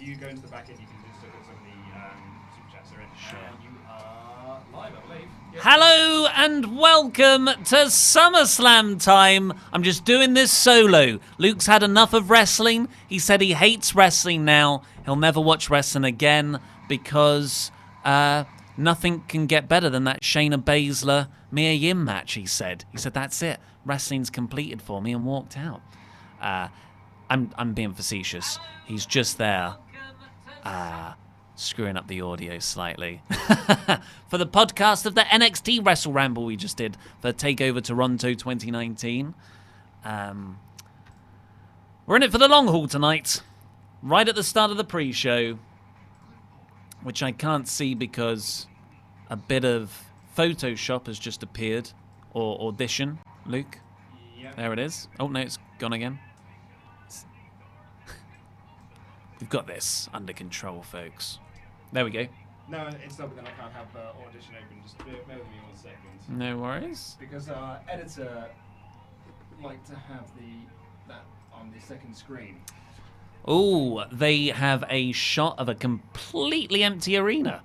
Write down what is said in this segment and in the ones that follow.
you go into the back end, you can just look at some of the super chats that are in. Sure. You are live, I believe. Yep. Hello and welcome to SummerSlam time. I'm just doing this solo. Luke's had enough of wrestling. He said he hates wrestling now. He'll never watch wrestling again because nothing can get better than that Shayna Baszler Mia Yim match, he said. He said, that's it. Wrestling's completed for me, and walked out. I'm being facetious. He's just there screwing up the audio slightly. For the podcast of the NXT Wrestle Ramble we just did for TakeOver Toronto 2019. We're in it for the long haul tonight. Right at the start of the pre-show, which I can't see because a bit of Photoshop has just appeared. Or Audition, Luke. Yep. There it is. Oh, no, it's gone again. We've got this under control, folks. There we go. No, it's not, but then I can't have Audition open. Just bear with me 1 second. No worries. Because our editor liked to have that on the second screen. Oh, they have a shot of a completely empty arena.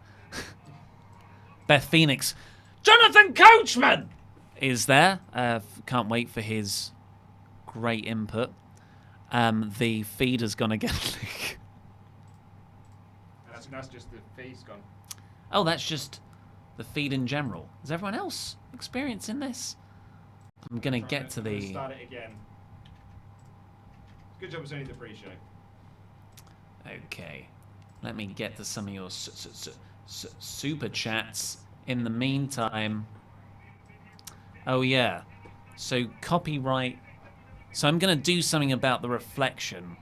Beth Phoenix. Jonathan Coachman is there. Can't wait for his great input. The feed has gone again. That's just the feed's gone. Oh, that's just the feed in general. Is everyone else experiencing this? I'm going to get to the... Start it again. Good job it's only the pre-show. Okay. Let me get to some of your super chats in the meantime. Oh, yeah. So, copyright. So, I'm going to do something about the reflection.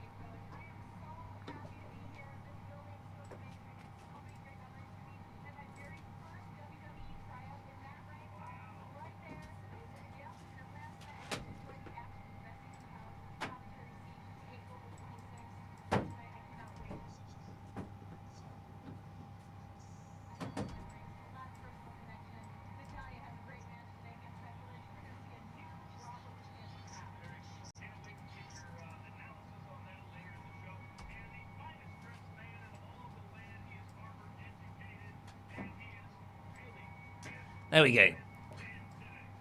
There we go.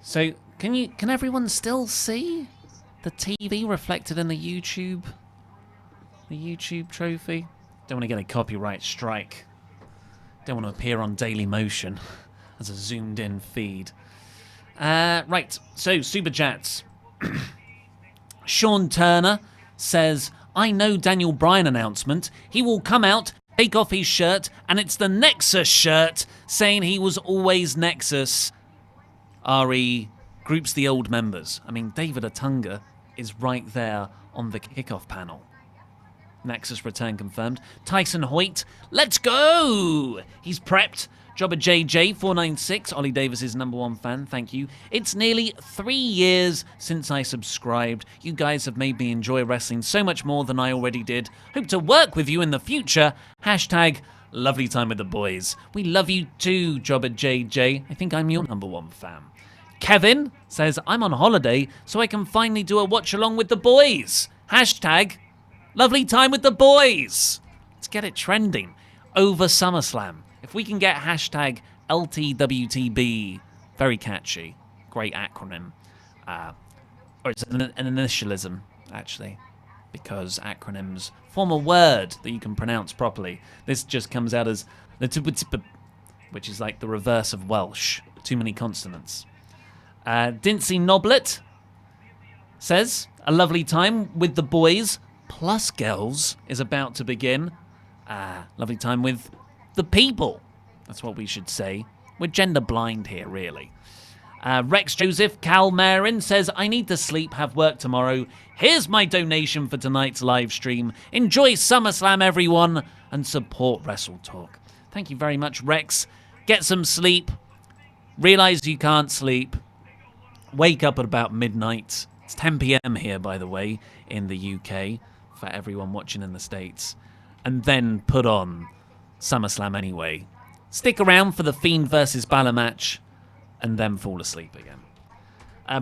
So, can everyone still see the TV reflected in the YouTube trophy? Don't want to get a copyright strike. Don't want to appear on Daily Motion as a zoomed in feed. Right, so super chats. Sean Turner says, I know Daniel Bryan announcement. He will come out, take off his shirt, and it's the Nexus shirt, saying he was always Nexus. RE groups the old members. I mean, David Otunga is right there on the kickoff panel. Nexus return confirmed. Tyson Hoyt, let's go! He's prepped. Jobber JJ496, Ollie Davis's #1 fan, thank you. It's nearly 3 years since I subscribed. You guys have made me enjoy wrestling so much more than I already did. Hope to work with you in the future. Hashtag lovely time with the boys. We love you too, Jobber JJ. I think I'm your #1 fan. Kevin says, I'm on holiday, so I can finally do a watch along with the boys. Hashtag lovely time with the boys. Let's get it trending. Over SummerSlam. If we can get hashtag LTWTB, very catchy, great acronym. Or it's an initialism, actually, because acronyms form a word that you can pronounce properly. This just comes out as the which is like the reverse of Welsh. Too many consonants. Dincy Noblet says, a lovely time with the boys plus girls is about to begin. Lovely time with the people. That's what we should say. We're gender blind here, really. Rex Joseph Cal Marin says, I need to sleep, have work tomorrow. Here's my donation for tonight's live stream. Enjoy SummerSlam, everyone, and support WrestleTalk. Thank you very much, Rex. Get some sleep. Realize you can't sleep. Wake up at about midnight. It's 10 p.m. here, by the way, in the UK, for everyone watching in the States. And then put on SummerSlam anyway. Stick around for the Fiend versus Balor match, and then fall asleep again.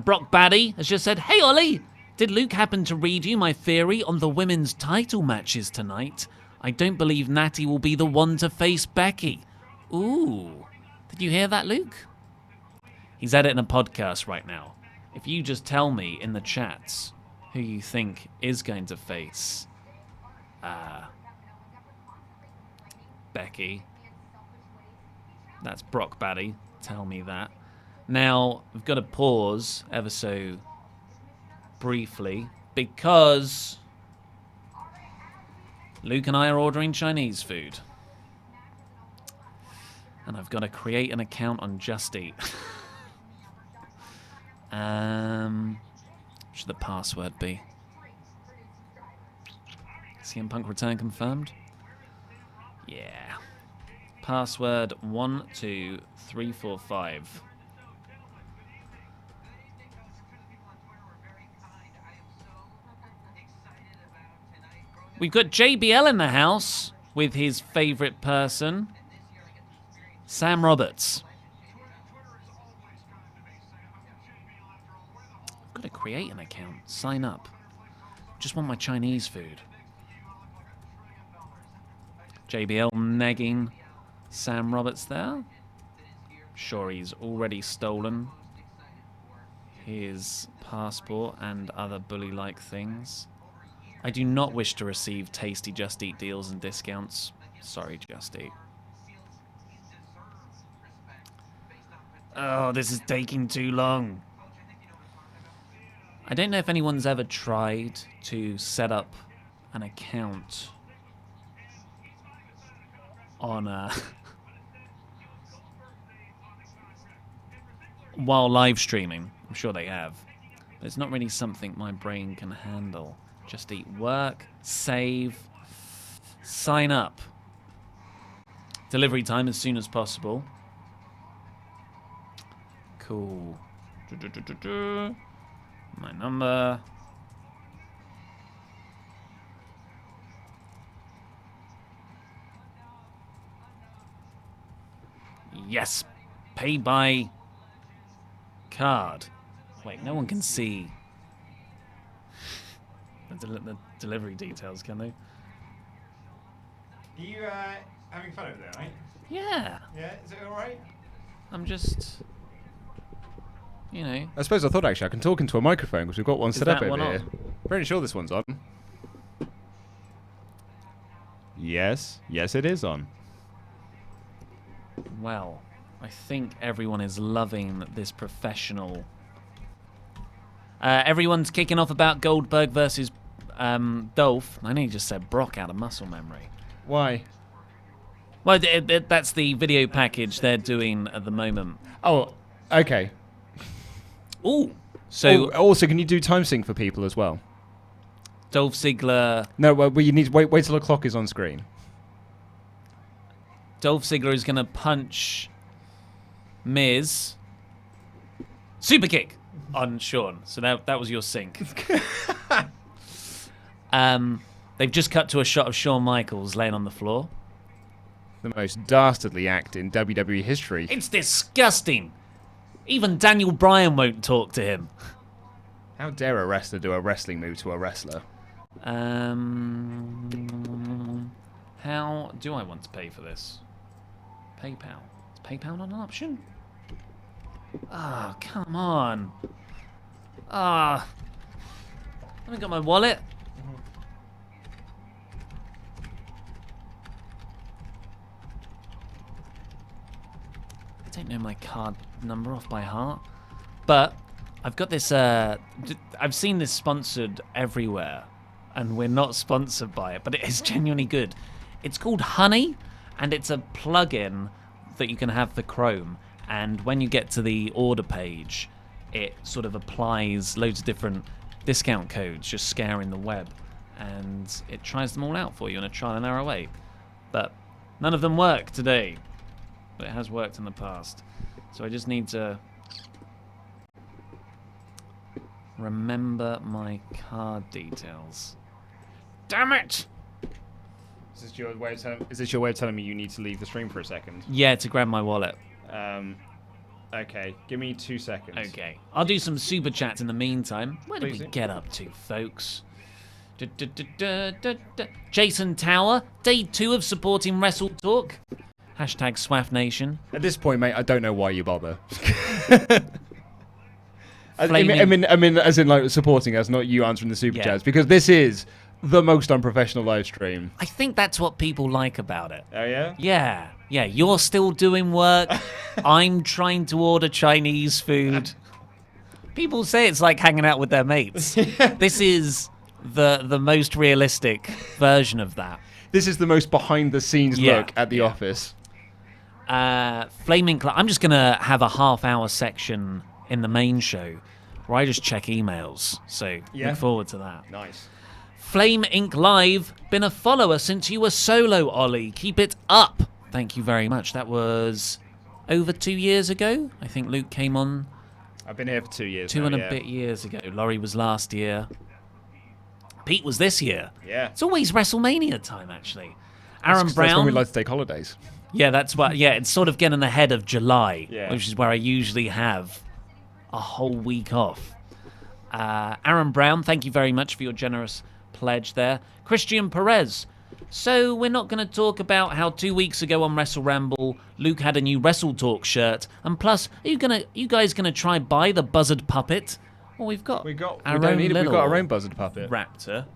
Brock Baddy has just said, hey, Ollie, did Luke happen to read you my theory on the women's title matches tonight? I don't believe Natty will be the one to face Becky. Ooh. Did you hear that, Luke? He's editing a podcast right now. If you just tell me in the chats who you think is going to face Becky. That's Brock Batty. Tell me that. Now, we've got to pause ever so briefly because Luke and I are ordering Chinese food. And I've got to create an account on Just Eat. What should the password be? CM Punk return confirmed? Yeah. Password 12345. We've got JBL in the house with his favorite person, Sam Roberts. I've got to create an account. Sign up. Just want my Chinese food. JBL negging Sam Roberts there. Sure, he's already stolen his passport and other bully-like things. I do not wish to receive tasty Just Eat deals and discounts. Sorry, Just Eat. Oh, this is taking too long. I don't know if anyone's ever tried to set up an account on while live streaming. I'm sure they have. But it's not really something my brain can handle. Just Eat work, save, sign up. Delivery time as soon as possible. Cool. My number. Yes. Pay by card. Wait, no one can see the delivery details, can they? Are you having fun over there, right? Yeah. Yeah, is it alright? I'm just, you know. I suppose I thought actually I can talk into a microphone because we've got one set up that over one here. on? Pretty sure this one's on. Yes, it is on. Well, I think everyone is loving this professional. Everyone's kicking off about Goldberg versus Dolph. I know you just said Brock out of muscle memory. Why? Well, that's the video package they're doing at the moment. Oh, okay. Ooh. So also, can you do time sync for people as well? Dolph Ziggler. No, well, you need to wait till the clock is on screen. Dolph Ziggler is going to punch Miz. Super kick on Shawn. So that was your sync. They've just cut to a shot of Shawn Michaels laying on the floor. The most dastardly act in WWE history. It's disgusting. Even Daniel Bryan won't talk to him. How dare a wrestler do a wrestling move to a wrestler? How do I want to pay for this? PayPal. Is PayPal not an option? Ah, come on. Ah. I haven't got my wallet. I don't know my card number off by heart. But I've got this, I've seen this sponsored everywhere. And we're not sponsored by it, but it is genuinely good. It's called Honey, and it's a plugin that you can have for Chrome. And when you get to the order page, it sort of applies loads of different discount codes, just scaring the web. And it tries them all out for you in a trial and error way. But none of them work today. But it has worked in the past. So I just need to remember my card details. Damn it! Is this your way of telling me you need to leave the stream for a second? Yeah, to grab my wallet. Okay, give me 2 seconds. Okay. I'll do some super chats in the meantime. Where did Please we do. get up to, folks? Jason Tower, day 2 of supporting WrestleTalk. Hashtag SWAF Nation. At this point, mate, I don't know why you bother. I Flaming- mean, as in like supporting us, not you answering the super chats, because this is the most unprofessional live stream. I think that's what people like about it. Oh yeah? Yeah, you're still doing work. I'm trying to order Chinese food. People say it's like hanging out with their mates. This is the most realistic version of that. This is the most behind the scenes look at the office. Flaming Club. I'm just gonna have a half-hour section in the main show where I just check emails. So look forward to that. Nice. Flame Inc. Live, been a follower since you were solo, Ollie. Keep it up. Thank you very much. That was over 2 years ago. I think Luke came on. I've been here for 2 years. 2 and a bit years ago. Laurie was last year. Pete was this year. Yeah. It's always WrestleMania time, actually. Aaron Brown. That's when we like to take holidays. Yeah, that's what. Yeah, it's sort of getting ahead of July, Yeah. which is where I usually have a whole week off. Aaron Brown, thank you very much for your generous pledge there. Christian Perez. So we're not going to talk about how 2 weeks ago on Wrestle Ramble, Luke had a new WrestleTalk shirt, and plus, are you guys gonna try buy the buzzard puppet? Well, we don't need it. We've got our own buzzard puppet. Raptor.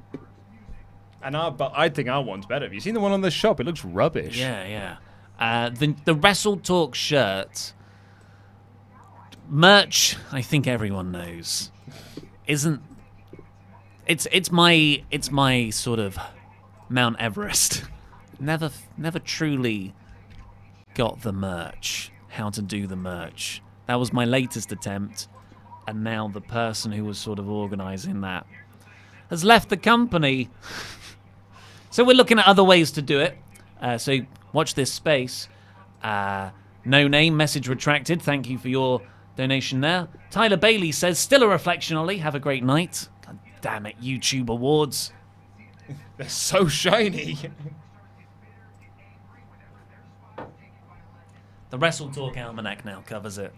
And I think our one's better. Have you seen the one on the shop? It looks rubbish. Yeah. The WrestleTalk shirt merch, I think everyone knows, isn't. It's my sort of Mount Everest. Never truly got the merch. How to do the merch. That was my latest attempt, and now the person who was sort of organising that has left the company. So we're looking at other ways to do it. So watch this space. No name, message retracted. Thank you for your donation there. Tyler Bailey says, still a reflection, Ollie. Have a great night. God damn it, YouTube Awards. They're so shiny. The WrestleTalk Almanac now covers it.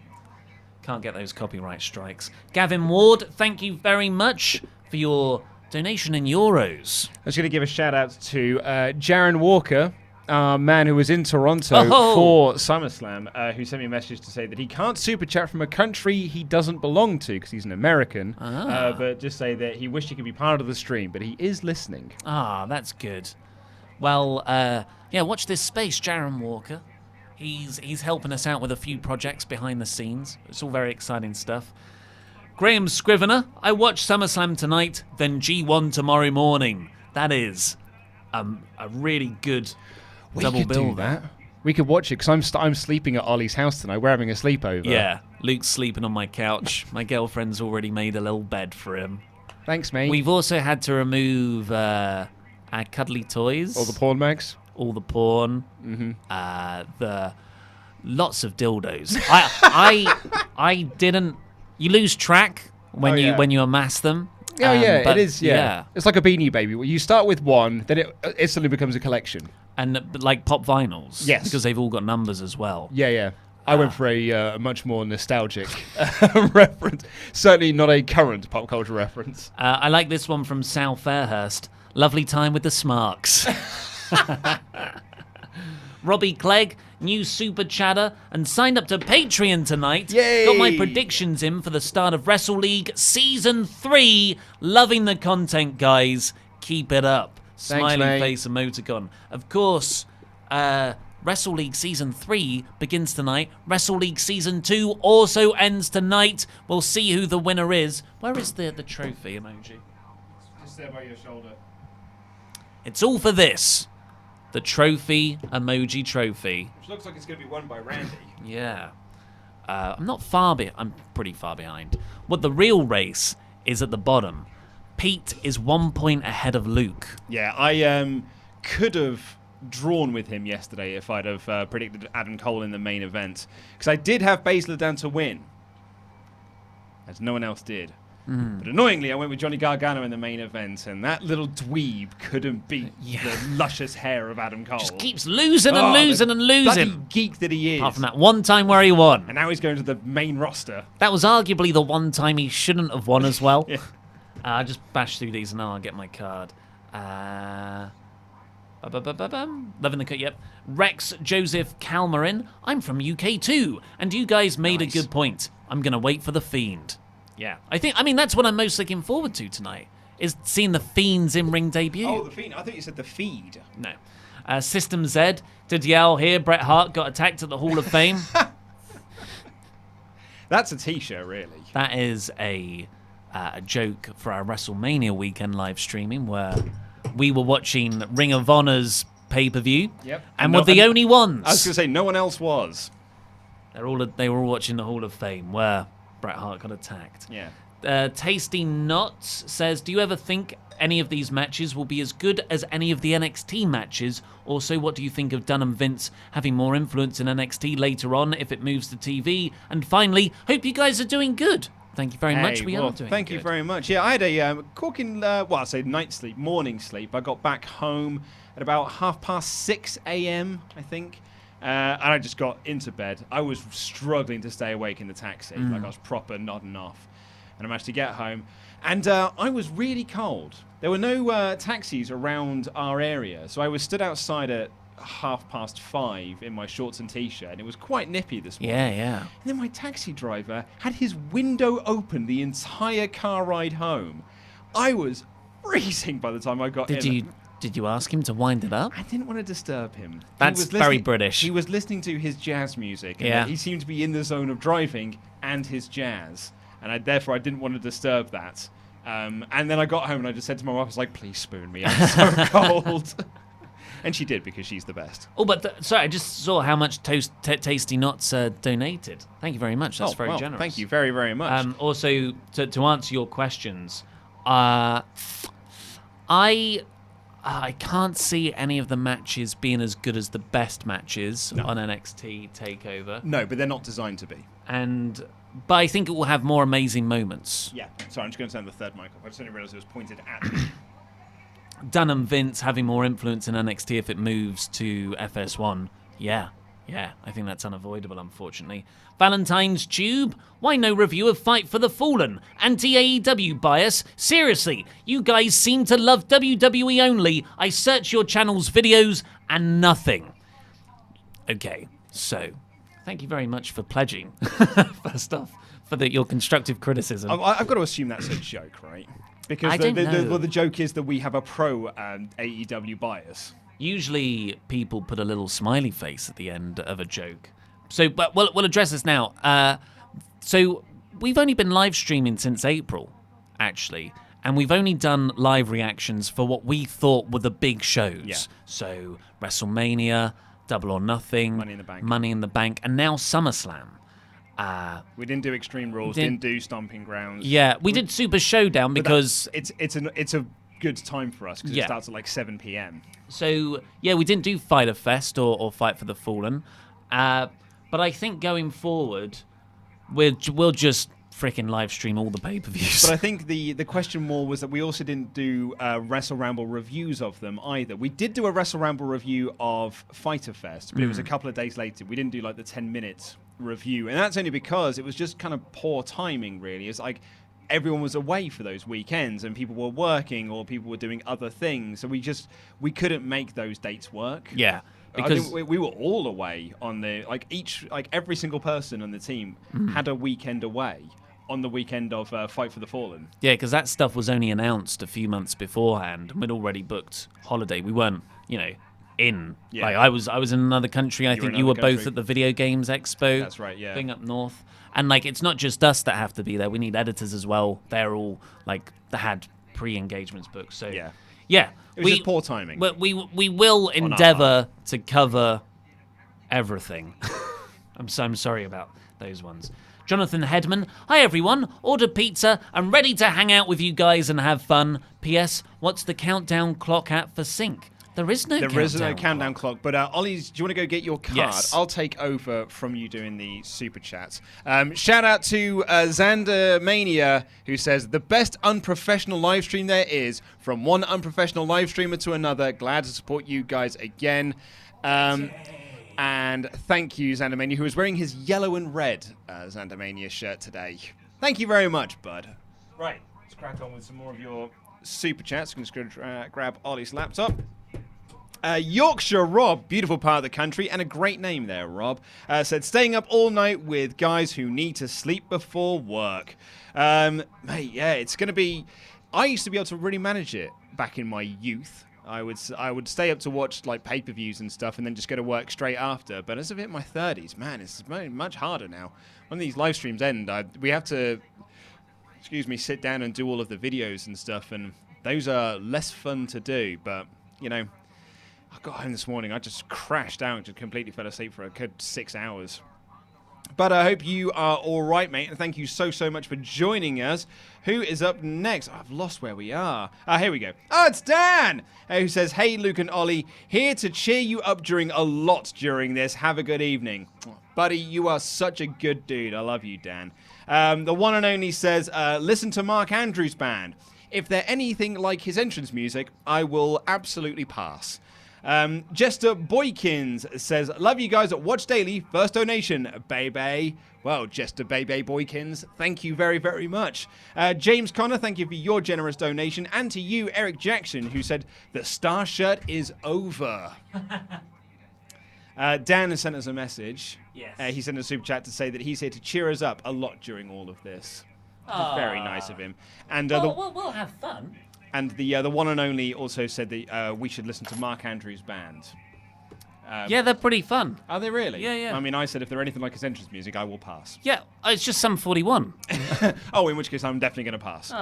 Can't get those copyright strikes. Gavin Ward, thank you very much for your donation in euros. I was going to give a shout out to Jaron Walker, our man who was in Toronto for SummerSlam, who sent me a message to say that he can't super chat from a country he doesn't belong to because he's an American, but just say that he wished he could be part of the stream, but he is listening. That's good. Well, watch this space, Jaron Walker. He's helping us out with a few projects behind the scenes. It's all very exciting stuff. Graham Scrivener, I watch SummerSlam tonight, then G1 tomorrow morning. That is a really good double bill. We could watch it because I'm sleeping at Ollie's house tonight. We're having a sleepover. Yeah, Luke's sleeping on my couch. My girlfriend's already made a little bed for him. Thanks, mate. We've also had to remove our cuddly toys. All the porn mags. All the porn. Mm-hmm. The lots of dildos. I didn't. You lose track when you amass them. Oh yeah, it is. Yeah, it's like a Beanie Baby. You start with one, then it instantly becomes a collection. And like pop vinyls. Yes, because they've all got numbers as well. Yeah. I went for a much more nostalgic reference. Certainly not a current pop culture reference. I like this one from Sal Fairhurst. Lovely time with the Smarks. Robbie Clegg, new super chatter, and signed up to Patreon tonight. Yay! Got my predictions in for the start of Wrestle League Season 3. Loving the content, guys. Keep it up. Thanks, Smiley face emoticon. Of course, Wrestle League Season 3 begins tonight. Wrestle League Season 2 also ends tonight. We'll see who the winner is. Where is the trophy emoji? Just there by your shoulder. It's all for this. The trophy, emoji trophy. Which looks like it's going to be won by Randy. Yeah. I'm not far behind. I'm pretty far behind. What the real race is at the bottom. Pete is 1 point ahead of Luke. Yeah, I could have drawn with him yesterday if I'd have predicted Adam Cole in the main event. Because I did have Baszler down to win. As no one else did. But annoyingly, I went with Johnny Gargano in the main event, and that little dweeb couldn't beat the luscious hair of Adam Cole. Just keeps losing and losing and losing. Bloody geek that he is. Apart from that one time where he won. And now he's going to the main roster. That was arguably the one time he shouldn't have won as well. Yeah. I'll just bash through these and I'll get my card. Loving the cut, yep. Rex Joseph Calmarin. I'm from UK too, and you guys made a good point. I'm going to wait for the Fiend. Yeah, I mean, that's what I'm most looking forward to tonight, is seeing the Fiend's in-ring debut. Oh, the Fiend. I thought you said the feed. No. System Z. Did yell here, Bret Hart got attacked at the Hall of Fame. That's a t-shirt, really. That is a joke for our WrestleMania weekend live streaming, where we were watching Ring of Honor's pay-per-view, Yep. and were the only ones. I was going to say, no one else was. They were all watching the Hall of Fame, where Bret Hart got attacked. Yeah. Tasty Nuts says, do you ever think any of these matches will be as good as any of the NXT matches? Also, what do you think of Dunn and Vince having more influence in NXT later on if it moves to TV? And finally, hope you guys are doing good. Thank you very much. We are doing thank good. you very much. Yeah, I had a corking, I say morning sleep. I got back home at about 6:30 a.m., I think. And I just got into bed. I was struggling to stay awake in the taxi. Like I was proper nodding off. And I managed to get home. And I was really cold. There were no taxis around our area. So I was stood outside at 5:30 in my shorts and t-shirt. And it was quite nippy this morning. Yeah. And then my taxi driver had his window open the entire car ride home. I was freezing by the time I got in. Did you ask him to wind it up? I didn't want to disturb him. That's very British. He was listening to his jazz music. And Yeah. he seemed to be in the zone of driving and his jazz. And therefore I didn't want to disturb that. And then I got home and I just said to my wife, I was like, please spoon me. I'm so cold. And she did, because she's the best. Oh, but sorry, I just saw how much Tasty Nuts donated. Thank you very much. That's very generous. Thank you very, very much. Also, to answer your questions, I can't see any of the matches being as good as the best matches on NXT TakeOver. No, but they're not designed to be. But I think it will have more amazing moments. Yeah. Sorry, I'm just going to turn the third mic off. I just only realised it was pointed at me. Dunn and Vince having more influence in NXT if it moves to FS1. Yeah, I think that's unavoidable, unfortunately. Valentine's Tube, why no review of Fight for the Fallen? Anti-AEW bias? Seriously, you guys seem to love WWE only. I search your channel's videos and nothing. Okay, so thank you very much for pledging, first off, for your constructive criticism. I've got to assume that's a joke, right? Because I don't know. the joke is that we have a pro AEW bias. Usually people put a little smiley face at the end of a joke. So, but we'll address this now. So we've only been live streaming since April, actually. And we've only done live reactions for what we thought were the big shows. Yeah. So WrestleMania, Double or Nothing, Money in the Bank, and now SummerSlam. We didn't do Extreme Rules, didn't do Stomping Grounds. Yeah, we did Super Showdown because it's a good time for us because it starts at like 7 p.m. So yeah, we didn't do Fighter Fest or Fight for the Fallen, but I think going forward, we'll just freaking live stream all the pay-per-views. But I think the question more was that we also didn't do Wrestle Ramble reviews of them either. We did do a Wrestle Ramble review of Fighter Fest, but it was a couple of days later. We didn't do like the 10-minute review, and that's only because it was just kind of poor timing, really. It's like everyone was away for those weekends and people were working or people were doing other things, so we couldn't make those dates work. Yeah, because I think we were all away on the every single person on the team had a weekend away on the weekend of Fight for the Fallen. Yeah, because that stuff was only announced a few months beforehand, and we'd already booked holiday. We weren't, in. Yeah. Like I was in another country. I think you were both at the Video Games Expo. That's right, yeah. Thing up north. And like it's not just us that have to be there. We need editors as well. They're all they had pre-engagements booked. So yeah. It was just poor timing. We will endeavour to cover everything. I'm sorry about those ones. Jonathan Hedman, hi everyone, ordered pizza, I'm ready to hang out with you guys and have fun. P.S. What's the countdown clock at for sync? There is no countdown clock. But Ollie's, do you want to go get your card? Yes. I'll take over from you doing the super chats. Shout out to Xander Mania, who says, the best unprofessional live stream there is, from one unprofessional live streamer to another. Glad to support you guys again. And thank you, Xander Mania, who is wearing his yellow and red Xander Mania shirt today. Thank you very much, bud. Right. Let's crack on with some more of your super chats. I'm just going to grab Ollie's laptop. Yorkshire Rob, beautiful part of the country, and a great name there, Rob, said, staying up all night with guys who need to sleep before work. Mate, yeah, it's going to be... I used to be able to really manage it back in my youth. I would stay up to watch like pay-per-views and stuff and then just go to work straight after. But as I've hit my 30s, man, it's much harder now. When these live streams end, we have to, sit down and do all of the videos and stuff, and those are less fun to do. But, you know, I got home this morning, I just crashed out, just completely fell asleep for a good 6 hours. But I hope you are all right, mate, and thank you so much for joining us. Who is up next? Oh, I've lost where we are. Here we go. Oh, it's Dan, who says, hey, Luke and Ollie, here to cheer you up during a lot during this. Have a good evening. Oh, buddy, you are such a good dude. I love you, Dan. The one and only says, listen to Mark Andrews' band. If they're anything like his entrance music, I will absolutely pass. Jester Boykins says, love you guys at Watch Daily. First donation, baby. Well, Jester Baby Boykins, thank you very, very much. James Connor, thank you for your generous donation. And to you, Eric Jackson, who said, the star shirt is over. Dan has sent us a message. Yes. He sent a super chat to say that he's here to cheer us up a lot during all of this. Very nice of him. And we'll have fun. And the one and only also said that we should listen to Mark Andrews' band. Yeah, they're pretty fun. Are they really? Yeah. I mean, I said if they're anything like his entrance music, I will pass. Yeah, it's just Sum 41. Oh, in which case I'm definitely going to pass.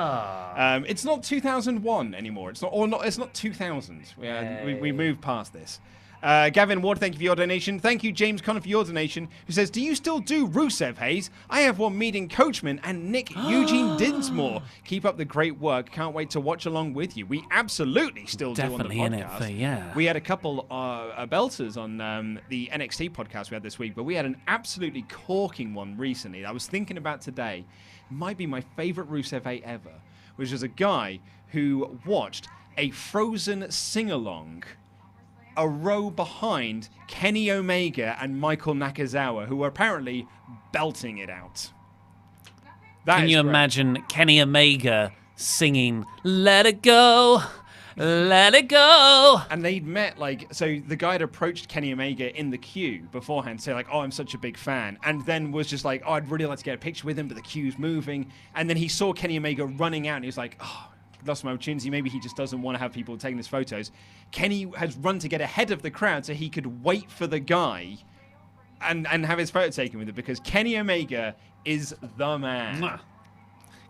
It's not 2001 anymore. It's not 2000. We moved past this. Gavin Ward, thank you for your donation. Thank you, James Connor, for your donation, who says, do you still do Rusev, Hayes? I have one meeting Coachman and Nick Eugene Dinsmore. Keep up the great work. Can't wait to watch along with you. We absolutely still Definitely do on the in podcast. it for, yeah. We had a couple belters on the NXT podcast we had this week, but we had an absolutely corking one recently that I was thinking about today. It might be my favorite Rusev 8 ever, which was a guy who watched a Frozen sing-along a row behind Kenny Omega and Michael Nakazawa, who were apparently belting it out. Can you imagine Kenny Omega singing, let it go, let it go? And they'd met, so the guy had approached Kenny Omega in the queue beforehand, say, oh, I'm such a big fan. And then was just like, oh, I'd really like to get a picture with him, but the queue's moving. And then he saw Kenny Omega running out, and he was like, oh, lost my opportunity. Maybe he just doesn't want to have people taking his photos. Kenny has run to get ahead of the crowd so he could wait for the guy and have his photo taken with it, because Kenny Omega is the man.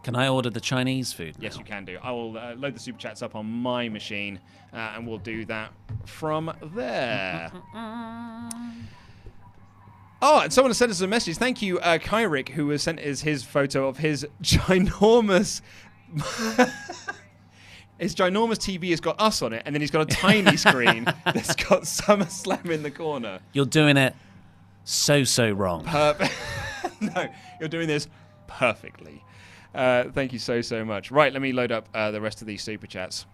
Can I order the Chinese food now? Yes, you can do. I will load the super chats up on my machine, and we'll do that from there. Oh, and someone sent us a message. Thank you, Kyrick, who has sent us his photo of his ginormous... His ginormous TV has got us on it, and then he's got a tiny screen that's got SummerSlam in the corner. You're doing it so wrong. No, you're doing this perfectly. Thank you so much. Right, let me load up the rest of these super chats.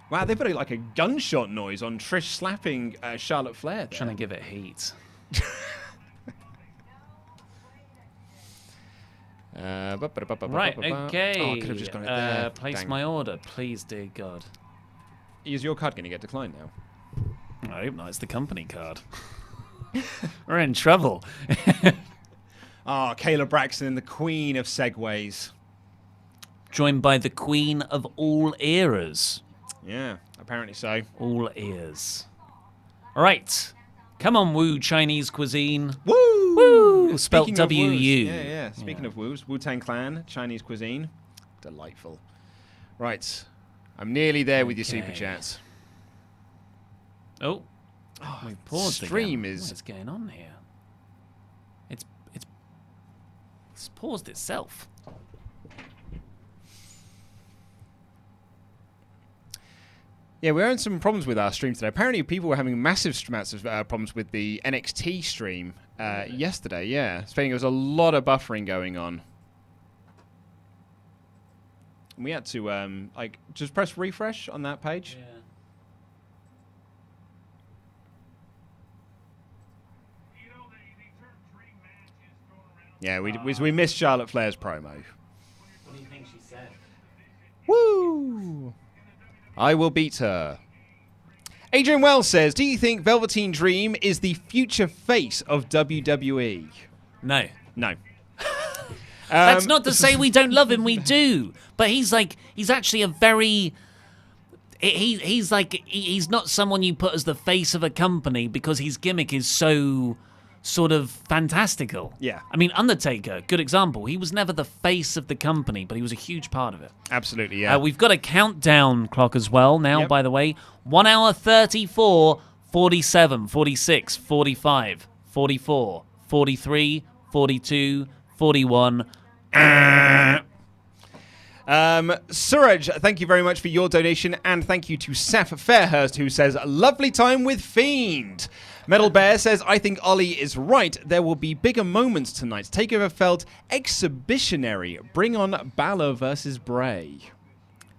Wow, they've got like a gunshot noise on Trish slapping Charlotte Flair there. Trying to give it heat. Right, okay. Oh, I could have just gone it there. Place Dang. my order, please, dear God. Is your card going to get declined now? I hope not. It's the company card. We're in trouble. Kayla Braxton, the queen of segways. Joined by the queen of all eras. Yeah, apparently so. All ears. All right. Come on, woo Chinese cuisine. Woo! Woo! Spelt Speaking of woos, W-U. Yeah. Speaking of woos, Wu-Tang Clan, Chinese cuisine. Delightful. Right. I'm nearly there with your super chats. Oh. We paused stream again. is... What is going on here? It's paused itself. Yeah, we're having some problems with our stream today. Apparently, people were having massive amounts of problems with the NXT stream yesterday. Yeah, saying there was a lot of buffering going on. We had to just press refresh on that page. Yeah. Yeah, we missed Charlotte Flair's promo. I will beat her. Adrian Wells says, do you think Velveteen Dream is the future face of WWE? No. No. That's not to say we don't love him. We do. But he's actually a very... He's not someone you put as the face of a company because his gimmick is so sort of fantastical. Yeah. I mean, Undertaker, good example. He was never the face of the company, but he was a huge part of it. Absolutely, yeah. We've got a countdown clock as well now, Yep. by the way. 1 hour 34, 47, 46, 45, 44, 43, 42, 41. Suraj, thank you very much for your donation, and thank you to Saf Fairhurst, who says, lovely time with Fiend. Metal Bear says, I think Ollie is right. There will be bigger moments tonight. Takeover felt exhibitionary. Bring on Balor versus Bray.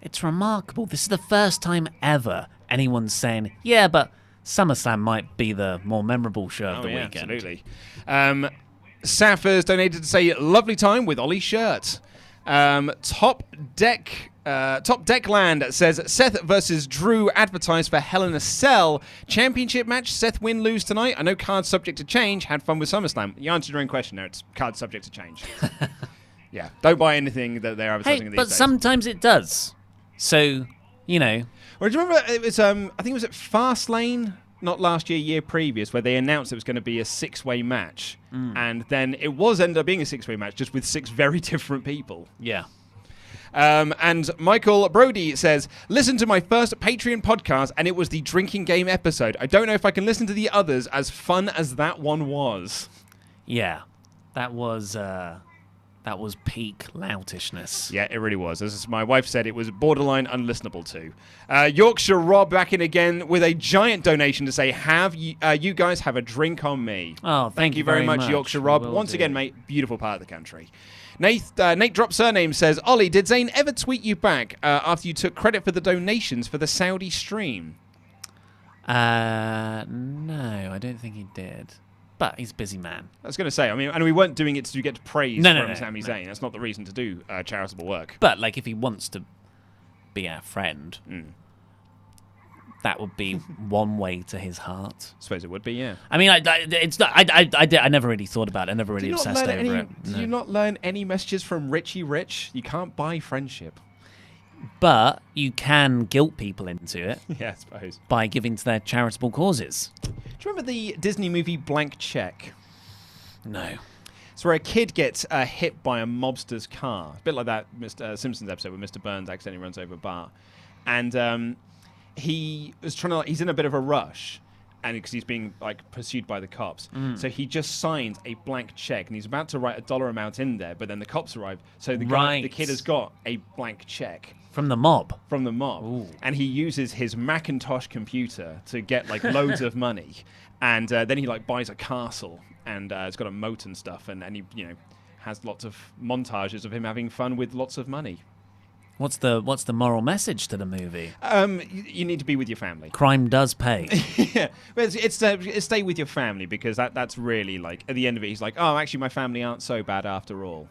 It's remarkable. This is the first time ever anyone's saying, yeah, but SummerSlam might be the more memorable show of the weekend. Absolutely. Saf has donated to say, lovely time with Ollie's shirt. Top Deckland says Seth versus Drew advertised for Hell in a Cell championship match. Seth win lose tonight. I know cards subject to change. Had fun with SummerSlam. You answered your own question there. It's cards subject to change. Yeah, don't buy anything that they're advertising these But days. sometimes it does. So, you know. Well, do you remember it was I think it was at Fastlane, not last year, year previous, where they announced it was going to be a 6-way match, and then it ended up being a 6-way match, just with 6 very different people. Yeah. And Michael Brody says, listen to my first Patreon podcast, and it was the drinking game episode. I don't know if I can listen to the others, as fun as that one was. Yeah. That was peak loutishness. Yeah, it really was. As my wife said, it was borderline unlistenable too. Yorkshire Rob back in again with a giant donation to say, you guys have a drink on me. Oh, thank you very much, Yorkshire Rob. Once again, mate, beautiful part of the country. Nate Drop Surname says, Ollie, did Zayn ever tweet you back after you took credit for the donations for the Saudi stream? No, I don't think he did. But he's a busy man. I was going to say, I mean, and we weren't doing it to get praise from Sami Zayn. That's not the reason to do charitable work. But, like, if he wants to be our friend, that would be one way to his heart. I suppose it would be, yeah. I mean, I never really thought about it. I never really obsessed over it. Did you not learn any messages from Richie Rich? You can't buy friendship. But you can guilt people into it. Yeah, I suppose. By giving to their charitable causes. Do you remember the Disney movie Blank Check? No. It's where a kid gets hit by a mobster's car. A bit like that Simpsons episode where Mr. Burns accidentally runs over Bart. And he was he's in a bit of a rush. And because he's being pursued by the cops, so he just signs a blank check, and he's about to write a dollar amount in there, but then the cops arrive, so the kid has got a blank check from the mob. Ooh. And he uses his Macintosh computer to get loads of money, and then he buys a castle, and it's got a moat and stuff, and he has lots of montages of him having fun with lots of money. What's the moral message to the movie? You need to be with your family. Crime does pay. Yeah, it's stay with your family, because that's really at the end of it. He's like, oh, actually, my family aren't so bad after all.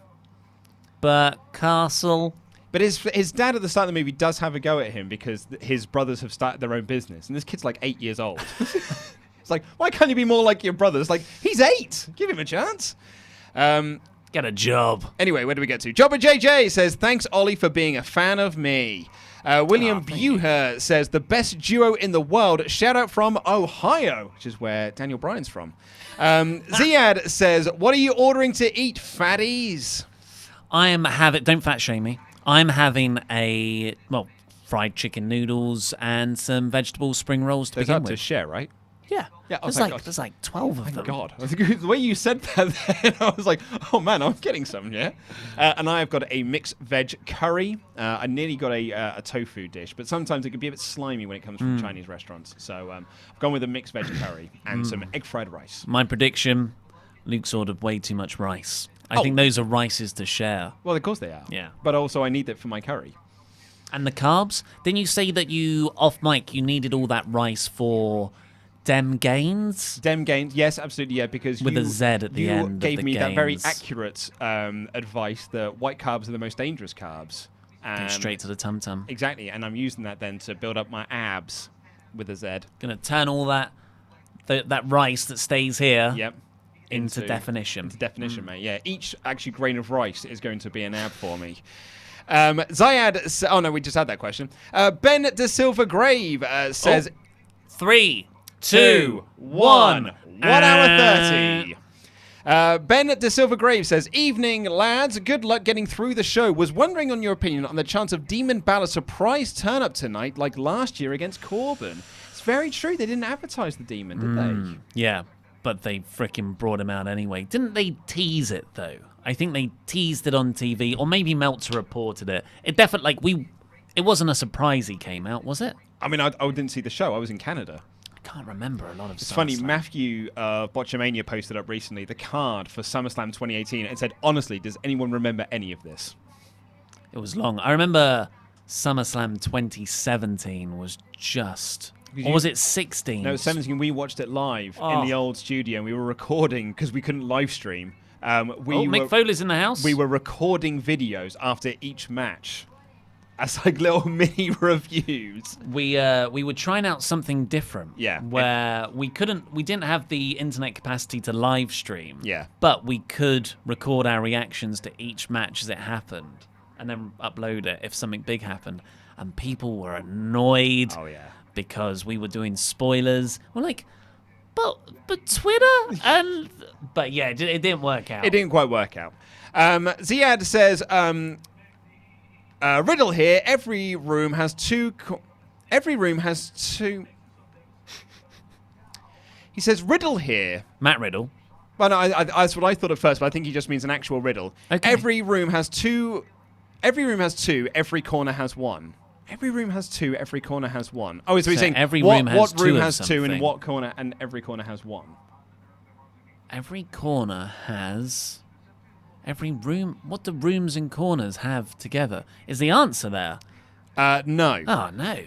But Castle. But his dad at the start of the movie does have a go at him because his brothers have started their own business, and this kid's 8 years old. It's why can't you be more like your brothers? He's 8. Give him a chance. Get a job. Anyway, where do we get to? Jobber JJ says, thanks, Ollie, for being a fan of me. William Buher says, the best duo in the world. Shout out from Ohio, which is where Daniel Bryan's from. Ziad says, what are you ordering to eat, fatties? Don't fat shame me. I'm having fried chicken noodles and some vegetable spring rolls to begin with. To share, right? Yeah. Yeah, there's 12 of them. Thank God. The way you said that then, I was like, oh man, I'm getting some, yeah? And I've got a mixed veg curry. I nearly got a tofu dish, but sometimes it can be a bit slimy when it comes from Chinese restaurants. So I've gone with a mixed veg curry and some egg fried rice. My prediction, Luke's ordered way too much rice. I think those are rices to share. Well, of course they are. Yeah. But also I need that for my curry. And the carbs? Didn't you say that off mic, you needed all that rice for... Dem Gains? Dem Gains, yes, absolutely, yeah, because with a Z at the end. You gave me gains. that very accurate advice that white carbs are the most dangerous carbs, Go straight to the tum-tum. Exactly, and I'm using that then to build up my abs with a Z. Gonna turn all that rice that stays here Yep. into definition. Into definition, mate. Yeah, each actually grain of rice is going to be an ab for me. Zayad, oh no, we just had that question. Ben De Silva Grave says 3, 2, 1. 1 hour 30. Ben De Silva Grave says, evening, lads. Good luck getting through the show. Was wondering on your opinion on the chance of Demon Balor surprise turn up tonight like last year against Corbin. It's very true. They didn't advertise the Demon, did they? Yeah, but they freaking brought him out anyway. Didn't they tease it, though? I think they teased it on TV, or maybe Meltzer reported it. It definitely, it wasn't a surprise he came out, was it? I mean, I didn't see the show. I was in Canada. Can't remember a lot of It's SummerSlam. funny, Matthew Botchamania posted up recently the card for SummerSlam 2018 and said, honestly, does anyone remember any of this? It was long. I remember SummerSlam 2017 was just... Or was it 16? No, 17. We watched it live in the old studio, and we were recording because we couldn't live stream. Mick Foley's in the house? We were recording videos after each match as like little mini reviews. We were trying out something different. Yeah. Where we didn't have the internet capacity to live stream. Yeah. But we could record our reactions to each match as it happened and then upload it if something big happened. And people were annoyed. Oh, yeah. Because we were doing spoilers. We're like, but Twitter? But yeah, it didn't work out. It didn't quite work out. Ziad says, riddle here. Every room has two. He says riddle here. Matt Riddle. Well, no, that's what I thought at first, but I think he just means an actual riddle. Okay. Every room has two. Every corner has one. Every room has two. Every corner has one. Oh, so he's saying every what room has room two has of two and something. what corner, and every corner has one. Every corner has... Every room... What do rooms and corners have together? Is the answer there? No. Oh, no.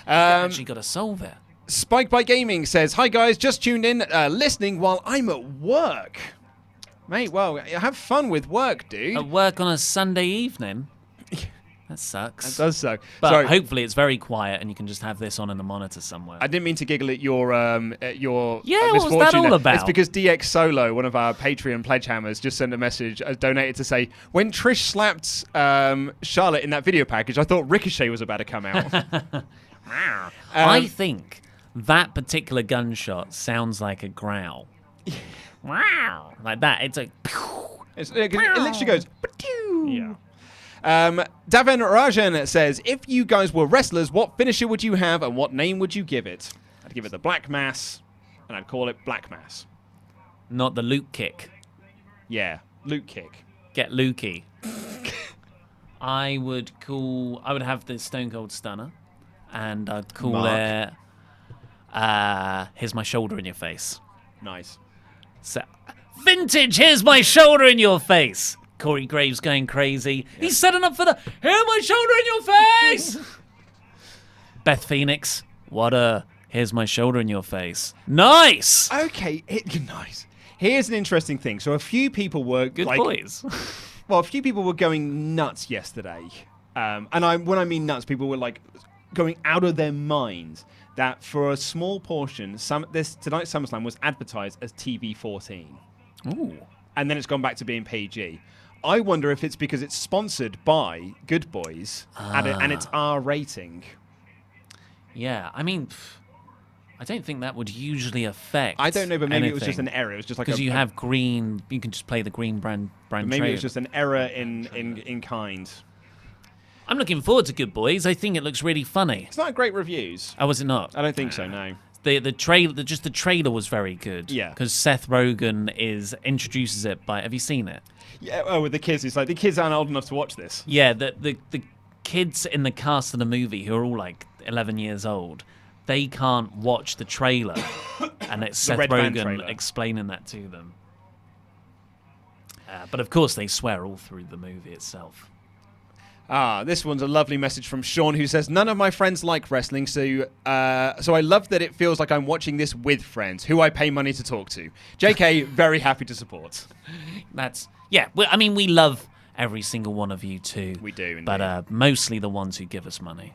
Actually got to solve it. Spike by Gaming says, hi guys, just tuned in, listening while I'm at work. Mate, well, have fun with work, dude. At work on a Sunday evening? That sucks. That does suck. But Sorry, hopefully it's very quiet and you can just have this on in the monitor somewhere. I didn't mean to giggle at your Yeah, what was that misfortune all there. about? It's because DX Solo, one of our Patreon pledge hammers, just sent a message, donated to say, when Trish slapped Charlotte in that video package, I thought Ricochet was about to come out. I think that particular gunshot sounds like a growl. Wow. Like that. It's like... It literally goes... Yeah. Daven Rajan says, if you guys were wrestlers, what finisher would you have and what name would you give it? I'd give it the Black Mass, and I'd call it Black Mass. Not the Luke kick. Yeah, Luke kick. Get Lukey. I would have the Stone Cold Stunner, and I'd call Mark. it, here's my shoulder in your face. Nice. So, vintage, here's my shoulder in your face. Corey Graves going crazy. Yeah. He's setting up for the, here's my shoulder in your face. Beth Phoenix, here's my shoulder in your face. Nice. Okay, nice. Here's an interesting thing. So a few people were good boys. Well, a few people were going nuts yesterday, and when I mean nuts, people were like going out of their minds that for a small portion, tonight's SummerSlam was advertised as TV 14. Ooh. And then it's gone back to being PG. I wonder if it's because it's sponsored by Good Boys and it's R rating. Yeah, I mean, I don't think that would usually affect. I don't know, but maybe anything. it was just an error. It was just like because you have green. You can just play the green brand. Maybe trade. it was just an error in kind. I'm looking forward to Good Boys. I think it looks really funny. It's not great reviews. Oh, was it not? I don't think so. No. The trailer was very good. Yeah. Because Seth Rogen introduces it by. Have you seen it? Yeah. Oh, with the kids, it's like the kids aren't old enough to watch this. Yeah. The kids in the cast of the movie who are all like 11 years old, they can't watch the trailer, and it's Seth Rogen explaining that to them. But of course, they swear all through the movie itself. This one's a lovely message from Sean, who says, none of my friends like wrestling, so I love that it feels like I'm watching this with friends who I pay money to talk to. JK, very happy to support. We love every single one of you too. We do, indeed. But mostly the ones who give us money.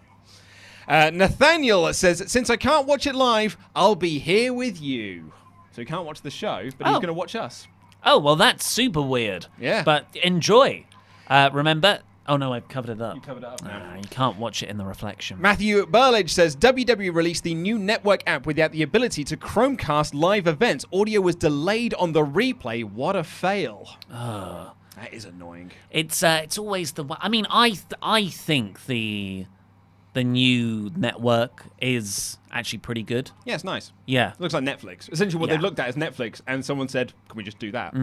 Nathaniel says, since I can't watch it live, I'll be here with you. So he can't watch the show, but he's going to watch us. Oh, well, that's super weird. Yeah. But enjoy. Remember... Oh, no, I've covered it up. You covered it up now. You can't watch it in the reflection. Matthew Burlage says, WWE released the new network app without the ability to Chromecast live events. Audio was delayed on the replay. What a fail. That is annoying. It's always the... I mean, I think the new network is actually pretty good. Yeah, it's nice. Yeah. It looks like Netflix. Essentially what they've looked at is Netflix, and someone said, can we just do that?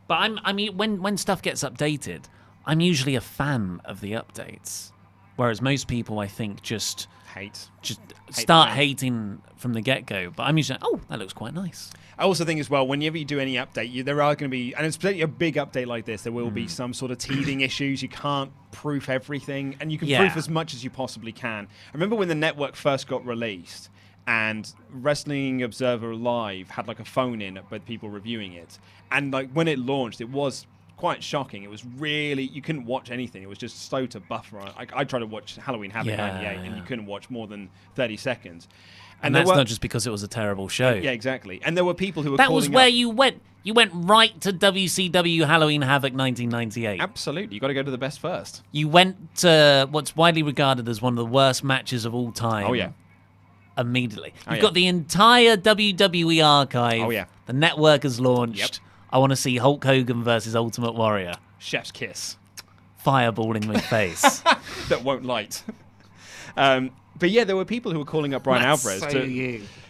But I mean, when stuff gets updated, I'm usually a fan of the updates. Whereas most people, I think, just start hating from the get-go. But I'm usually, oh, that looks quite nice. I also think as well, whenever you do any update, there are going to be, and it's particularly a big update like this, there will be some sort of teething issues. You can't proof everything, and you can proof as much as you possibly can. I remember when the network first got released, and Wrestling Observer Live had like a phone-in with people reviewing it. And like when it launched, it was quite shocking. It was really, you couldn't watch anything. It was just slow to buffer. I tried to watch Halloween Havoc 98 and you couldn't watch more than 30 seconds. And that's not just because it was a terrible show. Yeah, exactly. And there were people who were That was where you went. You went right to WCW Halloween Havoc 1998. Absolutely. You got to go to the best first. You went to what's widely regarded as one of the worst matches of all time. Oh, yeah. Immediately. You've got the entire WWE archive. Oh, yeah. The network has launched. Yep. I want to see Hulk Hogan versus Ultimate Warrior. Chef's kiss. Fireball in my face. That won't light. But yeah, there were people who were calling up Brian Alvarez.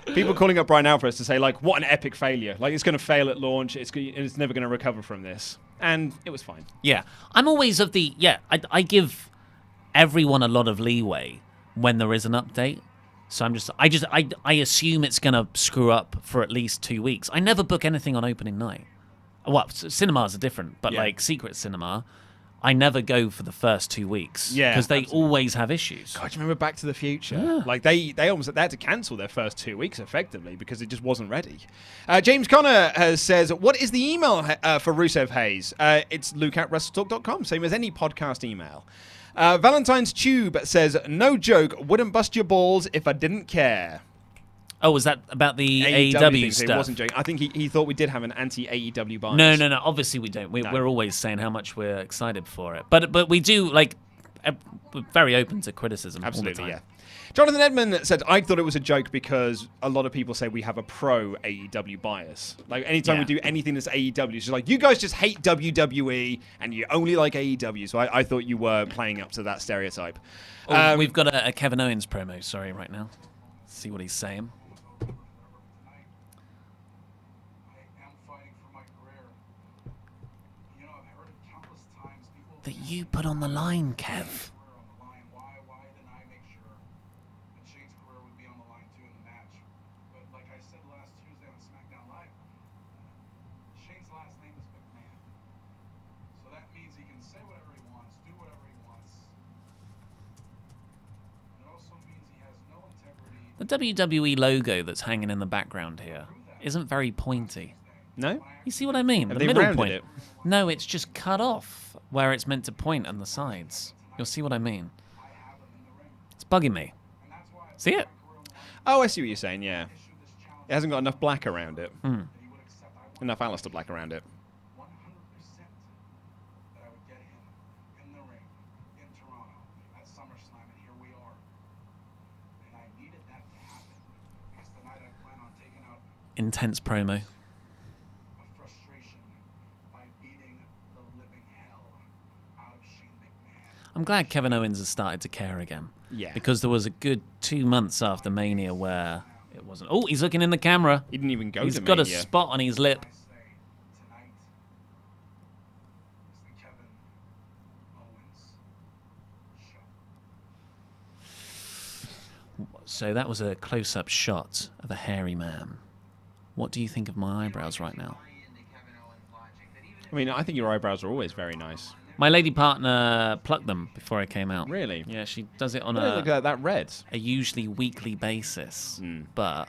People calling up Brian Alvarez to say, like, what an epic failure. Like, it's going to fail at launch. It's never going to recover from this. And it was fine. Yeah. I'm always of the... Yeah, I give everyone a lot of leeway when there is an update. So I assume it's going to screw up for at least 2 weeks. I never book anything on opening night. Well, cinemas are different, but like Secret Cinema, I never go for the first 2 weeks. Yeah, because they always have issues. God, do you remember Back to the Future? Yeah. Like they had to cancel their first 2 weeks effectively because it just wasn't ready. James Connor says, "What is the email for Rusev Hayes?" It's luke@wrestletalk.com, same as any podcast email. Valentine's Tube says, "No joke, wouldn't bust your balls if I didn't care." Oh, was that about the AEW stuff? It wasn't joking. I think he thought we did have an anti-AEW bias. No. Obviously we don't. We're always saying how much we're excited for it. But we do, like, we're very open to criticism. Absolutely, all the time. yeah. Jonathan Edmond said, I thought it was a joke because a lot of people say we have a pro-AEW bias. Like, anytime we do anything that's AEW, it's just like, you guys just hate WWE and you only like AEW. So I thought you were playing up to that stereotype. Oh, we've got a Kevin Owens promo, right now. Let's see what he's saying. That you put on the line, Kev. Shane's last name is McMahon. So that means he can say whatever he wants, do whatever he wants. It also means he has no integrity. The WWE logo that's hanging in the background here isn't very pointy. No? You see what I mean? Have the they middle rounded point. it? No, it's just cut off where it's meant to point on the sides. You'll see what I mean. It's bugging me. See it? Oh, I see what you're saying, yeah. It hasn't got enough black around it. Enough Alistair black around it. 100% that I would get him in the ring in Toronto at SummerSlam, and here we are. And I needed that to happen because tonight I plan on taking out Intense promo. a frustration by beating the living hell out of Shane McMahon. I'm glad Kevin Owens has started to care again. Yeah. Because there was a good 2 months after Mania where it wasn't. Oh, he's looking in the camera. He didn't even go He's to got Mania. a spot on his lip. I say tonight is the Kevin Owens show. So that was a close-up shot of a hairy man. What do you think of my eyebrows right now? I mean, I think your eyebrows are always very nice. My lady partner plucked them before I came out. Really? Yeah, she does it on They look like that red. a usually weekly basis, but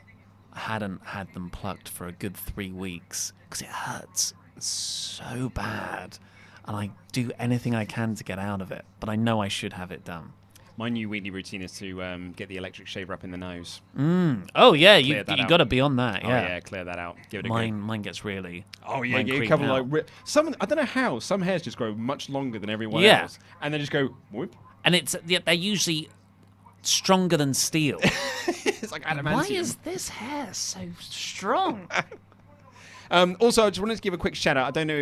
I hadn't had them plucked for a good 3 weeks because it hurts so bad. and I do anything I can to get out of it, but I know I should have it done. My new weekly routine is to get the electric shaver up in the nose. Oh yeah, you Clear that out. got to be on that. Oh Yeah. yeah, clear that out. Give it a go. Mine gets really. Oh yeah, mine get a creep couple out. some. I don't know how some hairs just grow much longer than everyone Yeah. else, and they just go whoop. And they're usually stronger than steel. It's like adamantium. Why is this hair so strong? Also, I just wanted to give a quick shout out. I don't know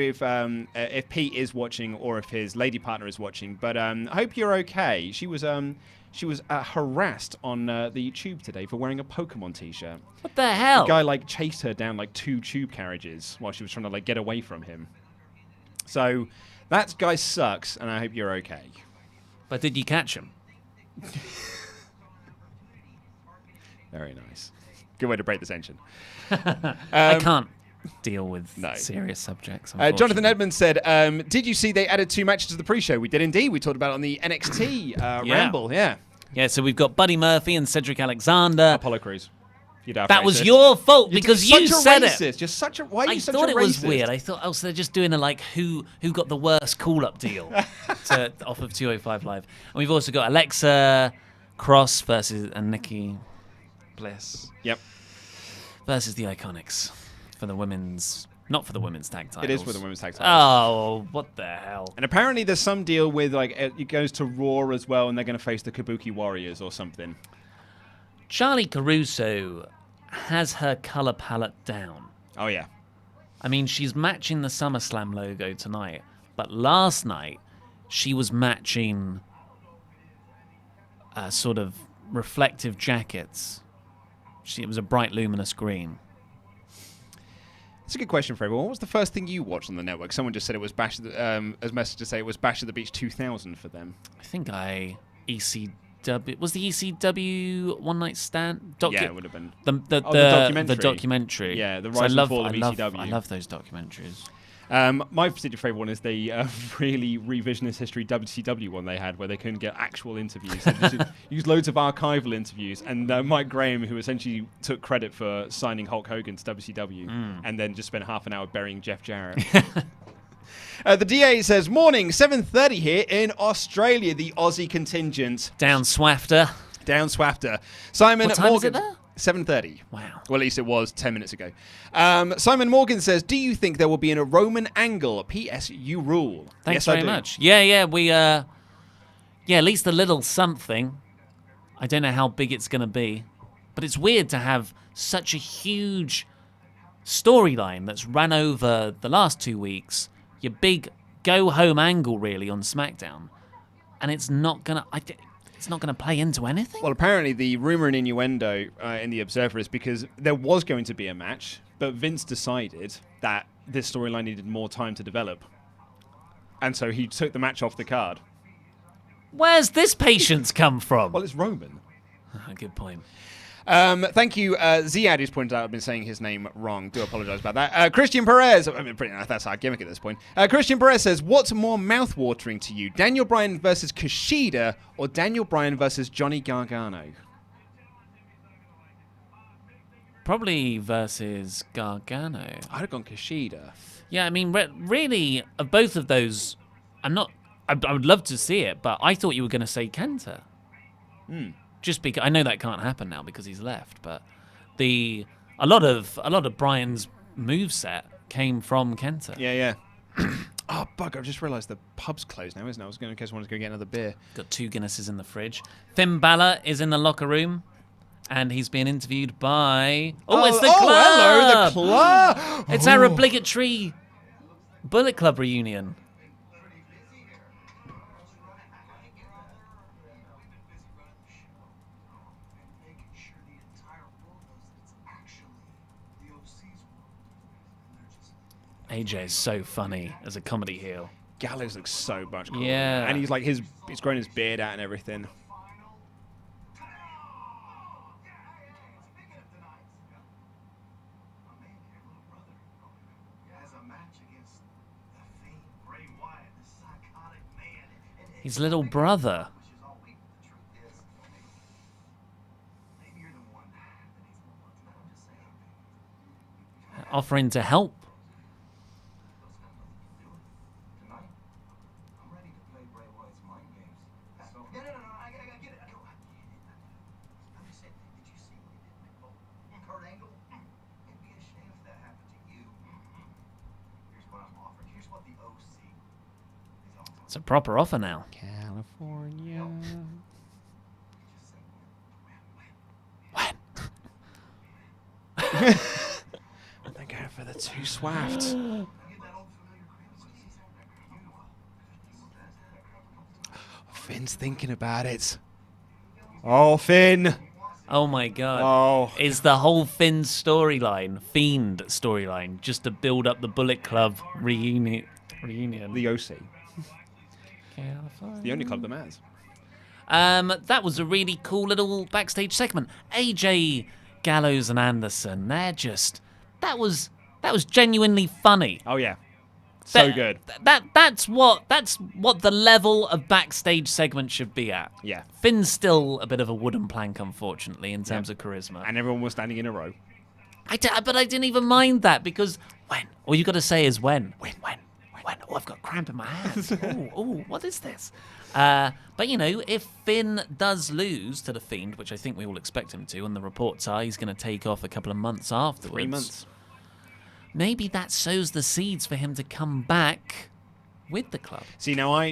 if Pete is watching or if his lady partner is watching, but I hope you're okay. She was harassed on the tube today for wearing a Pokemon t-shirt. What the hell? The guy chased her down 2 tube carriages while she was trying to get away from him. So that guy sucks, and I hope you're okay. But did you catch him? Very nice. Good way to break the tension. I can't deal with serious subjects. Jonathan Edmonds said, did you see they added 2 matches to the pre-show? We did indeed. We talked about it on the NXT Ramble. Yeah. Yeah, so we've got Buddy Murphy and Cedric Alexander. Apollo Crews. That was your fault because you said it. You're such a Why are you such a racist? I thought it was weird. I thought they're just doing who got the worst call-up deal off of 205 Live. And we've also got Alexa Cross and Nikki Bliss. Yep. Versus the Iconics for the women's, not for the women's tag titles. It is for the women's tag titles. Oh, what the hell? And apparently there's some deal with it goes to Raw as well, and they're going to face the Kabuki Warriors or something. Charlie Caruso has her color palette down. Oh yeah. I mean, she's matching the SummerSlam logo tonight, but last night she was matching sort of reflective jackets. It was a bright, luminous green. It's a good question for everyone. What was the first thing you watched on the network? Someone just said it was Bash. As message to say it was Bash at the Beach 2000 for them. I think ECW was the ECW One Night Stand. Yeah, it would have been the documentary. The documentary. Yeah, the rise and fall of ECW. I love those documentaries. My particular favourite one is the really revisionist history WCW one they had, where they couldn't get actual interviews. They just used loads of archival interviews, and Mike Graham, who essentially took credit for signing Hulk Hogan to WCW, and then just spent half an hour burying Jeff Jarrett. The DA says, morning, 7:30 here in Australia, the Aussie contingent. Down Swafter. Simon What time Morgan. is it there? 7:30. Wow. Well, at least it was 10 minutes ago. Simon Morgan says, do you think there will be a Roman angle? P.S. You rule. Thanks yes, very much. Yeah, we, at least a little something. I don't know how big it's going to be, but it's weird to have such a huge storyline that's ran over the last 2 weeks, your big go-home angle, really, on SmackDown, and it's not going to play into anything? Well, apparently the rumor and innuendo in The Observer is because there was going to be a match, but Vince decided that this storyline needed more time to develop. And so he took the match off the card. Where's this patience come from? Well, it's Roman. Good point. Thank you, Ziad, who's pointed out I've been saying his name wrong. Do apologise about that. Christian Perez, I mean, pretty much that's our gimmick at this point. Christian Perez says, what's more mouth-watering to you, Daniel Bryan versus Kushida or Daniel Bryan versus Johnny Gargano? Probably versus Gargano. I'd have gone Kushida. Yeah, I mean, really, of both of those, I would love to see it, but I thought you were going to say Kenta. Just because I know that can't happen now because he's left, but a lot of Bryan's moveset came from Kenta. Yeah. Oh, bugger, I've just realised the pub's closed now, isn't it? I was going to guess I wanted to go get another beer. Got 2 Guinnesses in the fridge. Finn Balor is in the locker room, and he's being interviewed by... it's the club! Hello, the club! It's our obligatory Bullet Club reunion. AJ is so funny as a comedy heel. Gallows looks so much cooler. Yeah. And he's he's grown his beard out and everything. His little brother. Offering to help. a proper offer now. California. When? They're going for the two Swaft. Finn's thinking about it. Oh, Finn. Oh my god. Oh. Is the whole Fiend storyline, just to build up the Bullet Club reunion? The OC. The only club that matters. That was a really cool little backstage segment. AJ, Gallows, and Anderson. That was genuinely funny. Oh yeah, so good. That's what the level of backstage segment should be at. Yeah, Finn's still a bit of a wooden plank, unfortunately, in terms of charisma. and everyone was standing in a row. But I didn't even mind that because when? All you got to say is when. When? Oh, I've got cramp in my hands. Oh, what is this? But, if Finn does lose to the Fiend, which I think we all expect him to, and the reports are he's going to take off a couple of months afterwards. 3 months. Maybe that sows the seeds for him to come back with the club. See, now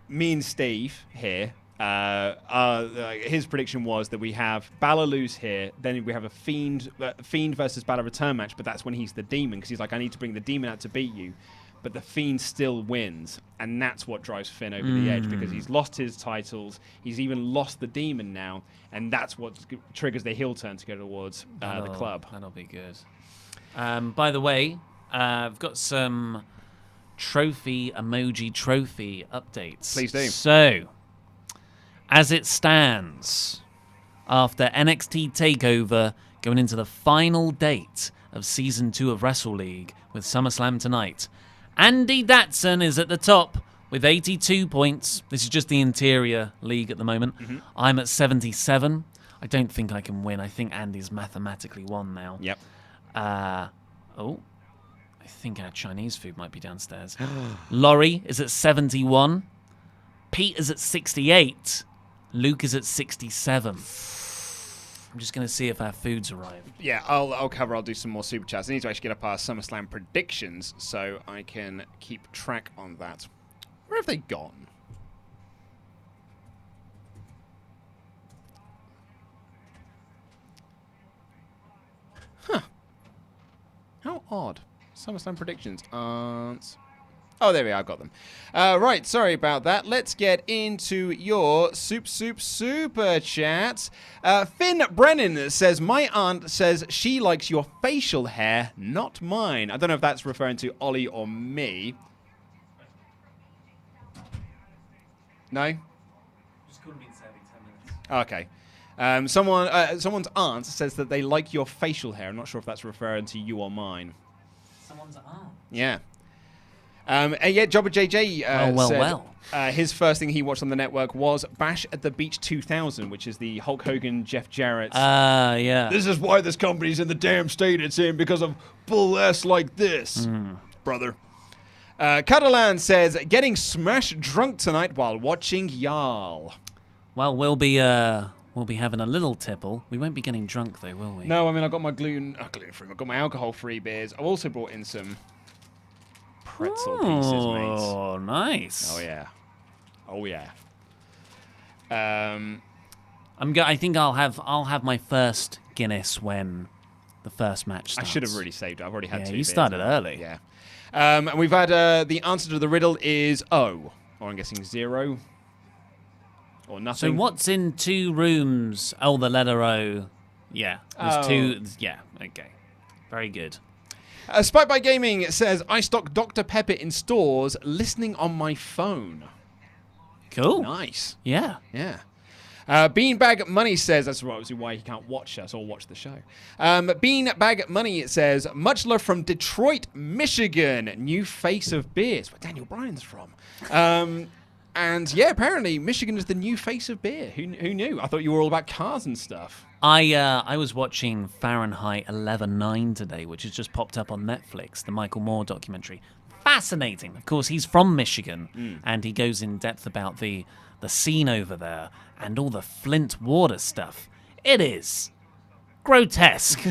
me and Steve here, his prediction was that we have Balor lose here, then we have a Fiend versus Balor return match, but that's when he's the Demon, because he's like, I need to bring the Demon out to beat you. But the Fiend still wins, and that's what drives Finn over the edge, because he's lost his titles, he's even lost the Demon now, and that's what triggers the heel turn to go towards the club. That'll be good. By the way, I've got some trophy updates. Please do. So, as it stands, after NXT TakeOver, going into the final date of Season 2 of Wrestle League with SummerSlam tonight, Andy Datson is at the top with 82 points. This is just the interior league at the moment. I'm at 77. I don't think I can win. I think Andy's mathematically won now. Yep. I think our Chinese food might be downstairs. Laurie is at 71. Pete is at 68. Luke is at 67. I'm just going to see if our food's arrived. Yeah, I'll do some more super chats. I need to actually get up our SummerSlam predictions so I can keep track on that. Where have they gone? Huh. How odd. SummerSlam predictions aren't... Oh, there we are. I got them. Right, sorry about that. Let's get into your super chat. Finn Brennan says, my aunt says she likes your facial hair, not mine. I don't know if that's referring to Ollie or me. No? Just couldn't be saving 10 minutes. Okay. Someone's aunt says that they like your facial hair. I'm not sure if that's referring to you or mine. Someone's aunt? Yeah. And yet, Jobber JJ said his first thing he watched on the network was Bash at the Beach 2000, which is the Hulk Hogan, Jeff Jarrett. Yeah. This is why this company's in the damn state it's in, because of bull ass like this, brother. Catalan says, getting smash drunk tonight while watching Jarl. Well, we'll be having a little tipple. We won't be getting drunk, though, will we? No, I mean, I've got my gluten-free. I've got my alcohol-free beers. I've also brought in some pretzel pieces, mate. Oh, nice. Oh, yeah. Oh, yeah. I think I'll have my first Guinness when the first match starts. I should have really saved it. I've already had 2 you beers started now. early. Yeah. And we've had the answer to the riddle is O. Or I'm guessing 0. Or nothing. So what's in 2 rooms? Oh, the letter O. Yeah. There's 2. Yeah. Okay. Very good. Spike by Gaming says, I stock Dr. Pepper in stores listening on my phone. Cool. Nice. Yeah. Yeah. Beanbag Money says, that's obviously why he can't watch us or watch the show. Beanbag Money says, much love from Detroit, Michigan, new face of beer. It's where Daniel Bryan's from. And yeah, apparently Michigan is the new face of beer. Who knew? I thought you were all about cars and stuff. I was watching Fahrenheit 11/9 today, which has just popped up on Netflix, the Michael Moore documentary. Fascinating. Of course, he's from Michigan, and he goes in depth about the scene over there and all the Flint water stuff. It is grotesque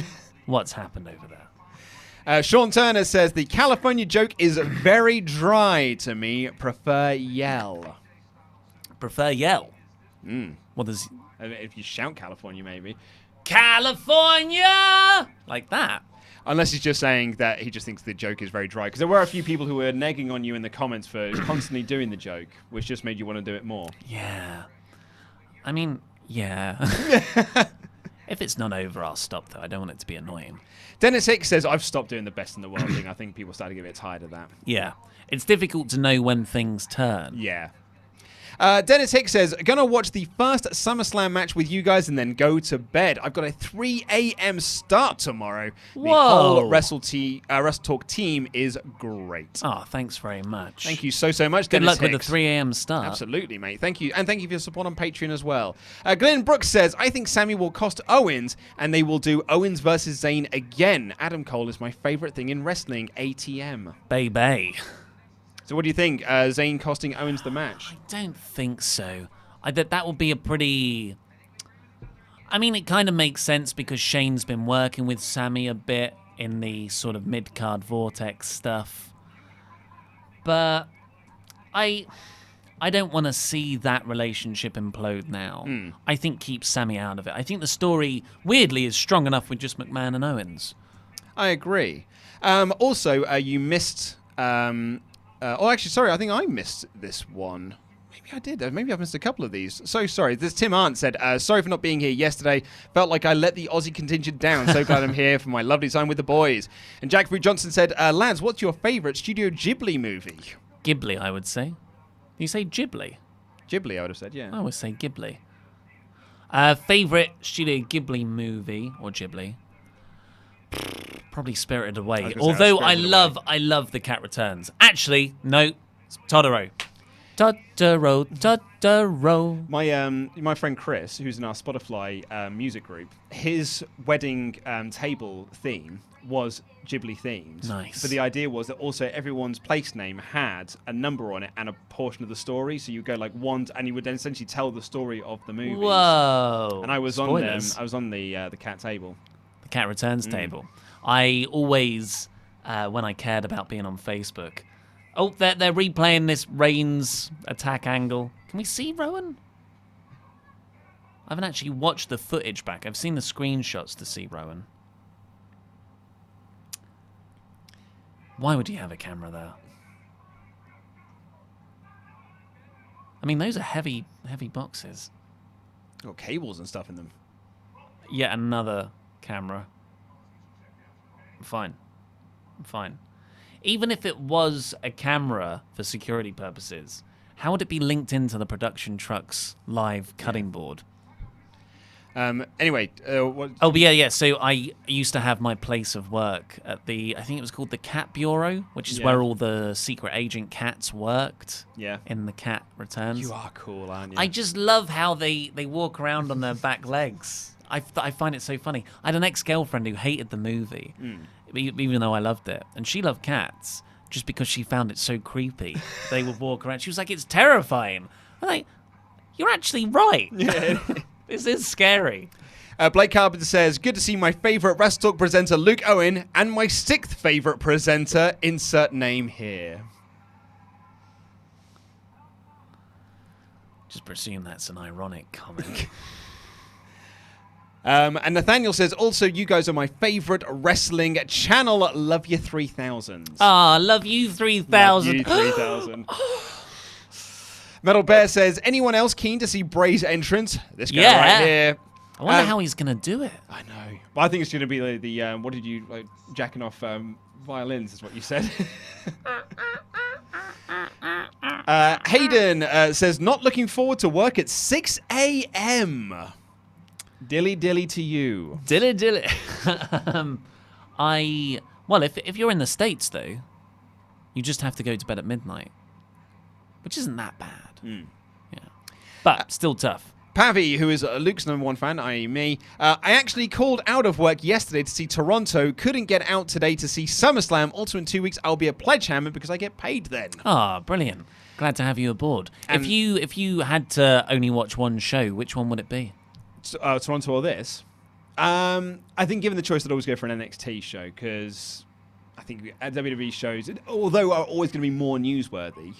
what's happened over there. Sean Turner says, the California joke is very dry to me. Prefer yell. Prefer yell. What does... If you shout California, maybe. California! Like that. Unless he's just saying that he just thinks the joke is very dry. Because there were a few people who were negging on you in the comments for constantly doing the joke, which just made you want to do it more. Yeah. I mean, yeah. If it's not over, I'll stop, though. I don't want it to be annoying. Dennis Hicks says, I've stopped doing the best in the world thing. I think people started to get a bit tired of that. Yeah. It's difficult to know when things turn. Yeah. Dennis Hicks says, gonna watch the first SummerSlam match with you guys and then go to bed. I've got a 3 a.m. start tomorrow. The whole WrestleTalk team is great. Oh, thanks very much. Thank you so much, Good Dennis luck Hicks. with the 3 a.m. start. Absolutely, mate. Thank you. And thank you for your support on Patreon as well. Glenn Brooks says, I think Sammy will cost Owens and they will do Owens versus Zayn again. Adam Cole is my favorite thing in wrestling. ATM. Bay. So what do you think? Zayn costing Owens the match? I don't think so. That would be a pretty... I mean, it kind of makes sense because Shane's been working with Sammy a bit in the sort of mid-card Vortex stuff. But I don't want to see that relationship implode now. I think keep Sammy out of it. I think the story, weirdly, is strong enough with just McMahon and Owens. I agree. Also, you missed... actually, sorry, I think I missed this one. Maybe I did. Maybe I've missed a couple of these. So sorry. This Tim Arndt said, sorry for not being here yesterday. Felt like I let the Aussie contingent down. So glad I'm here for my lovely time with the boys. And Jack Fruit Johnson said, lads, what's your favourite Studio Ghibli movie? Ghibli, I would say. You say Ghibli? Ghibli, I would have said, yeah. I would say Ghibli. Favourite Studio Ghibli movie, or Ghibli? Probably Spirited Away. Although I love The Cat Returns. Actually, no, it's Totoro. Totoro. My friend Chris, who's in our Spotify music group, his wedding table theme was Ghibli themed. Nice. But the idea was that also everyone's place name had a number on it and a portion of the story. So you go like one, and you would then essentially tell the story of the movies. Whoa! And I was Spoilers. on the cat table. The Cat Returns table. I always, when I cared about being on Facebook, they're replaying this Reigns attack angle. Can we see Rowan? I haven't actually watched the footage back. I've seen the screenshots to see Rowan. Why would you have a camera there? I mean, those are heavy boxes. Got cables and stuff in them. Yet another camera. I'm fine. Even if it was a camera for security purposes, how would it be linked into the production truck's live cutting board? Anyway, what? Oh, yeah. So I used to have my place of work at I think it was called the Cat Bureau, which is where all the secret agent cats worked. Yeah. In The Cat Returns. You are cool, aren't you? I just love how they walk around on their back legs. I find it so funny. I had an ex-girlfriend who hated the movie, even though I loved it. And she loved cats just because she found it so creepy. They would walk around. She was like, it's terrifying. I'm like, you're actually right. Yeah. This is scary. Blake Carpenter says, good to see my favourite WrestleTalk presenter, Luke Owen, and my 6th favourite presenter, insert name here. Just presume that's an ironic comment. And Nathaniel says, also, you guys are my favourite wrestling channel. Love you 3000. Love you 3000. Love you 3000. Metal Bear says, anyone else keen to see Bray's entrance? This guy right here. I wonder how he's going to do it. I know. But I think it's going to be the what did you, like, jacking off violins is what you said. Hayden says, not looking forward to work at 6 a.m. Dilly dilly to you. Dilly. Well, if you're in the States, though, you just have to go to bed at midnight, which isn't that bad. Yeah, but still tough. Pavi, who is Luke's #1 fan, i.e. me, I actually called out of work yesterday to see Toronto. Couldn't get out today to see SummerSlam. Also, in 2 weeks, I'll be a pledge hammer because I get paid then. Brilliant. Glad to have you aboard. If you had to only watch one show, which one would it be? Toronto or this? I think given the choice, I'd always go for an NXT show because I think WWE shows, although are always going to be more newsworthy,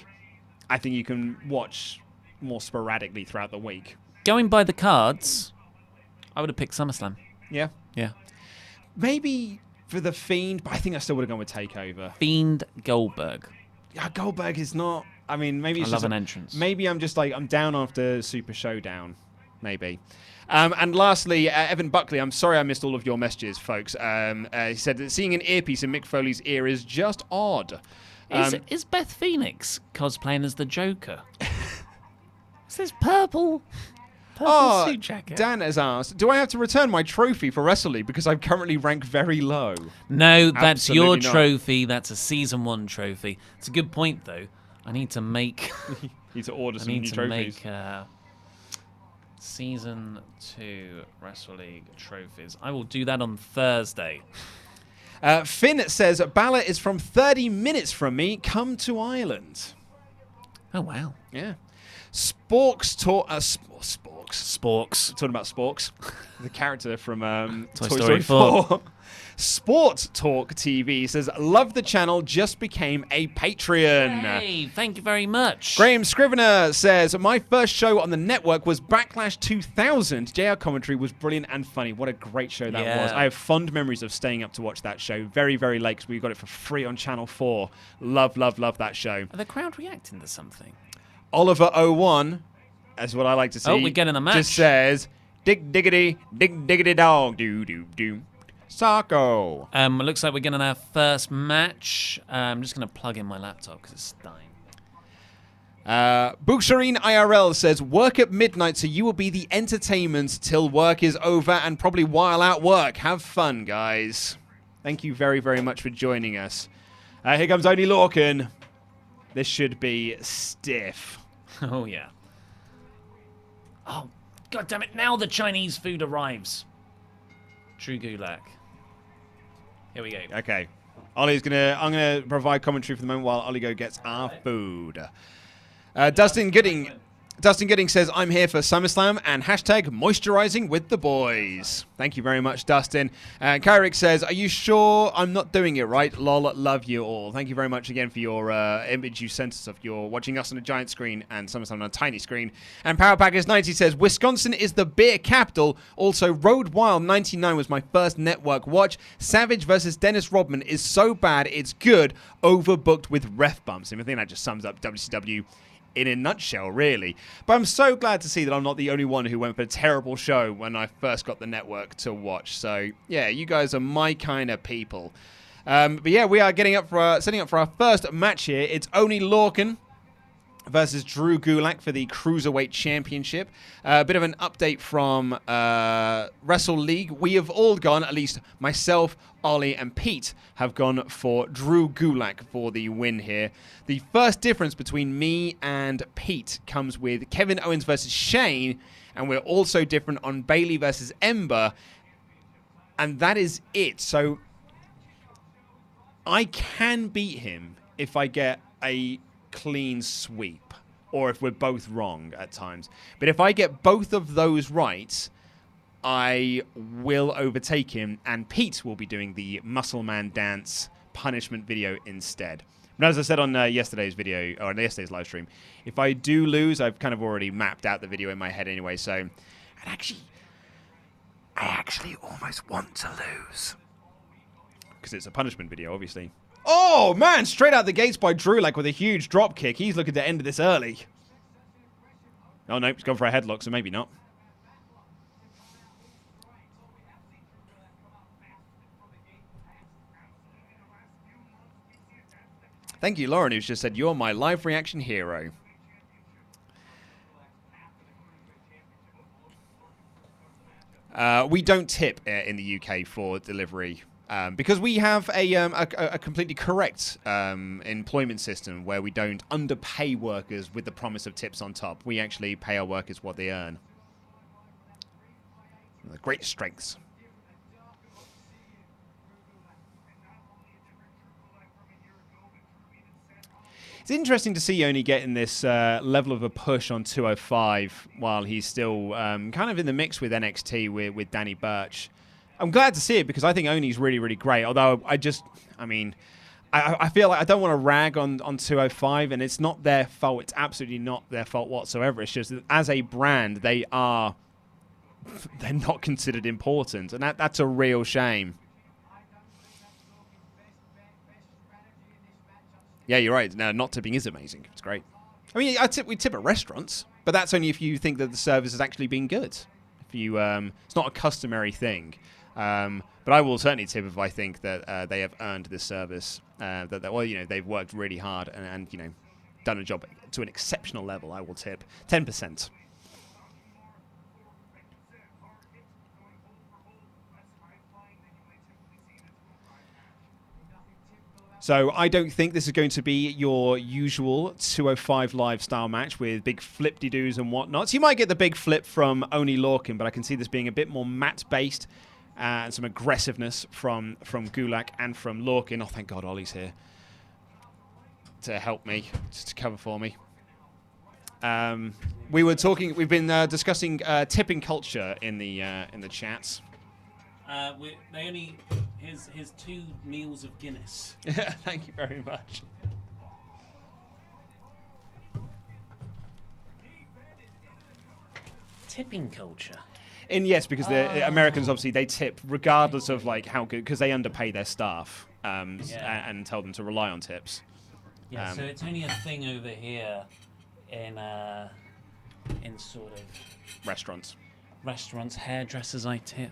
I think you can watch more sporadically throughout the week. Going by the cards, I would have picked SummerSlam. Yeah. Yeah. Maybe for the Fiend, but I think I still would have gone with TakeOver. Fiend Goldberg. Yeah, Goldberg is not. I mean, maybe it's I love just an entrance. Maybe I'm just like, I'm down after Super Showdown. Maybe. And lastly, Evan Buckley, I'm sorry I missed all of your messages, folks. He said that seeing an earpiece in Mick Foley's ear is just odd. Is Beth Phoenix cosplaying as the Joker? Is this purple suit jacket? Dan has asked, do I have to return my trophy for Wrestle League because I currently rank very low? No, that's Absolutely your not. trophy. That's a Season 1 trophy. It's a good point, though. I need to make... You need to order I some need new to trophies. make Season 2 Wrestle League trophies. I will do that on Thursday. Finn says, Balor is from 30 minutes from me. Come to Ireland. Oh, wow. Yeah. Sporks talk... Sporks. Sporks. Talking about Sporks. The character from Toy Toy Story Story 4. Sports Talk TV says, love the channel, just became a Patreon. Hey, thank you very much. Graham Scrivener says, my first show on the network was Backlash 2000. JR commentary was brilliant and funny. What a great show that was. I have fond memories of staying up to watch that show very, very late because we got it for free on Channel 4. Love, love, love that show. Are the crowd reacting to something? Oliver01, that's what I like to see. Oh, we're getting a match. Just says, dig diggity dog, do do do. Sacco. It looks like we're getting our first match. I'm just going to plug in my laptop because it's dying. Bukshareen IRL says, work at midnight so you will be the entertainment till work is over and probably while at work. Have fun, guys. Thank you very, very much for joining us. Here comes Only Lorcan. This should be stiff. Oh, yeah. Oh, God damn it. Now the Chinese food arrives. True Gulak. Here we go. Okay. I'm gonna provide commentary for the moment while Ollie gets our food. Dustin Gooding says, I'm here for SummerSlam and hashtag moisturizing with the boys. Thank you very much, Dustin. Kyrick says, are you sure I'm not doing it right? Lol, love you all. Thank you very much again for your image you sent us of your watching us on a giant screen and SummerSlam on a tiny screen. And PowerPackers90 says, Wisconsin is the beer capital. Also, Road Wild 99 was my first network watch. Savage versus Dennis Rodman is so bad it's good, overbooked with ref bumps. And I think that just sums up WCW in a nutshell, really. But I'm so glad to see that I'm not the only one who went for a terrible show when I first got the network to watch. So, yeah, you guys are my kind of people. But yeah, we are setting up for our first match here. It's Only Lorcan versus Drew Gulak for the Cruiserweight Championship. A bit of an update from Wrestle League. We have all gone, at least myself, Ollie, and Pete have gone for Drew Gulak for the win here. The first difference between me and Pete comes with Kevin Owens versus Shane, and we're also different on Bayley versus Ember, and that is it. So I can beat him if I get a clean sweep, or if we're both wrong at times. But if I get both of those right, I will overtake him, and Pete will be doing the Muscle Man Dance punishment video instead. But as I said on yesterday's video, or on yesterday's live stream, if I do lose, I've kind of already mapped out the video in my head anyway, so I actually almost want to lose. Because it's a punishment video, obviously. Oh, man, straight out the gates by Drew, like with a huge drop kick. He's looking to end this early. Oh, no, he's gone for a headlock, so maybe not. Thank you, Lauren, who's just said, you're my live reaction hero. We don't tip in the UK for delivery because we have a completely correct employment system where we don't underpay workers with the promise of tips on top. We actually pay our workers what they earn. The great strengths. It's interesting to see Oni getting this level of a push on 205 while he's still kind of in the mix with NXT with Danny Burch. I'm glad to see it because I think Oni's really, really great. Although I feel like I don't want to rag on 205, and it's not their fault. It's absolutely not their fault whatsoever. It's just that as a brand, they're not considered important, and that's a real shame. Yeah, you're right. No, not tipping is amazing. It's great. I mean, we tip at restaurants, but that's only if you think that the service has actually been good. If you, it's not a customary thing. But I will certainly tip if I think that they have earned this service. They've worked really hard and done a job to an exceptional level. I will tip 10%. So I don't think this is going to be your usual 205 Live style match with big flip-de-doos and whatnot. So you might get the big flip from Oni Lorcan, but I can see this being a bit more mat-based and some aggressiveness from Gulak and from Lorcan. Oh, thank God Ollie's here to help me, just to cover for me. We've been discussing tipping culture in the chats. Here's 2 meals of Guinness. Thank you very much. Tipping culture. And yes, because the Americans obviously they tip regardless of like how good, because they underpay their staff and tell them to rely on tips. Yeah, so it's only a thing over here in sort of Restaurants. Hairdressers I tip.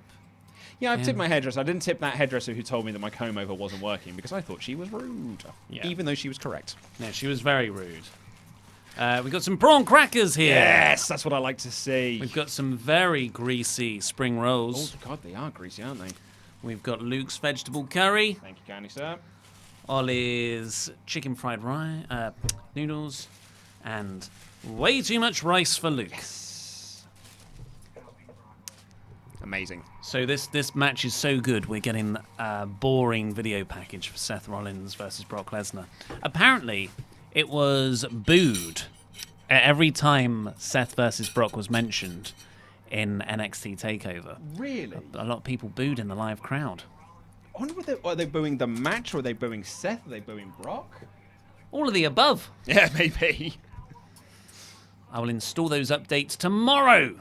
Yeah, I've tipped my hairdresser. I didn't tip that hairdresser who told me that my comb over wasn't working because I thought she was rude, even though she was correct. No, she was very rude. We've got some prawn crackers here. Yes, that's what I like to see. We've got some very greasy spring rolls. Oh, God, they are greasy, aren't they? We've got Luke's vegetable curry. Thank you kindly, sir. Ollie's chicken fried noodles. And way too much rice for Luke. Yes. Amazing. So this match is so good, we're getting a boring video package for Seth Rollins versus Brock Lesnar. Apparently, it was booed every time Seth versus Brock was mentioned in NXT TakeOver. Really? A lot of people booed in the live crowd. I wonder are they booing the match, or are they booing Seth? Are they booing Brock? All of the above. Yeah, maybe. I will install those updates tomorrow.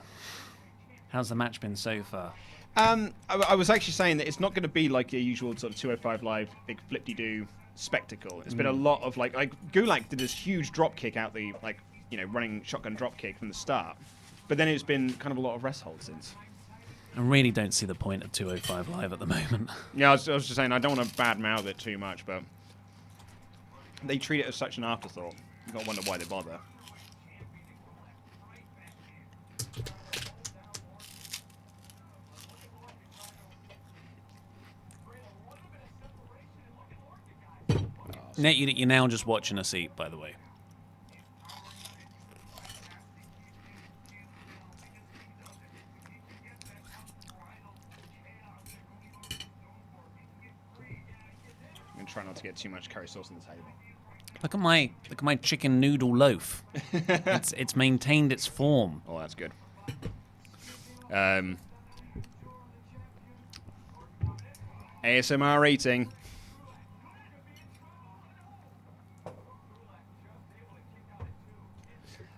How's the match been so far? I was actually saying that it's not going to be like your usual sort of 205 Live big flip-de-doo spectacle. It's been a lot of like Gulak did this huge drop kick out the running shotgun drop kick from the start, but then it's been kind of a lot of rest holds since. I really don't see the point of 205 Live at the moment. Yeah, I was just saying I don't want to badmouth it too much, but they treat it as such an afterthought. You got to wonder why they bother. Nate, you're now just watching us eat, by the way. I'm going to try not to get too much curry sauce on the table. Look at my chicken noodle loaf. It's maintained its form. Oh, that's good. ASMR eating.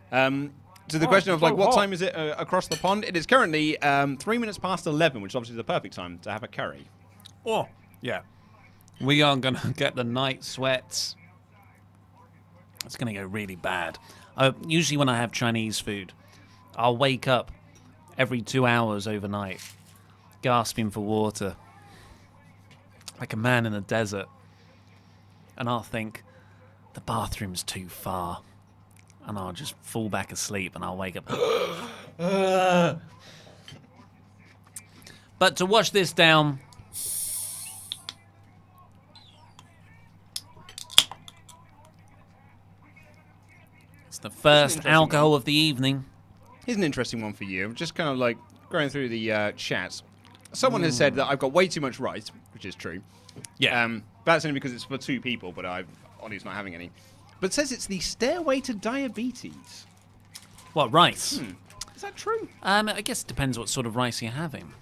To the question of like what time is it across the pond? It is currently 3 minutes past 11, which is obviously the perfect time to have a curry. Oh, yeah. We are going to get the night sweats. It's going to go really bad. Usually when I have Chinese food, I'll wake up every 2 hours overnight, gasping for water, like a man in a desert. And I'll think, the bathroom's too far. And I'll just fall back asleep and I'll wake up. But to wash this down, it's the first alcohol of the evening. Here's an interesting one for you. Just kind of like going through the chats. Someone has said that I've got way too much rice, which is true. Yeah. That's only because it's for 2 people, but Ollie's not having any. But it says it's the stairway to diabetes. What, rice? Is that true? I guess it depends what sort of rice you're having.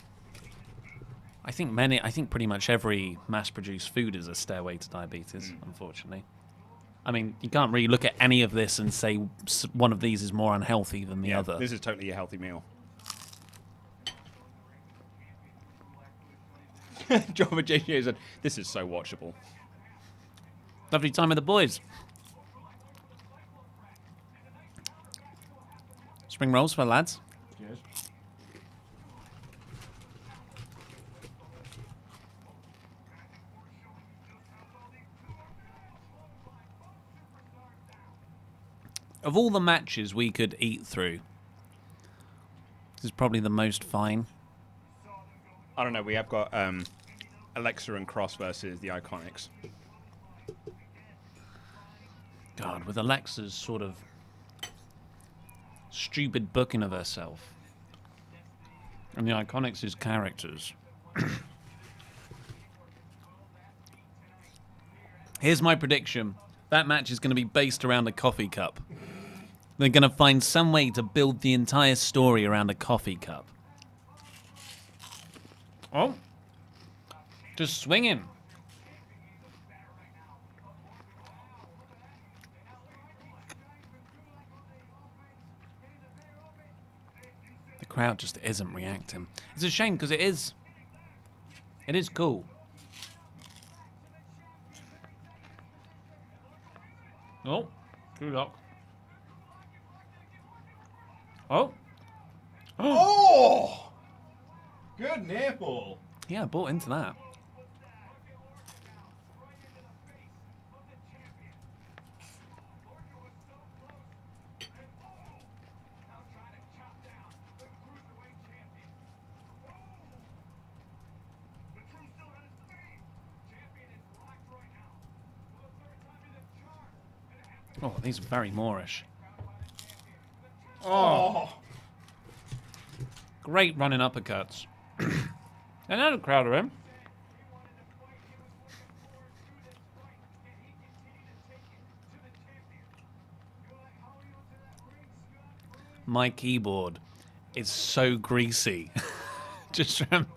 I think pretty much every mass-produced food is a stairway to diabetes, unfortunately. I mean, you can't really look at any of this and say one of these is more unhealthy than the other. This is totally a healthy meal. Java JJ said, this is so watchable. Lovely time with the boys. Spring rolls for the lads. Cheers. Of all the matches we could eat through, this is probably the most fine. I don't know, we have got Alexa and Cross versus the Iconics. God, with Alexa's sort of stupid booking of herself, and the Iconics' characters. Here's my prediction. That match is going to be based around a coffee cup. They're going to find some way to build the entire story around a coffee cup. Oh. Just swinging. The crowd just isn't reacting. It's a shame because it is cool. Oh, good luck. Oh. Oh! Good nipple. Yeah, I bought into that. Oh, these are very Moorish. Oh! Great running uppercuts. Another crowd of him. My keyboard is so greasy. Just from...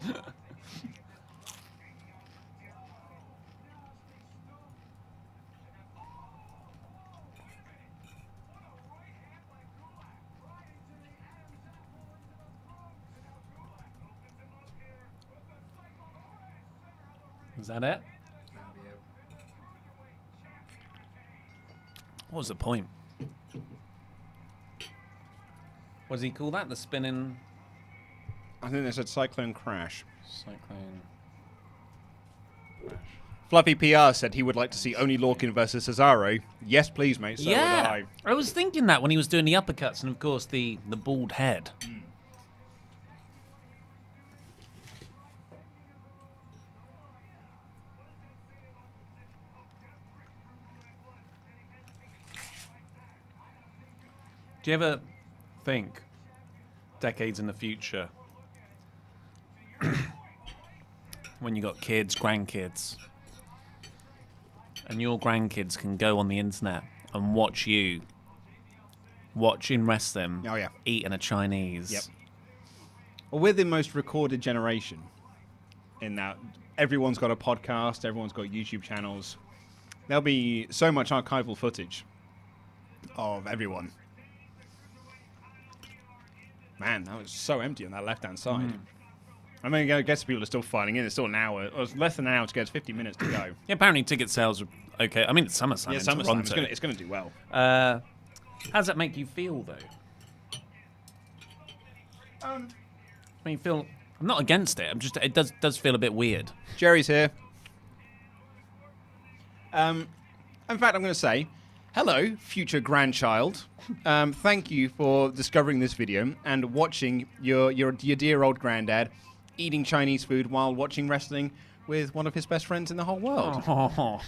Is that it? What was the point? What does he call that? The spinning... I think they said Cyclone Crash. Cyclone... Fluffy PR said he would like to see Only Lorcan versus Cesaro. Yes, please, mate. So yeah! would I was thinking that when he was doing the uppercuts and, of course, the bald head. Do you ever think, decades in the future, when you got kids, grandkids, and your grandkids can go on the internet and watch you watching wrestling, Oh, yeah. eating a Chinese? Yep. Well, we're the most recorded generation in that everyone's got a podcast, everyone's got YouTube channels. There'll be so much archival footage of everyone. Man, that was so empty on that left-hand side. I mean, I guess people are still filing in. It's still an hour. It was less than an hour to go. It's 50 minutes to go. Yeah, apparently ticket sales are okay. I mean, it's SummerSlam in SummerSlam. Toronto. It's going to do well. How does that make you feel, though? I mean, I'm not against it. It does feel a bit weird. Jerry's here. In fact, I'm going to say, hello, future grandchild. Thank you for discovering this video and watching your dear old granddad eating Chinese food while watching wrestling with one of his best friends in the whole world. Oh.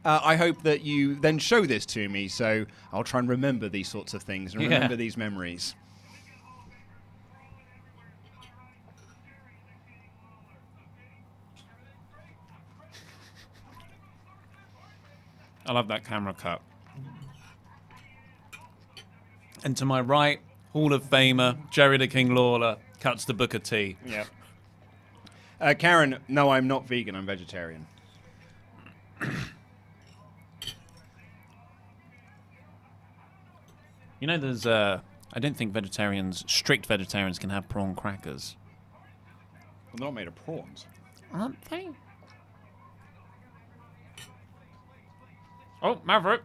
I hope that you then show this to me, so I'll try and remember these sorts of things and remember these memories. I love that camera cut. And to my right, Hall of Famer Jerry the King Lawler cuts to Booker T. Yeah. Karen, no, I'm not vegan. I'm vegetarian. You know, there's I don't think strict vegetarians can have prawn crackers. Well, they're not made of prawns. Aren't they? Oh, Maverick.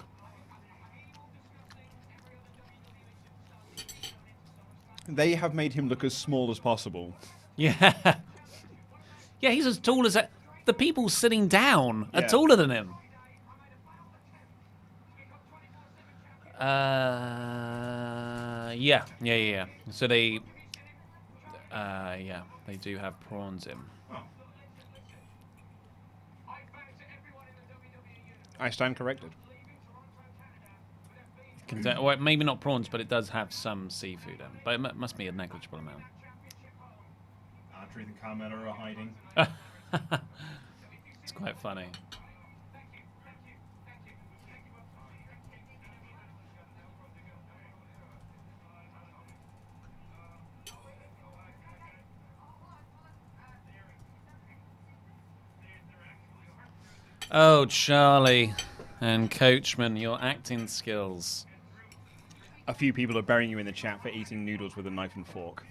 They have made him look as small as possible. Yeah. Yeah, he's as tall as the people sitting down are Yeah. taller than him. Yeah. So they do have prawns in. I stand corrected. Well, maybe not prawns, but it does have some seafood in. But it must be a negligible amount. Archery and Carmella are hiding. It's quite funny. Oh, Charlie and Coachman, your acting skills. A few people are burying you in the chat for eating noodles with a knife and fork.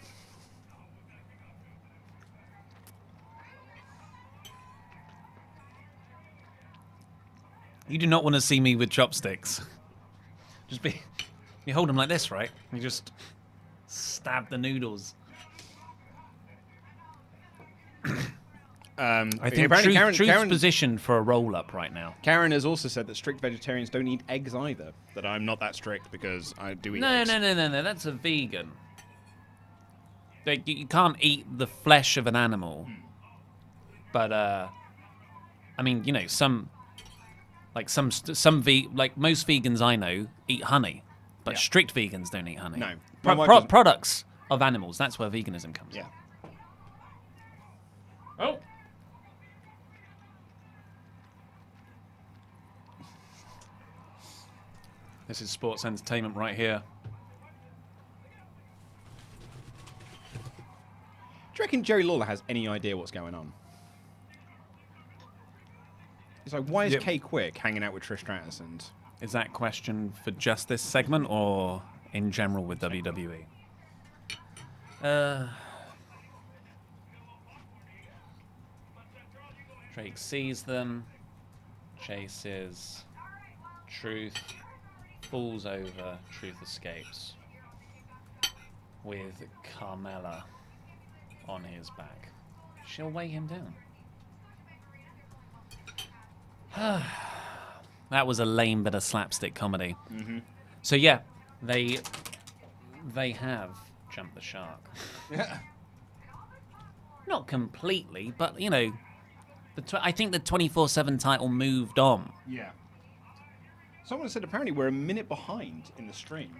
You do not want to see me with chopsticks. You hold them like this, right? You just stab the noodles. I I think Truth's positioned for a roll-up right now. Karen has also said that strict vegetarians don't eat eggs either. That I'm not that strict because I do eat eggs. No. That's a vegan. Like, you can't eat the flesh of an animal. But, I mean, you know, like most vegans I know eat honey. But strict vegans don't eat honey. No. My wife doesn't. Products of animals, that's where veganism comes. Yeah. Oh. This is sports entertainment right here. Do you reckon Jerry Lawler has any idea what's going on? It's like, why is Kay Quick hanging out with Trish Stratus? And Is that question for just this segment or in general with WWE? Drake sees them, chases, Truth falls over, Truth escapes with Carmella on his back. She'll weigh him down. That was a lame bit of slapstick comedy. Mm-hmm. So yeah, they have jumped the shark. Not completely, but you know, I think the 24/7 title moved on. yeah. Someone said apparently we're a minute behind in the stream.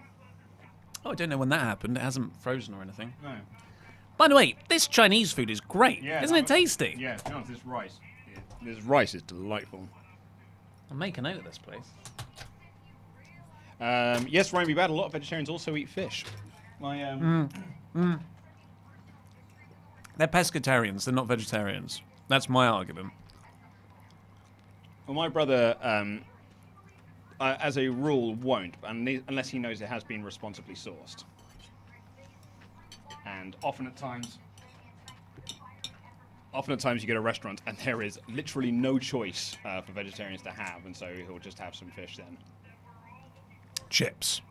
Oh, I don't know when that happened. It hasn't frozen or anything. No. By the way, this Chinese food is great. Yeah, Isn't it tasty? Yeah, to be honest, this rice. This rice is delightful. I'll make a note of this, please. Yes, Ryan, be bad. A lot of vegetarians also eat fish. They're pescatarians. They're not vegetarians. That's my argument. Well, my brother, as a rule, won't, unless he knows it has been responsibly sourced. And often at times you go to a restaurant and there is literally no choice for vegetarians to have, and so he'll just have some fish then. Chips.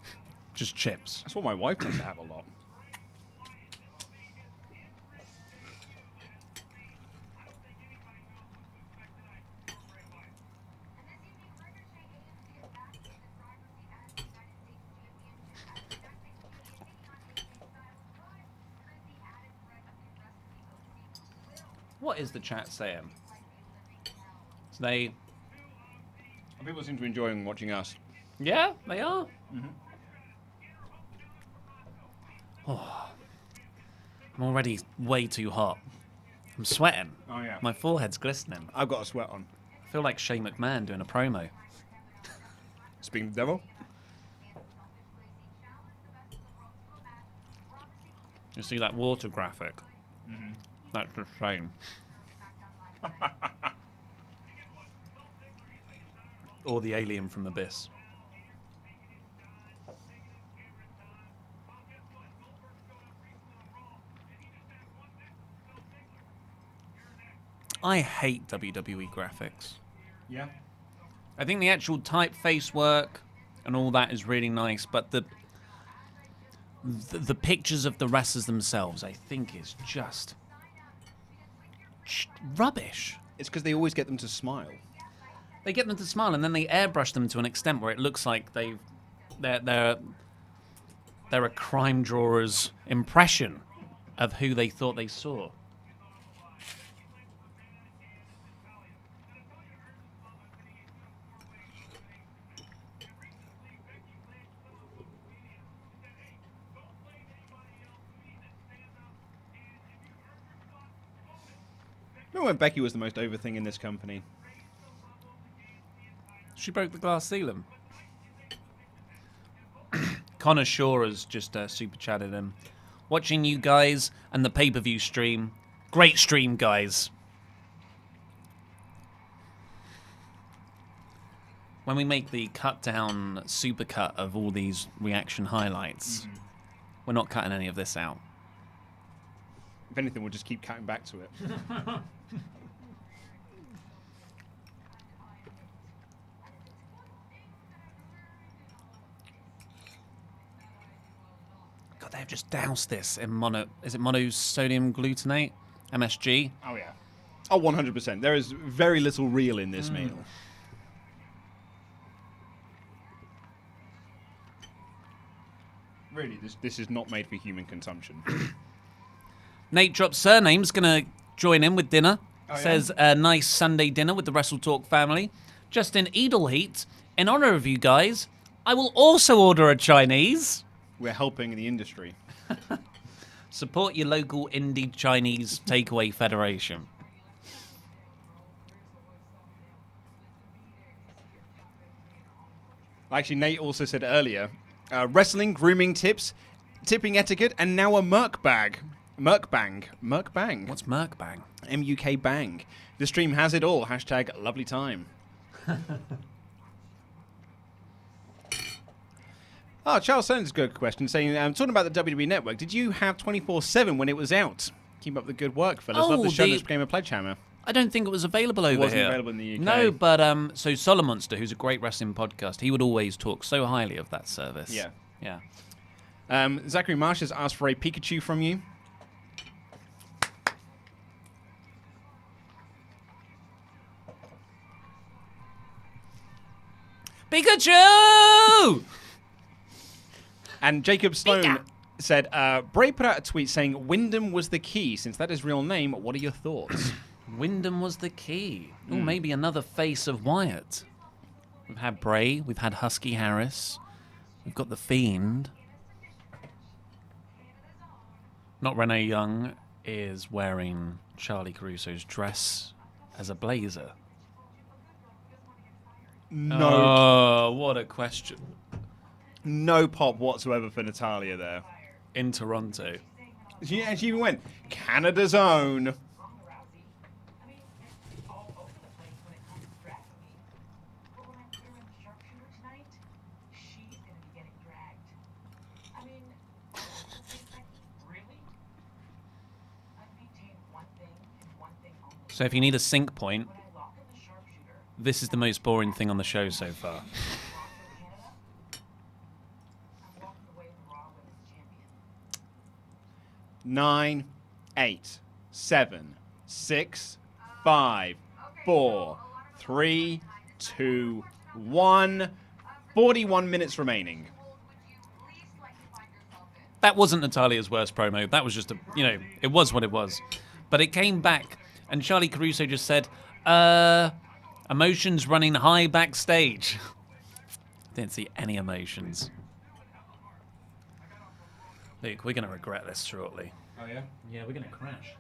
Just chips. That's what my wife tends to have a lot. What is the chat saying? So they... People seem to be enjoying watching us. Yeah, they are. Mm-hmm. Oh, I'm already way too hot. I'm sweating. Oh, yeah. My forehead's glistening. I've got a sweat on. I feel like Shane McMahon doing a promo. Speaking of the devil. You see that water graphic? Mm-hmm. That's just Shane. Or the alien from Abyss. I hate WWE graphics. Yeah. I think the actual typeface work and all that is really nice, but the pictures of the wrestlers themselves, I think, is just rubbish. It's because they always get them to smile. They get them to smile, and then they airbrush them to an extent where it looks like they're a crime drawer's impression of who they thought they saw. Remember when Becky was the most over thing in this company? She broke the glass ceiling. Connor Shaw has just super chatted him. Watching you guys and the pay-per-view stream. Great stream, guys. When we make the cut-down supercut of all these reaction highlights, we're not cutting any of this out. If anything, we'll just keep cutting back to it. God, they've just doused this in monosodium glutamate, MSG. Oh, yeah. Oh, 100%. There is very little real in this meal. Really, this is not made for human consumption. Nate drops surname's going to join in with dinner. Oh, yeah? Says a nice Sunday dinner with the WrestleTalk family. Justin Edelheat, in honor of you guys, I will also order a Chinese. We're helping the industry. Support your local indie Chinese takeaway federation. Actually, Nate also said earlier, wrestling, grooming tips, tipping etiquette, and now a Merkbang. Merkbang. What's Merkbang? MUK bang. The stream has it all. Hashtag lovely time. Oh, Charles Sanders, good question, saying, talking about the WWE Network, did you have 24/7 when it was out? Keep up the good work, fellas. Love the show that became a Pledgehammer. I don't think it was available over wasn't here. available in the UK. No, but so Solomonster, who's a great wrestling podcast, he would always talk so highly of that service. Yeah. Yeah. Zachary Marsh has asked for a Pikachu from you. Pikachu! And Jacob Sloan said, Bray put out a tweet saying Wyndham was the key. Since that is real name, what are your thoughts? Wyndham was the key. Or maybe another face of Wyatt. We've had Bray, we've had Husky Harris, we've got the Fiend. Not Renee Young is wearing Charlie Caruso's dress as a blazer. No, Oh, what a question. no pop whatsoever for Natalia there. In Toronto. She even went, Canada's own. So if you need a sync point, this is the most boring thing on the show so far. 9, 8, 7, 6, 5, 4, 3, 2, 1. 41 minutes remaining. That wasn't Natalia's worst promo. That was just it was what it was. But it came back, and Charlie Caruso just said, emotions running high backstage. Didn't see any emotions. Luke, we're going to regret this shortly. Oh, yeah? Yeah, we're going to crash.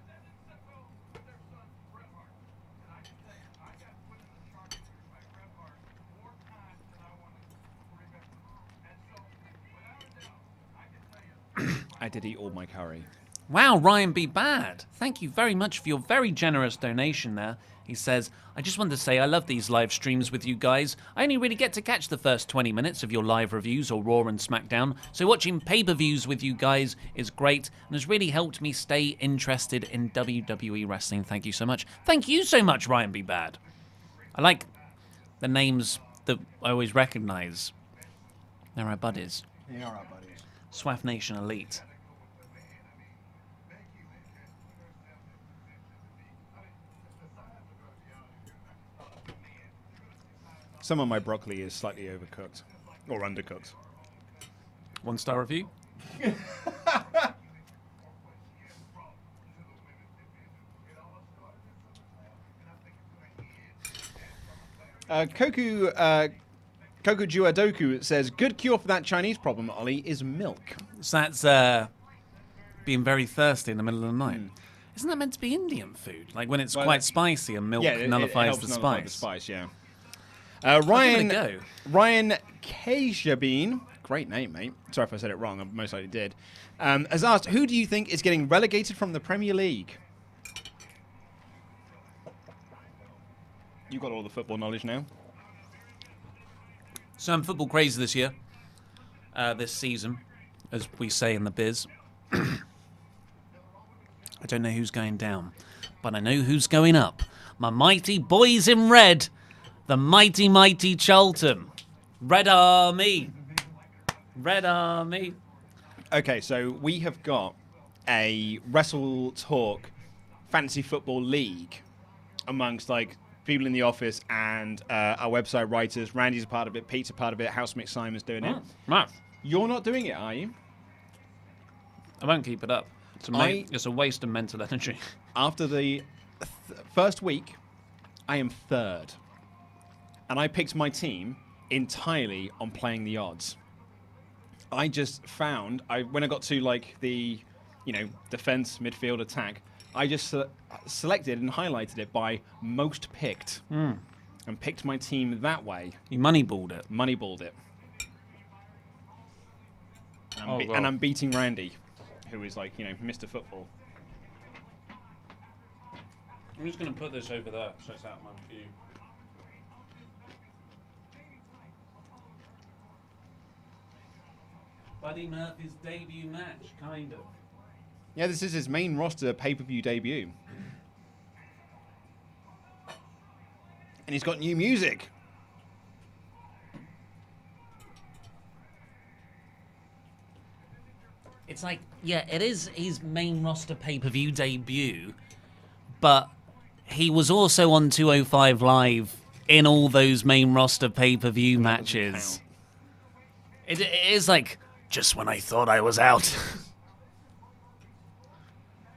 I did eat all my curry. Wow, Ryan Be Bad. Thank you very much for your very generous donation there. He says, I just wanted to say I love these live streams with you guys. I only really get to catch the first 20 minutes of your live reviews or Raw and SmackDown, so watching pay-per-views with you guys is great and has really helped me stay interested in WWE wrestling. Thank you so much. Thank you so much, Ryan Be Bad. I like the names that I always recognise. They're our buddies. They are our buddies. Swaff Nation Elite. Some of my broccoli is slightly overcooked or undercooked. 1-star review. Koku Juadoku says, good cure for that Chinese problem, Ollie, is milk. So that's being very thirsty in the middle of the night. Isn't that meant to be Indian food? Like when it's quite spicy and milk nullifies the nullify spice. the spice, yeah. Ryan Kajabin, great name, mate. Sorry if I said it wrong. I most likely did. Has asked, who do you think is getting relegated from the Premier League? You got all the football knowledge now. So I'm football crazy this year, this season, as we say in the biz. I don't know who's going down, but I know who's going up. My mighty boys in red, the mighty, mighty Charlton. Red Army. Red Army. Okay, so we have got a WrestleTalk fantasy football league amongst like people in the office and our website writers. Randy's a part of it, Pete's a part of it, House McSimon's doing it. Right. You're not doing it, are you? I won't keep it up. It's a waste of mental energy. After the first week, I am third. And I picked my team entirely on playing the odds. I just found, when I got to like the, defense, midfield, attack, I just selected and highlighted it by most picked. And picked my team that way. You moneyballed it. Moneyballed it. And I'm beating Randy, who is like, Mr. Football. I'm just going to put this over there so it's out of my view. Buddy Murphy's debut match, kind of. Yeah, this is his main roster pay-per-view debut. And he's got new music. It's like, yeah, it is his main roster pay-per-view debut, but he was also on 205 Live in all those main roster pay-per-view matches. It is like, just when I thought I was out.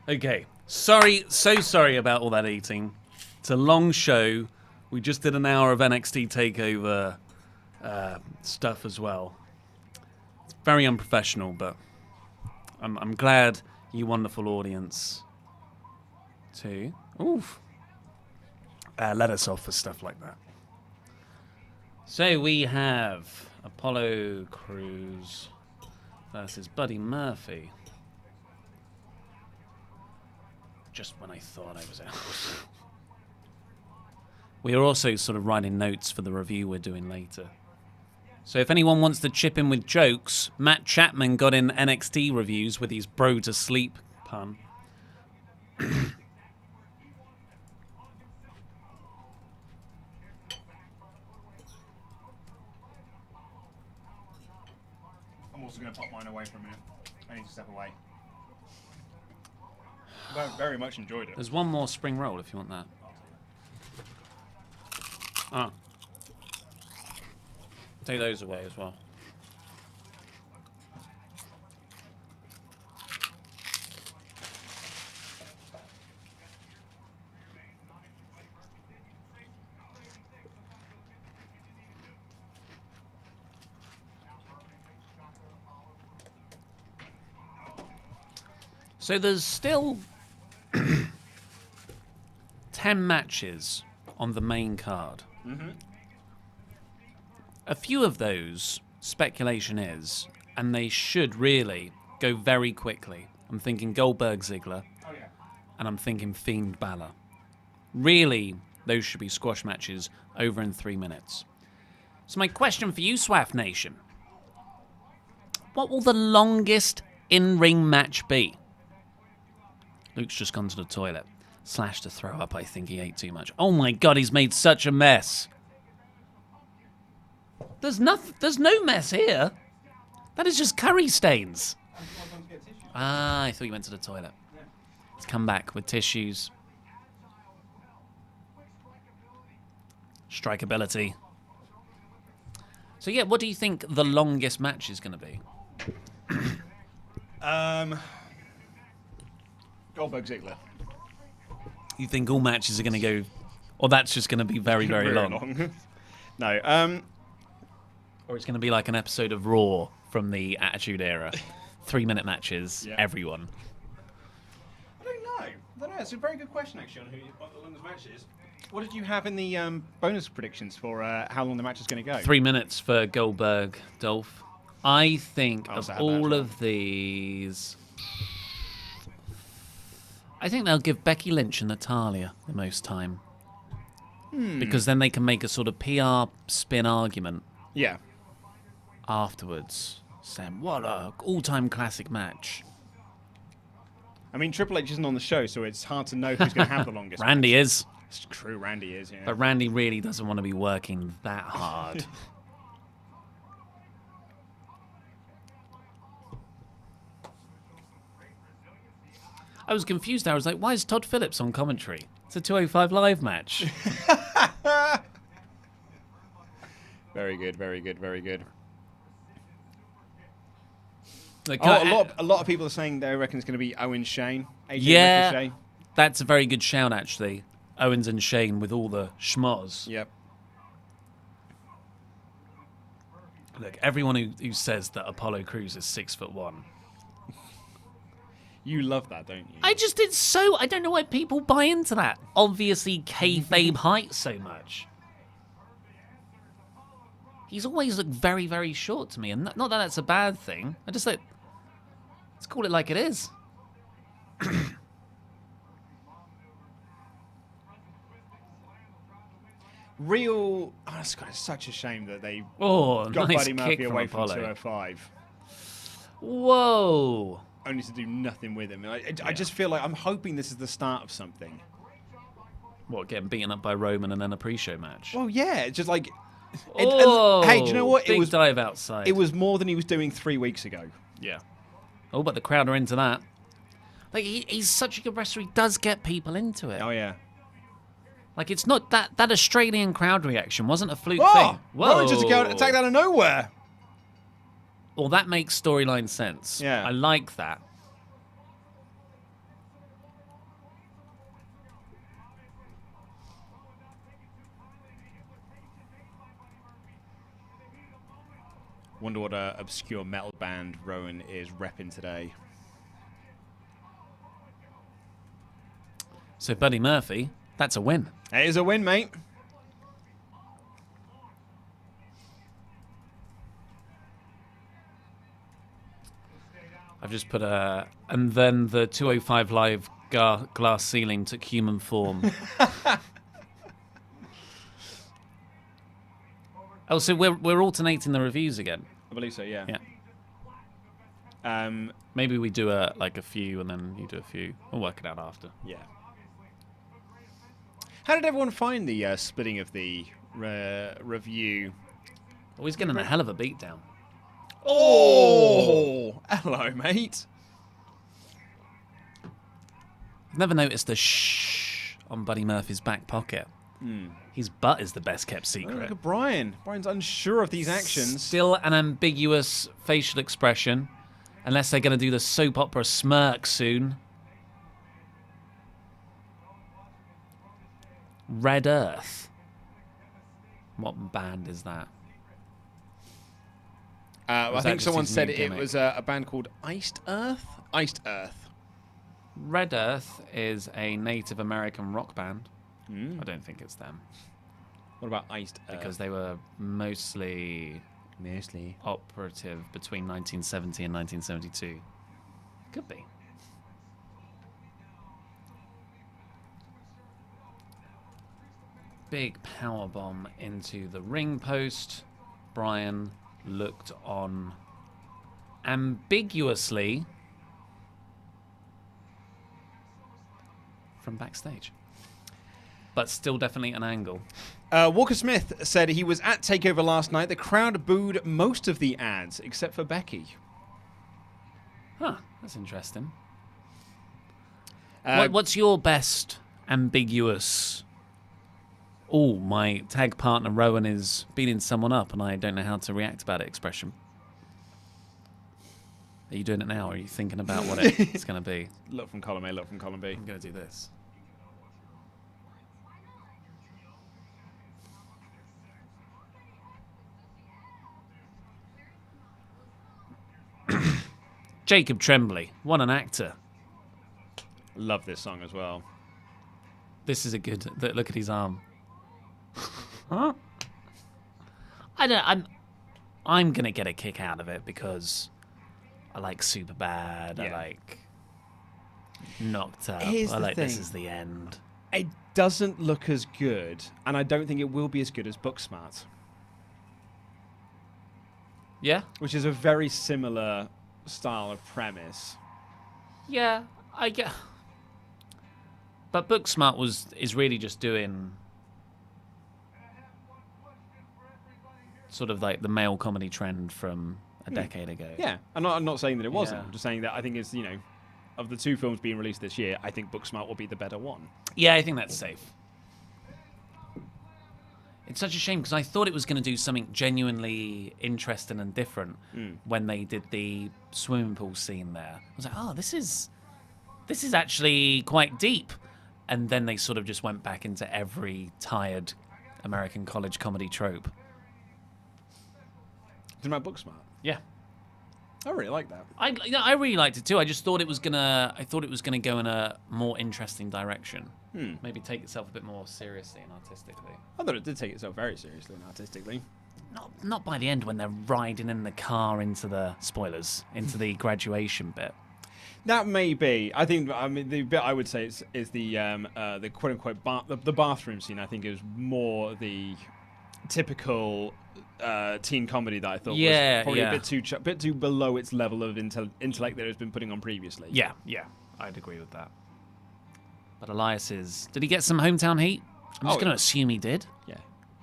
Okay, so sorry about all that eating. It's a long show. We just did an hour of NXT TakeOver stuff as well. It's very unprofessional, but I'm glad you wonderful audience to let us off for stuff like that. So we have Apollo Crews versus Buddy Murphy. Just when I thought I was out. We are also sort of writing notes for the review we're doing later. So if anyone wants to chip in with jokes, Matt Chapman got in NXT reviews with his bro to sleep pun. I'm also going to pop mine away for a minute. I need to step away. I very much enjoyed it. There's one more spring roll if you want that. Ah. Take those away as well. So there's still 10 matches on the main card. Mm-hmm. A few of those, speculation is, and they should really go very quickly, I'm thinking Goldberg Ziggler. Oh, yeah. And I'm thinking Fiend Balor. Really, those should be squash matches over in 3 minutes. So my question for you, Swaff Nation. What will the longest in-ring match be? Luke's just gone to the toilet. Slash to throw up, I think he ate too much. Oh my god, he's made such a mess. There's no mess here. That is just curry stains. Ah, I thought you went to the toilet. Let's come back with tissues. Strikeability. So yeah, what do you think the longest match is going to be? Goldberg Ziggler. You think all matches are going to go, or that's just going to be very, very long? No. Or it's going to be like an episode of Raw from the Attitude Era. 3-minute matches, Yeah. everyone. I don't know. It's a very good question, actually, on what the longest match is. What did you have in the bonus predictions for how long the match is going to go? 3 minutes for Goldberg, Dolph. I think Oh, of so I had that as all well. of these, I think they'll give Becky Lynch and Natalia the most time. Because then they can make a sort of PR spin argument Yeah. afterwards, saying, what a all-time classic match. I mean, Triple H isn't on the show, so it's hard to know who's going to have the longest Randy match. is, It's true, Randy is, yeah. but Randy really doesn't want to be working that hard. I was confused. I was like, why is Todd Phillips on commentary? It's a 205 Live match. Very good, very good, very good. Like, A lot of people are saying they reckon it's going to be Owens Shane. AJ Yeah. Ricochet. That's a very good shout, actually. Owens and Shane with all the schmoz. Yep. Look, everyone who says that Apollo Crews is 6'1". You love that, don't you? I don't know why people buy into that. Obviously, kayfabe height so much. He's always looked very, very short to me, and not that that's a bad thing. I just like, let's call it like it is. It's such a shame that they Oh, got nice Buddy Murphy kick away from from Apollo. 205, Whoa. only to do nothing with him. I just feel like I'm hoping this is the start of something. What, getting beaten up by Roman and then a pre-show match? Well, yeah, it's just like. Oh, hey, do you know what? Big dive outside. It was more than he was doing 3 weeks ago. Yeah. Oh, but the crowd are into that. Like, he's such a good wrestler. He does get people into it. Oh yeah. Like, it's not that Australian crowd reaction wasn't a fluke Whoa! thing. Whoa! Roman just attacked out of nowhere. Well, that makes storyline sense. Yeah. I like that. Wonder what obscure metal band Rowan is repping today. So, Buddy Murphy, that's a win. It is a win, mate. I've just put a... And then the 205 Live glass ceiling took human form. Oh, so we're alternating the reviews again. I believe so, yeah. Yeah. Maybe we do a few and then you do a few. We'll work it out after. Yeah. How did everyone find the splitting of the review? Oh, he's getting a hell of a beatdown. Oh! Hello, mate. I've never noticed the shh on Buddy Murphy's back pocket. His butt is the best kept Oh, look secret. at Brian. Brian's unsure of these actions. Still an ambiguous facial expression, unless they're going to do the soap opera smirk soon. Red Earth. What band is that? I that think just someone his said new it gimmick? was a band called Iced Earth? Iced Earth. Red Earth is a Native American rock band. I don't think it's them, What about Iced Earth? because they were mostly operative between 1970 and 1972. Could be. Big power bomb into the ring post. Bryan looked on ambiguously from backstage, but still definitely an angle. Walker Smith said he was at TakeOver last night. The crowd booed most of the ads, except for Becky. Huh, that's interesting. Uh, What's your best ambiguous... Oh, my tag partner Rowan is beating someone up and I don't know how to react about it expression? Are you doing it now or are you thinking about what it's going to be? Look from column A, look from column B. I'm going to do this. Jacob Tremblay, what an actor. Love this song as well. This is a good... Look at his arm. Huh? I'm gonna get a kick out of it because I like Superbad. I Yeah. like Knocked Up. Here's I the like This thing. Is the End. It doesn't look as good, and I don't think it will be as good as Booksmart, Yeah, which is a very similar style of premise. yeah, I get. But Booksmart is really just doing sort of like the male comedy trend from a decade ago. Yeah, I'm not saying that it wasn't. Yeah. I'm just saying that I think it's, of the two films being released this year, I think Booksmart will be the better one. Yeah, I think that's safe. It's such a shame because I thought it was going to do something genuinely interesting and different when they did the swimming pool scene there. I was like, oh, this is actually quite deep. And then they sort of just went back into every tired American college comedy trope. Is it about Booksmart? Yeah. I really like that. I really liked it too. I just thought it was gonna go in a more interesting direction. Maybe take itself a bit more seriously and artistically. I thought it did take itself very seriously and artistically. Not by the end when they're riding in the car into the into the graduation bit. That may be. I mean, the bit I would say is the quote unquote the bathroom scene. I think is more the typical teen comedy that I thought was probably a bit too below its level of intellect that it's been putting on previously. Yeah, I'd agree with that. But Elias did he get some hometown heat? I'm just going to assume he did.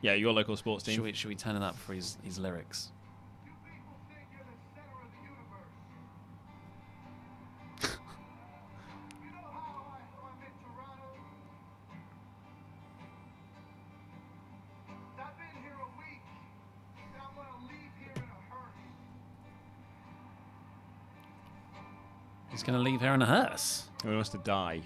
Yeah, your local sports team. Should we turn it up for his lyrics? He's going to leave here in a hearse. He wants to die.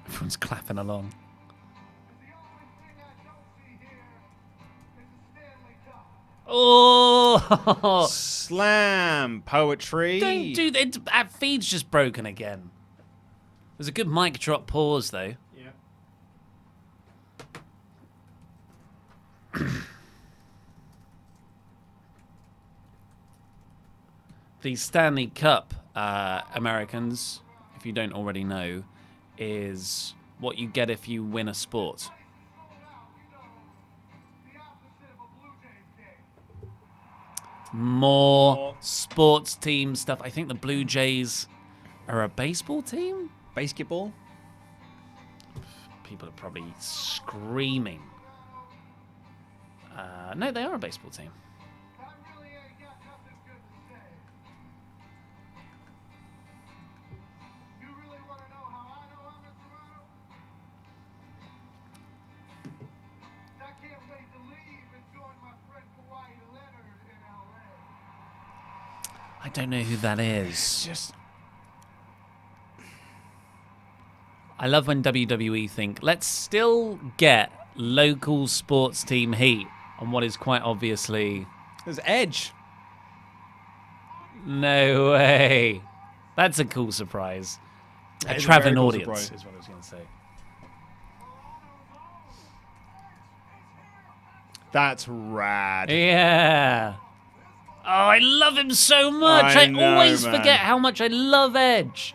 Everyone's clapping along. Oh! Slam poetry. Don't do that. Feed's just broken again. There's a good mic drop pause, though. Yeah. The Stanley Cup, Americans, if you don't already know, is what you get if you win a sport. More sports team stuff. I think the Blue Jays are a baseball team? Basketball? People are probably screaming. No, they are a baseball team. I don't know who that is. Just I love when WWE think, let's still get local sports team heat on what is quite obviously... there's Edge. No way. That's a cool surprise. That A is a traveling very cool audience surprise. is what I was going to say. That's rad. Yeah. Oh, I love him so much. I I know, always man. forget how much I love Edge.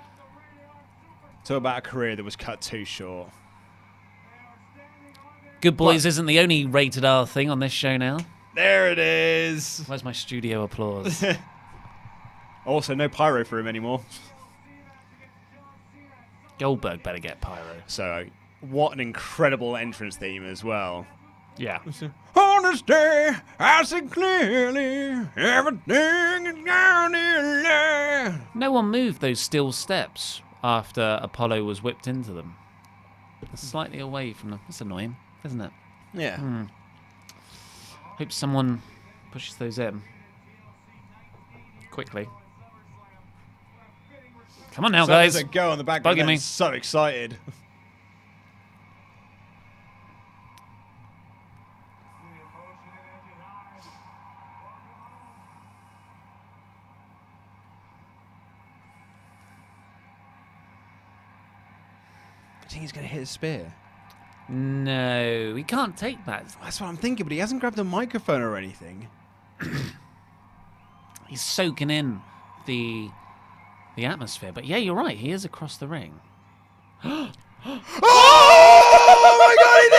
Talk about a career that was cut too short. Good Boys isn't the only rated R thing on this show now. There it is. Where's my studio applause? Also, no pyro for him anymore. Goldberg better get pyro. So, what an incredible entrance theme as well. Yeah. On this day, I see clearly everything is down in there. No one moved those steel steps after Apollo was whipped into them. They're slightly away from them. That's annoying, isn't it? Yeah. Hope someone pushes those in. Quickly. Come on now, So guys. there's a go on the background. Bugging me. I'm so excited. I think he's going to hit a spear. No, he can't take that. That's what I'm thinking, but he hasn't grabbed a microphone or anything. He's soaking in the atmosphere. But yeah, you're right. He is across the ring. Oh my god, he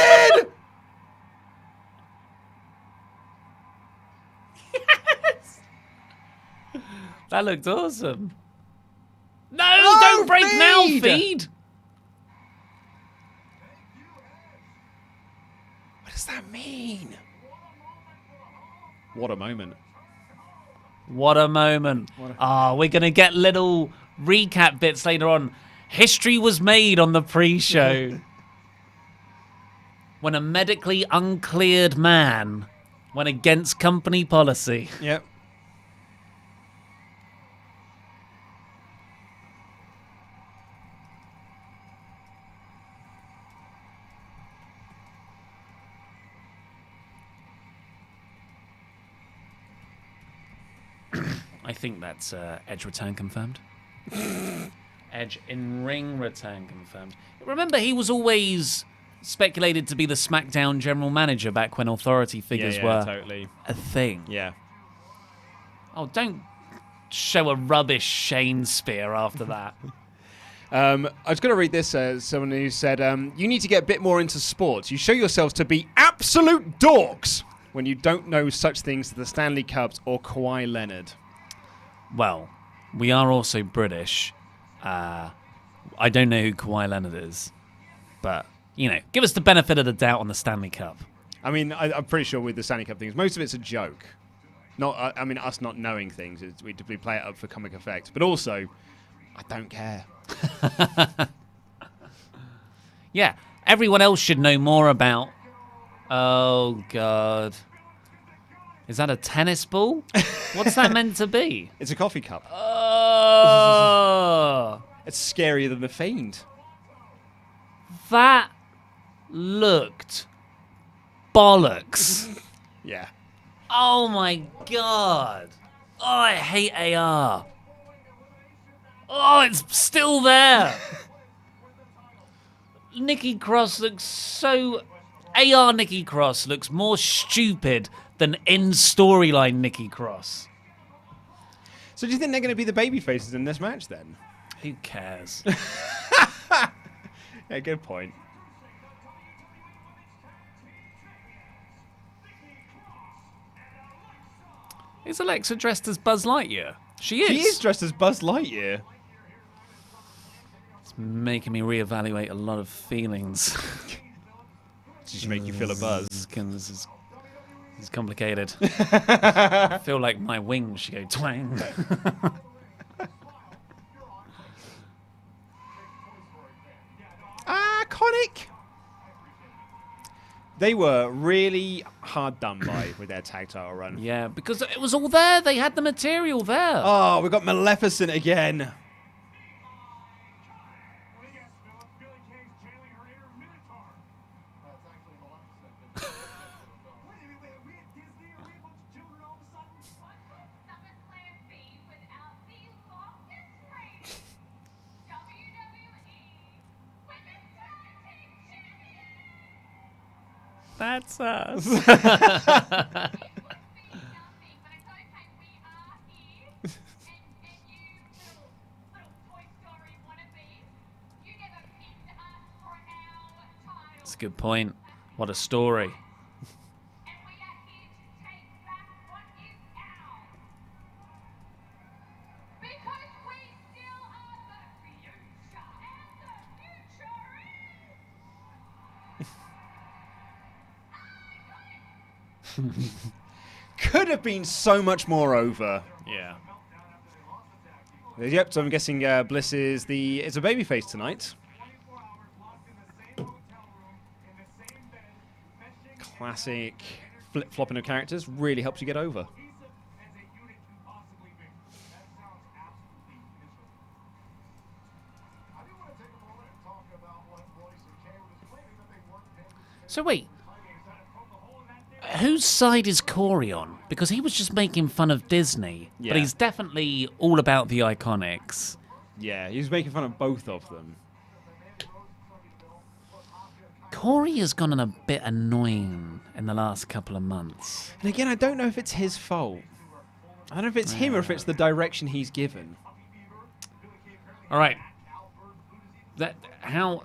did! That looked awesome. No, don't break now, Feed! Feed. What does that mean? What a moment. What a moment. We're going to get little recap bits later on. History was made on the pre-show. When a medically uncleared man went against company policy. Yep. I think that's Edge return confirmed. Edge in ring return confirmed. Remember, he was always speculated to be the SmackDown general manager back when authority figures were totally. a thing. Yeah. Oh, don't show a rubbish Shane spear after that. I was going to read this. Someone who said, you need to get a bit more into sports. You show yourselves to be absolute dorks when you don't know such things as the Stanley Cups or Kawhi Leonard. Well, we are also British. I don't know who Kawhi Leonard is. But, you know, give us the benefit of the doubt on the Stanley Cup. I mean, I'm pretty sure with the Stanley Cup things, most of it's a joke. Not, I mean, us not knowing things, we play it up for comic effect. But also, I don't care. Yeah, everyone else should know more about... Oh, God. Is that a tennis ball? What's that meant to be? It's a coffee cup. Oh, It's scarier than the Fiend. that looked bollocks. Yeah. Oh, my God. Oh, I hate AR. Oh, it's still there. Nikki Cross looks so... AR Nikki Cross looks more stupid than in storyline Nikki Cross. So do you think they're going to be the baby faces in this match then? Who cares? Yeah, good point. Is Alexa dressed as Buzz Lightyear? She is. He is dressed as Buzz Lightyear. It's making me reevaluate a lot of feelings. Does she make you feel a buzz? This is complicated. I feel like my wings should go twang. Iconic. They were really hard done by with their tag title run. Yeah, because it was all there. They had the material there. Oh, we got Maleficent again. That's us. That's a good point. What a story. Could have been so much more over. Yeah. Yep, so I'm guessing Bliss is it's a babyface tonight. Classic flip-flopping of characters really helps you get over. So wait, whose side is Corey on? Because he was just making fun of Disney, Yeah. but he's definitely all about the Iconics. Yeah, he was making fun of both of them. Corey has gone on a bit annoying in the last couple of months. And again, I don't know if it's his fault. I don't know if it's him or if it's the direction he's given. All right.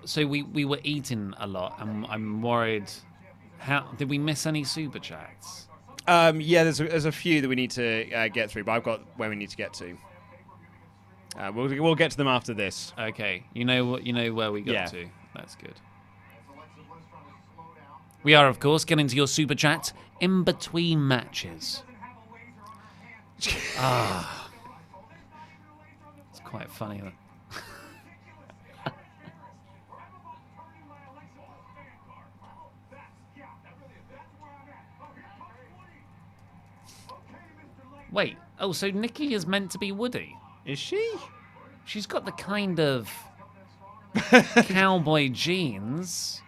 So we were eating a lot, and I'm worried. How did we miss any super chats? Yeah, there's a few that we need to get through, but I've got where we need to get to. We'll get to them after this. Okay, you know where we got Yeah. to. That's good. We are, of course, getting to your super chat in between matches. It's quite funny. Wait, so Nikki is meant to be Woody? Is she? She's got the kind of cowboy jeans.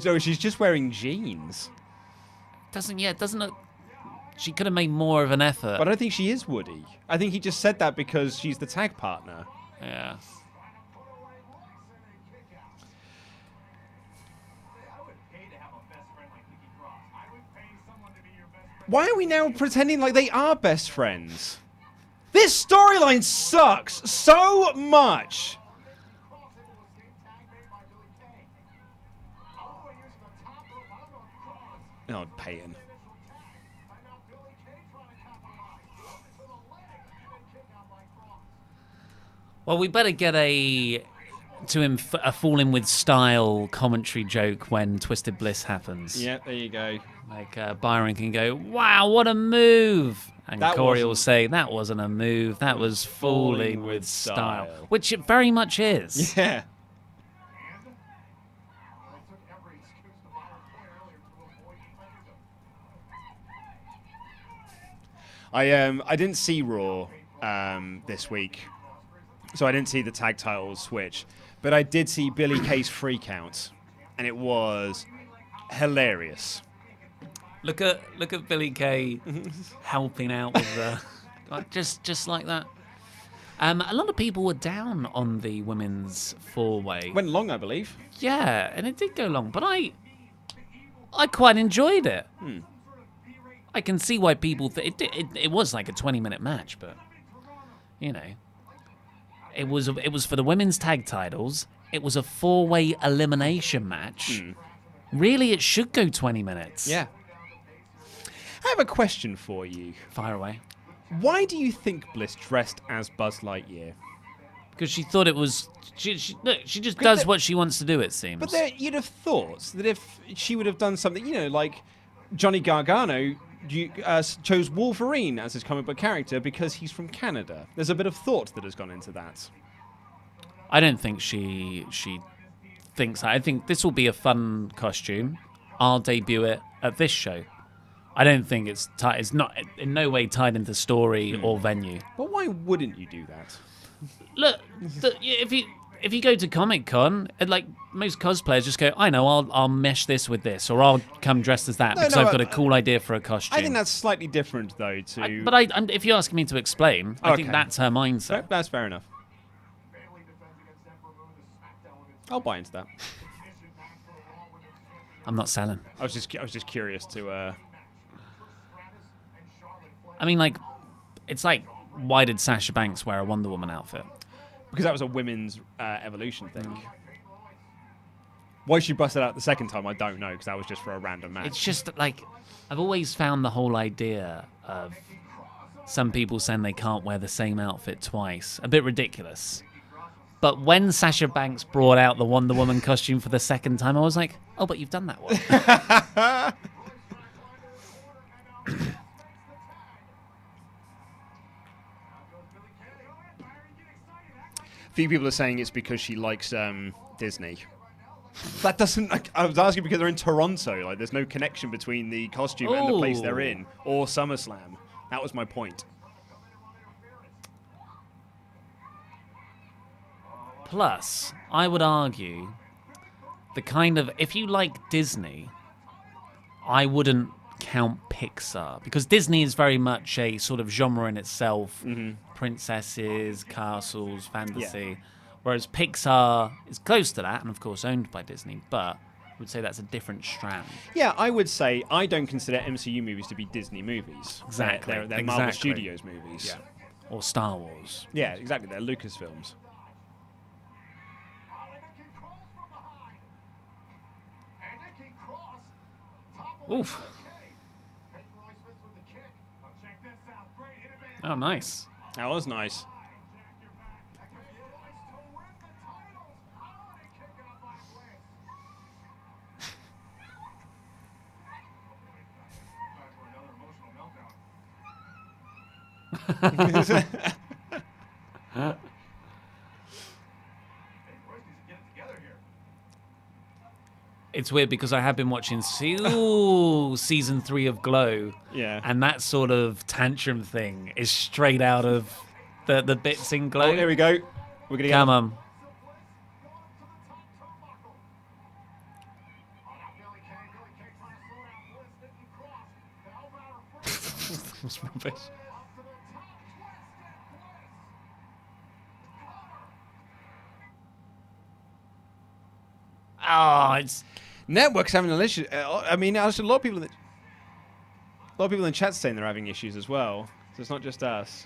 No, she's just wearing jeans. Doesn't look... She could have made more of an effort. But I don't think she is Woody. I think he just said that because she's the tag partner. Yeah. Why are we now pretending like they are best friends? This storyline sucks so much. Oh, Peyton. Well, we better get a fall in with style commentary joke when Twisted Bliss happens. Yeah, there you go. Like Byron can go, "Wow, what a move!" And That Corey wasn't- will say, "That wasn't a move. That was falling with style," style. which it very much is. Yeah. I didn't see Raw this week, so I didn't see the tag titles switch, but I did see Billy Kay's free count, and it was hilarious. Look at Billy Kay helping out with the just like that. A lot of people were down on the women's four-way. Went long, I believe. Yeah, and it did go long, but I quite enjoyed it. I can see why people it was like a 20-minute match, but you know, it was for the women's tag titles. It was a four-way elimination match. Really, it should go 20 minutes. Yeah. I have a question for you. Fire away. Why do you think Bliss dressed as Buzz Lightyear? Because she thought it was... She just does what she wants to do, it seems. But you'd have thought that if she would have done something, like Johnny Gargano chose Wolverine as his comic book character because he's from Canada. There's a bit of thought that has gone into that. I don't think she thinks that. I think this will be a fun costume. I'll debut it at this show. I don't think it's not in no way tied into story or venue. But why wouldn't you do that? Look, if you go to Comic-Con, like most cosplayers just go, I know, I'll mesh this with this, or I'll come dressed as that because I've got a cool idea for a costume. I think that's slightly different, though, to... But if you're asking me to explain, I think Okay. that's her mindset. That's fair enough. I'll buy into that. I'm not selling. I was just curious to. I mean, like, it's like, why did Sasha Banks wear a Wonder Woman outfit? Because that was a women's Evolution thing. Why she busted out the second time, I don't know, because that was just for a random match. It's just like, I've always found the whole idea of some people saying they can't wear the same outfit twice a bit ridiculous. But when Sasha Banks brought out the Wonder Woman costume for the second time, I was like, oh, but you've done that one. A few people are saying it's because she likes Disney. That doesn't. I was asking because they're in Toronto. Like, there's no connection between the costume and the place they're in, or SummerSlam. That was my point. Plus, I would argue the kind of, if you like Disney, I wouldn't count Pixar, because Disney is very much a sort of genre in itself. Princesses, castles, fantasy. Whereas Pixar is close to that, and of course owned by Disney, but I would say that's a different strand. Yeah, I would say I don't consider MCU movies to be Disney movies. Exactly. They're Marvel Studios movies. Yeah. Or Star Wars. Yeah, exactly. They're Lucasfilms. Oof. Oh, nice. That was nice. It's weird because I have been watching season 3 of Glow. Yeah. And that sort of tantrum thing is straight out of the bits in Glow. Oh, here we go. We're gonna Come on. That was rubbish. Oh, it's Network's having an issue. I mean, there's a lot of people in the chat saying they're having issues as well. So it's not just us.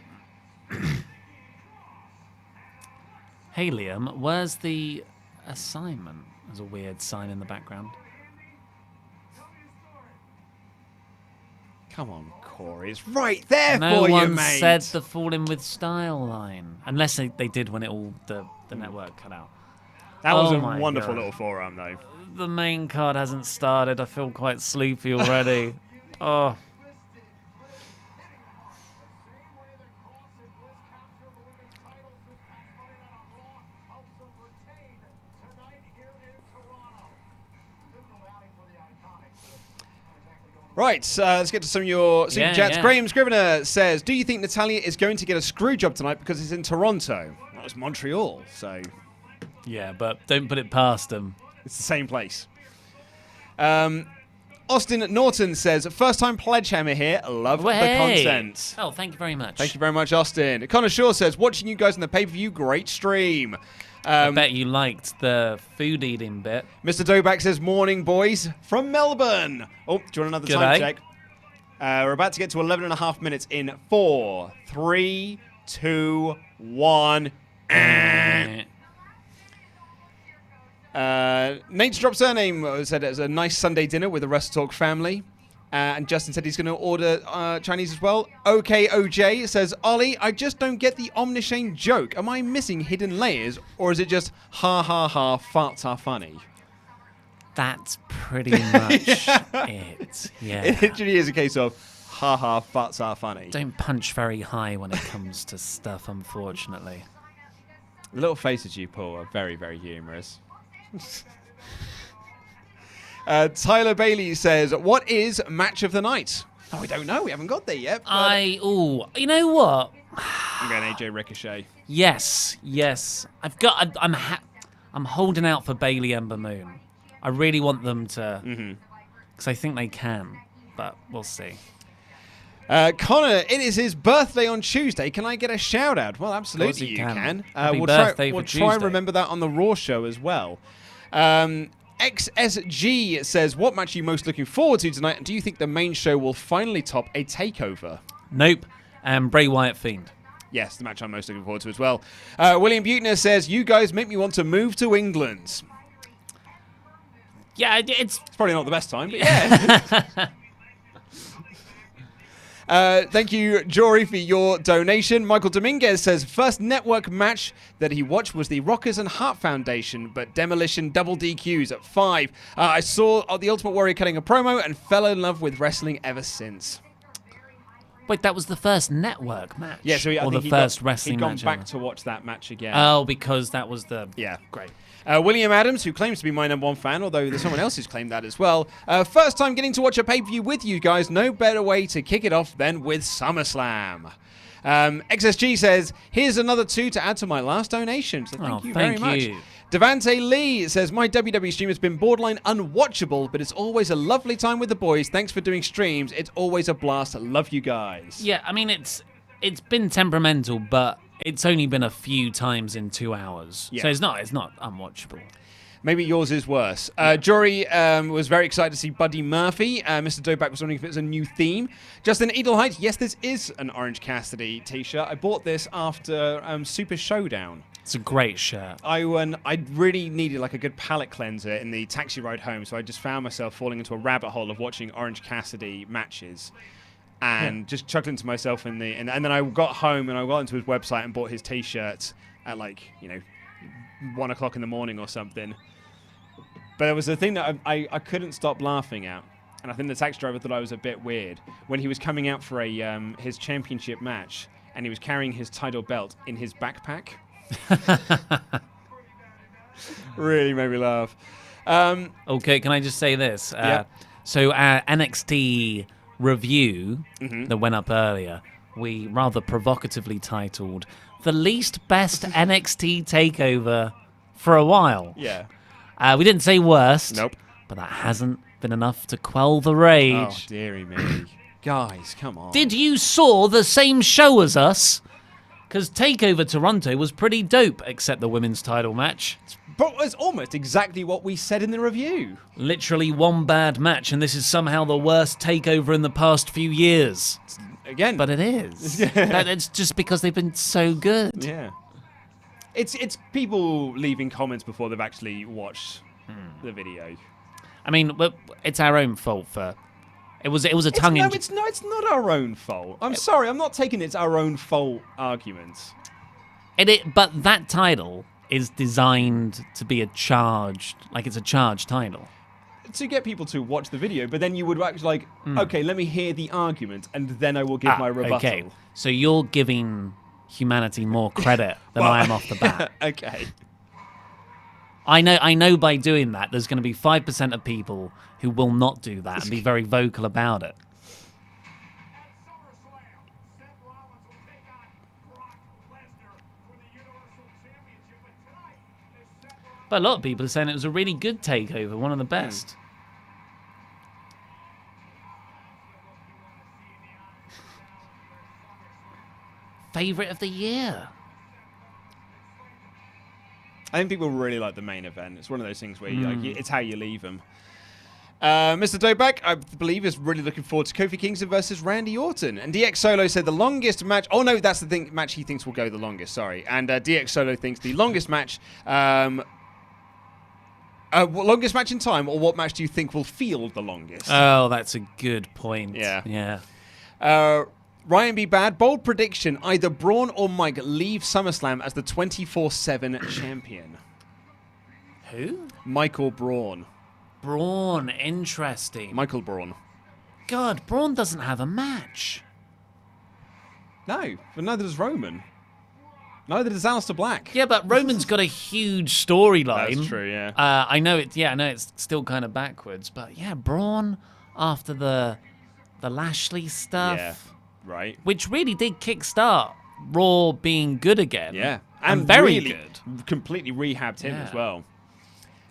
Hey Liam, where's the assignment? There's a weird sign in the background. Come on, Corey. It's right there No for you, one mate. said the fall in with style line. Unless they did when it all the network cut out. That was Oh a my wonderful God. little forearm, though. The main card hasn't started. I feel quite sleepy already. Oh. Right, let's get to some of your super Yeah, chats. yeah. Graham Scrivener says, do you think Natalia is going to get a screw job tonight because it's in Toronto? That was Montreal, so Yeah, but don't put it past them. it's the same place. Austin Norton says, first-time pledgehammer here. Love the content. Oh, thank you very much. Thank you very much, Austin. Connor Shaw says, watching you guys in the pay-per-view, great stream. I bet you liked the food eating bit. Mr. Doback says, morning, boys, from Melbourne. Oh, do you want another time G'day. check? We're about to get to 11 and a half minutes in 4, 3, 2, 1. Nate's drop surname said it was a nice Sunday dinner with the WrestleTalk family. And Justin said he's going to order Chinese as well. OKOJ says, Ollie, I just don't get the Omnishane joke. Am I missing hidden layers, or is it just ha ha ha, farts are funny? That's pretty much it. Yeah. It literally is a case of ha ha, farts are funny. Don't punch very high when it comes to stuff, unfortunately. The little faces you pull are very, very humorous. Tyler Bailey says, what is match of the night? Oh, we don't know. We haven't got there yet. You know what? I'm going AJ Ricochet. Yes. I'm holding out for Bailey Ember Moon. I really want them to, because I think they can, but we'll see. Connor, it is his birthday on Tuesday. Can I get a shout out? Well, absolutely you you can. can. Happy We'll birthday try for and Tuesday. remember that on the Raw show as well. XSG says, what match are you most looking forward to tonight? And do you think the main show will finally top a takeover? Nope. And Bray Wyatt Fiend. Yes, the match I'm most looking forward to as well. William Butner says, you guys make me want to move to England. Yeah, it's Probably not the best time, but yeah. Thank you, Jory, for your donation. Michael Dominguez says, first network match that he watched was the Rockers and Hart Foundation, but Demolition double DQs at 5. I saw the Ultimate Warrior cutting a promo and fell in love with wrestling ever since. Wait, that was the first network match? Yeah, so or the first wrestling match? He'd gone back to watch that match again. Oh, because that was the... Yeah. Great. William Adams, who claims to be my number one fan, although there's someone else who's claimed that as well. First time getting to watch a pay-per-view with you guys. No better way to kick it off than with SummerSlam. XSG says, here's another 2 to add to my last donation. So thank you very much. Devante Lee says, my WWE stream has been borderline unwatchable, but it's always a lovely time with the boys. Thanks for doing streams. It's always a blast. I love you guys. Yeah, I mean, it's been temperamental, but it's only been a few times in 2 hours. Yeah. So it's not unwatchable. Maybe yours is worse. Jory was very excited to see Buddy Murphy. Mr. Doback was wondering if it's a new theme. Justin Edelheit, yes, this is an Orange Cassidy t-shirt. I bought this after Super Showdown. It's a great shirt. I really needed like a good palate cleanser in the taxi ride home, so I just found myself falling into a rabbit hole of watching Orange Cassidy matches. And just chuckling to myself and then I got home and I got into his website and bought his t-shirts at 1 o'clock in the morning or something. But it was the thing that I couldn't stop laughing at, and I think the taxi driver thought I was a bit weird when he was coming out for his championship match and he was carrying his title belt in his backpack. Really made me laugh. Okay, can I just say this? Yeah. So our NXT review that went up earlier, we rather provocatively titled the least best NXT takeover for a while. Yeah. We didn't say worst. Nope. But that hasn't been enough to quell the rage. Oh, dearie me. Guys, come on. Did you saw the same show as us? Because TakeOver Toronto was pretty dope, except the women's title match. But it's almost exactly what we said in the review. Literally one bad match, and this is somehow the worst takeover in the past few years. Again. But it is. It's just because they've been so good. Yeah. It's people leaving comments before they've actually watched the video. I mean, it's our own fault for... It was a tongue in... It's not our own fault. I'm sorry, I'm not taking it's our own fault arguments. But that title is designed to be it's a charged title. To get people to watch the video, but then you would actually okay, let me hear the argument, and then I will give my rebuttal. Okay, so you're giving humanity more credit than I am off the bat. Okay. I know by doing that, there's going to be 5% of people who will not do that and be very vocal about it. But a lot of people are saying it was a really good takeover, one of the best. Favorite of the year. I think people really like the main event. It's one of those things where it's how you leave them. Mr. Doback, I believe, is really looking forward to Kofi Kingston versus Randy Orton. And DX Solo said the longest match... Oh, no, that's the match he thinks will go the longest, sorry. And DX Solo thinks the longest match... longest match in time, or what match do you think will feel the longest? Oh, that's a good point. Yeah. Ryan B. Bad, bold prediction, either Braun or Mike leave SummerSlam as the 24/7 champion. Who? Michael Braun. Braun, interesting. Michael Braun. God, Braun doesn't have a match. No, but neither does Roman. Neither does Aleister Black. Yeah, but Roman's got a huge storyline. That's true, yeah. I know it's still kind of backwards, but yeah, Braun after the Lashley stuff. Yeah, right. Which really did kickstart Raw being good again. Yeah. And very really good. Completely rehabbed him as well.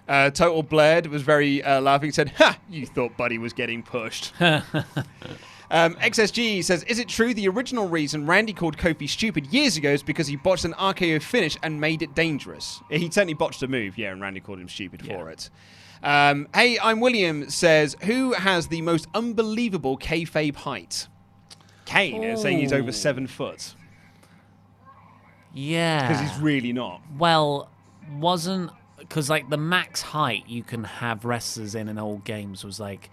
Total Blair was very laughing, said, "Ha! You thought Buddy was getting pushed." XSG says, is it true the original reason Randy called Kofi stupid years ago is because he botched an RKO finish and made it dangerous? He certainly botched a move, and Randy called him stupid for it. Hey, I'm William says, who has the most unbelievable kayfabe height? Kane is saying he's over 7 foot. Yeah. Because he's really not. Well, because like the max height you can have wrestlers in old games was it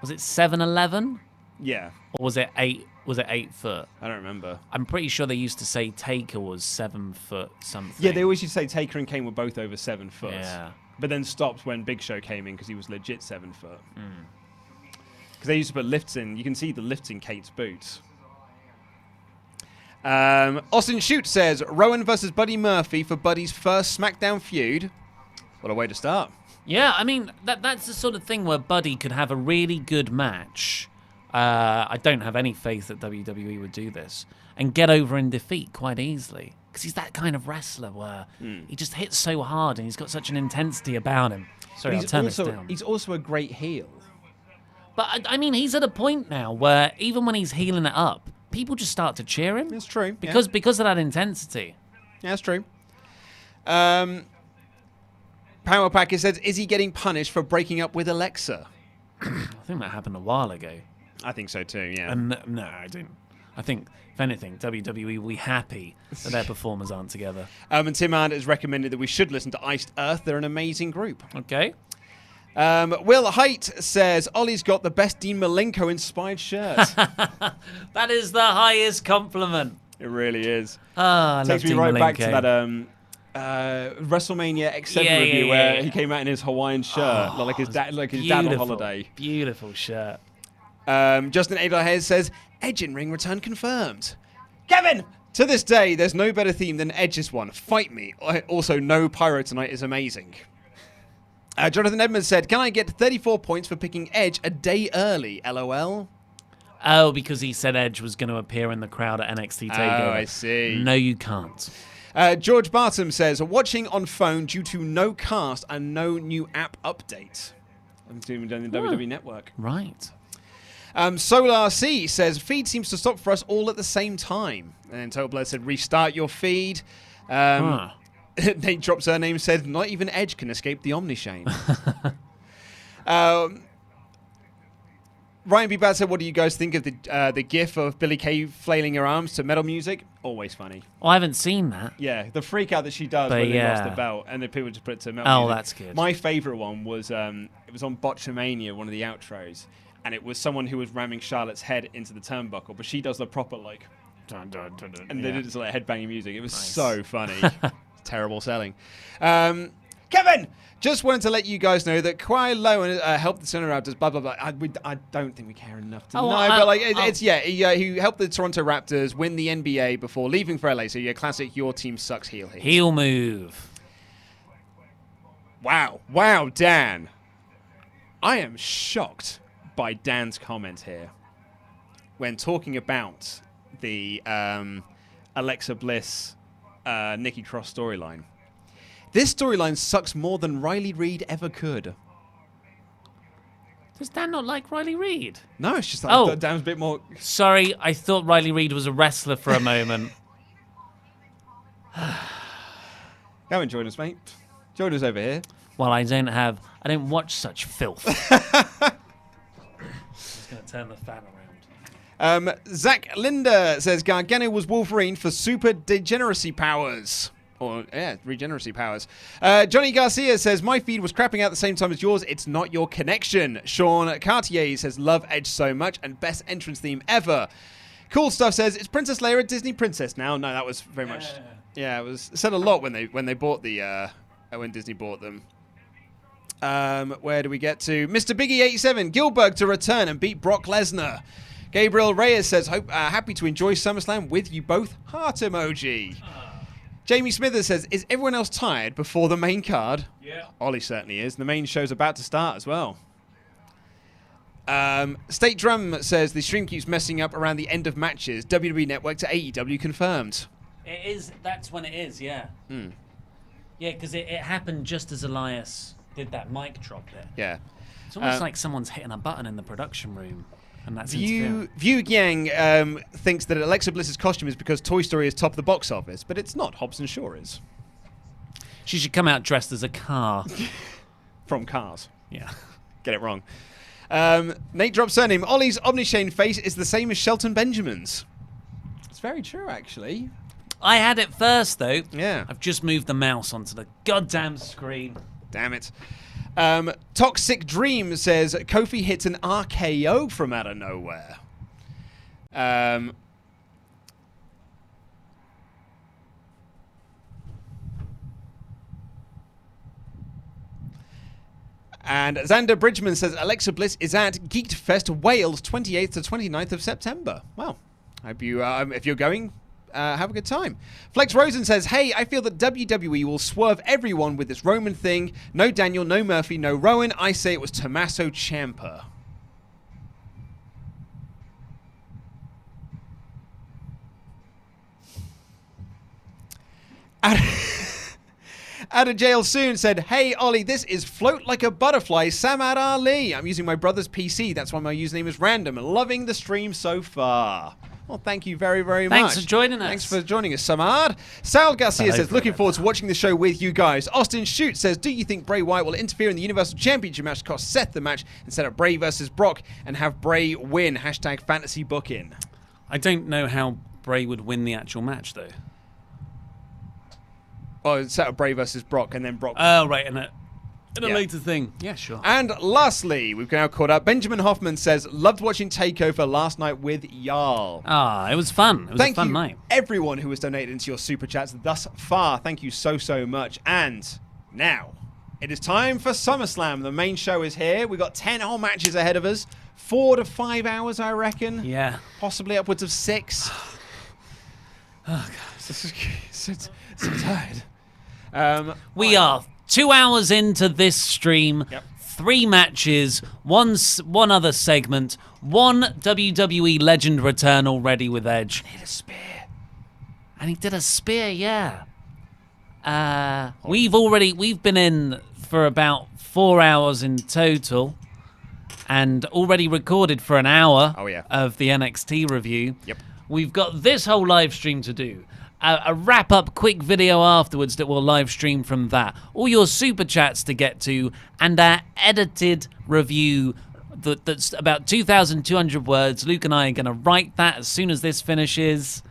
7'11"? Yeah. Or was it 8? Was it 8 foot? I don't remember. I'm pretty sure they used to say Taker was 7 foot something. Yeah, they always used to say Taker and Kane were both over 7 foot. Yeah. But then stopped when Big Show came in because he was legit 7 foot. Because they used to put lifts in. You can see the lifts in Kate's boots. Austin Shoot says, Rowan versus Buddy Murphy for Buddy's first SmackDown feud. What a way to start. Yeah, I mean, that's the sort of thing where Buddy could have a really good match. I don't have any faith that WWE would do this. And get over in defeat quite easily. Because he's that kind of wrestler where he just hits so hard and he's got such an intensity about him. Sorry, I'll turn this down. He's also a great heel. But, I mean, he's at a point now where even when he's healing it up, people just start to cheer him. That's true. Because of that intensity. Yeah, that's true. Power Packer says, is he getting punished for breaking up with Alexa? I think that happened a while ago. I think so too, yeah. And no, I don't. I think, if anything, WWE will be happy that their performers aren't together. And Tim Arndt has recommended that we should listen to Iced Earth. They're an amazing group. Okay. Will Height says, Ollie's got the best Dean Malenko-inspired shirt. That is the highest compliment. It really is. I Takes love me Dean right back Malenko. to that WrestleMania X7 review where he came out in his Hawaiian shirt, like his dad on holiday. Beautiful shirt. Justin Adler says, Edge in ring return confirmed. Kevin! To this day, there's no better theme than Edge's one. Fight me. Also, no pyro tonight is amazing. Jonathan Edmonds said, can I get 34 points for picking Edge a day early? LOL. Oh, because he said Edge was going to appear in the crowd at NXT TakeOver. Oh, I see. No, you can't. George Barton says, watching on phone due to no cast and no new app update. I'm doing the WWE Network. Right. Solar C says, feed seems to stop for us all at the same time. And Total Blood said, restart your feed. Nate Drops her name said, not even Edge can escape the Omnishame. Ryan B. Bad said, what do you guys think of the gif of Billie Kay flailing her arms to metal music? Always funny. Oh, I haven't seen that. Yeah, the freak out that she does when they lost the belt, and then people just put it to metal music. That's good. My favourite one was, it was on Botchamania, one of the outros, and it was someone who was ramming Charlotte's head into the turnbuckle, but she does the proper, like, dun, dun, dun, dun, and they did this like headbanging music. It was so funny. Terrible selling. Kevin! Just wanted to let you guys know that Kawhi Lowen helped the Toronto Raptors, blah, blah, blah. I don't think we care enough to know, but like, he helped the Toronto Raptors win the NBA before leaving for LA. So your classic, your team sucks heel hit. Heel move. Wow, Dan. I am shocked by Dan's comment here when talking about the Alexa Bliss, Nikki Cross storyline. This storyline sucks more than Riley Reid ever could. Does Dan not like Riley Reid? No, it's just like Dan's a bit more... Sorry, I thought Riley Reid was a wrestler for a moment. Go and join us, mate. Join us over here. Well, I don't watch such filth. Just going to turn the fan around. Zach Linder says, Gargano was Wolverine for super degeneracy powers. Regeneracy powers. Johnny Garcia says, my feed was crapping out at the same time as yours. It's not your connection. Sean Cartier says, love Edge so much and best entrance theme ever. Cool Stuff says, is Princess Leia a Disney princess now? No, that was very much... Yeah, it was said a lot when they bought the... when Disney bought them. Where do we get to? Mr. Biggie 87, Gilbert to return and beat Brock Lesnar. Gabriel Reyes says, happy to enjoy SummerSlam with you both. Heart emoji. Jamie Smithers says, is everyone else tired before the main card? Yeah. Ollie certainly is. The main show's about to start as well. State Drum says, the stream keeps messing up around the end of matches. WWE Network to AEW confirmed. It is. That's when it is, yeah. Yeah, because it happened just as Elias did that mic drop there. Yeah. It's almost like someone's hitting a button in the production room. And that's View Yang thinks that Alexa Bliss's costume is because Toy Story is top of the box office, but it's not. Hobbs and Shaw is. She should come out dressed as a car. From Cars. Yeah. Get it wrong. Nate drops surname. Ollie's Omnichain face is the same as Shelton Benjamin's. It's very true, actually. I had it first, though. Yeah. I've just moved the mouse onto the goddamn screen. Damn it. Toxic Dream says Kofi hits an RKO from out of nowhere. And Xander Bridgman says Alexa Bliss is at Geeked Fest Wales 28th to 29th of September. Well, hope you, if you're going, have a good time. Flex Rosen says, hey, I feel that WWE will swerve everyone with this Roman thing. No Daniel, no Murphy, no Rowan. I say it was Tommaso Ciampa. Out of jail soon said, hey, Ollie, this is Float Like a Butterfly, Samad Ali. I'm using my brother's PC. That's why my username is random. Loving the stream so far. Well, thank you very, very much. Thanks for joining us. Thanks for joining us, Samad. Sal Garcia says, looking forward to watching the show with you guys. Austin Shoot says, do you think Bray Wyatt will interfere in the Universal Championship match to cost Seth the match and set up Bray versus Brock and have Bray win? Hashtag fantasy booking. I don't know how Bray would win the actual match, though. Oh, set up Bray versus Brock and then Brock. Oh, right, in a Yeah. later thing. Yeah, sure. And lastly, we've now caught up. Benjamin Hoffman says, loved watching TakeOver last night with Jarl. It was fun. It was a fun night. Everyone who has donated into your super chats thus far. Thank you so, so much. And now, it is time for SummerSlam. The main show is here. We've got 10 whole matches ahead of us. 4 to 5 hours, I reckon. Yeah. Possibly upwards of 6. Oh, God. So tired. We are 2 hours into this stream. Yep. 3 matches, one other segment, one WWE Legend return already with Edge. Need a spear. And he did a spear, yeah. We've been in for about 4 hours in total, and already recorded for an hour of the NXT review. Yep. We've got this whole live stream to do. A wrap-up quick video afterwards that we'll live stream from that. All your super chats to get to, and our edited review that's about 2,200 words. Luke and I are going to write that as soon as this finishes.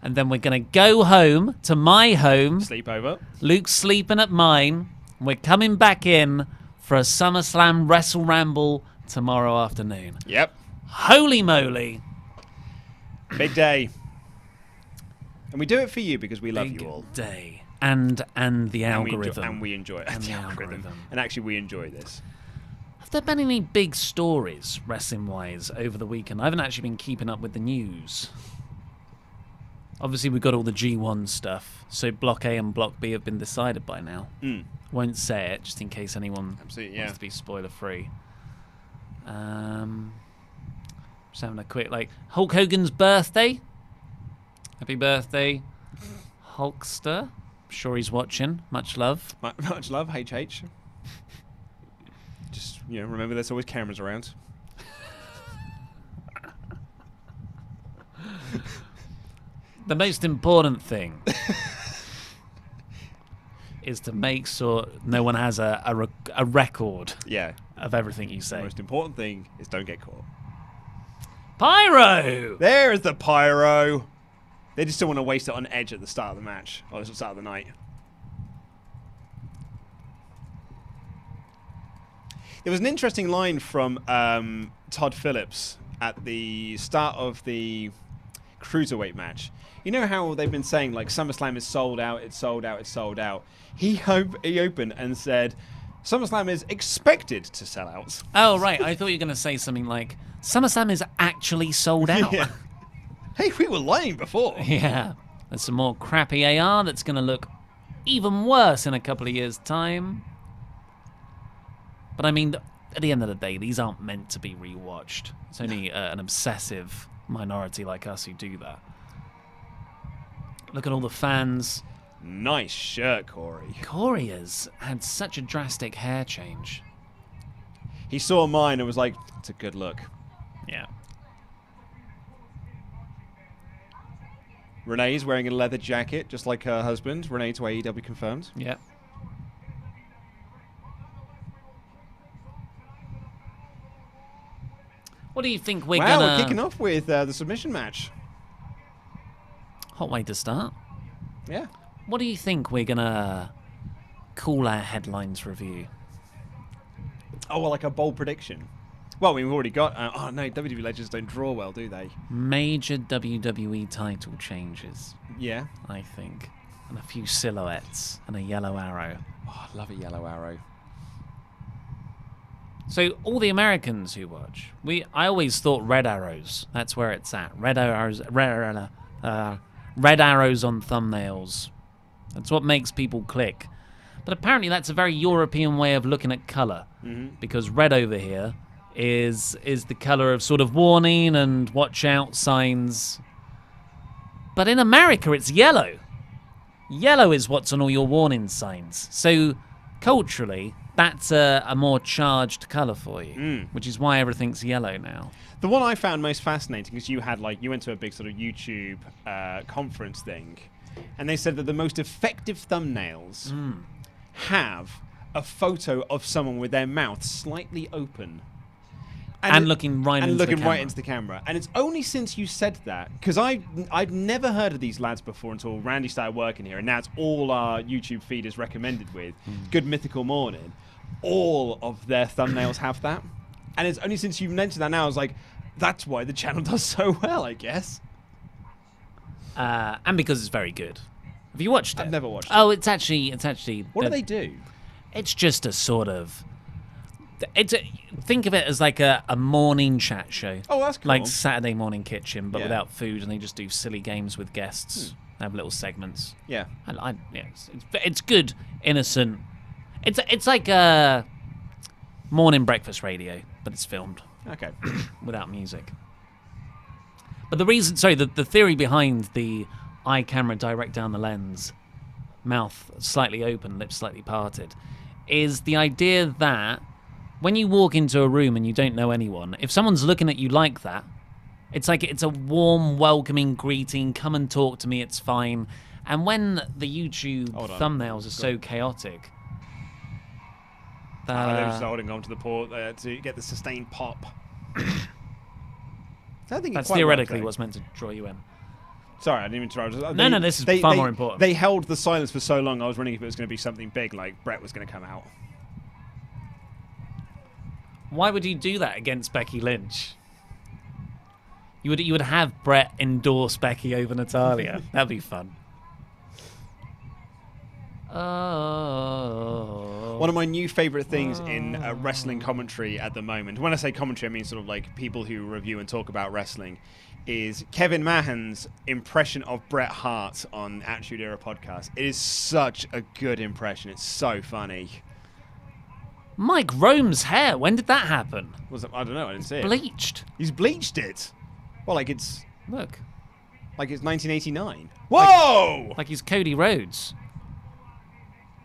And then we're going to go home to my home. Sleepover. Luke's sleeping at mine. We're coming back in for a SummerSlam Wrestle Ramble tomorrow afternoon. Yep. Holy moly. Big day. And we do it for you because we love Big you all. Day. And the algorithm. And we enjoy it. And the the algorithm. algorithm. And actually, we enjoy this. Have there been any big stories, wrestling-wise, over the weekend? I haven't actually been keeping up with the news. Obviously, we've got all the G1 stuff, so Block A and Block B have been decided by now. Won't say it, just in case anyone wants to be spoiler-free. Just having a quick, Hulk Hogan's birthday. Happy birthday, Hulkster. I'm sure he's watching. Much love. Much love, HH. Just, remember there's always cameras around. The most important thing is to make sure no one has a record of everything you say. The most important thing is don't get caught. Pyro! There's the pyro. They just don't want to waste it on Edge at the start of the match, or at the start of the night. There was an interesting line from Todd Phillips at the start of the Cruiserweight match. You know how they've been saying, SummerSlam is sold out, it's sold out, it's sold out. He opened and said, SummerSlam is expected to sell out. Oh, right. I thought you were going to say something like, SummerSlam is actually sold out. Yeah. Hey, we were lying before. Yeah. There's some more crappy AR that's going to look even worse in a couple of years' time. But I mean, at the end of the day, these aren't meant to be rewatched. It's only an obsessive minority like us who do that. Look at all the fans. Nice shirt, Corey. Corey has had such a drastic hair change. He saw mine and was like, it's a good look. Yeah. Renee's wearing a leather jacket, just like her husband. Renee to AEW confirmed. Yeah. What do you think we're Wow, gonna... we're kicking off with the submission match. Hot way to start. Yeah. What do you think we're gonna call our headlines review? Oh, well, like a bold prediction. Well, we've already got... oh, no, WWE legends don't draw well, do they? Major WWE title changes, Yeah. I think. And a few silhouettes and a yellow arrow. Oh, I love a yellow arrow. So all the Americans who watch, I always thought red arrows. That's where it's at. Red arrows on thumbnails. That's what makes people click. But apparently that's a very European way of looking at colour. Mm-hmm. Because red over here is the colour of sort of warning and watch out signs. But in America it's yellow. Yellow is what's on all your warning signs. So culturally, that's a more charged colour for you, which is why everything's yellow now. The one I found most fascinating is you went to a big sort of YouTube conference thing, and they said that the most effective thumbnails have a photo of someone with their mouth slightly open. And looking right into the camera. And it's only since you said that, because I'd never heard of these lads before until Randy started working here, and now it's all our YouTube feed is recommended with. Good Mythical Morning. All of their thumbnails have that. And it's only since you mentioned that now, I was like, that's why the channel does so well, I guess. And because it's very good. Have you watched it? I've never watched it. Oh, it's actually... What do they do? It's just a sort of... think of it as like a morning chat show. Oh, that's cool. Like Saturday Morning Kitchen, but Yeah. without food, and they just do silly games with guests. They have little segments. Yeah. It's good, innocent. It's like a morning breakfast radio, but it's filmed Okay. without music. But the theory behind the eye camera direct down the lens, mouth slightly open, lips slightly parted, is the idea that when you walk into a room and you don't know anyone, if someone's looking at you like that, it's like it's a warm, welcoming greeting. Come and talk to me. It's fine. And when the YouTube thumbnails are so chaotic, they're just holding on to the port to get the sustained pop. that's theoretically what's meant to draw you in. Sorry, I didn't even try. No, this is far more important. They held the silence for so long, I was wondering if it was going to be something big, like Brett was going to come out. Why would you do that against Becky Lynch? You would have Brett endorse Becky over Natalia. That'd be fun. Oh. One of my new favourite things in wrestling commentary at the moment, when I say commentary, I mean sort of like people who review and talk about wrestling, is Kevin Mahan's impression of Bret Hart on Attitude Era podcast. It is such a good impression. It's so funny. Mike Rome's hair, when did that happen? I don't know, I didn't see it. Bleached. He's bleached it. Well, like it's Look. Like it's 1989. Whoa! Like he's Cody Rhodes.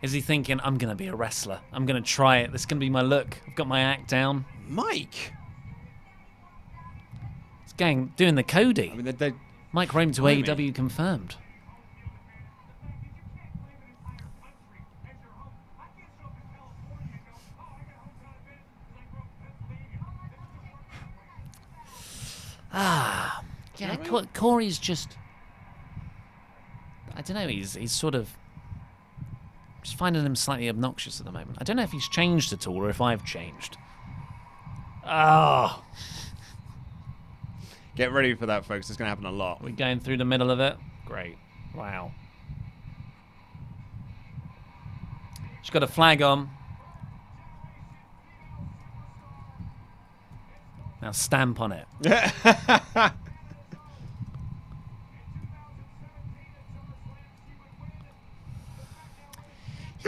Is he thinking, I'm going to be a wrestler. I'm going to try it. This is going to be my look. I've got my act down. Mike! He's doing the Cody. I mean, they're Mike Rome to AEW confirmed. Yeah, Corey's just... I don't know, he's sort of... just finding him slightly obnoxious at the moment. I don't know if he's changed at all or if I've changed. Oh. Get ready for that, folks. It's going to happen a lot. We're going through the middle of it? Great. Wow. She's got a flag on. Now stamp on it. Yeah,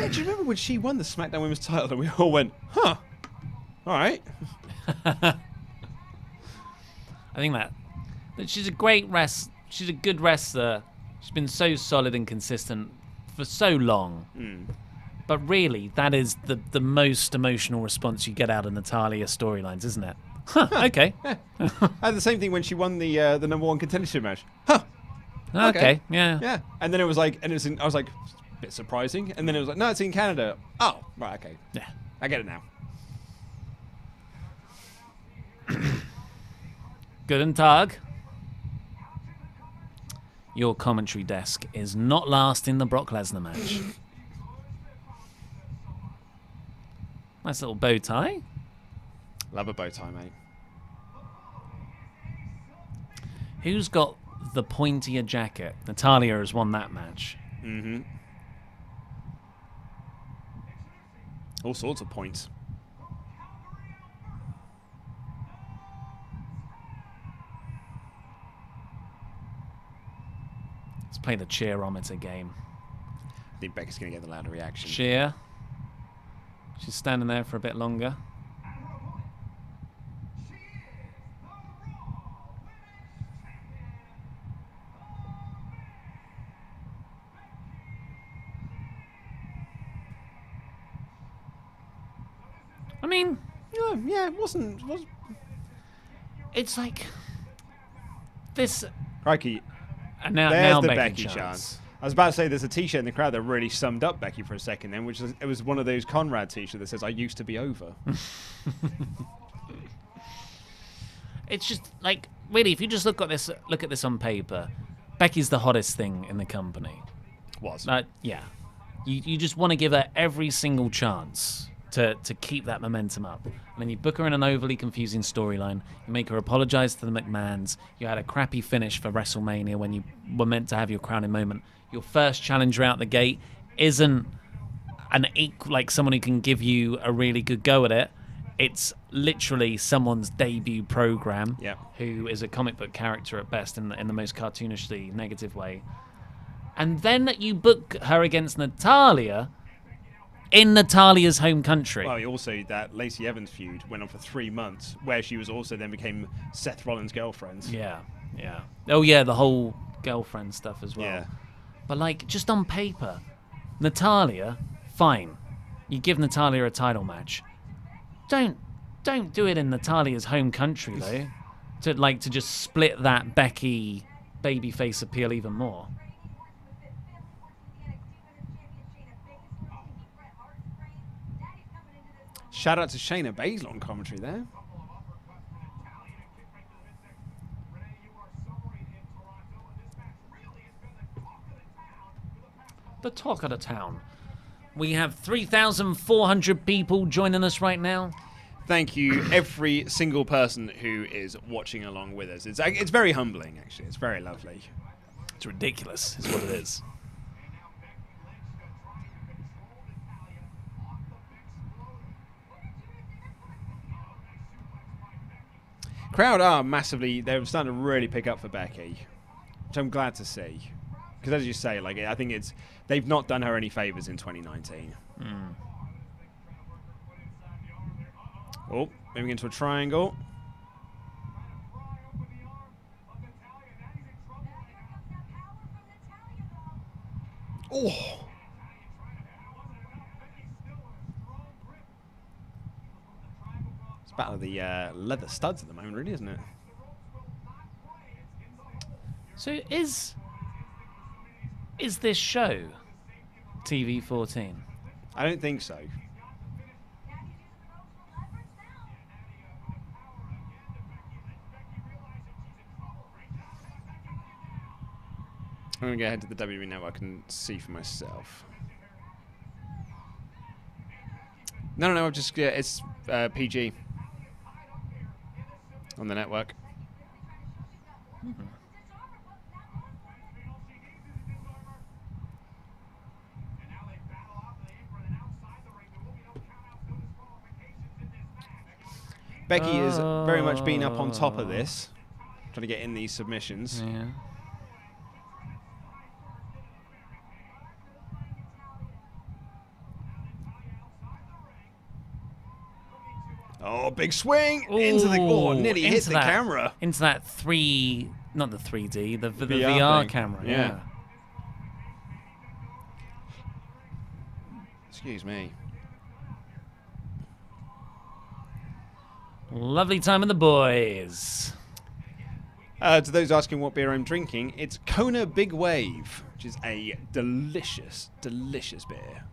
do you remember when she won the SmackDown Women's title and we all went, huh, all right. I think that she's a great she's a good wrestler. She's been so solid and consistent for so long. But really, that is the most emotional response you get out of Natalia storylines, isn't it? Huh, okay. I had the same thing when she won the number one contendership match. Huh. Okay, yeah. Yeah. And then it was like, I was like, bit surprising. And then it was like, no, it's in Canada. Oh, right, okay. Yeah. I get it now. Guten Tag. Your commentary desk is not lasting the Brock Lesnar match. Nice little bow tie. Love a bow tie, mate. Who's got the pointier jacket? Natalia has won that match. Mm-hmm. All sorts of points. Let's play the cheerometer game. I think Becky's going to get the louder reaction. Cheer. She's standing there for a bit longer. I mean, yeah, it wasn't. it's like this. Crikey, And now, there's now the Becky Becky chance. I was about to say there's a T-shirt in the crowd that really summed up Becky for a second then, which it was one of those Conrad T-shirts that says, "I used to be over." It's just like, really, if you just look at this on paper, Becky's the hottest thing in the company. Was. Yeah, you just want to give her every single chance to keep that momentum up. And then you book her in an overly confusing storyline. You make her apologize to the McMahons. You had a crappy finish for WrestleMania when you were meant to have your crowning moment. Your first challenger out the gate isn't like someone who can give you a really good go at it. It's literally someone's debut program, who is a comic book character at best in the most cartoonishly negative way. And then you book her against Natalia in Natalia's home country. Well, also that Lacey Evans feud went on for 3 months, where she was also then became Seth Rollins' girlfriend. Yeah. Oh yeah, the whole girlfriend stuff as well. Yeah. But like, just on paper, Natalia, fine. You give Natalia a title match. Don't do it in Natalia's home country though. to just split that Becky babyface appeal even more. Shout out to Shayna Baszler on commentary there. The talk of the town. We have 3,400 people joining us right now. Thank you, every single person who is watching along with us. It's very humbling, actually. It's very lovely. It's ridiculous, is what it is. Crowd are massively, they're starting to really pick up for Becky, which I'm glad to see. Because as you say, like, I think they've not done her any favors in 2019. Oh, moving into a triangle. Oh. It's a battle of the leather studs at the moment, really, isn't it? So is this show TV 14? I don't think so. I'm going to go ahead to the WWE Network and see for myself. No, just it's PG on the network. Becky is very much being up on top of this, trying to get in these submissions. Yeah. Oh, big swing into the nearly hit the camera. Into that not the 3D, the VR VR thing. camera. Yeah. Excuse me. Lovely time with the boys. To those asking what beer I'm drinking, it's Kona Big Wave, which is a delicious, delicious beer.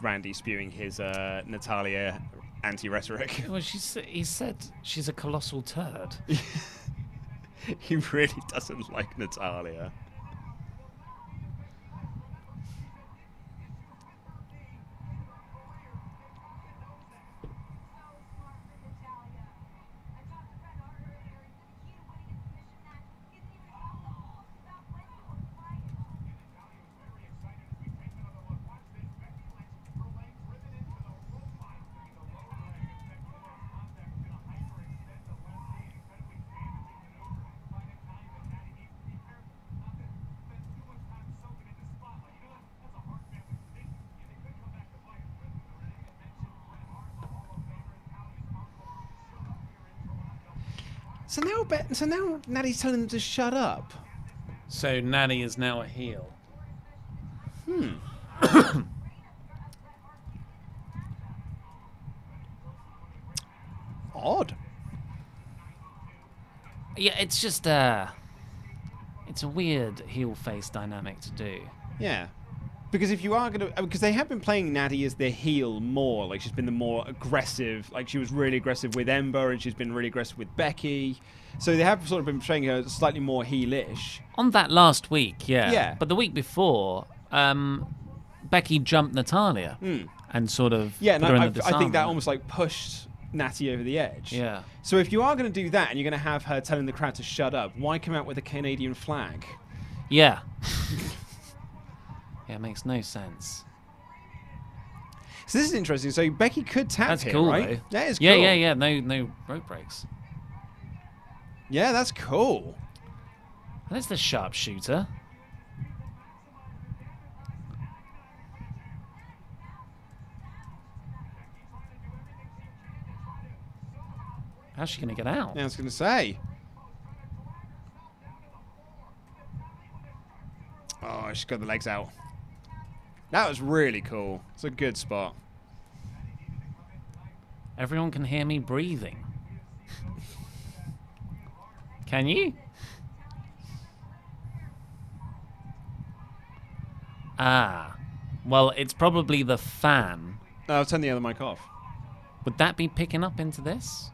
Randy spewing his Natalia anti-rhetoric. Well, he said she's a colossal turd. He really doesn't like Natalia. So now Natty's telling them to shut up. So Natty is now a heel. Odd. Yeah, it's just it's a weird heel face dynamic to do. Yeah. Because if you are going to... Because they have been playing Natty as the heel more. Like, she's been the more aggressive. Like, she was really aggressive with Ember, and she's been really aggressive with Becky. So they have sort of been portraying her slightly more heelish. On that last week, yeah. Yeah. But the week before, Becky jumped Natalia and sort of Yeah, put her in and the I think that disarmament. almost, like, pushed Natty over the edge. Yeah. So if you are going to do that, and you're going to have her telling the crowd to shut up, why come out with a Canadian flag? Yeah. Yeah, it makes no sense. So this is interesting. So Becky could tap That's here, cool, right? though. That is cool. Yeah. No rope breaks. Yeah, that's cool. And it's the sharpshooter. How's she going to get out? Yeah, I was going to say. Oh, she's got the legs out. That was really cool. It's a good spot. Everyone can hear me breathing. Can you? Ah. Well, it's probably the fan. I'll turn the other mic off. Would that be picking up into this?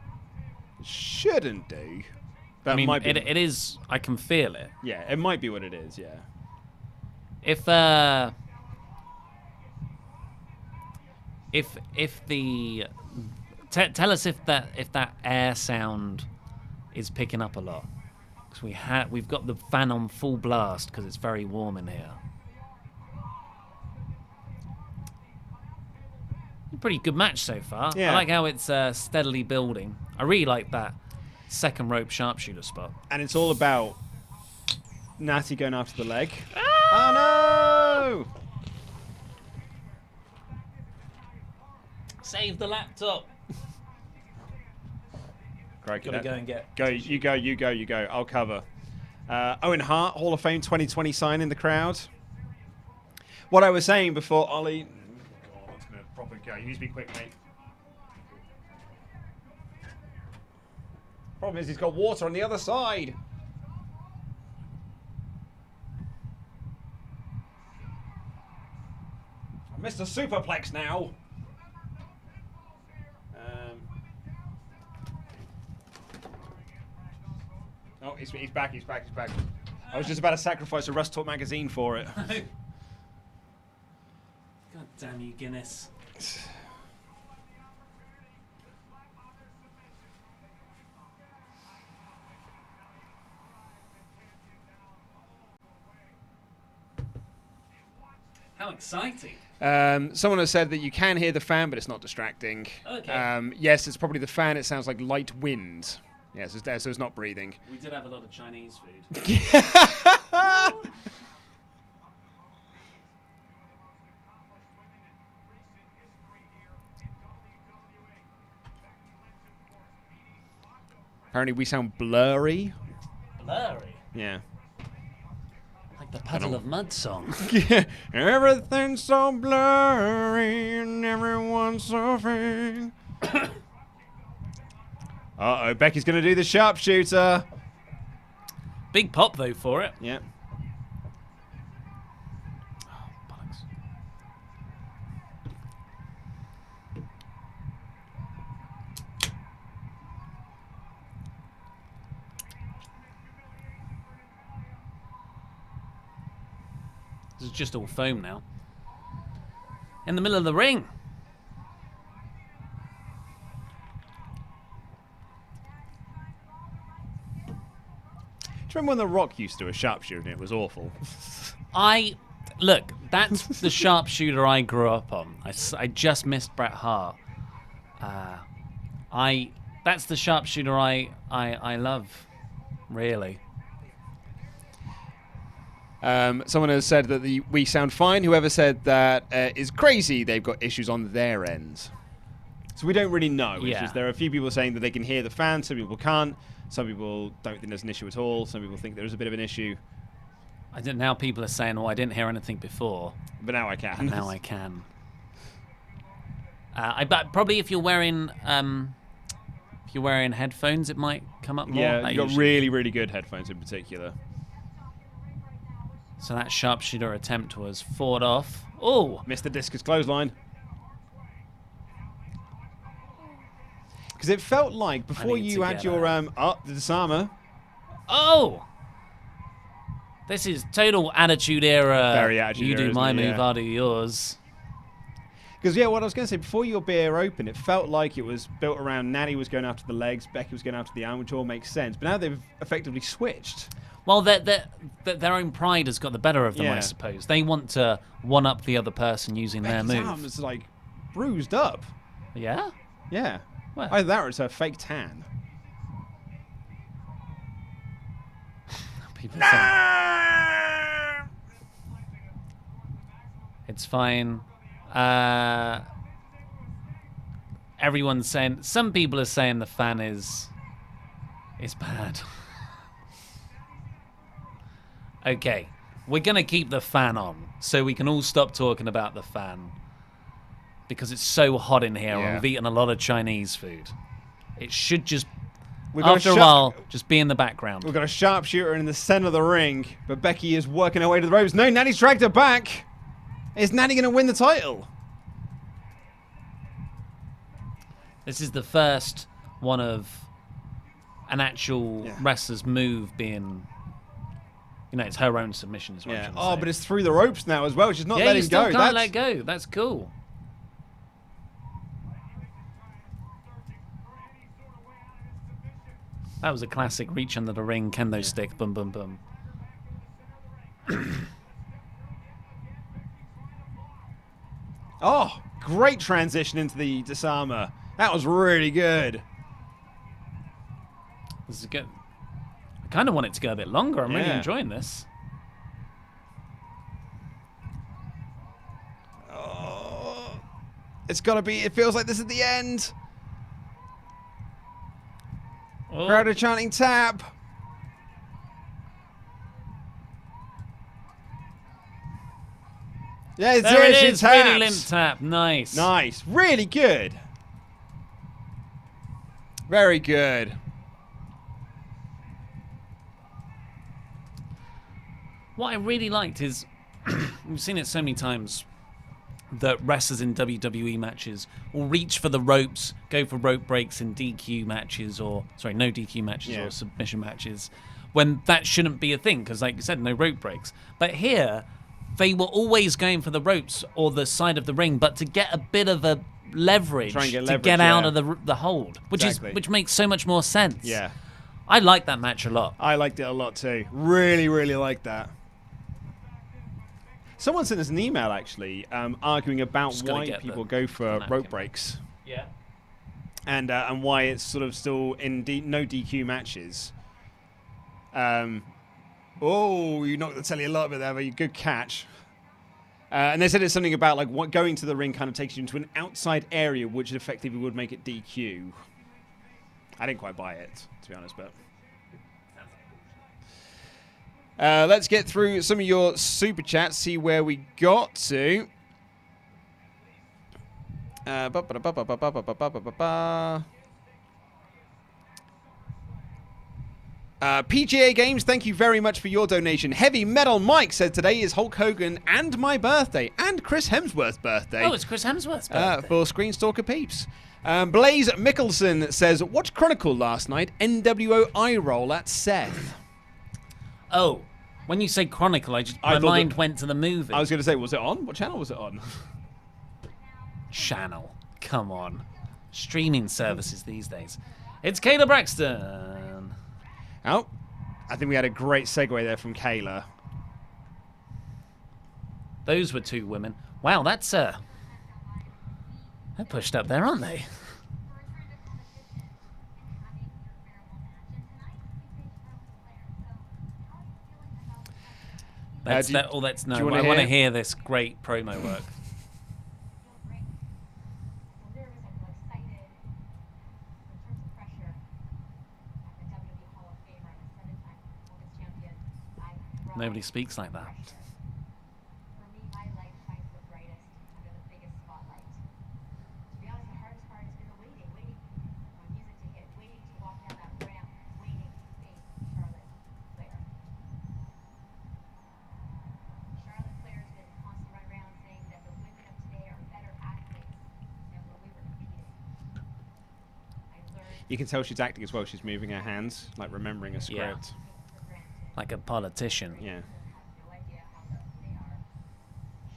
Shouldn't do. That I mean, might be. it is. I can feel it. Yeah, it might be what it is. Yeah. If the tell us if that air sound is picking up a lot, because we've got the fan on full blast because it's very warm in here. Pretty good match so far. Yeah. I like how it's steadily building. I really like that second rope sharpshooter spot. And it's all about Natty going after the leg. Oh no! Save the laptop. Crikey, Gotta go and get. Go, you go. I'll cover. Owen Hart, Hall of Fame 2020 sign in the crowd. What I was saying before, Ollie. Oh, it's going to proper go. You need to be quick, mate. Problem is, he's got water on the other side. I missed a superplex now. Oh, he's back. I was just about to sacrifice a WrestleTalk magazine for it. God damn you, Guinness. How exciting. Someone has said that you can hear the fan, but it's not distracting. Okay. Yes, it's probably the fan. It sounds like light wind. Yes, it's there, so it's not breathing. We did have a lot of Chinese food. Apparently we sound blurry. Blurry. Yeah. Like the Puddle of Mud song. Everything's so blurry and everyone's so fake. Uh-oh, Becky's going to do the sharpshooter. Big pop, though, for it. Yeah. Oh, bollocks. It's just all foam now. In the middle of the ring. Do you remember when The Rock used to do a sharpshooter and it was awful? Look, that's the sharpshooter I grew up on. I just missed Bret Hart. That's the sharpshooter I love, really. Someone has said that we sound fine. Whoever said that is crazy. They've got issues on their ends. So we don't really know. It's just there are a few people saying that they can hear the fans. Some people can't. Some people don't think there's an issue at all. Some people think there is a bit of an issue. Now people are saying, "Oh, I didn't hear anything before, but now I can." And now I can. But probably if you're wearing headphones, it might come up more. Yeah, you got really, really good headphones in particular. So that sharpshooter attempt was fought off. Oh, missed the discus clothesline. Because it felt like before you had your the disarmer. Oh. This is total attitude era. Very attitude you era, do my isn't it? move, I'll do yours. Because, what I was going to say, before your beer open, it felt like it was built around Natty was going after the legs, Becky was going after the arm, which all makes sense. But now they've effectively switched. Well, their own pride has got the better of them, I Yeah. suppose. They want to one-up the other person using their Becky's move. arm is, bruised up. Yeah? Yeah. Well. Either that or it's a fake tan. People are saying it's fine. Everyone's saying... Some people are saying the fan is bad. Okay. We're going to keep the fan on so we can all stop talking about the fan. Because it's so hot in here and we've eaten a lot of Chinese food. It should just... After a while, just be in the background. We've got a sharpshooter in the center of the ring, but Becky is working her way to the ropes. No, Natty's dragged her back. Is Natty going to win the title? This is the first one of an actual wrestler's move being... it's her own submission as well. Yeah. Oh, but it's through the ropes now as well. She's not letting you still go. Can't let go. That's cool. That was a classic reach under the ring, kendo stick, boom, boom, boom. Oh, great transition into the disarmer. That was really good. This is good. I kind of want it to go a bit longer. I'm really enjoying this. Oh, it's got to be. It feels like this is the end. Oh. Crowd are chanting tap. Yeah, There it she is. taps. Really limp tap. Nice. Nice. Really good. Very good. What I really liked is, we've seen it so many times, that wrestlers in WWE matches will reach for the ropes, go for rope breaks in DQ matches, no DQ matches or submission matches, when that shouldn't be a thing, because like you said, no rope breaks. But here, they were always going for the ropes or the side of the ring, but to get a bit of a leverage, to get out of the hold, which makes so much more sense. Yeah. I like that match a lot. I liked it a lot too. Really, really liked that. Someone sent us an email, actually, arguing about why people go for rope breaks. Yeah. And why it's sort of still in no DQ matches. You knocked the telly a lot bit there, but good catch. And they said it's something about what going to the ring kind of takes you into an outside area, which effectively would make it DQ. I didn't quite buy it, to be honest, but... let's get through some of your super chats, see where we got to. PGA Games, thank you very much for your donation. Heavy Metal Mike said today is Hulk Hogan and my birthday, and Chris Hemsworth's birthday. Oh, it's Chris Hemsworth's birthday. For Screenstalker peeps. Blaze Mickelson says, watched Chronicle last night, NWO eye roll at Seth. Oh, When you say Chronicle, I my thought mind that- went to the movie. I was going to say, was it on? What channel was it on? Channel. Come on. Streaming services these days. It's Kayla Braxton. Oh, I think we had a great segue there from Kayla. Those were two women. Wow, that's they're pushed up there, aren't they? That's do you- all. That's no. you wanna I want to hear- hear this great promo work. Nobody speaks like that. For me, my light shines the brightest under the biggest spotlight. To be honest, the hardest part has been the waiting for music to hit, waiting to walk down that ramp, waiting to face Charlotte Flair. Charlotte Flair's been constantly running around saying that the women of today are better athletes than when we were competing. I learned You can tell she's acting as well. She's moving her hands, like remembering a Yeah. script. for granted. Like a politician. Yeah. Have no idea how lucky they are.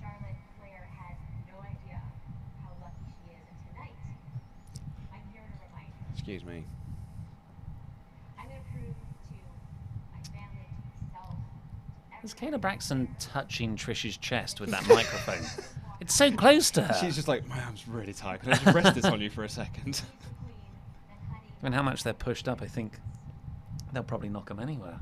Charlotte Flair has no idea how lucky she is, and tonight, I'm here to remind her. Excuse me. I'm going to prove to my family, to myself, to Is everyone Kayla Braxton touching Trish's chest with that microphone? It's so close to her. She's just like, my arm's really tight. Can I just rest this on you for a second? queen and honey. I mean, how much they're pushed up, I think they'll probably knock them anywhere.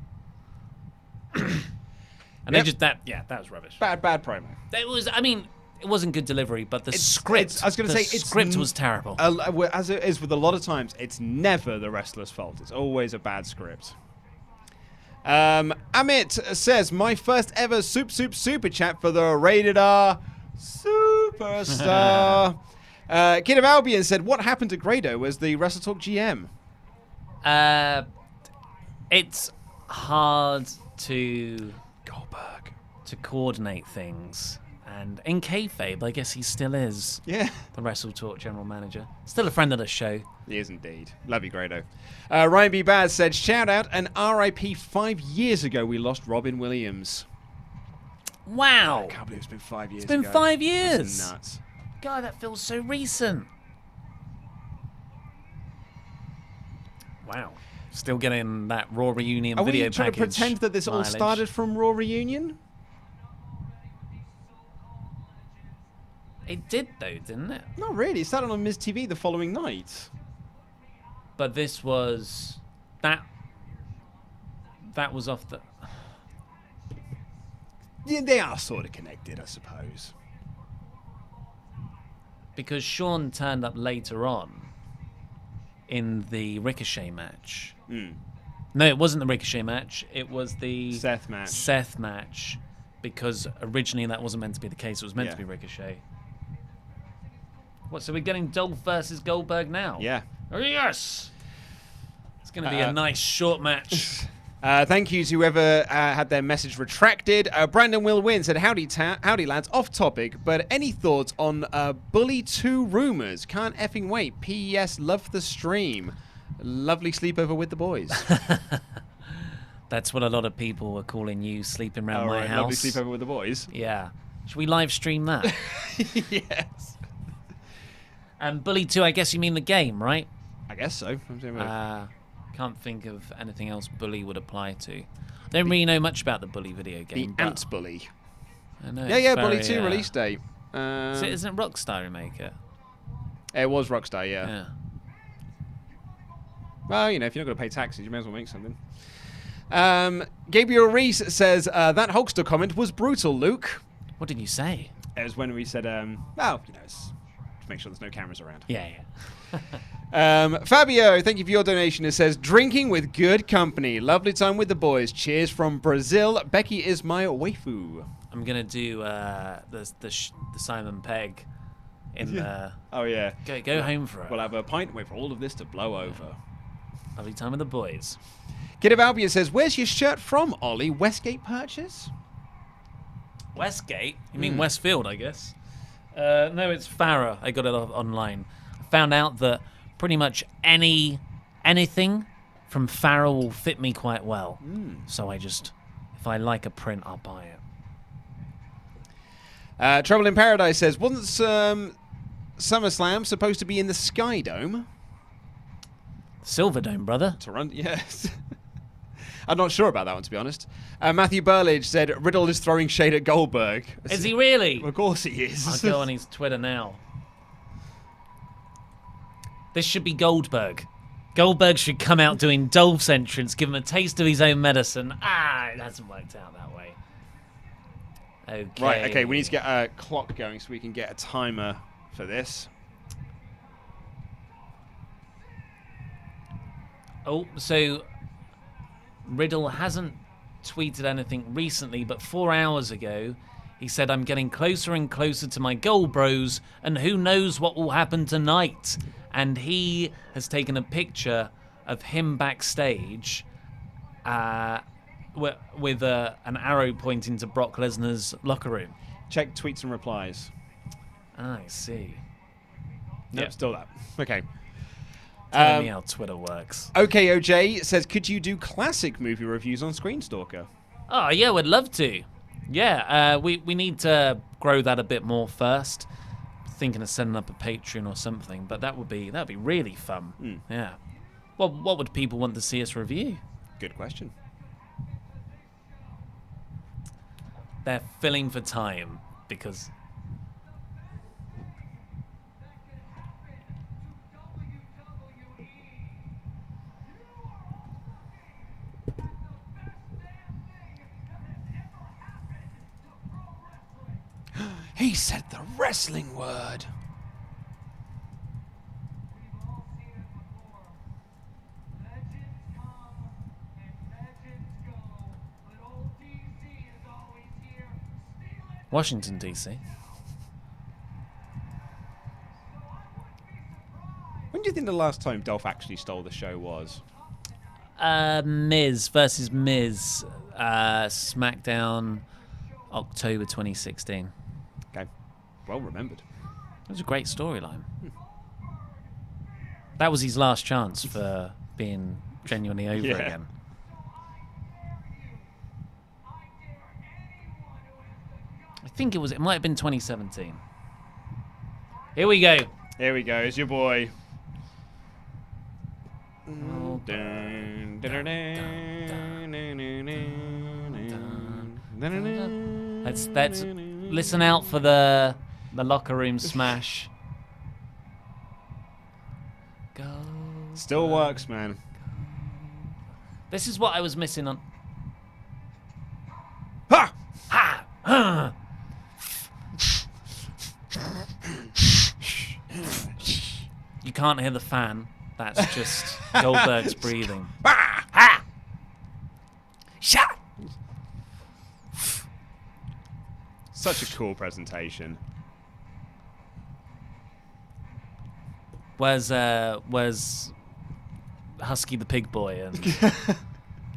And they Yep. just that was rubbish. Bad promo. It was. I mean, it wasn't good delivery, but the It's- script. I was going to the say, it's script was terrible. As it is with a lot of times, it's never the wrestler's fault. It's always a bad script. Amit says, my first ever super chat for the Rated R Superstar. Kid of Albion said, what happened to Grado as the WrestleTalk GM? It's hard to Goldberg. coordinate things, and in kayfabe, I guess he still is Yeah. the WrestleTalk general manager. Still a friend of the show. He is indeed. Love you, Grado. Ryan B. Baz said, shout out and RIP 5 years ago we lost Robin Williams. Wow, I can't believe it's been 5 years it's been ago. 5 That's years. nuts. God, that feels so recent. Wow, still getting that Raw reunion Are video we trying to package pretend that this all mileage. started from Raw Reunion? It did though, didn't it? Not really. It started on Miz TV the following night. But this was that was off the. Yeah, they are sort of connected, I suppose. Because Shawn turned up later on in the Ricochet match. No, it wasn't the Ricochet match. It was the Seth match. Seth match, because originally that wasn't meant to be the case. It was meant Yeah. to be Ricochet. What? So we're getting Dolph versus Goldberg now? Yeah. Oh, yes. It's going to be a nice short match. Thank you to whoever had their message retracted. Brandon Will Win said, howdy lads, off topic, but any thoughts on Bully 2 rumors? Can't effing wait. P.S. Love the stream. Lovely sleepover with the boys. That's what a lot of people were calling you, sleeping around my house. Lovely sleepover with the boys. Yeah. Should we live stream that? Yes. And Bully 2, I guess you mean the game, right? I guess so. Can't think of anything else Bully would apply to. Don't really know much about the Bully video The game. but Ant Bully. I know Yeah, it's Bully very, 2 release date. Isn't it Rockstar who make it? It was Rockstar, yeah. Yeah. Well, you know, if you're not going to pay taxes, you may as well make something. Gabriel Reese says, that Hulkster comment was brutal, Luke. What did you say? It was when we said, well, you know, it's to make sure there's no cameras around. Yeah. Fabio, thank you for your donation. It says, drinking with good company. Lovely time with the boys. Cheers from Brazil. Becky is my waifu. I'm gonna do the Simon Pegg in Oh, yeah. go home for it. We'll have a pint and wait for all of this to blow over. Lovely time with the boys. Kid of Albion says, where's your shirt from, Ollie? Westgate purchase? Westgate? You mean Westfield, I guess? No, it's Farah. I got it online. I found out that pretty much anything from Farah will fit me quite well. So if If I like a print, I'll buy it. Trouble in Paradise says, wasn't SummerSlam supposed to be in the Sky Dome? Silverdome, brother. Toronto, yes. I'm not sure about that one, to be honest. Matthew Burlage said, Riddle is throwing shade at Goldberg. Is he really? Of course he is. I'll go on his Twitter now. This should be Goldberg. Goldberg should come out doing Dolph's entrance, give him a taste of his own medicine. It hasn't worked out that way. Okay. Right, okay, we need to get a clock going so we can get a timer for this. Oh, so Riddle hasn't tweeted anything recently, but 4 hours ago, he said, I'm getting closer and closer to my goal bros, and who knows what will happen tonight. And he has taken a picture of him backstage with an arrow pointing to Brock Lesnar's locker room. Check tweets and replies. I see. Nope, Yep. still that. Okay. Tell me how Twitter works. Okay, OJ says, could you do classic movie reviews on Screenstalker? Oh, yeah, we'd love to. Yeah, we need to grow that a bit more first. Thinking of setting up a Patreon or something, but that'd be really fun. Yeah. What would people want to see us review? Good question. They're filling for time because He said the wrestling word. Washington, D.C. When do you think the last time Dolph actually stole the show was? Miz versus Miz, SmackDown, October 2016. Okay. Well remembered. It was a great storyline. That was his last chance for being genuinely over Yeah. again. I think it might have been 2017. Here we go. Here we go. It's your boy. Let's listen out for the locker room smash. Go. Still works, man. This is what I was missing on. Ha! Ha! You can't hear the fan. That's just Goldberg's breathing. Ha! Shot! Such a cool presentation. Where's Husky the Pig Boy and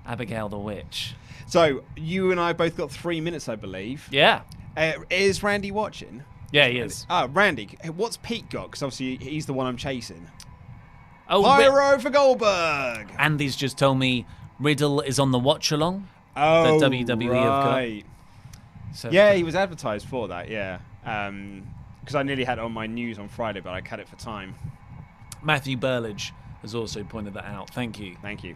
Abigail the Witch? So, you and I both got 3 minutes, I believe. Yeah. Is Randy watching? Yeah, he is. Randy, what's Pete got? Because obviously he's the one I'm chasing. Oh, Pyro for Goldberg! Andy's just told me Riddle is on the watch along. Oh, The WWE have got. right. So Yeah, he was advertised for that, yeah. Because I nearly had it on my news on Friday, but I cut it for time. Matthew Burlage has also pointed that out. Thank you. Thank you.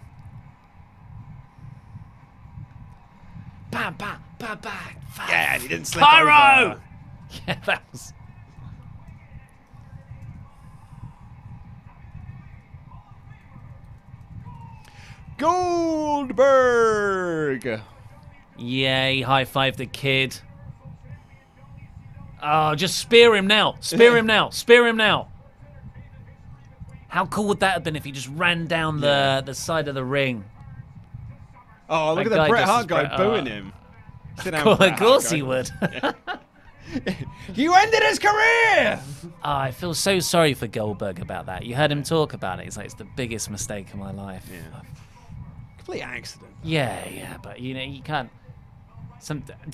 Bam, bam, bam, bam. Yeah, and he didn't slip Pyro! over. Yeah, that was. Goldberg! Yay, high five the kid. Oh, just spear him now. Spear him now. Spear him now. How cool would that have been if he just ran down the side of the ring? Oh, look That at guy the Bret just Hart is guy Bret booing Hart. him. Sit down, Cool, Bret of Hart course guy. he would. You ended his career! I feel so sorry for Goldberg about that. You heard him talk about it. He's like, it's the biggest mistake of my life. Yeah. Complete accident. Yeah, but you know, you can't.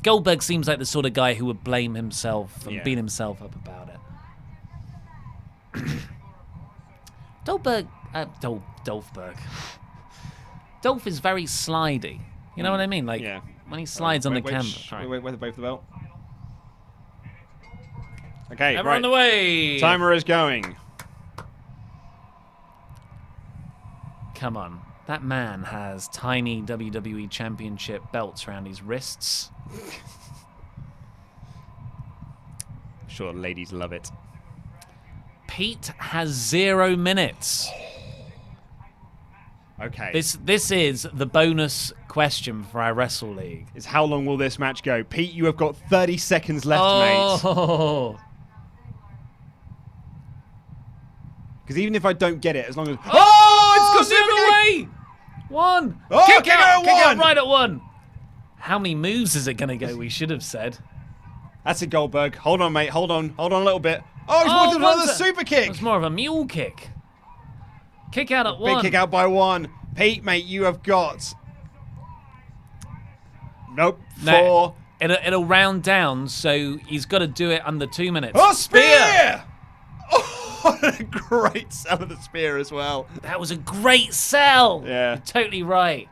Goldberg seems like the sort of guy who would blame himself and Yeah. beat himself up about it. Dolphberg. Dolph is very slidey. You know what I mean? Like, Yeah. when he slides on the camera. Wait, both the belt. Okay, Ever right. on the way. Timer is going. Come on. That man has tiny WWE Championship belts around his wrists. Sure, ladies love it. Pete has 0 minutes. Okay. This is the bonus question for our Wrestle League. Is how long will this match go? Pete, you have got 30 seconds left, mate. Oh. Because even if I don't get it, as long as... Oh, it's gone the other way. 1. Oh, kick kick out. out Kick out 1. right at 1. How many moves is it going to go? We should have said. That's a Goldberg. Hold on, mate. Hold on a little bit. Oh, he's wanted another super kick. It's more of a mule kick. Kick out at 1. Big kick out by 1. Pete, mate, you have got... Nope. 4. It'll round down, so he's got to do it under 2 minutes. Oh, spear! Oh, what a great sell of the spear as well. That was a great sell. Yeah. You're totally right.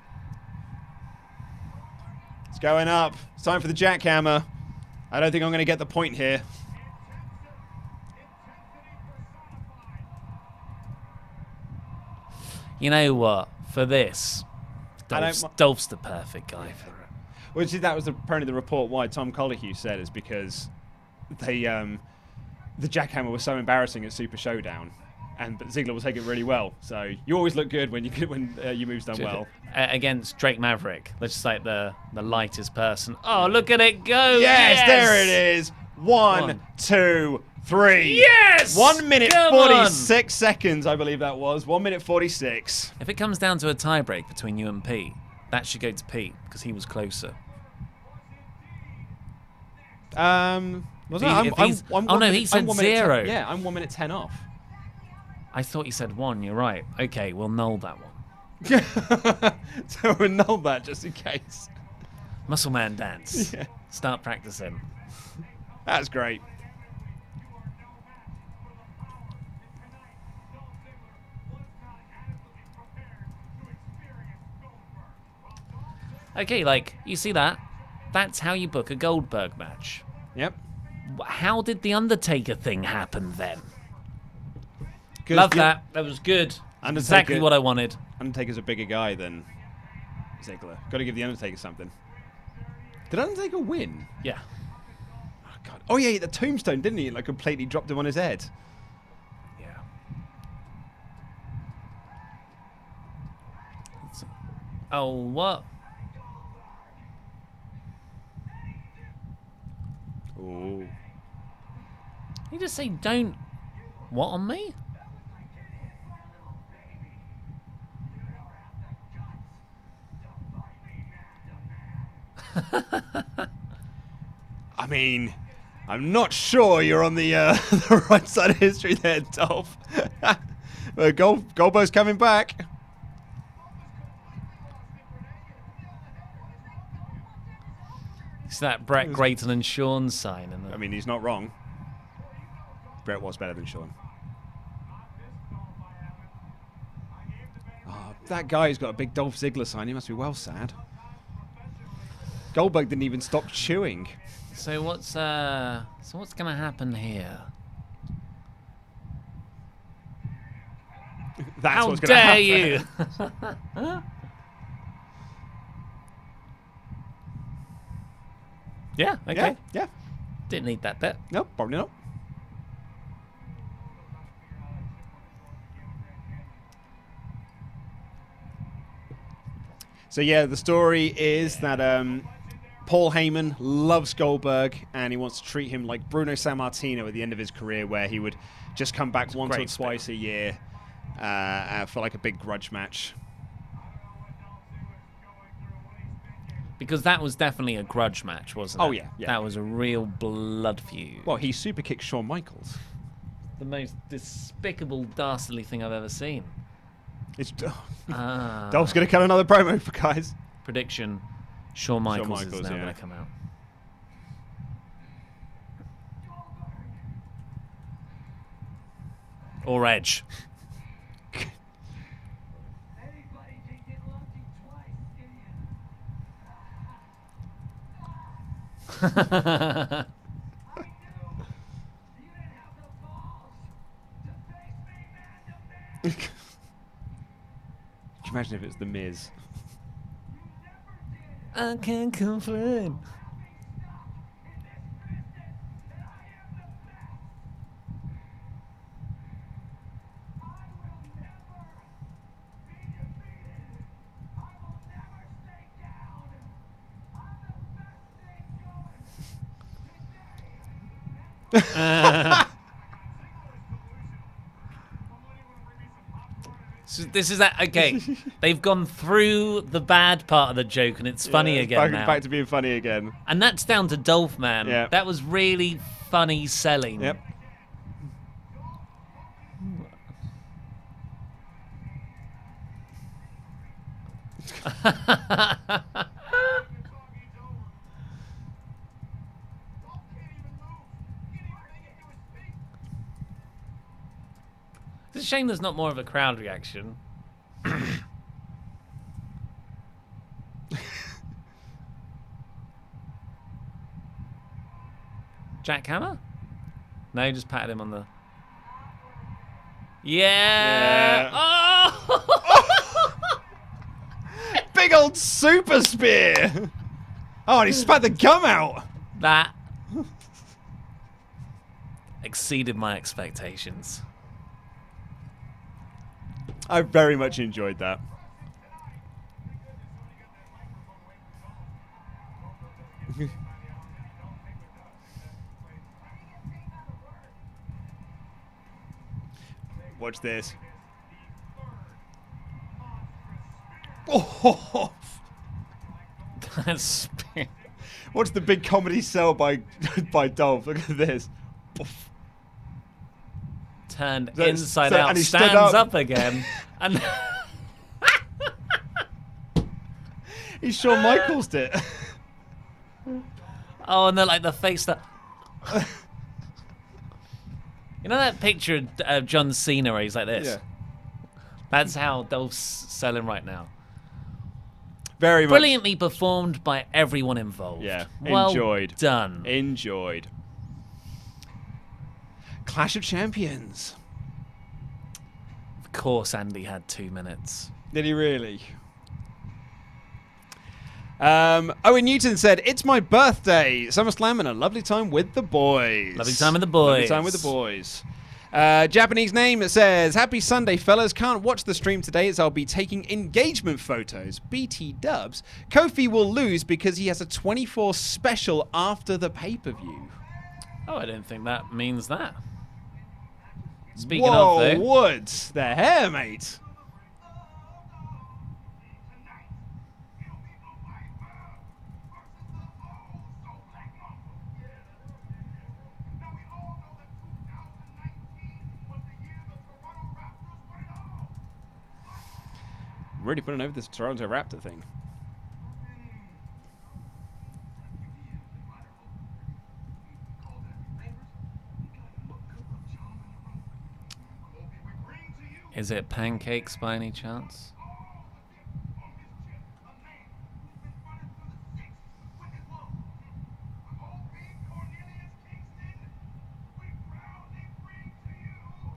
It's going up. It's time for the jackhammer. I don't think I'm going to get the point here. You know what? For this, I don't Dolph's the perfect guy for it. Well, see, that was apparently the report why Tom Colohue said is because they, the jackhammer was so embarrassing at Super Showdown, but Ziggler will take it really well. So you always look good when your move's done well. Against Drake Maverick, let's just like the lightest person. Oh, look at it go! Yes, there it is. 1, 2, 3. Yes! 1 minute Come 46 seconds, I believe that was. 1 minute 46. If it comes down to a tiebreak between you and Pete, that should go to Pete because he was closer. Was He- it? if he's- oh, no, he said 0. Yeah, I'm 1 minute 10 off. I thought you said 1. You're right. Okay, we'll null that one. So we'll null that just in case. Muscle Man dance. Yeah. Start practicing. That's great. Okay, like, you see that? That's how you book a Goldberg match. Yep. How did the Undertaker thing happen then? 'Cause Love the- that. That was good. Undertaker- Exactly what I wanted. Undertaker's a bigger guy than Ziggler. Got to give the Undertaker something. Did Undertaker win? Yeah. Oh, God. Oh, yeah, the tombstone, didn't he? Like, completely dropped him on his head. Yeah. Oh, what? Ooh. You just say don't... What on me? I mean, I'm not sure you're on the, the right side of history there, Dolph. Goldberg's coming back. It's that Brett Grayton and Sean sign. And I mean, he's not wrong. Brett was better than Sean. Oh, that guy who's got a big Dolph Ziggler sign, he must be well sad. Goldberg didn't even stop chewing. So what's gonna happen here? That's How what's going to dare happen. you? Yeah, okay. Yeah. Didn't need that bit. Nope, probably not. So yeah, the story is that Paul Heyman loves Goldberg and he wants to treat him like Bruno Sammartino at the end of his career, where he would just come back once or great twice a year for like a big grudge match. Because that was definitely a grudge match, wasn't it? Oh, yeah. That was a real blood feud. Well, he super kicked Shawn Michaels. The most despicable, dastardly thing I've ever seen. It's Ah. Dolph's going to cut another promo for guys. Prediction: Shawn Michaels, Michaels, is now yeah. going to come out. Or Edge. Could you imagine if it's The Miz? I can't complain. So this is that. Okay, they've gone through the bad part of the joke, and it's funny again now. Back to being funny again. And that's down to Dolph, man. Yeah. That was really funny selling. Yep. It's a shame there's not more of a crowd reaction. Jackhammer? No, you just patted him on the... Yeah! Oh! Big old super spear! Oh, and he spat the gum out! That exceeded my expectations. I very much enjoyed that. Watch this. Oh! That's... Watch the big comedy sell by Dolph. Look at this. Turned So- inside so- out, and he stood stands up. up again. And He Shawn Michaels'd it. oh, and they're like the face that... You know that picture of John Cena where he's like this? Yeah. That's how Dolph's selling right now. Very much. Brilliantly performed by everyone involved. Yeah, Well enjoyed. done. Enjoyed. Clash of Champions. Of course, Andy had 2 minutes. Did he really? Owen Newton said, "It's my birthday. SummerSlam and a lovely time with the boys." Lovely time with the boys. Lovely time with the boys. Japanese name says, "Happy Sunday, fellas. Can't watch the stream today as I'll be taking engagement photos. BT dubs. Kofi will lose because he has a 24 special after the pay-per-view." Oh, I don't think that means that. Speaking Whoa, of, though, Woods, the hair, mate. Really putting over this Toronto Raptor thing. is it pancakes by any chance?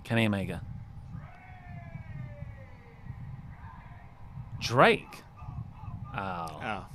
Kenny Omega. Drake. Oh. Oh.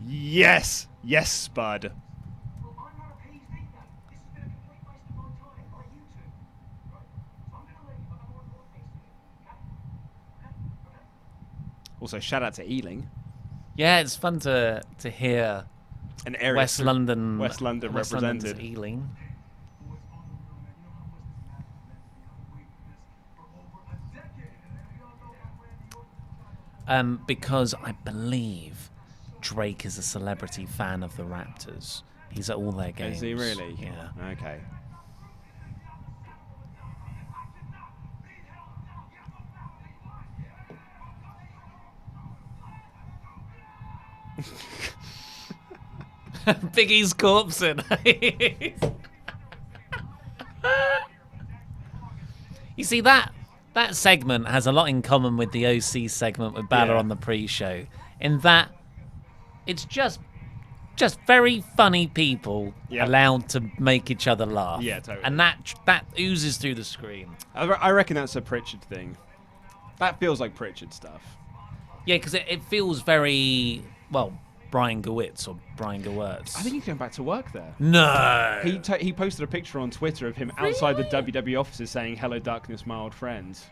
Yes. Yes, Spud. Also, shout out to Ealing. Yeah, it's fun to hear An area West London represented. London's Ealing. Because I believe Drake is a celebrity fan of the Raptors. He's at all their games. Is he really? Yeah. Okay. Big E's corpse in. You see, that segment has a lot in common with the OC segment with Balor on the pre-show, in that it's just very funny people allowed to make each other laugh. Yeah, totally. And that oozes through the screen. I reckon that's a Pritchard thing. That feels like Pritchard stuff. Yeah, because it feels very, well, Brian Gewirtz or Brian Gewirtz. I think he's going back to work there. No. He posted a picture on Twitter of him outside the WWE offices saying, "Hello, darkness, my old friends."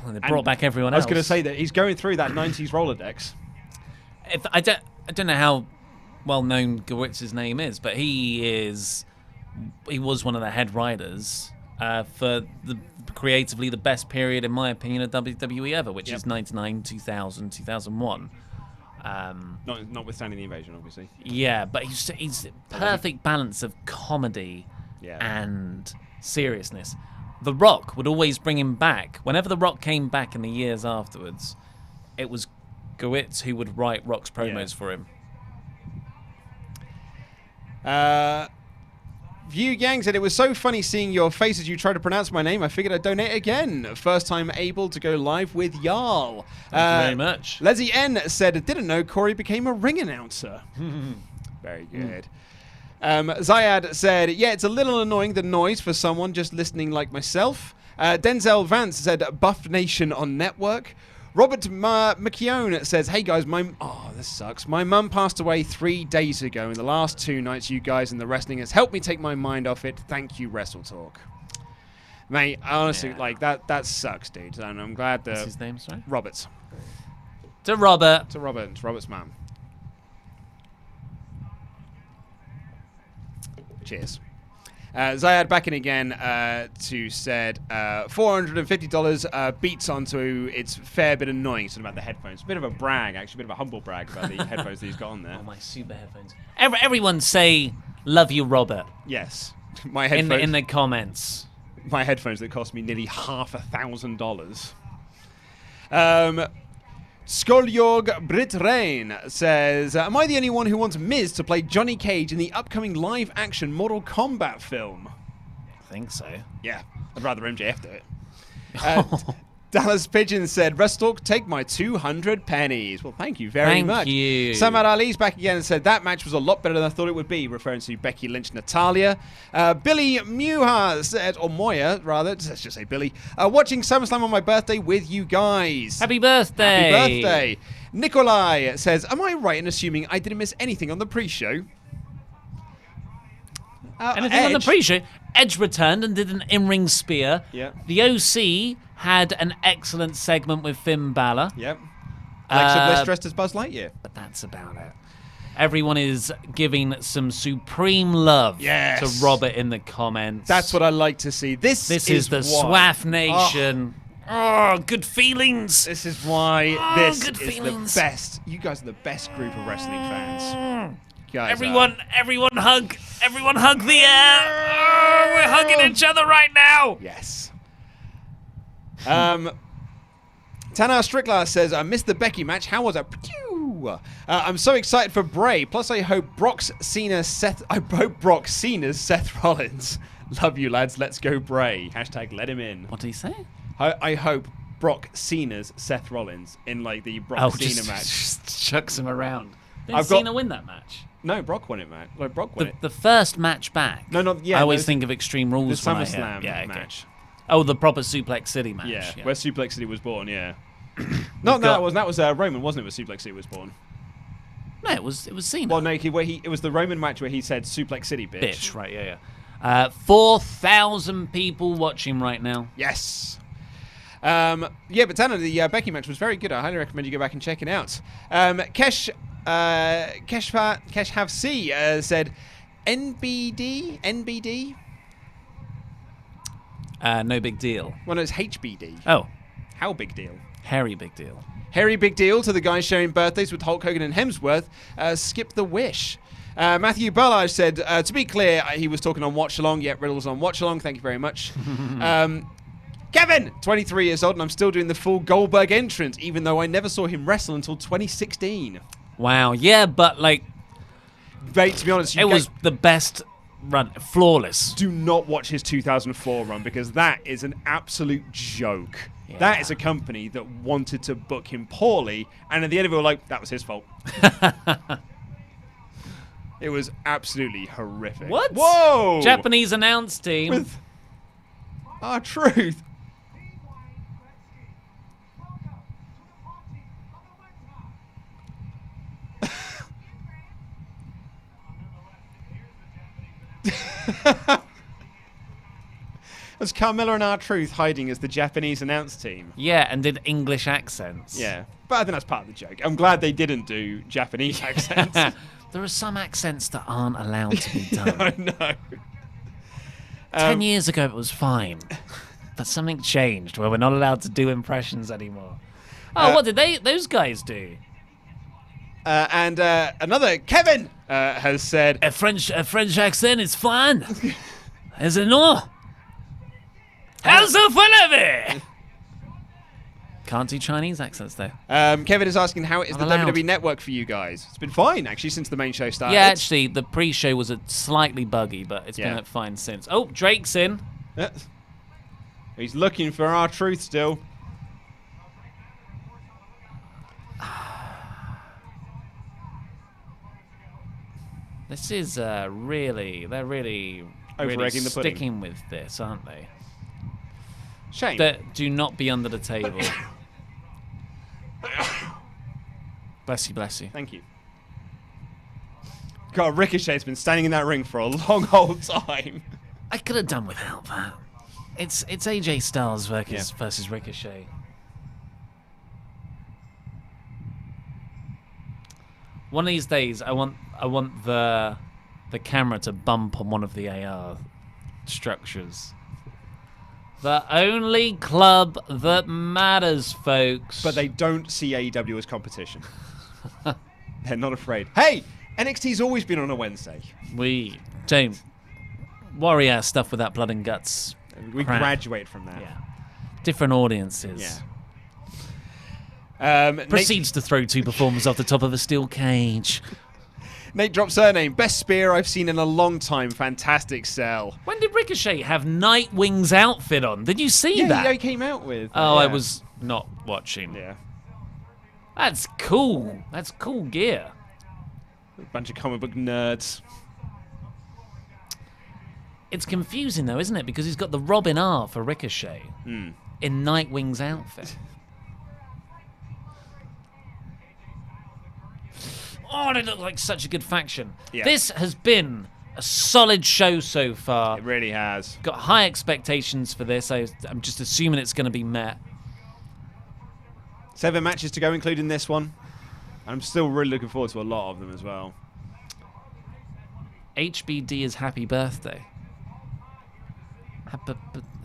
They brought back everyone I else. was going to say that he's going through that 90s Rolodex. I don't know how well known Gewitz's name is, but he was one of the head writers for creatively the best period, in my opinion, of WWE ever, which is 99, 2000, 2001. Notwithstanding the invasion, obviously. Yeah, but he's perfect balance of comedy and seriousness. The Rock would always bring him back. Whenever The Rock came back in the years afterwards, it was Gewirtz who would write Rock's promos for him. View Yang said, "It was so funny seeing your face as you tried to pronounce my name. I figured I'd donate again. First time able to go live with Jarl." Thank you very much. Leslie N said, "Didn't know Corey became a ring announcer." Very good. Zayad said, "Yeah, it's a little annoying, the noise for someone just listening like myself." Denzel Vance said, "Buff Nation on Network." Robert McKeown says, "Hey guys, this sucks. My mum passed away 3 days ago, and the last 2 nights you guys in the wrestling has helped me take my mind off it. Thank you, WrestleTalk." Mate, honestly, like that sucks, dude. And I'm glad that What's his name, sorry? Roberts. To Robert. To Robert. It's Robert's mum. Cheers. Zayad back in again to said $450 beats onto it's fair bit annoying. Something about the headphones. A bit of a brag, actually. A bit of a humble brag about the headphones that he's got on there. Oh, my super headphones. Everyone say, "Love you, Robert." Yes. My headphones. In the comments. My headphones that cost me nearly $5,000. Skoljorg Britt-Rain says, "Am I the only one who wants Miz to play Johnny Cage in the upcoming live-action Mortal Kombat film?" I think so. Yeah, I'd rather MJF do it. Dallas Pigeon said, "WrestleTalk, take my 200 pennies." Well, thank you very much. Thank you. Samad Ali's back again and said, "That match was a lot better than I thought it would be," referring to Becky Lynch, Natalia. Billy Muha said, or Moya, rather, let's just say Billy, "Watching SummerSlam on my birthday with you guys." Happy birthday. Happy birthday. Nikolai says, "Am I right in assuming I didn't miss anything on the pre-show?" Anything on the pre-show? Edge returned and did an in-ring spear. Yeah. The OC had an excellent segment with Finn Balor. Yep. Alexa Bliss dressed as Buzz Lightyear. But that's about it. Everyone is giving some supreme love to Robert in the comments. That's what I like to see. This is the Swaff Nation. Oh, good feelings. This is why this good is feelings. the best. You guys are the best group of wrestling fans. Guys Everyone hug the air. Oh, we're hugging each other right now. Yes. Tana Strickler says, "I missed the Becky match. How was it? I'm so excited for Bray. Plus, I hope Brock Cena's Seth Rollins. Love you, lads. Let's go, Bray. # let him in." What did he say? I hope Brock Cena's Seth Rollins in like the Brock Cena match. Just chucks him around. Didn't Cena win that match? No, Brock won it, man. Like Brock won it. The first match back. I always think of Extreme Rules. The SummerSlam match. Oh, the proper Suplex City match. Yeah, where Suplex City was born. Yeah. That was Roman, wasn't it? Where Suplex City was born. No, it was Cena. Well, no, it was the Roman match where he said Suplex City, bitch. Bitch, right? Yeah. 4,000 people watching right now. Yes. But Tanner, the Becky match was very good. I highly recommend you go back and check it out. Kesh Havc said, NBD? No big deal. Well, no, it's HBD. Oh. How big deal? Harry big deal. Harry big deal to the guys sharing birthdays with Hulk Hogan and Hemsworth. Skip the wish. Matthew Burlage said, to be clear, he was talking on Watch Along. Yeah, Riddle's on Watch Along. Thank you very much. Kevin, 23 years old, and I'm still doing the full Goldberg entrance, even though I never saw him wrestle until 2016. Wow. Yeah, but like, Mate, to be honest, It was the best run, flawless. do not watch his 2004 run because that is an absolute joke. Yeah. That is a company that wanted to book him poorly, and at the end of it, were like, that was his fault. It was absolutely horrific. What? Whoa! Japanese announce team. With R-Truth. As Carmella and R-Truth hiding as the Japanese announce team. Yeah, and did English accents. Yeah, but I think that's part of the joke. I'm glad they didn't do Japanese accents. There are some accents that aren't allowed to be done. I know. 10 years ago, it was fine. But something changed where we're not allowed to do impressions anymore. Oh, what did those guys do? And another Kevin has said, A French accent is fine. Is it not? How's the forever? Can't do Chinese accents though. Kevin is asking how is I'm the allowed. WWE Network for you guys? It's been fine actually since the main show started. Yeah, actually, the pre-show was slightly buggy, but it's Yeah. been fine since. Oh, Drake's in. Yeah. He's looking for R-Truth still. This is they're really Over-egging the pudding. sticking with this, aren't they? Shame. Do not be under the table. Bless you, bless you. Thank you. God, Ricochet's been standing in that ring for a long old time. I could have done without that. It's AJ Styles versus Ricochet. One of these days, I want the camera to bump on one of the AR structures. The only club that matters, folks. But they don't see AEW as competition. They're not afraid. Hey, NXT's always been on a Wednesday. We don't worry our stuff with that blood and guts. We crap. graduate from that. Yeah. Different audiences. Yeah. Proceeds to throw two performers off the top of a steel cage. Nate dropped surname. Best spear I've seen in a long time. Fantastic sell. When did Ricochet have Nightwing's outfit on? Did you see that? Yeah, he came out with. Oh, I yeah. was not watching. Yeah. That's cool. That's cool gear. A bunch of comic book nerds. It's confusing though, isn't it? Because he's got the Robin R for Ricochet in Nightwing's outfit. Oh, they look like such a good faction. Yeah. This has been a solid show so far. It really has. Got high expectations for this. I'm just assuming it's going to be met. 7 matches to go, including this one. I'm still really looking forward to a lot of them as well. HBD is happy birthday.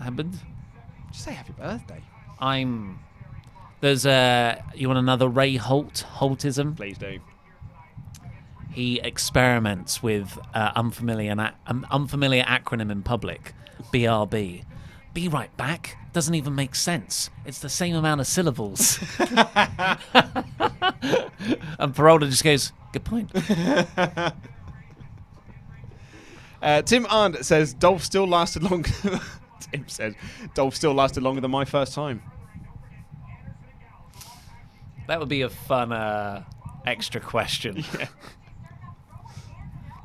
Happened? Just say happy birthday. There's you want another Ray Holtism? Please do. He experiments with unfamiliar acronym in public, BRB. Be right back doesn't even make sense. It's the same amount of syllables. And Peralta just goes, good point. Tim Arndt says Dolph still lasted longer. Tim says Dolph still lasted longer than my first time. That would be a fun extra question. Yeah.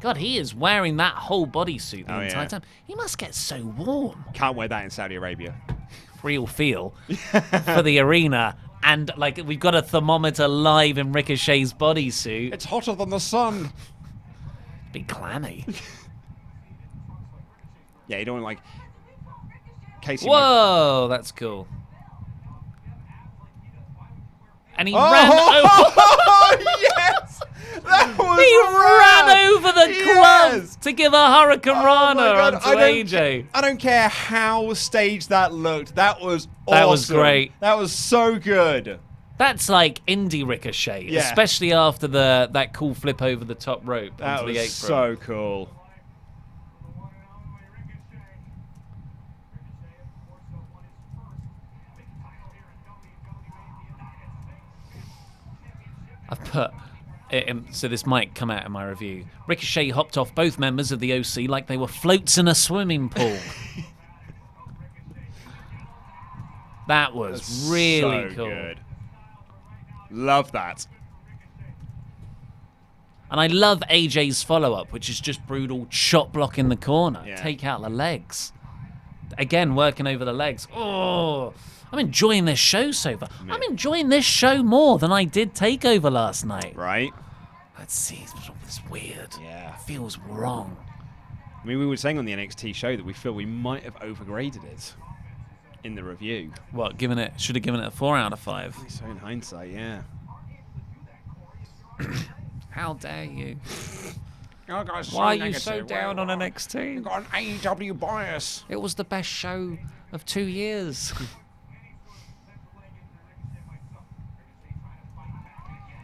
God, he is wearing that whole bodysuit the Oh, entire yeah. time. He must get so warm. Can't wear that in Saudi Arabia. Real feel for the arena. And like we've got a thermometer live in Ricochet's bodysuit. It's hotter than the sun. Be clammy. Yeah, you don't want like Casey. Whoa, that's cool. And he ran Oh, yes! That was He rad! ran over the Yes! club to give a Hurricane Oh Rana my God, onto AJ. I don't care how staged that looked. That was awesome. That was great. That was so good. That's like indie Ricochet, Yeah. especially after that cool flip over the top rope That onto the was apron. so cool. I've put so this might come out in my review. Ricochet hopped off both members of the OC like they were floats in a swimming pool. That was That's really so cool. good. Love that. And I love AJ's follow-up, which is just brutal chop block in the corner. Yeah. Take out the legs. Again, working over the legs. Oh, I'm enjoying this show so far. I'm enjoying this show more than I did TakeOver last night. Right? Let's see. It's weird. Yeah. It feels wrong. I mean, we were saying on the NXT show that we feel we might have overgraded it in the review. What, should have given it a 4 out of 5. So in hindsight, yeah. How dare you? Oh, God, Why are you so down on NXT? got an AEW bias. It was the best show of 2 years.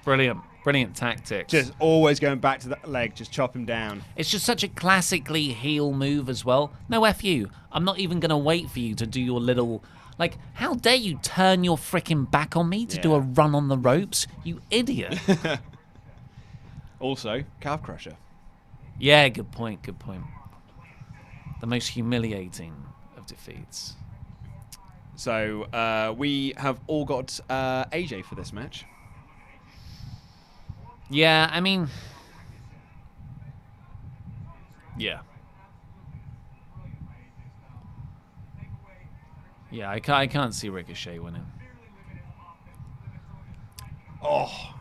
Brilliant tactics. Just always going back to that leg, just chop him down. It's just such a classically heel move as well. No, F you. I'm not even going to wait for you to do your little... Like, how dare you turn your frickin' back on me to do a run on the ropes? You idiot. Also, calf crusher. Yeah, good point. The most humiliating of defeats. So, we have all got AJ for this match. Yeah, I mean... Yeah. Yeah, I can't see Ricochet winning. Oh.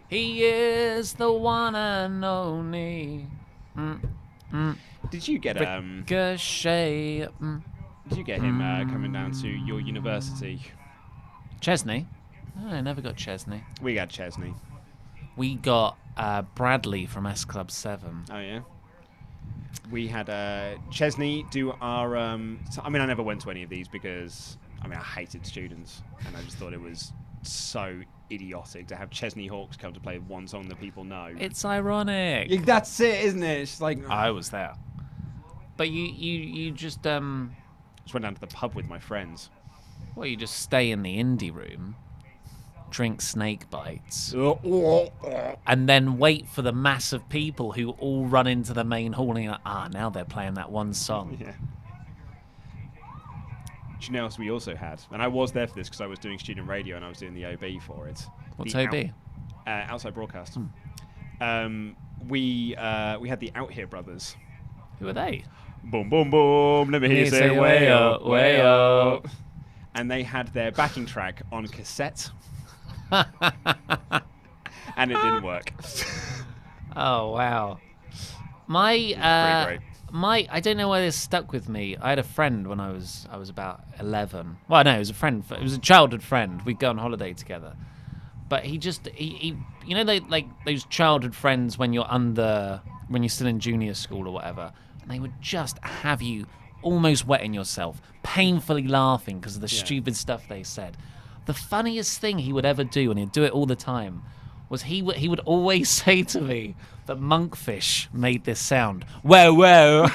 He is the one and only. Did you get Ricochet. Did you get him coming down to your university? Chesney? Oh, I never got Chesney. We got Chesney. We got Bradley from S Club 7. Oh yeah. We had Chesney do our. I mean, I never went to any of these because I hated students, and I just thought it was so idiotic to have Chesney Hawks come to play one song that people know. It's ironic. Yeah, that's it, isn't it? It's like I was there. But you just just went down to the pub with my friends. well, you just stay in the indie room, drink snake bites, and then wait for the mass of people who all run into the main hall and you're like, now they're playing that one song. Yeah. Do you know what else we also had? And I was there for this because I was doing student radio and I was doing the OB for it. What's The OB? Outside broadcast. We had the Out Here brothers. Who are they? Boom, boom, boom. Let me hear you say way up, way up. And they had their backing track on cassette. And it didn't work. Oh, wow. Pretty great. I don't know why this stuck with me. I had a friend when I was about 11. Well, no, it was a friend. It was a childhood friend. We'd go on holiday together. But he you know, like those childhood friends when you're still in junior school or whatever, and they would just have you almost wetting yourself, painfully laughing because of the stupid stuff they said. The funniest thing he would ever do, and he'd do it all the time, was he would always say to me that Monkfish made this sound. Whoa, whoa.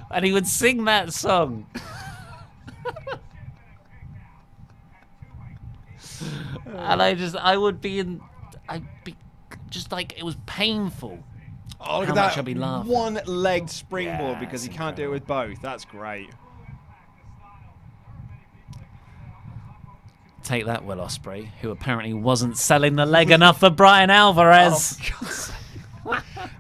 And he would sing that song. And I'd be just like, it was painful. Oh, look How at that much I'd be laughing. one-legged springboard Yeah, because he it's can't do it with both. That's great. Take that, Will Ospreay, who apparently wasn't selling the leg enough for Brian Alvarez.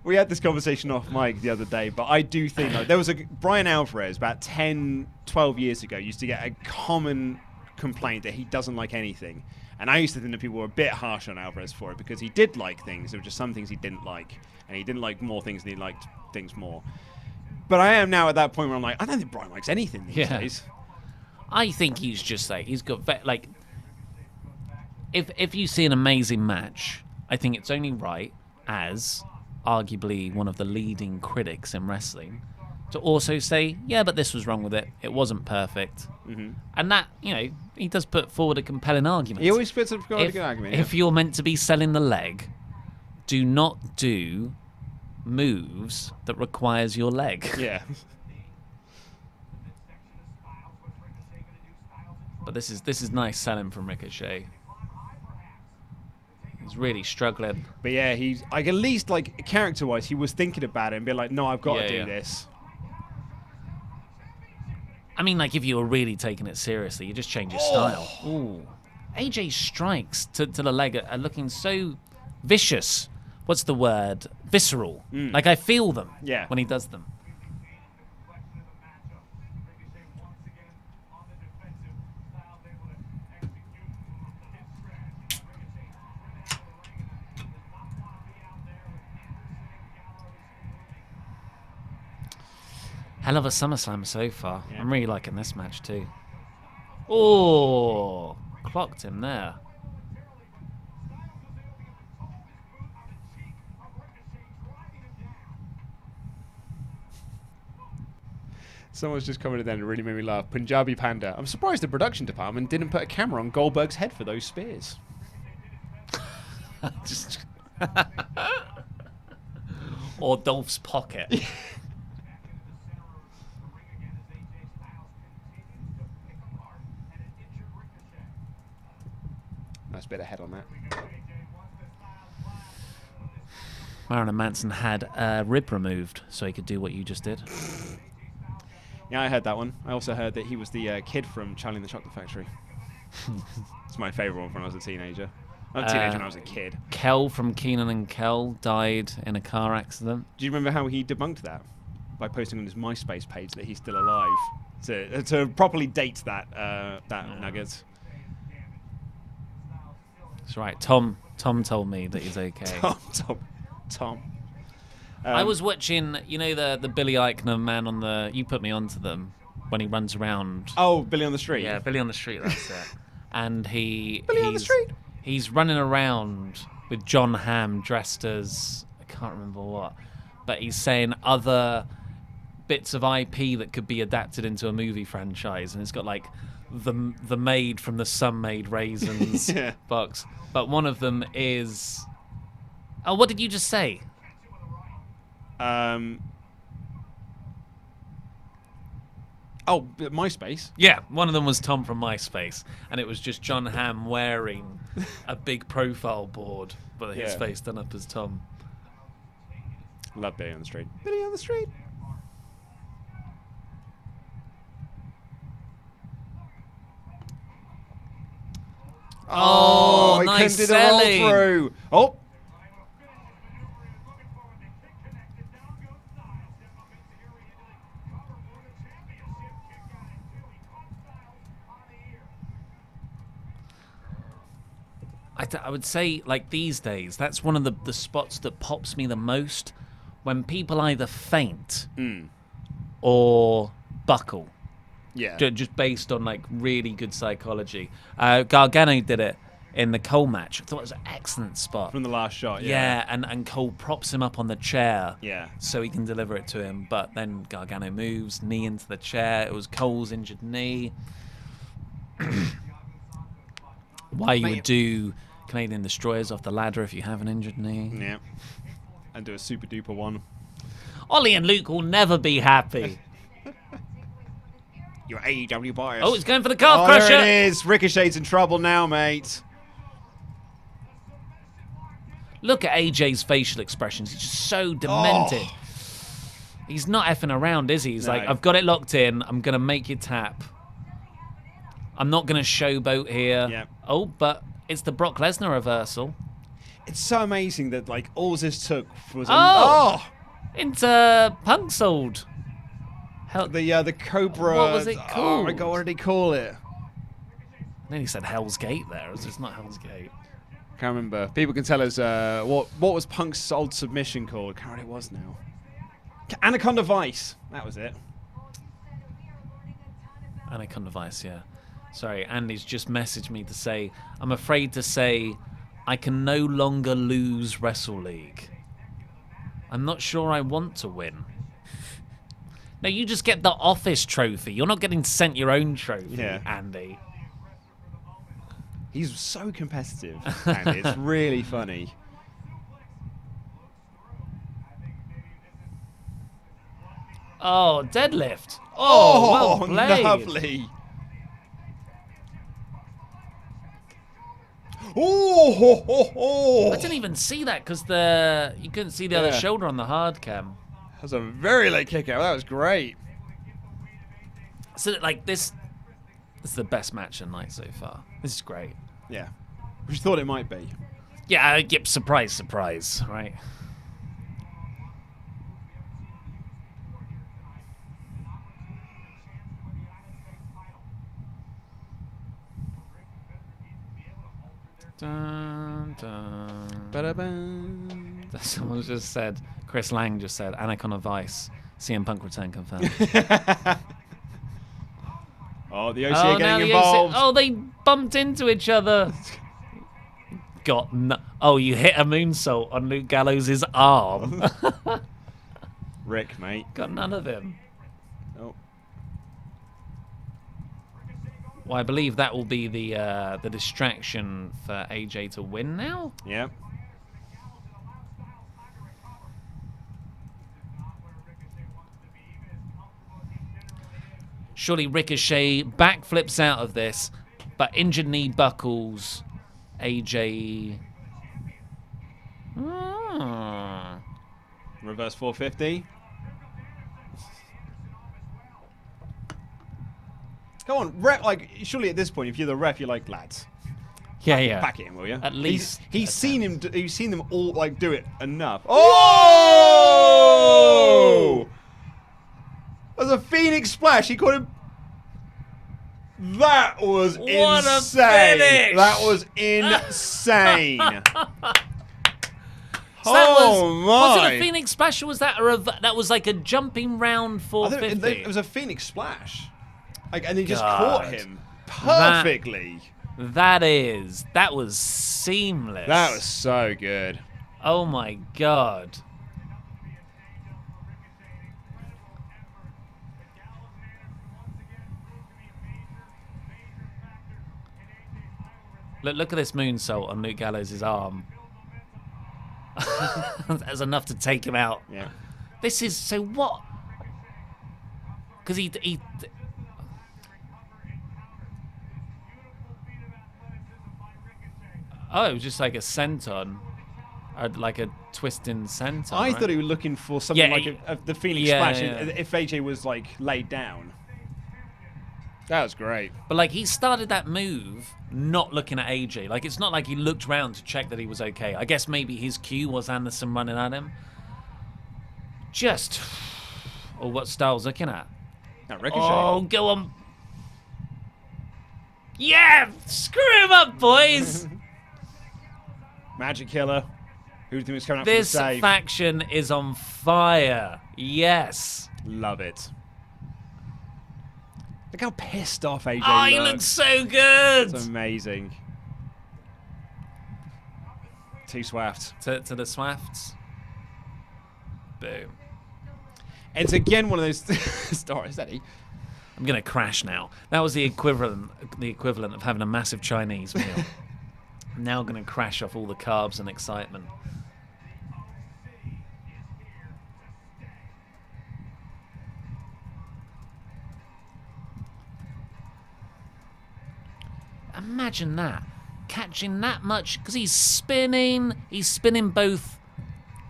We had this conversation off mic the other day, but I do think there was Brian Alvarez about 10, 12 years ago used to get a common complaint that he doesn't like anything. And I used to think that people were a bit harsh on Alvarez for it because he did like things. There were just some things he didn't like. And he didn't like more things than he liked things more. But I am now at that point where I'm like, I don't think Brian likes anything these days. I think he's just like, he's got, like, if you see an amazing match, I think it's only right, as arguably one of the leading critics in wrestling, to also say, yeah, but this was wrong with it. It wasn't perfect. Mm-hmm. And that, he does put forward a compelling argument. He always puts forward a good argument. If you're meant to be selling the leg, do not do moves that requires your leg. Yeah. But this is nice selling from Ricochet. He's really struggling. But yeah, he's like, at least like character-wise, he was thinking about it and be like, no, I've got to do this. I mean, like, if you were really taking it seriously, you just change your style. Ooh. AJ's strikes to the leg are looking so vicious. What's the word? Visceral. Like, I feel them when he does them. Hell of a SummerSlam so far. Yeah. I'm really liking this match too. Oh, clocked him there. Someone's just commented then, it really made me laugh. Punjabi Panda. I'm surprised the production department didn't put a camera on Goldberg's head for those spears. Just or Dolph's pocket. Nice bit of head on that. Marilyn Manson had a rib removed so he could do what you just did. Yeah, I heard that one. I also heard that he was the kid from Charlie and the Chocolate Factory. It's my favourite one when I was a teenager. Not a teenager, when I was a kid. Kel from Keenan and Kel died in a car accident. Do you remember how he debunked that? By posting on his MySpace page that he's still alive. To properly date that nugget. That's right. Tom told me that he's okay. Tom. I was watching, you know, the Billy Eichner man on the... You put me onto them when he runs around. Oh, Billy on the Street. Yeah, Billy on the Street, that's it. And Billy on the Street. He's running around with John Hamm dressed as... I can't remember what. But he's saying other bits of IP that could be adapted into a movie franchise. And it's got, like, the maid from the Sun-Made Raisins box. But one of them is... Oh, what did you just say? MySpace. Yeah, one of them was Tom from MySpace, and it was just John Hamm wearing a big profile board, but his face done up as Tom. Love Billy on the Street. Billy on the Street. Oh, he nice couldn't do the roll selling. through. Oh. I would say, like, these days, that's one of the spots that pops me the most, when people either faint or buckle. Yeah. Just based on, like, really good psychology. Gargano did it in the Cole match. I thought it was an excellent spot. From the last shot, Yeah, and Cole props him up on the chair Yeah. so he can deliver it to him. But then Gargano moves, knee into the chair. It was Cole's injured knee. Why you would do Canadian Destroyers off the ladder if you have an injured knee. Yeah. And do a super duper one. Ollie and Luke will never be happy. Your AEW bias. Oh, it's going for the calf crusher. There it is. Ricochet's in trouble now, mate. Look at AJ's facial expressions. He's just so demented. Oh. He's not effing around, is he? He's No. like, I've got it locked in. I'm going to make you tap. I'm not going to showboat here. Yeah. Oh, but it's the Brock Lesnar reversal. It's so amazing that, like, all this took was... Into Punk's old. The Cobra... What was it called? Oh, my God, what did he call it? I nearly said Hell's Gate there. It's not Hell's Gate. Can't remember. People can tell us what was Punk's old submission called. Can't remember what it was now. Anaconda Vice. That was it. Anaconda Vice, yeah. Sorry, Andy's just messaged me to say, I'm afraid to say I can no longer lose Wrestle League. I'm not sure I want to win. No, you just get the office trophy. You're not getting sent your own trophy, Andy. He's so competitive, Andy. It's really funny. Oh, deadlift. Oh, well played. Lovely. Oh! I didn't even see that because you couldn't see the other Yeah. shoulder on the hard cam. That was a very late kick out. That was great. So like this is the best match of the night so far. This is great. Yeah. Which you thought it might be. Yeah, yep, surprise, surprise, right? Dun, dun. Ba-da-bum. Someone just said, Chris Lang just said, Anaconda of Vice, CM Punk return confirmed. Oh, the OC Oh, are now getting the OC involved. Oh, they bumped into each other. Oh, you hit a moonsault on Luke Gallows' arm. Rick, mate. Got none of him. Oh. Well, I believe that will be the distraction for AJ to win now. Yeah. Surely Ricochet backflips out of this, but injured knee buckles AJ. Reverse 450. Come on, ref. Like, surely at this point, if you're the ref, you're like, lads, Yeah. back it in, will you? At least he's seen him. He's seen them all like do it enough. Oh! There's a Phoenix splash. He caught him. That was What a insane. finish! That was insane. So that Oh was it my! a Phoenix splash or was that that was like a jumping round I thought 450? it was a Phoenix splash. Like, and they just God. caught him perfectly. That was seamless. That was so good. Oh my god. Look at this moonsault on Luke Gallows' arm. That's enough to take him out. Yeah. This is so what? Because he oh, it was just like a senton, like a twisting senton. I right? thought he was looking for something Yeah, like the Phoenix yeah, splash. yeah. If AJ was like laid down. That was great. But like he started that move not looking at AJ. Like it's not like he looked round to check that he was okay. I guess maybe his cue was Anderson running at him. Just, or what Styles looking at? Now Ricochet. Oh, go on. Yeah, screw him up, boys. Magic Killer. Who do you think was coming up This for the save? faction is on fire. Yes. Love it. Look how pissed off AJ Oh, he looks. looks so good. It's amazing. Two Swafts. To the Swafts. Boom. It's again one of those stories, Eddie. I'm gonna crash now. That was the equivalent of having a massive Chinese meal. I'm now gonna crash off all the carbs and excitement. Imagine that. Catching that much, because he's spinning both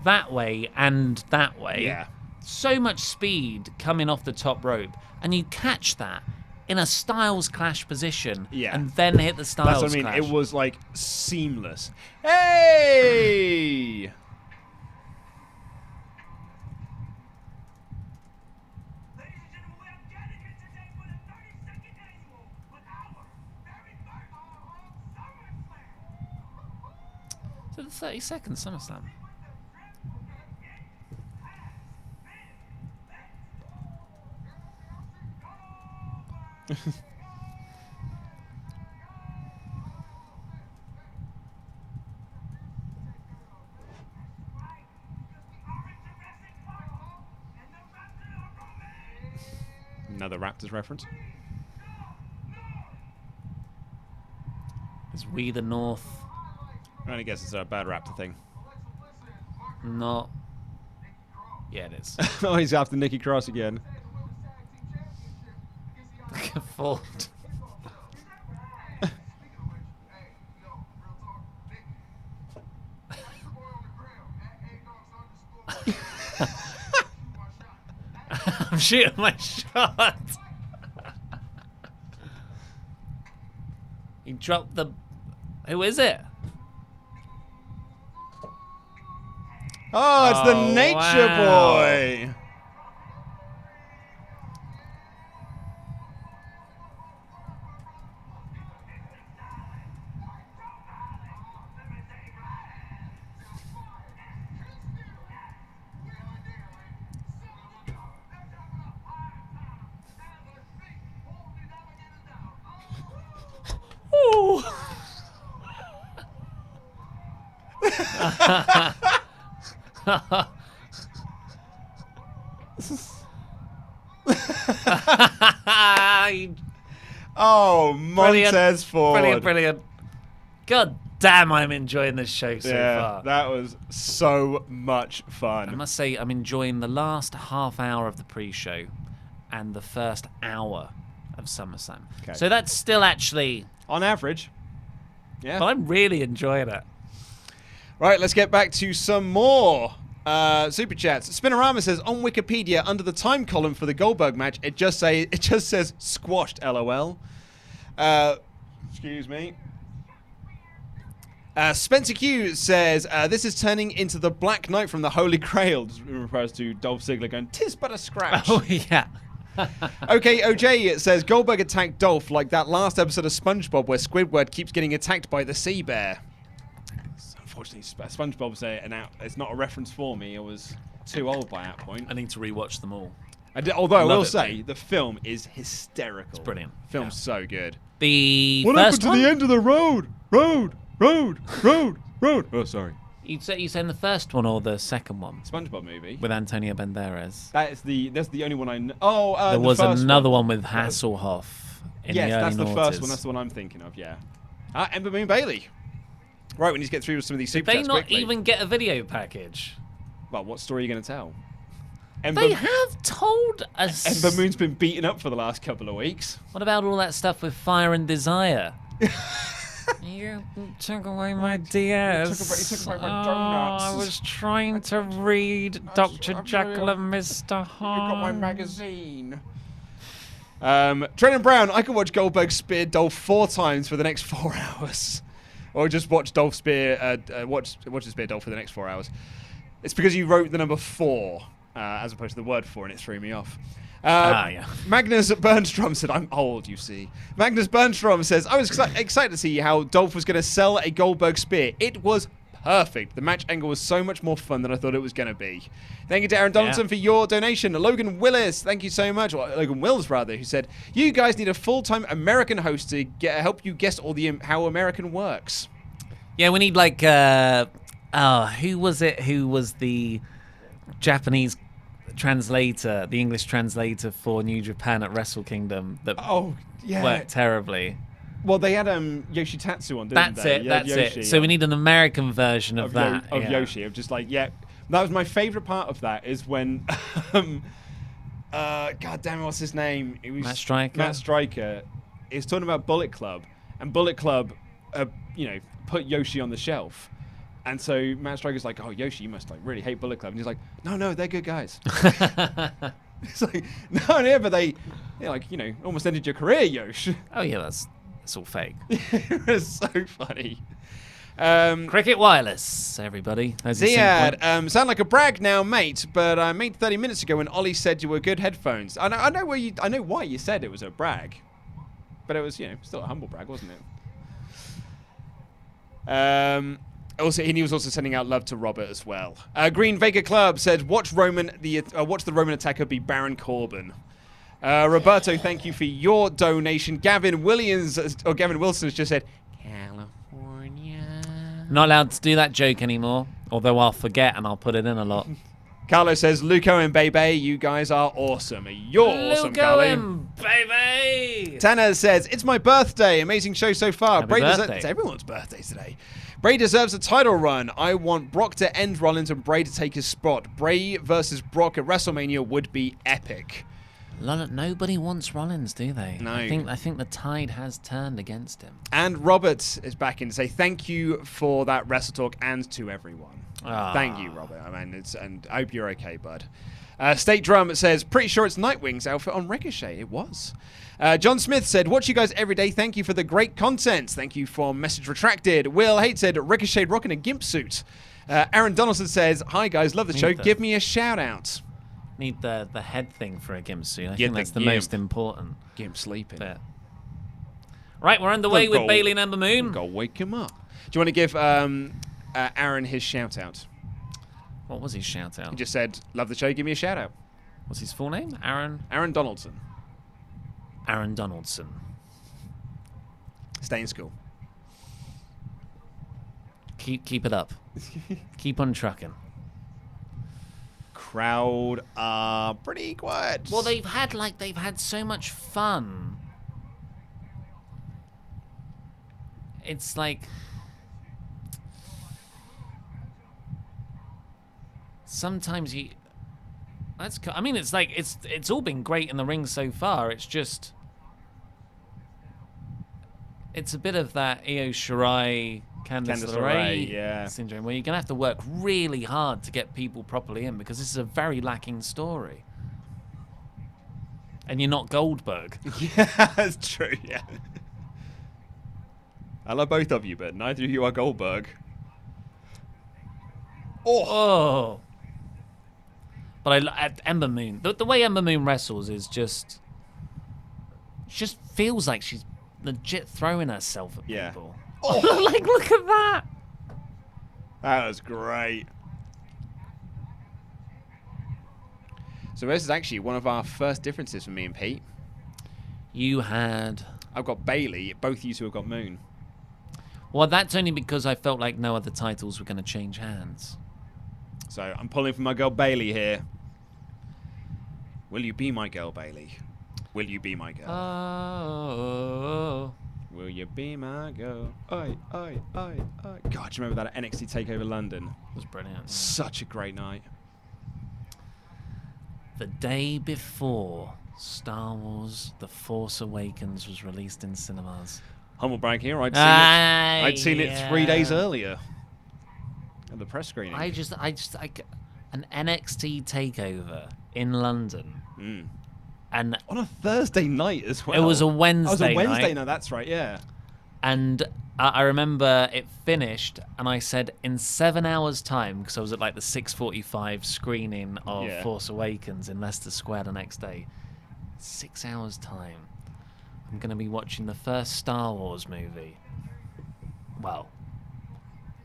that way and that way. Yeah. So much speed coming off the top rope, and you catch that in a Styles Clash position, Yeah. and then hit the Styles That's what I mean. Clash. It was like seamless. Hey! Ladies and gentlemen, we are gathered here today for the 32nd annual, but our very first SummerSlam. So the 32nd SummerSlam. Another Raptors reference. It's We the North. I only guess it's a bad Raptor thing. Not. Yeah, it is. Oh, he's after Nikki Cross again. Fault. shooting my shot. He dropped the... Who is it? Oh, it's the Oh, Nature wow. Boy. Ooh. Oh, Montez Ford. Brilliant, brilliant. God damn, I'm enjoying this show so far. That was so much fun. I must say, I'm enjoying the last half hour of the pre-show and the first hour of SummerSlam. Okay. So that's still actually... On average. Yeah. But I'm really enjoying it. Right, let's get back to some more super chats. Spinorama says, on Wikipedia, under the time column for the Goldberg match, it just says squashed, LOL. Excuse me. Spencer Q says, this is turning into the Black Knight from the Holy Grail, in refers to Dolph Ziggler going, "'Tis but a scratch." Oh, yeah. Okay, OJ says, Goldberg attacked Dolph like that last episode of SpongeBob where Squidward keeps getting attacked by the sea bear. Unfortunately, SpongeBob's it's not a reference for me. I was too old by that point. I need to rewatch them all. Although I will it, say, the film is hysterical. It's brilliant. Film's so good. The What first happened to one? the end of the road? Road. Oh, sorry. You saying the first one or the second one? SpongeBob movie. With Antonio Banderas. That's the only one I know. Oh, there was first another one with Hasselhoff in yes, the early that's the noughties. first one. That's the one I'm thinking of, yeah. Ember Moon Bailey. Right, we need to get through some of these super Did they chats not quickly. even get a video package? Well, what story are you going to tell? They have told us. Ember Moon's been beaten up for the last couple of weeks. What about all that stuff with Fire and Desire? You took away my DS. You took away my donuts. I was trying to read Dr. Jekyll and Mr. Hyde. You got my magazine. Trent Brown, I could watch Goldberg spear Dolph 4 times for the next 4 hours. Or just watch Dolph spear, watch him spear Dolph for the next 4 hours. It's because you wrote the number 4, as opposed to the word 4, and it threw me off. Yeah. Magnus Bernstrom said, I'm old, you see. Magnus Bernstrom says, I was excited to see how Dolph was going to sell a Goldberg spear. It was perfect. The match angle was so much more fun than I thought it was going to be. Thank you to Aaron Donaldson for your donation. Logan Willis, thank you so much. Or Logan Wills, rather, who said, you guys need a full-time American host to help you guess all the how American works. Yeah, we need like, who was it? Who was the Japanese translator, the English translator for New Japan at Wrestle Kingdom that worked terribly? Well, they had Yoshitatsu on, didn't they? That's Yoshi, it. So we need an American version of that. Of Yoshi, of just like, that was my favourite part of that, is when, God damn it, what's his name? It was Matt Striker? Matt Striker is talking about Bullet Club, and Bullet Club, put Yoshi on the shelf. And so Matt Striker's like, oh, Yoshi, you must like really hate Bullet Club. And he's like, no, they're good guys. It's like, no, yeah, but they almost ended your career, Yosh. Oh, yeah, that's all fake. It was so funny. Cricket Wireless, everybody. Ziad, sound like a brag now, mate, but I made 30 minutes ago when Ollie said you were good headphones. I know why you said it was a brag, but it was, still a humble brag, wasn't it? Also, he was also sending out love to Robert as well. Green Vega Club said, watch the Roman attacker be Baron Corbin. Roberto, thank you for your donation. Gavin Wilson has just said, California. Not allowed to do that joke anymore, although I'll forget and I'll put it in a lot. Carlo says, Luke Owen, baby, you guys are awesome. You're awesome, Carlo. Luke Owen, baby. Tanner says, it's my birthday. Amazing show so far. Happy birthday. It's everyone's birthday today. Bray deserves a title run. I want Brock to end Rollins and Bray to take his spot. Bray versus Brock at WrestleMania would be epic. Nobody wants Rollins, do they? No. I think the tide has turned against him. And Robert is back in to say thank you for that WrestleTalk and to everyone. Thank you, Robert. I mean, and I hope you're okay, bud. State Drum says, pretty sure it's Nightwing's outfit on Ricochet. It was. John Smith said, watch you guys every day. Thank you for the great content. Thank you for message retracted. Will Haight said, Ricochet rocking a gimp suit. Aaron Donaldson says, hi guys, love the show. Give me a shout out. Need the head thing for a gimp suit. I Yeah, think the that's the gimp. most important Gimp sleeping. bit. Right, we're underway with Go- Bayley and Ember Moon. Go wake him up. Do you want to give Aaron his shout out? What was his shout out? He just said, love the show. Give me a shout out. What's his full name? Aaron Donaldson. Donaldson. Stay in school. Keep it up. Keep on trucking. Crowd are pretty quiet. Well, they've had so much fun. It's like sometimes you. I mean, it's like it's all been great in the ring so far. It's just it's a bit of that Io Shirai, Candice LeRae syndrome, where you're gonna have to work really hard to get people properly in because this is a very lacking story. And you're not Goldberg. Yeah, that's true, yeah. I love both of you, but neither of you are Goldberg. Oh. But at Ember Moon, the way Ember Moon wrestles is just feels like she's legit throwing herself at people. Oh, like look at that. That was great. So this is actually one of our first differences for me and Pete. I've got Bayley. Both you two have got Moon. Well, that's only because I felt like no other titles were going to change hands. So I'm pulling for my girl Bayley here. Will you be my girl, Bayley? Will you be my girl? Oh. Will you be my girl? Oi, oi, oi, oi. God, do you remember that at NXT TakeOver London? It was brilliant. Yeah. Such a great night. The day before Star Wars The Force Awakens was released in cinemas. Humble brag here. I'd seen it 3 days earlier at the press screening. I just an NXT takeover in London, and on a Thursday night as well. It was a Wednesday. It was a Wednesday night. That's right. Yeah. And I remember it finished, and I said in 7 hours' time, because I was at like the 6:45 screening of Force Awakens in Leicester Square the next day. 6 hours' time, I'm going to be watching the first Star Wars movie. Well,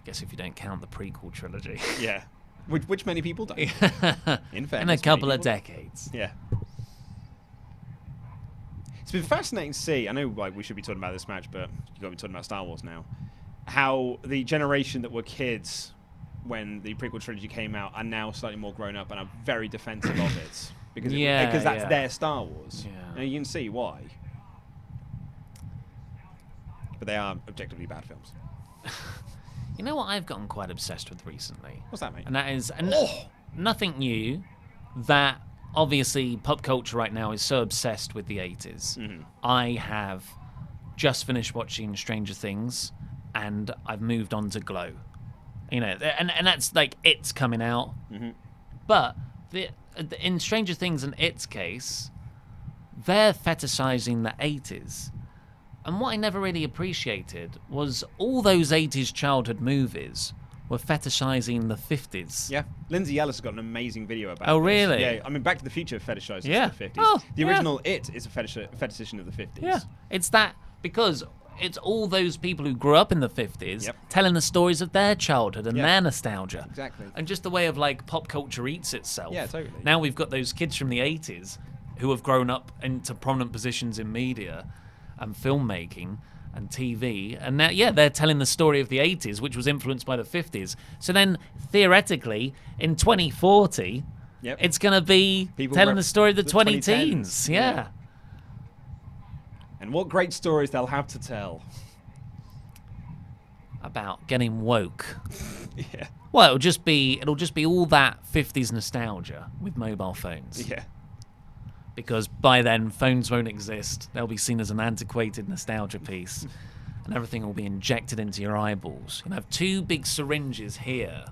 I guess if you don't count the prequel trilogy. Yeah. Which many people don't. In fairness, in a couple of decades. Yeah. It's been fascinating to see. I know we should be talking about this match, but you've got to be talking about Star Wars now. How the generation that were kids when the prequel trilogy came out are now slightly more grown up and are very defensive of it. Because that's their Star Wars. Yeah. And you can see why. But they are objectively bad films. You know what I've gotten quite obsessed with recently? What's that, mate? And that is nothing new. That obviously pop culture right now is so obsessed with the 80s. Mm-hmm. I have just finished watching Stranger Things, and I've moved on to Glow. You know, and that's like It's coming out. Mm-hmm. But in Stranger Things and It's case, they're fetishizing the 80s. And what I never really appreciated was all those 80s childhood movies were fetishizing the 50s. Yeah. Lindsay Ellis has got an amazing video about Oh, this. really? Yeah. I mean, Back to the Future fetishizes the 50s. Oh, the original It is a fetishization of the 50s. Yeah. It's that because it's all those people who grew up in the 50s telling the stories of their childhood and their nostalgia. Exactly. And just the way of like pop culture eats itself. Yeah, totally. Now we've got those kids from the 80s who have grown up into prominent positions in media and filmmaking and TV, and now, they're telling the story of the 80s, which was influenced by the 50s. So then, theoretically, in 2040, it's going to be people telling the story of the 2010s. 2010s. Yeah. And what great stories they'll have to tell. About getting woke. Yeah. Well, it'll just be all that 50s nostalgia with mobile phones. Yeah. Because by then, phones won't exist. They'll be seen as an antiquated nostalgia piece. And everything will be injected into your eyeballs. You'll have two big syringes here.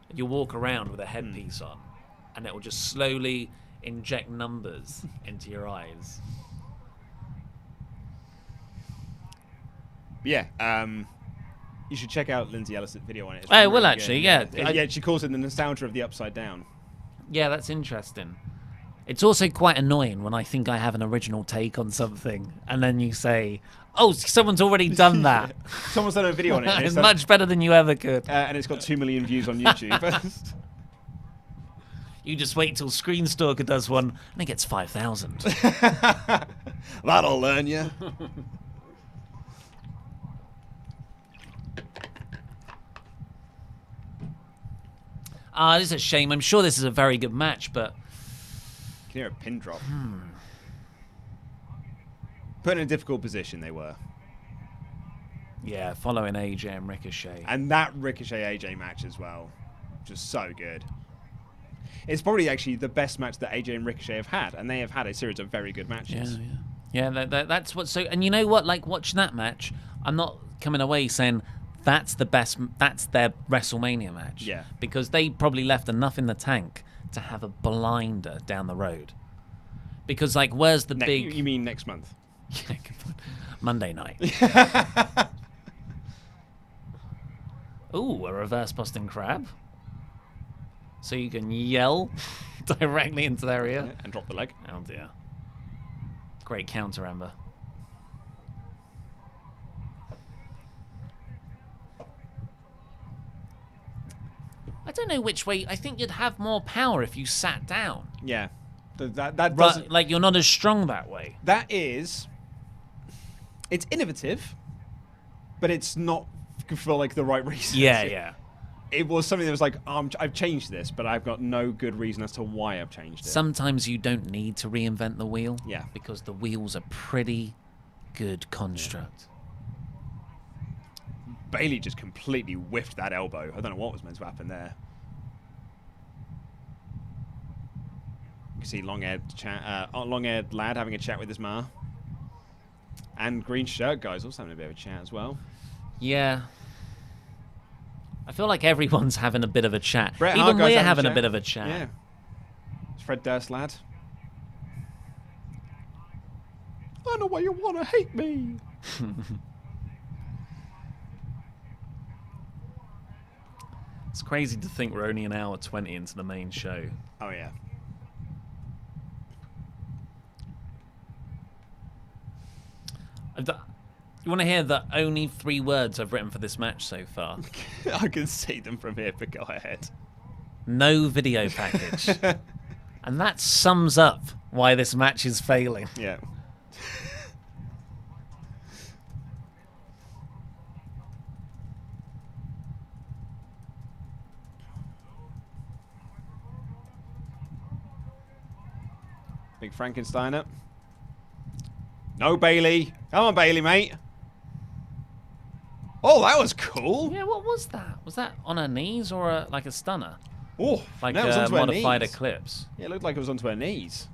And you'll walk around with a headpiece on. and it will just slowly inject numbers into your eyes. Yeah, you should check out Lindsay Ellis' video on it. It's I will really actually, good. yeah. Yeah, she calls it the nostalgia of the upside down. Yeah, that's interesting. It's also quite annoying when I think I have an original take on something, and then you say, "Oh, someone's already done that." Someone's done a video on it. And It's much better than you ever could. and it's got 2 million views on YouTube. You just wait till Screen Stalker does one, and it gets 5,000. That'll learn you. This is a shame. I'm sure this is a very good match, but You can hear a pin drop. Put in a difficult position, they were. yeah, following AJ and Ricochet. And that Ricochet AJ match as well. Just so good. It's probably actually the best match that AJ and Ricochet have had, and they have had a series of very good matches. Yeah, that's what. So, and you know what? Like watching that match, I'm not coming away saying that's the best. That's their WrestleMania match. Yeah. Because they probably left enough in the tank to have a blinder down the road. Because like, where's the big? You mean next month? Yeah, good point. Monday night. Ooh, a reverse Boston Crab. So you can yell directly into their ear. Yeah, and drop the leg. Oh dear. Great counter, Amber. I don't know which way. I think you'd have more power if you sat down. Yeah. That doesn't... Like you're not as strong that way. That is... It's innovative, but it's not for like the right reasons. Yeah. It was something that was like, I've changed this, but I've got no good reason as to why I've changed it. Sometimes you don't need to reinvent the wheel. Yeah. Because the wheel's a pretty good construct. Bailey just completely whiffed that elbow. I don't know what was meant to happen there. You can see long-haired lad having a chat with his ma. And green shirt guy's also having a bit of a chat as well. Yeah. I feel like everyone's having a bit of a chat. Bret Even Hart guy's we're having a bit of a chat. Yeah. It's Fred Durst lad. I know why you want to hate me. It's crazy to think we're only an hour 20 into the main show. Oh, yeah. You want to hear the only 3 words I've written for this match so far? I can see them from here, but go ahead. No video package. And that sums up why this match is failing. Yeah. Big Frankensteiner. No, Bailey. Come on, Bailey, mate. Oh, that was cool. Yeah, what was that? Was that on her knees or like a stunner? Oh, Like no, it was a onto her modified knees. eclipse? Yeah, it looked like it was onto her knees.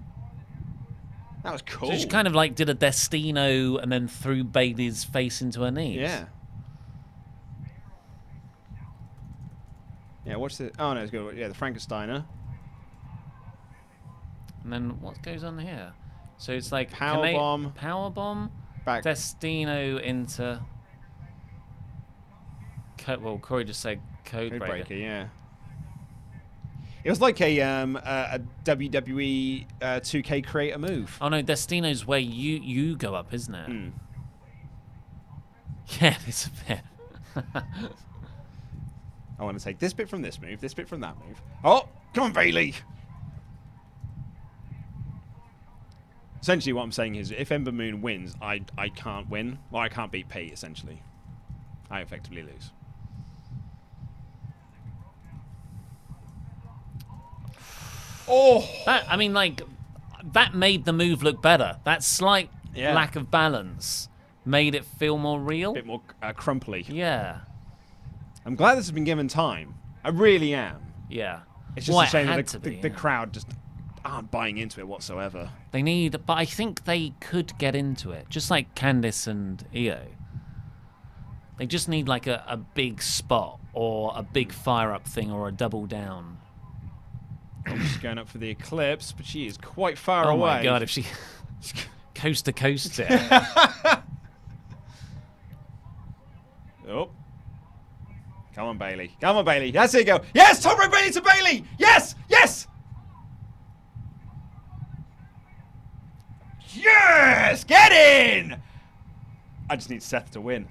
That was cool. So she kind of like did a Destino and then threw Bailey's face into her knees. Yeah. Yeah, watch the... Oh, no, it's good. Yeah, the Frankensteiner. And then what goes on here? So it's like Powerbomb. Powerbomb, Back. Destino into... Well, Corey just said Codebreaker, Codebreaker. yeah. It was like a WWE 2K creator move. Oh no, Destino's where you go up, isn't it? Mm. Yeah, it's a bit. I want to take this bit from this move, this bit from that move. Oh, come on, Bailey! Essentially, what I'm saying is, if Ember Moon wins, I can't win. Well, I can't beat Pete, essentially. I effectively lose. Oh! I mean, like, that made the move look better. That slight Yeah. lack of balance made it feel more real. A bit more crumply. Yeah. I'm glad this has been given time. I really am. Yeah. It's just Well, a shame it that had to be, the yeah. crowd just aren't buying into it whatsoever. They need, but I think they could get into it, just like Candice and Io. They just need like a big spot or a big fire up thing or a double down. She's going up for the Eclipse, but she is quite far Oh away. my God, if she coast to coast it. Oh. Come on, Bailey. Come on, Bailey. That's it, go. Yes, top rope Bailey to Bailey. Yes, yes. Yes, get in. I just need Seth to win.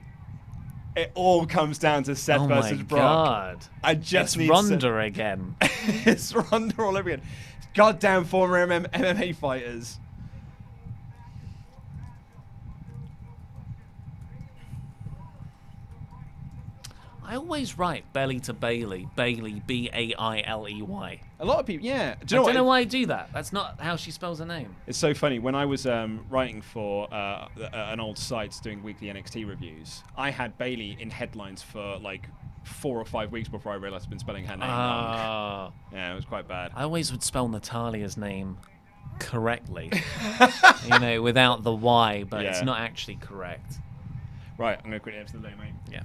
It all comes down to Seth Oh versus my Brock. God. I just It's need Ronda again. It's Ronda all over again. Goddamn former MMA fighters. I always write belly to Bailey. Bailey, B-A-I-L-E-Y. A lot of people, yeah. Do I you know don't know what? why I do that. That's not how she spells her name. It's so funny. When I was writing for an old site doing weekly NXT reviews, I had Bailey in headlines for like 4 or 5 weeks before I realized I'd been spelling her name wrong. Yeah, it was quite bad. I always would spell Natalia's name correctly. Without the Y, but it's Yeah. not actually correct. Right, I'm going to quickly answer the day, mate. Yeah.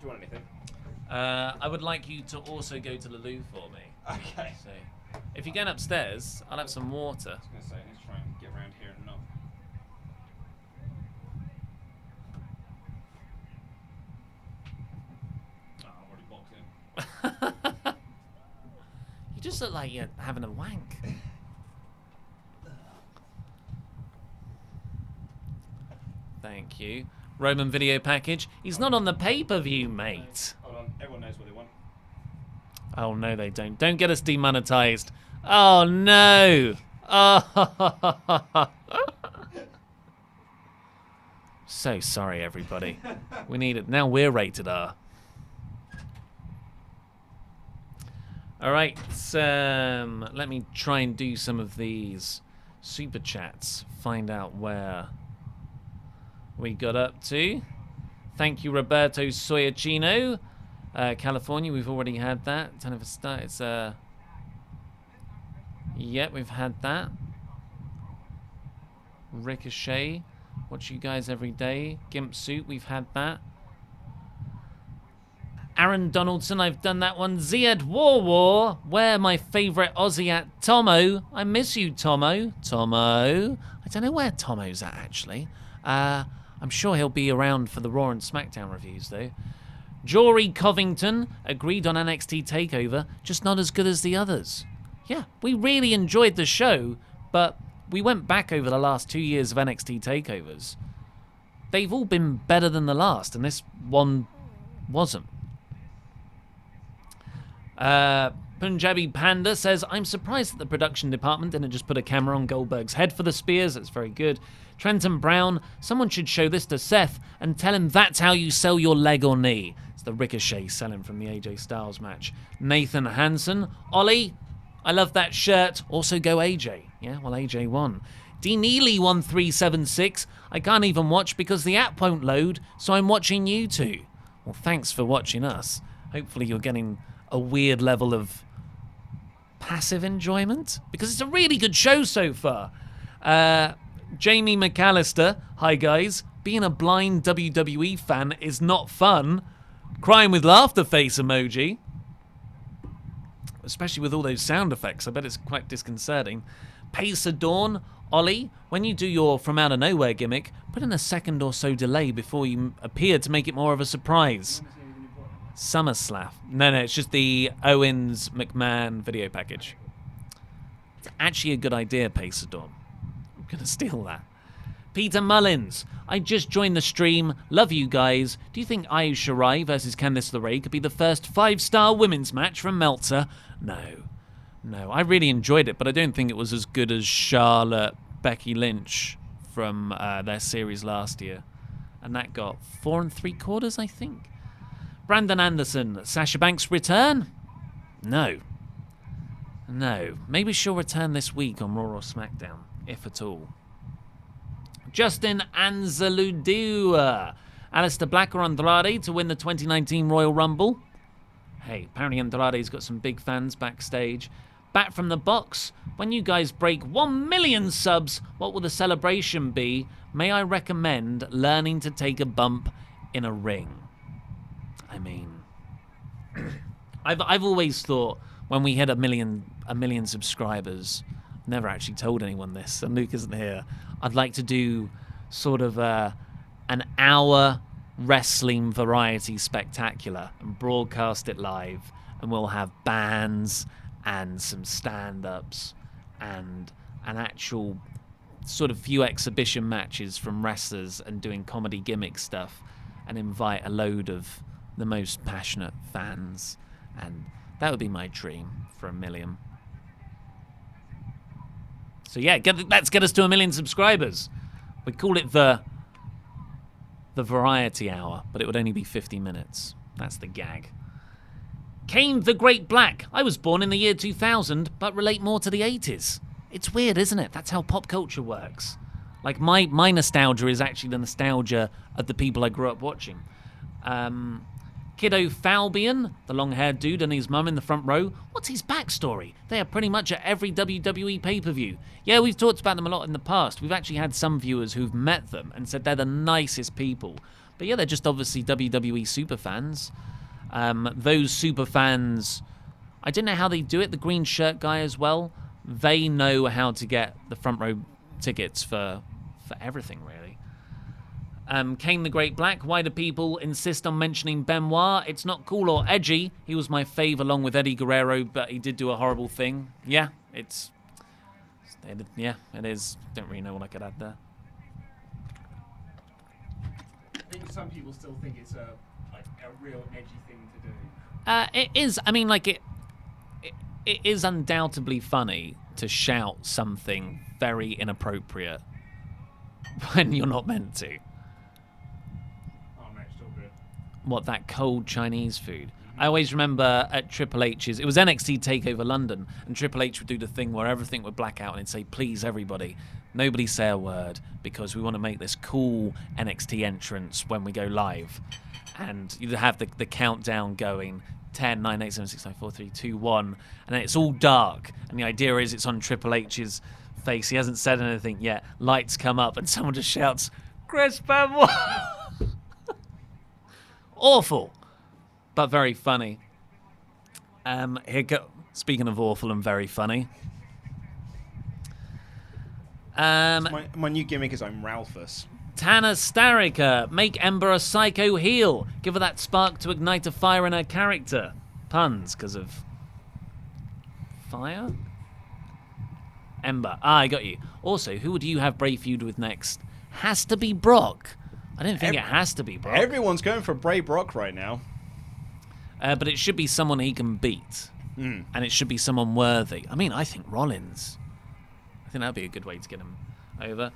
Do you want anything? I would like you to also go to the loo for me. Okay. So, if you're going upstairs, I'll have some water. I was going to say, let's try and get around here and not. Oh, I've already boxed in. You just look like you're having a wank. Thank you. Roman video package. He's not on the pay-per-view, mate. Hold on, everyone knows what they want. Oh, no, they don't. Don't get us demonetized. Oh, no. Oh. So sorry, everybody. We need it. Now we're rated R. All right. Let me try and do some of these super chats. Find out where we got up to. Thank you, Roberto Soyacino. California, we've already had that. 10 of a start. It's yeah, we've had that. Ricochet, watch you guys every day. Gimp Suit, we've had that. Aaron Donaldson, I've done that one. Ziad War, where my favourite Aussie at? Tomo, I miss you, Tomo. Tomo, I don't know where Tomo's at actually. I'm sure he'll be around for the Raw and SmackDown reviews though. Jory Covington agreed on NXT TakeOver, just not as good as the others. Yeah, we really enjoyed the show, but we went back over the last 2 years of NXT TakeOvers. They've all been better than the last, and this one wasn't. Punjabi Panda says, I'm surprised that the production department didn't just put a camera on Goldberg's head for the spears. That's very good. Trenton Brown, someone should show this to Seth and tell him that's how you sell your leg or knee. It's the Ricochet selling from the AJ Styles match. Nathan Hansen, Ollie, I love that shirt. Also go AJ. Yeah, well, AJ won. D Neely 1376, I can't even watch because the app won't load, so I'm watching you two. Well, thanks for watching us. Hopefully you're getting a weird level of passive enjoyment, because it's a really good show so far. Jamie McAllister, hi guys. Being a blind WWE fan is not fun. Crying with laughter face emoji. Especially with all those sound effects. I bet it's quite disconcerting. Pacer Dawn, Ollie, when you do your From Out of Nowhere gimmick, put in a second or so delay before you appear to make it more of a surprise. SummerSlam. No, it's just the Owens McMahon video package. It's actually a good idea, Pacer Dawn. I'm going to steal that. Peter Mullins, I just joined the stream. Love you guys. Do you think Io Shirai versus Candice LeRae could be the first 5-star women's match from Meltzer? No, I really enjoyed it, but I don't think it was as good as Charlotte, Becky Lynch from their series last year. And that got 4 3/4, I think. Brandon Anderson, Sasha Banks return? No. Maybe she'll return this week on Raw or SmackDown, if at all. Justin Anzaludua, Alistair Black or Andrade to win the 2019 Royal Rumble? Hey, apparently Andrade's got some big fans backstage. Back from the box, when you guys break 1 million subs, what will the celebration be? May I recommend learning to take a bump in a ring? I mean, I've always thought when we hit a million subscribers, never actually told anyone this, and Luke isn't here, I'd like to do sort of an hour wrestling variety spectacular and broadcast it live, and we'll have bands and some stand-ups and an actual sort of few exhibition matches from wrestlers and doing comedy gimmick stuff, and invite a load of the most passionate fans, and that would be my dream for 1 million. So yeah, let's get us to 1 million subscribers. We call it the variety hour, but it would only be 50 minutes. That's the gag. Kane the Great Black. I was born in the year 2000, but relate more to the 80s. It's weird, isn't it? That's how pop culture works. Like, my nostalgia is actually the nostalgia of the people I grew up watching. Kiddo Falbian, the long-haired dude, and his mum in the front row. What's his backstory? They are pretty much at every WWE pay-per-view. Yeah, we've talked about them a lot in the past. We've actually had some viewers who've met them and said they're the nicest people. But yeah, they're just obviously WWE superfans. Those superfans, I don't know how they do it. The green shirt guy as well. They know how to get the front row tickets for everything, really. Kane the Great Black. Why do people insist on mentioning Benoit? It's not cool or edgy. He was my fave along with Eddie Guerrero, but he did do a horrible thing. Yeah, it is. Don't really know what I could add there. I think some people still think it's a real edgy thing to do. It is. I mean, like it is undoubtedly funny to shout something very inappropriate when you're not meant to. What, that cold Chinese food? I always remember at Triple H's, it was NXT TakeOver London, and Triple H would do the thing where everything would black out and he'd say, please everybody, nobody say a word, because we want to make this cool NXT entrance when we go live. And you'd have the countdown going, 10, 9, 8, 7, 6, 5, 4, 3, 2, 1, and then it's all dark, and the idea is it's on Triple H's face. He hasn't said anything yet. Lights come up and someone just shouts, Chris Benoit! Awful, but very funny. Speaking of awful and very funny. My new gimmick is I'm Ralphus. Tana Starricker, make Ember a psycho heel. Give her that spark to ignite a fire in her character. Puns, because of fire? Ember. I got you. Also, who would you have Bray feud with next? Has to be Brock. I don't think it has to be Brock. Everyone's going for Bray Brock right now. But it should be someone he can beat. And it should be someone worthy. I mean, I think Rollins. I think that would be a good way to get him over.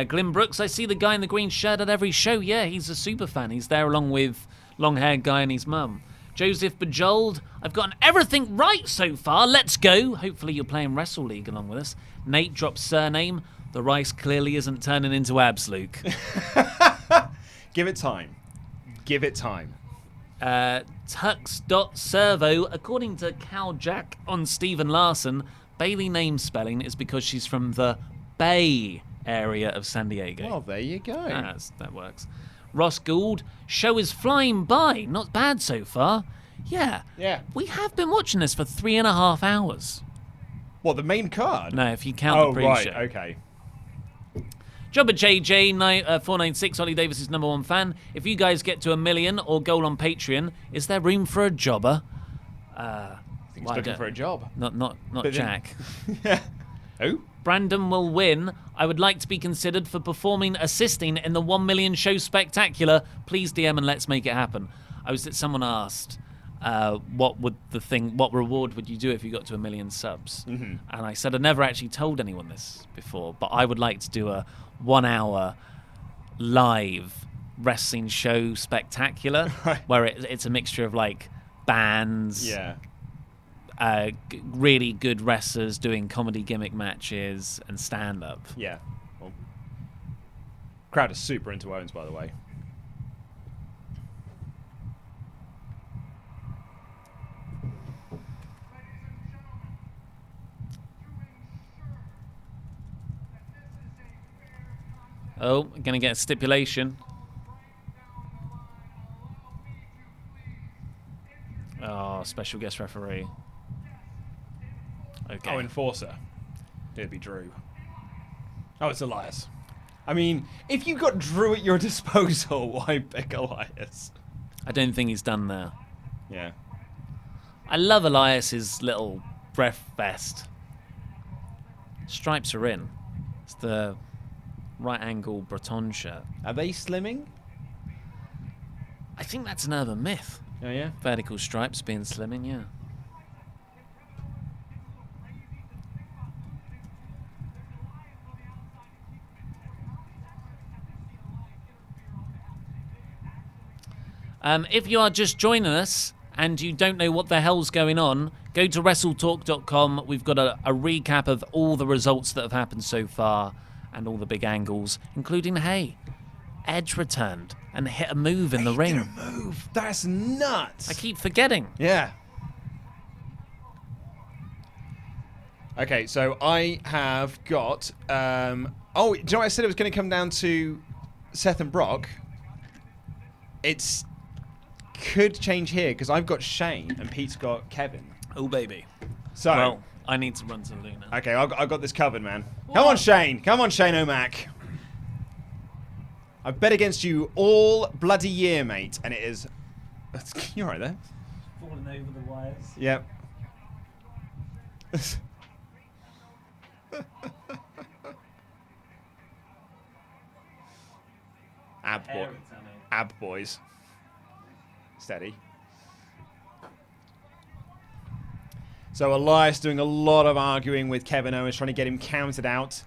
Glenn Brooks, I see the guy in the green shirt at every show. Yeah, he's a super fan. He's there along with long-haired guy and his mum. Joseph Bajoled, I've gotten everything right so far. Let's go. Hopefully you're playing Wrestle League along with us. Nate drops surname. The rice clearly isn't turning into abs, Luke. Give it time. Give it time. Tux.servo, according to Cal Jack on Stephen Larson, Bailey name spelling is because she's from the Bay area of San Diego. Well, there you go. That works. Ross Gould, show is flying by. Not bad so far. Yeah. We have been watching this for 3.5 hours. What, the main card? No, if you count the pre-show. Right, okay. Jobber JJ 496, Ollie Davis' #1 fan. If you guys get to 1 million or goal on Patreon, is there room for a jobber? I think he's looking for a job. Not Jack. Oh? Brandon will win. I would like to be considered for assisting in the 1 million show spectacular. Please DM and let's make it happen. Someone asked, what reward would you do if you got to 1 million subs? And I said I never actually told anyone this before, but I would like to do a 1 hour live wrestling show spectacular where it's a mixture of like bands, really good wrestlers doing comedy gimmick matches and stand-up. Yeah. Well, crowd is super into Owens, by the way. Oh, gonna get a stipulation. Oh, special guest referee. Okay. Oh, Enforcer. It'd be Drew. Oh, it's Elias. I mean, if you've got Drew at your disposal, why pick Elias? I don't think he's done there. Yeah. I love Elias's little breath vest. Stripes are in. It's the right angle Breton shirt. Are they slimming? I think that's an urban myth. Oh, yeah? Vertical stripes being slimming, yeah. If you are just joining us and you don't know what the hell's going on, go to WrestleTalk.com. We've got a recap of all the results that have happened so far and all the big angles, including, hey, Edge returned and hit a move in the ring. Did a move. That's nuts. I keep forgetting. Yeah. Okay, so I have got... oh, do you know what I said it was going to come down to Seth and Brock? It's... could change here, because I've got Shane and Pete's got Kevin. Oh, baby. So... Well, I need to run to Luna. Okay, I've got this covered, man. Come on, Shane. Come on, Shane O'Mac. I've bet against you all bloody year, mate, and it is... You're right there. Falling over the wires. Yep. Ab boys. Steady. So Elias doing a lot of arguing with Kevin Owens, trying to get him counted out.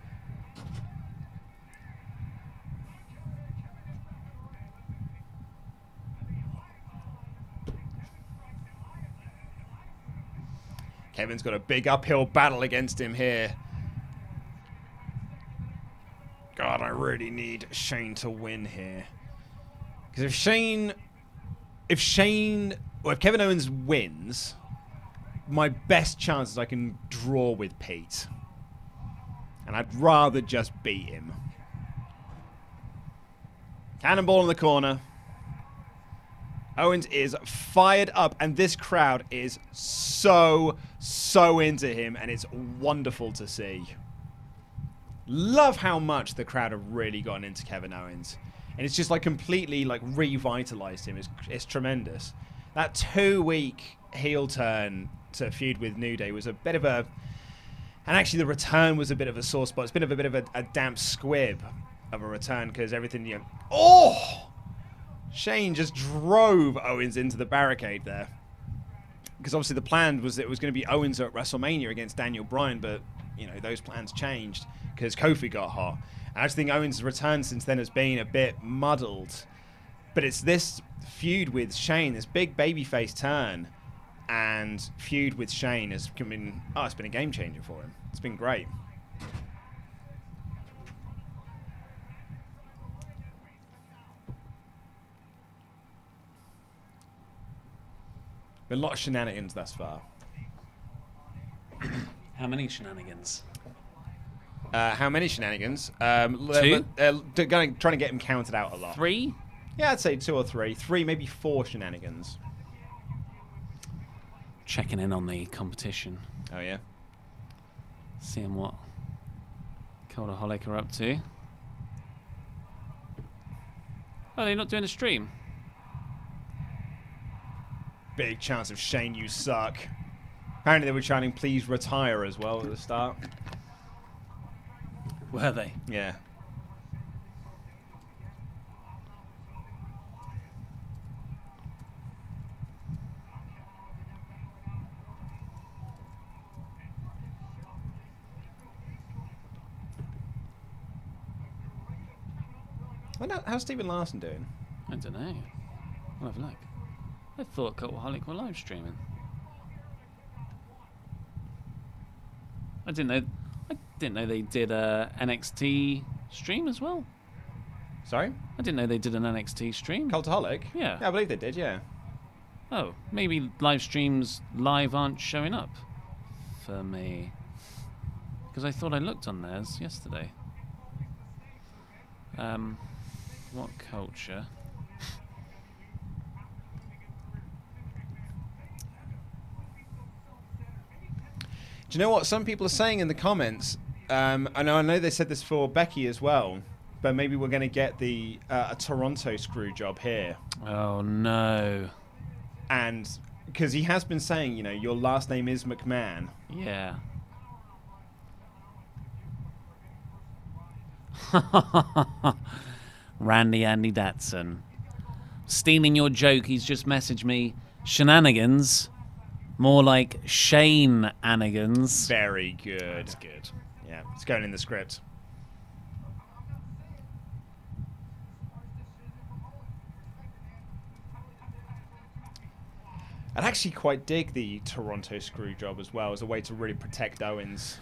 Kevin's got a big uphill battle against him here. God, I really need Shane to win here. Because if Kevin Owens wins, my best chance is I can draw with Pete. And I'd rather just beat him. Cannonball in the corner. Owens is fired up, and this crowd is so into him, and it's wonderful to see. Love how much the crowd have really gotten into Kevin Owens. And it's just like completely like revitalized him. It's tremendous. That 2-week heel turn to feud with New Day was a bit of a... And actually the return was a bit of a sore spot. It's been a bit of a damp squib of a return because everything... You know, oh! Shane just drove Owens into the barricade there. Because obviously the plan was that it was going to be Owens at WrestleMania against Daniel Bryan, but, you know, those plans changed because Kofi got hot. And I just think Owens' return since then has been a bit muddled. But it's this feud with Shane, this big babyface turn, and feud with Shane has been... Oh, it's been a game changer for him. It's been great. Been a lot of shenanigans thus far. How many shenanigans? How many shenanigans? 2? Trying to get him counted out a lot. 3? Yeah, I'd say 2 or 3. 3, maybe 4 shenanigans. Checking in on the competition. Oh, yeah? Seeing what Coldaholic are up to. Oh, they're not doing a stream. Big chance of Shane, you suck. Apparently they were chanting, please retire as well at the start. Were they? Yeah. How's Stephen Larson doing? I don't know. I'll have a look. I thought Cultaholic were live streaming. I didn't know they did a NXT stream as well. Sorry? I didn't know they did an NXT stream. Cultaholic? Yeah. I believe they did, yeah. Oh, maybe live streams live aren't showing up for me. Because I thought I looked on theirs yesterday. What culture? Do you know what some people are saying in the comments? I know they said this for Becky as well, but maybe we're going to get a Toronto screw job here. Oh, no. And because he has been saying, your last name is McMahon. Yeah. Randy Andy Datson. Stealing your joke, he's just messaged me shenanigans. More like Shane-anigans. Very good. That's good. Yeah, it's going in the script. I'd actually quite dig the Toronto screw job as well as a way to really protect Owens.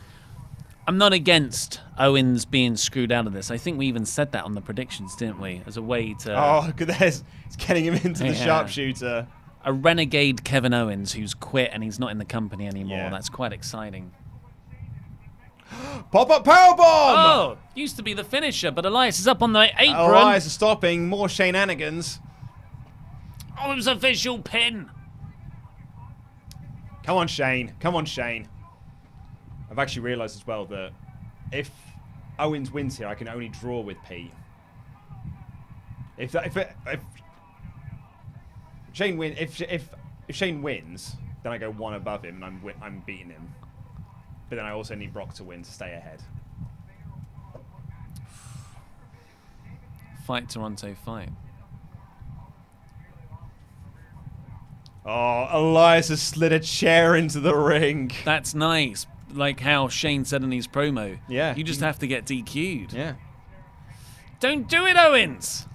I'm not against Owens being screwed out of this. I think we even said that on the predictions, didn't we? As a way to... Oh, look at this. It's getting him into the sharpshooter. A renegade Kevin Owens who's quit and he's not in the company anymore. Yeah. That's quite exciting. Pop-up powerbomb! Oh! Used to be the finisher, but Elias is up on the apron. Elias is stopping. More Shane-anigans. Oh, it was a visual pin. Come on, Shane. Come on, Shane. I've actually realised as well that if Owens wins here, I can only draw with Pete. If Shane wins, then I go one above him and I'm beating him. But then I also need Brock to win to stay ahead. Fight Toronto, fight. Oh, Elias has slid a chair into the ring. That's nice. Like how Shane said in his promo. Yeah. You just have to get DQ'd. Yeah. Don't do it, Owens.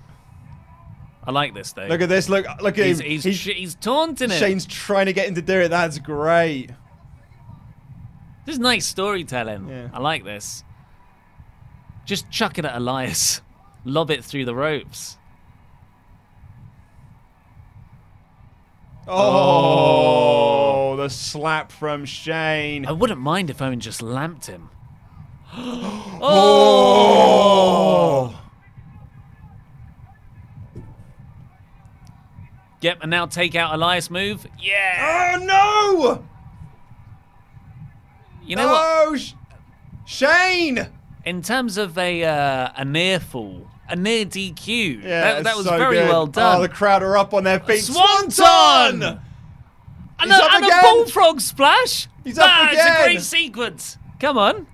I like this though. Look at this. Look at him. He's taunting it. Shane's trying to get him to do it. That's great. This is nice storytelling. Yeah. I like this. Just chuck it at Elias. Lob it through the ropes. Oh, the slap from Shane. I wouldn't mind if Owen just lamped him. Oh! Yep, and now take out Elias move. Yeah. Oh, no! You know what? Oh, Shane! In terms of a near fall, a near DQ, Yeah, that was so very good. well done. Oh, the crowd are up on their feet. Swanton! And He's up a again. bullfrog splash. He's up It's a again. great sequence. Come on.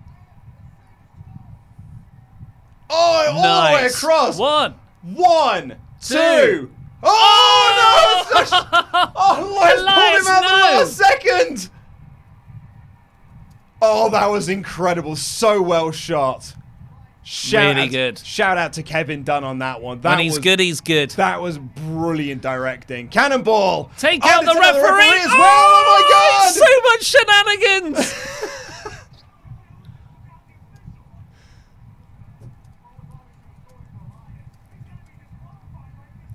Oh, all the way across. 1, 1, 2. 2. Oh, no! Oh, Elias pulled him out no. the last second. Oh, that was incredible. So well shot. Really good. Shout out to Kevin Dunn on that one. That When he's good, he's good. That was brilliant directing. Cannonball. Take out they the took out referee. as well. Oh, my God. So much shenanigans.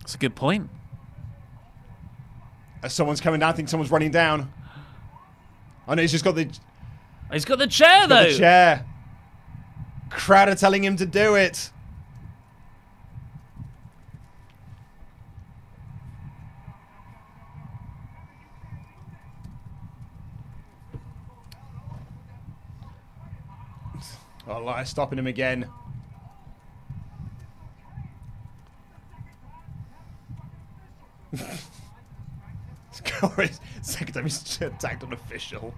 That's a good point. Someone's coming down. I think someone's running down. Oh, no, he's just got the He's got the chair, though. the chair. Crowd are telling him to do it. Oh, Elias stopping him again. Second time he's attacked an official.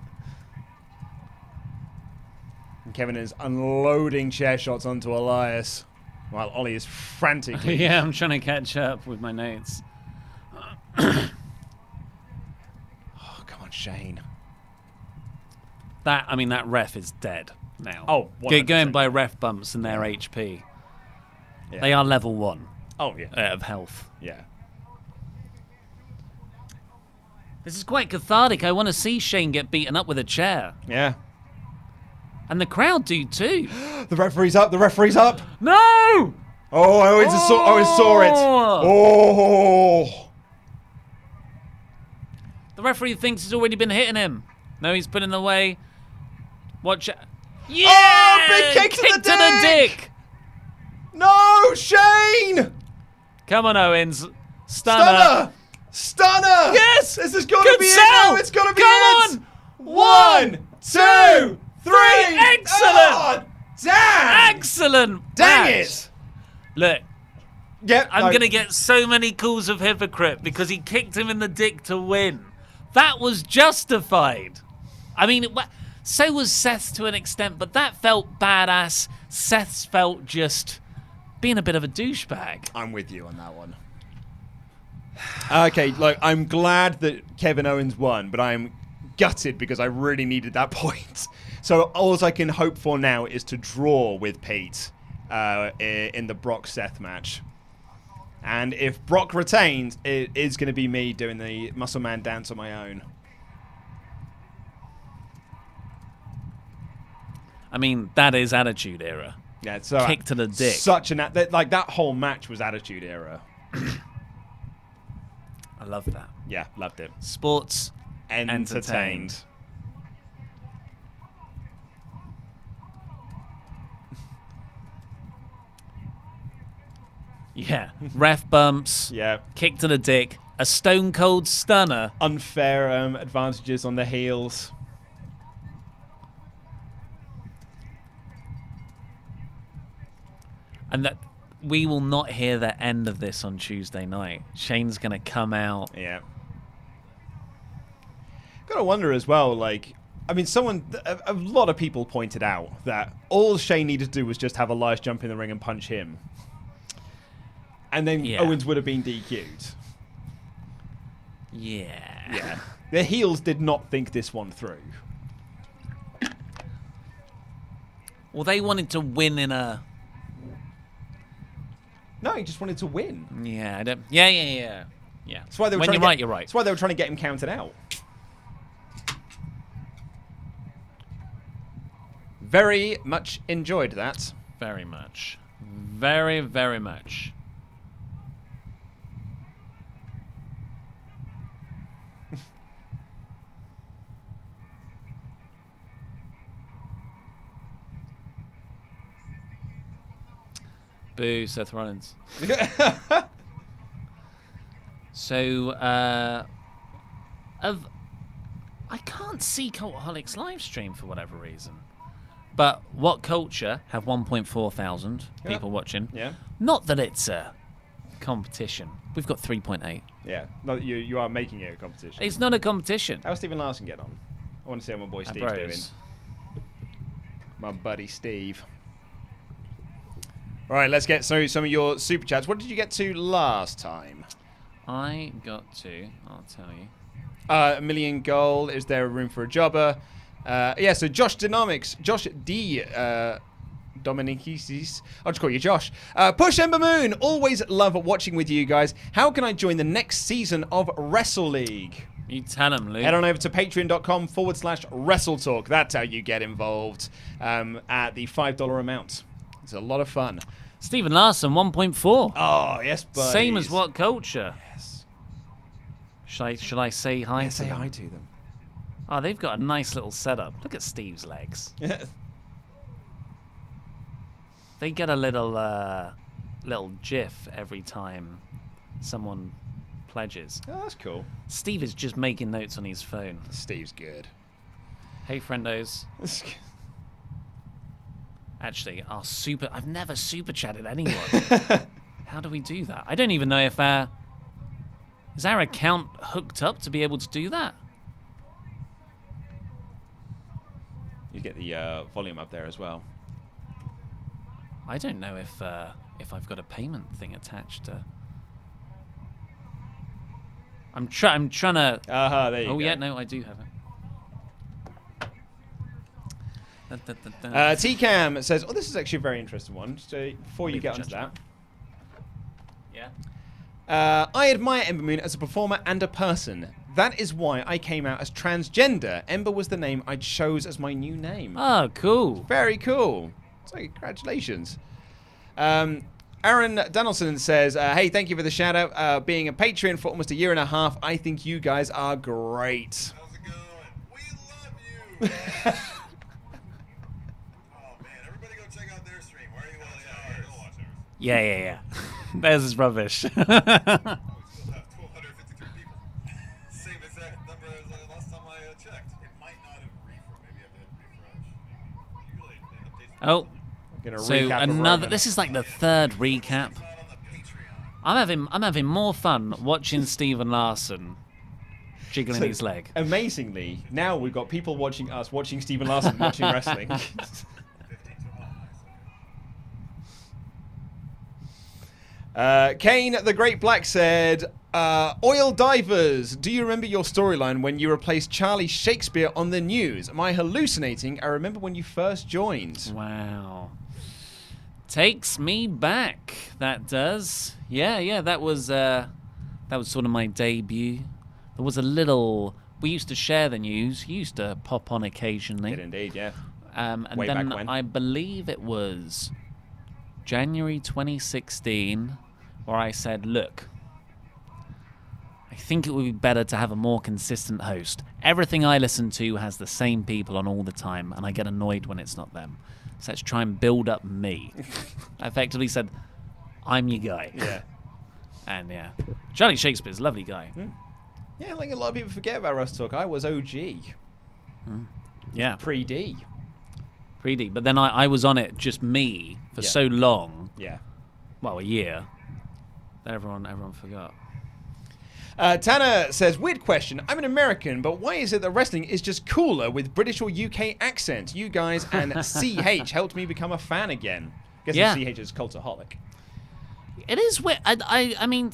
And Kevin is unloading chair shots onto Elias while Ollie is frantically. Yeah, I'm trying to catch up with my notes. Oh, come on, Shane. That ref is dead now. Oh, going 100%. by ref bumps and their HP. Yeah. They are level 1 Oh, yeah. of health. Yeah. This is quite cathartic. I want to see Shane get beaten up with a chair. Yeah. And the crowd do too. The referee's up. The referee's up. No! Oh, Owens saw it. Oh. The referee thinks he's already been hitting him. No, he's putting away. Watch out. Yeah! Oh, big kick to the dick! No, Shane! Come on, Owens. Stunner. Stunner! Yes! This has got Good to be sell! it now. It's got to be Come it. on! 1, 2, 3. Excellent! Oh, damn! Excellent! Dang match. it! Look, Yep. I'm going to get so many calls of hypocrite because he kicked him in the dick to win. That was justified. I mean, so was Seth to an extent, but that felt badass. Seth's felt just being a bit of a douchebag. I'm with you on that one. Okay, look, I'm glad that Kevin Owens won, but I'm gutted because I really needed that point. So all I can hope for now is to draw with Pete in the Brock-Seth match. And if Brock retains, it is going to be me doing the Muscle Man dance on my own. I mean, that is Attitude Era. Yeah, so Kick to the dick. Such that whole match was Attitude Era. I love that. Yeah, loved it. Sports Entertained. Yeah. Ref bumps. Yeah. Kick to the dick. A stone cold stunner. Unfair advantages on the heels. And that we will not hear the end of this on Tuesday night. Shane's going to come out. Yeah. Gotta wonder as well, like, I mean, a lot of people pointed out that all Shane needed to do was just have Elias jump in the ring and punch him. And then Owens would have been DQ'd. Yeah. Yeah. The heels did not think this one through. Well, they wanted to win in a... No, he just wanted to win. Yeah, I don't... Yeah. That's why they were when trying you're to right, you're right. That's why they were trying to get him counted out. Very much enjoyed that. Very much. Very, very much. Boo, Seth Rollins. So, I can't see Cultaholic's live stream for whatever reason. But What Culture have 1.4 thousand people watching. Yeah. Not that it's a competition. We've got 3.8. Yeah. No, you are making it a competition. It's not a competition. How's Stephen Larson get on? I want to see how my boy Steve's bros. doing. My buddy Steve. All right, let's get some of your super chats. What did you get to last time? I got to, I'll tell you. A million gold. Is there a room for a jobber? Yeah, so Josh D. Dominicis. I'll just call you Josh. Push Ember Moon. Always love watching with you guys. How can I join the next season of Wrestle League? You tell him, Luke. Head on over to patreon.com/WrestleTalk. That's how you get involved at the $5 amount. It's a lot of fun. Stephen Larson, 1.4. Oh, yes, buddies. Same as What Culture. Yes. Shall I say hi to Say them? hi to them. Oh, they've got a nice little setup. Look at Steve's legs. They get a little GIF every time someone pledges. Oh, that's cool. Steve is just making notes on his phone. Steve's good. Hey, friendos. Actually, I've never super chatted anyone. How do we do that? I don't even know if is our account hooked up to be able to do that? You get the volume up there as well. I don't know if I've got a payment thing attached to. I'm trying to. There you go. Oh yeah, no, I do have it. TCAM says, "Oh, this is actually a very interesting one." So before you get onto that, Yeah. I admire Ember Moon as a performer and a person. That is why I came out as transgender. Ember was the name I chose as my new name. Oh, cool. Very cool. So congratulations. Aaron Donaldson says, hey, thank you for the shout out. Being a Patreon for almost a year and a half, I think you guys are great. How's it going? We love you. Oh man, everybody go check out their stream. Why are you watching ours? Go watch ours. Yeah. Theirs is rubbish. Oh, we still have 1,253 people. Same exact number as last time I checked. It might not have refreshed. Maybe I've Oh, Gonna so recap of another. Roman. This is like the third recap. I'm having more fun watching Steven Larson jiggling So, his leg. Amazingly, now we've got people watching us, watching Stephen Larson, watching wrestling. Kane the Great Black said, Oil Divers, do you remember your storyline when you replaced Charlie Shakespeare on the news? Am I hallucinating? I remember when you first joined. Wow. Takes me back. That does. Yeah. That was sort of my debut. There was a little. We used to share the news. He used to pop on occasionally. Did indeed, yeah. And Way then back when. I believe it was January 2016, where I said, "Look, I think it would be better to have a more consistent host. Everything I listen to has the same people on all the time, and I get annoyed when it's not them. So let's try and build up me." I effectively said, "I'm your guy." Yeah. And yeah, Charlie Shakespeare's a lovely guy. Yeah, like a lot of people forget about WrestleTalk. I was OG. Yeah, Pre-D. pretty. But then I was on it just me for so long. Yeah. Well, a year. That everyone forgot. Tanner says, weird question. I'm an American, but why is it that wrestling is just cooler with British or UK accent? You guys and CH helped me become a fan again. Guessing Yeah. CH is cultaholic. It is weird. I mean,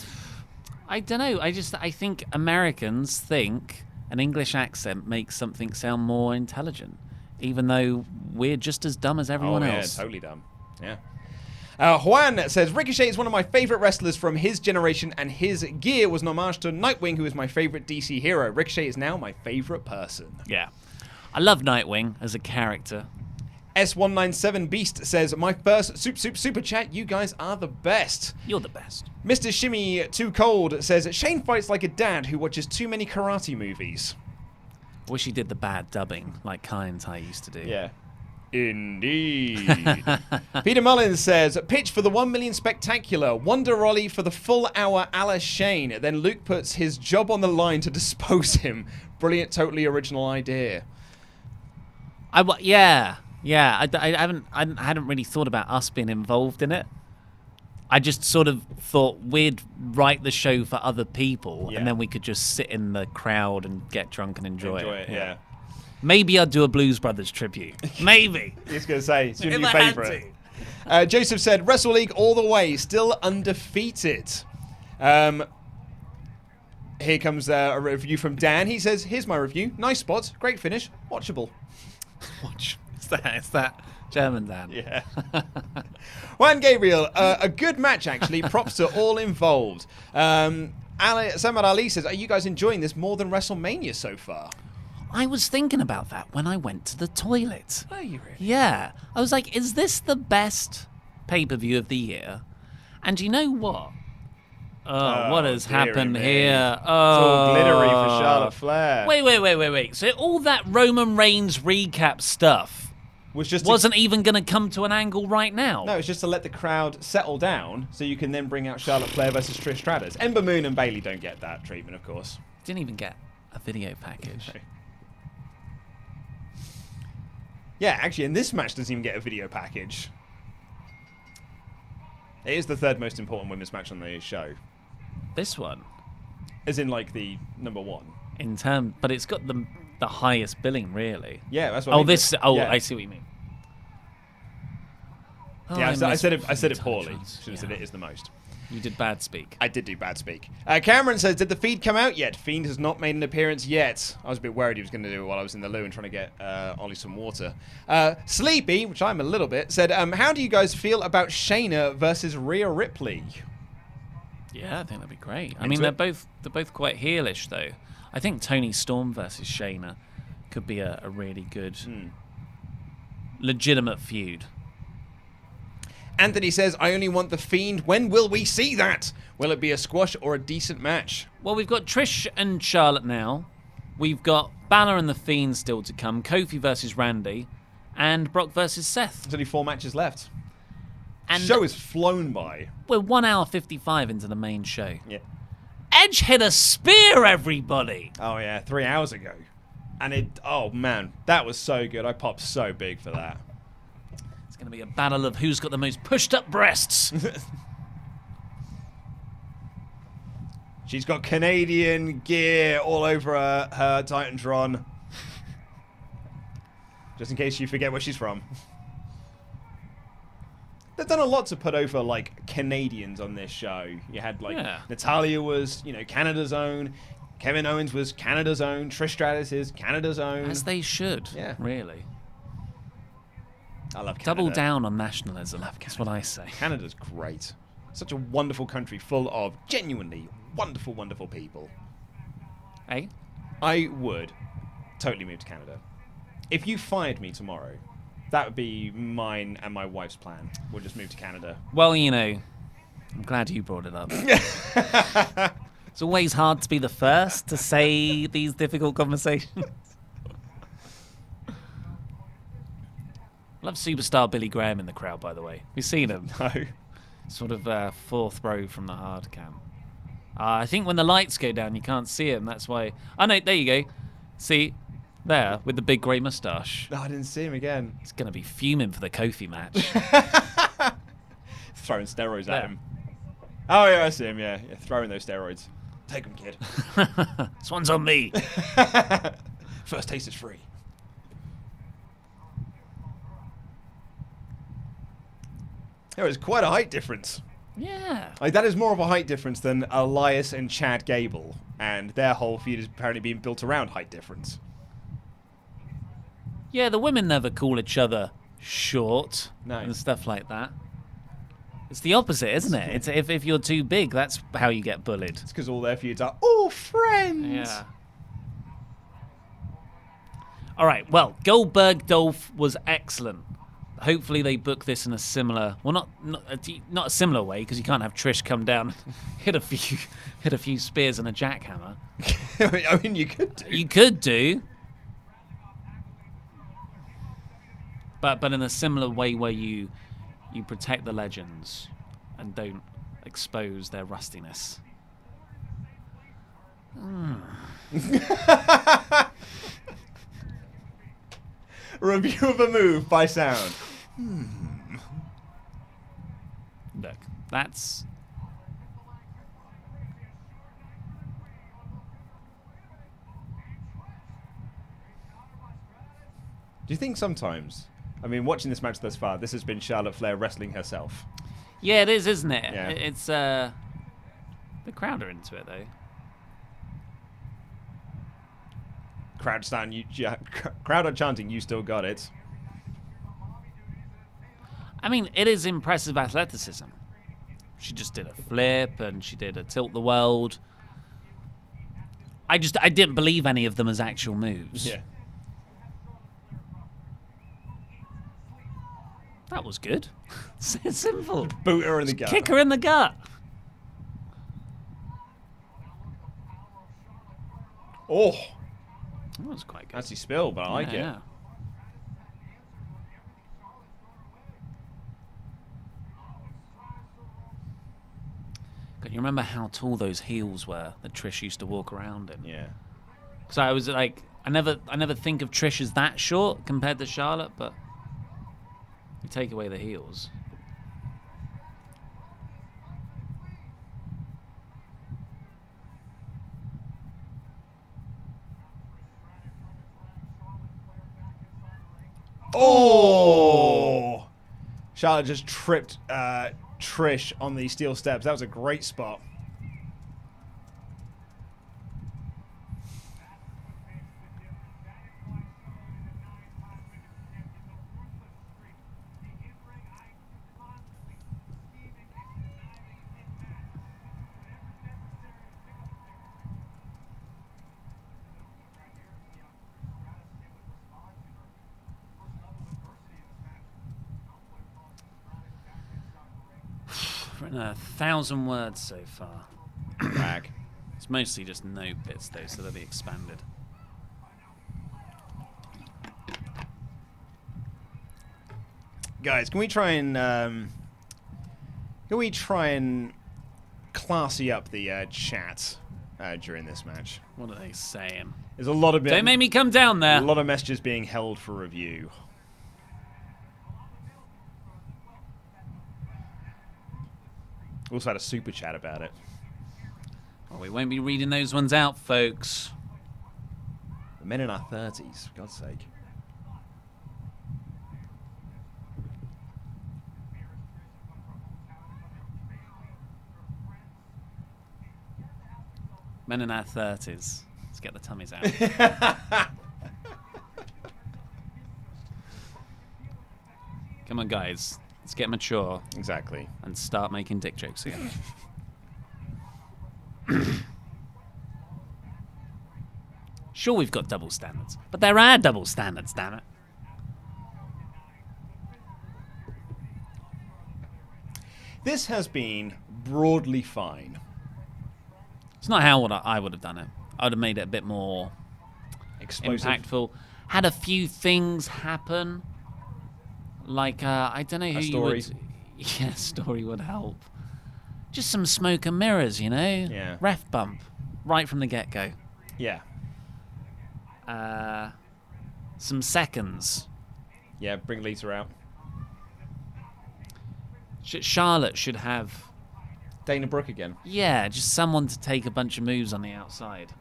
I don't know. I think Americans think an English accent makes something sound more intelligent, even though we're just as dumb as everyone else. Yeah, totally dumb. Yeah. Juan says, Ricochet is one of my favorite wrestlers from his generation, and his gear was an homage to Nightwing, who is my favorite DC hero. Ricochet is now my favorite person. Yeah. I love Nightwing as a character. S197 Beast says, my first super chat, you guys are the best. You're the best. Mr. Shimmy Too Cold says, Shane fights like a dad who watches too many karate movies. Wish he did the bad dubbing like Kai and Tai used to do. Yeah. Indeed. Peter Mullins says, pitch for the 1 million spectacular, Wonder Rolly for the full hour a la Shane. Then Luke puts his job on the line to dispose him. Brilliant, totally original idea. Yeah. I hadn't really thought about us being involved in it. I just sort of thought we'd write the show for other people, Yeah. and then we could just sit in the crowd and get drunk and enjoy it. Yeah. Maybe I'd do a Blues Brothers tribute. Maybe. He's going to say, it's your If new I had favourite. Joseph said, Wrestle League all the way, still undefeated. Here comes a review from Dan. He says, here's my review. Nice spots, great finish, watchable. Watch. It's that German Dan. Yeah. Juan Gabriel, a good match, actually. Props to all involved. Samad Ali says, are you guys enjoying this more than WrestleMania so far? I was thinking about that when I went to the toilet. Are you really? Yeah. I was like, is this the best pay-per-view of the year? And you know what? Oh, what has dearie happened me. here? It's all glittery for Oh. Charlotte Flair. Wait. So all that Roman Reigns recap stuff wasn't even going to come to an angle right now. No, it's just to let the crowd settle down so you can then bring out Charlotte Flair versus Trish Stratus. Ember Moon and Bayley don't get that treatment, of course. Didn't even get a video package. Yeah, actually, and this match doesn't even get a video package. It is the third most important women's match on the show. This one, As in, like, the number one. but it's got the highest billing, really. Yeah, that's what I mean. Yeah. I see what you mean. Oh, Yeah, I said it missed poorly. Titletrons. Should have said it is the most. You did bad speak. I did do bad speak. Cameron says, did the feed come out yet? Fiend has not made an appearance yet. I was a bit worried he was going to do it while I was in the loo and trying to get Ollie some water. Sleepy, which I'm a little bit, said, how do you guys feel about Shayna versus Rhea Ripley? Yeah, I think that'd be great. I Into mean, it? they're both quite heelish, though. I think Toni Storm versus Shayna could be a really good, legitimate feud. Anthony says, I only want the Fiend. When will we see that? Will it be a squash or a decent match? Well, we've got Trish and Charlotte now. We've got Balor and the Fiend still to come. Kofi versus Randy. And Brock versus Seth. There's only 4 matches left. And Show is flown by. we're 1 hour 55 into the main show. Yeah. Edge hit a spear, everybody! Oh, yeah, 3 hours ago. And oh, man, that was so good. I popped so big for that. going to be a battle of who's got the most pushed-up breasts. She's got Canadian gear all over her Titantron. Just in case you forget where she's from. They've done a lot to put over, like, Canadians on this show. You had, like, Natalia was, Canada's own. Kevin Owens was Canada's own. Trish Stratus is Canada's own. As they should, really. I love Canada. Double down on nationalism. That's what I say. Canada's great. Such a wonderful country full of genuinely wonderful, wonderful people. Hey? I would totally move to Canada. If you fired me tomorrow, that would be mine and my wife's plan. We'll just move to Canada. Well, I'm glad you brought it up. It's always hard to be the first to say these difficult conversations. I love superstar Billy Graham in the crowd, by the way. You seen him? No. Sort of fourth row from the hard cam. I think when the lights go down, you can't see him. That's why. Oh, no, there you go. See? There, with the big grey moustache. No, I didn't see him again. He's going to be fuming for the Kofi match. Throwing steroids at him. Oh, yeah, I see him, yeah. Throwing those steroids. Take them, kid. This one's on me. First taste is free. There is quite a height difference. Yeah. Like, that is more of a height difference than Elias and Chad Gable. And their whole feud is apparently being built around height difference. Yeah, the women never call each other short No. and stuff like that. It's the opposite, isn't it? It's if you're too big, that's how you get bullied. It's because all their feuds are, oh, friends! Yeah. All right, well, Goldberg Dolph was excellent. Hopefully they book this in a similar, well, not a similar way, because you can't have Trish come down, hit a few spears and a jackhammer. I mean, you could do. You could do. But in a similar way where you protect the legends and don't expose their rustiness. Review of a move by sound. Look, that's... Do you think sometimes, I mean, watching this match thus far, this has been Charlotte Flair wrestling herself? Yeah, it is, isn't it? Yeah. It's the crowd are into it though. Crowd are chanting, "You still got it." I mean, it is impressive athleticism. She just did a flip and she did a tilt the world. I didn't believe any of them as actual moves. Yeah. That was good. It's simple. Boot her in the gut. Kick her in the gut. Oh, That was quite good. nasty spill, but I like it. Yeah. Can you remember how tall those heels were that Trish used to walk around in? Yeah. So I was like, I never think of Trish as that short compared to Charlotte, but you take away the heels. Oh! Charlotte just tripped Trish on the steel steps. That was a great spot. Written 1,000 words so far. Rag. It's mostly just no bits though, so they'll be expanded. Guys, can we try and classy up the chat during this match? What are they saying? There's a lot of Don't make me come down there. a lot of messages being held for review. Also had a super chat about it. Well, we won't be reading those ones out, folks. The men in our 30s, for God's sake. Men in our 30s. Let's get the tummies out. Come on, guys. Let's get mature Exactly. and start making dick jokes again. Sure, we've got double standards, but there are double standards, damn it. This has been broadly fine. It's not how I would have done it. I would have made it a bit more Explosive. impactful. Had a few things happen. Like, I don't know who you story. would... Yeah, story would help. Just some smoke and mirrors, you know? Yeah. Ref bump. Right from the get-go. Yeah. Some seconds. Yeah, bring Lita out. Charlotte should have... Dana Brooke again. Yeah, just someone to take a bunch of moves on the outside.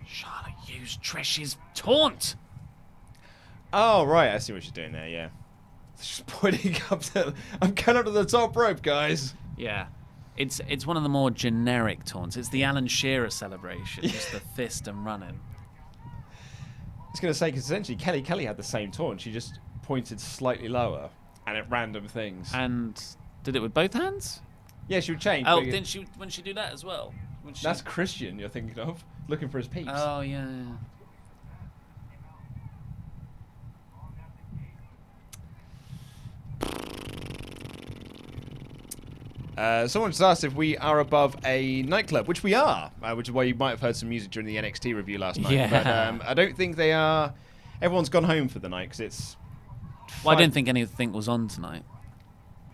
Charlotte used Trish's taunt. Oh, right. I see what you're doing there, yeah. Just pointing up to... I'm going up to the top rope, guys. Yeah. It's one of the more generic taunts. It's the Alan Shearer celebration. Just the fist and running. I was going to say, because essentially Kelly had the same taunt. She just pointed slightly lower and at random things. And did it with both hands? Yeah, she would change. Oh, but didn't she? When she do that as well? When she... That's Christian you're thinking of. Looking for his peeps. Oh, yeah. Someone just asked if we are above a nightclub, which we are, which is why you might have heard some music during the NXT review last night. Yeah. But I don't think they are. Everyone's gone home for the night because it's... Well, I didn't think anything was on tonight.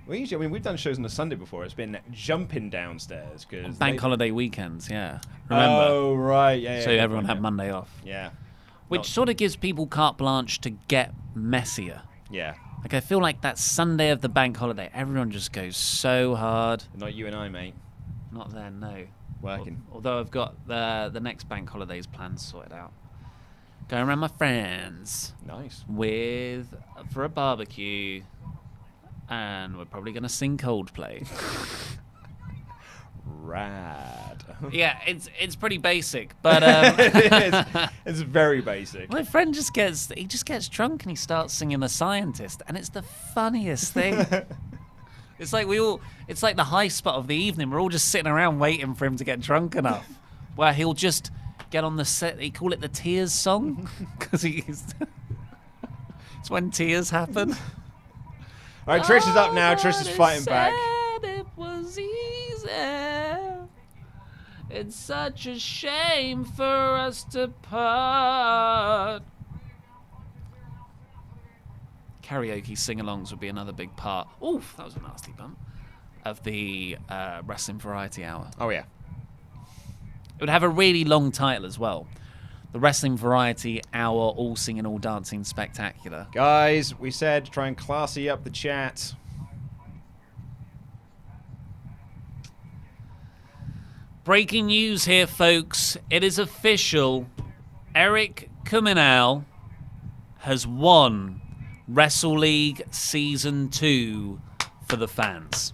Well, usually, I mean, we've done shows on a Sunday before. It's been jumping downstairs because Bank holiday weekends, yeah. Remember? Oh right, yeah. So yeah, everyone yeah. had Monday off. Yeah. Which sort of gives people carte blanche to get messier. Yeah. Like, I feel like that Sunday of the bank holiday, everyone just goes so hard. Not you and I, mate. Not there, no. Working. Although I've got the next bank holidays plans sorted out. Going around my friends Nice. for a barbecue, and we're probably going to sing Coldplay. Rad. Yeah, it's pretty basic, but It is. It's very basic. my friend just gets drunk and he starts singing The Scientist, and it's the funniest thing. It's like it's like the high spot of the evening. We're all just sitting around waiting for him to get drunk enough, where he'll just get on the set. They call it the tears song because it's when tears happen. All right, Trish is up now. Trish is fighting back. It was easy. It's such a shame for us to part. Karaoke sing-alongs would be another big part. Oof, that was a nasty bump. Of the Wrestling Variety Hour. Oh yeah. It would have a really long title as well. The Wrestling Variety Hour All Singing, All Dancing Spectacular. Guys, we said try and classy up the chat. Breaking news here, folks. It is official. Eric Kuminau has won Wrestle League Season 2 for the fans.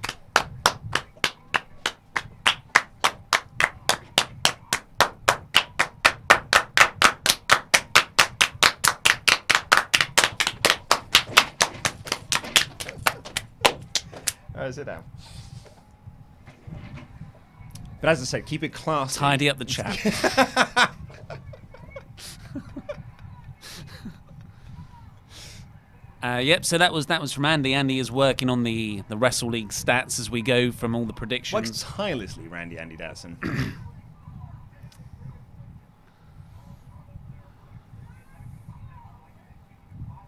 Sit down. But as I said, keep it classy. Tidy up the chat. Yep, so that was from Andy. Andy is working on the Wrestle League stats as we go from all the predictions. Works tirelessly, Andy Datson.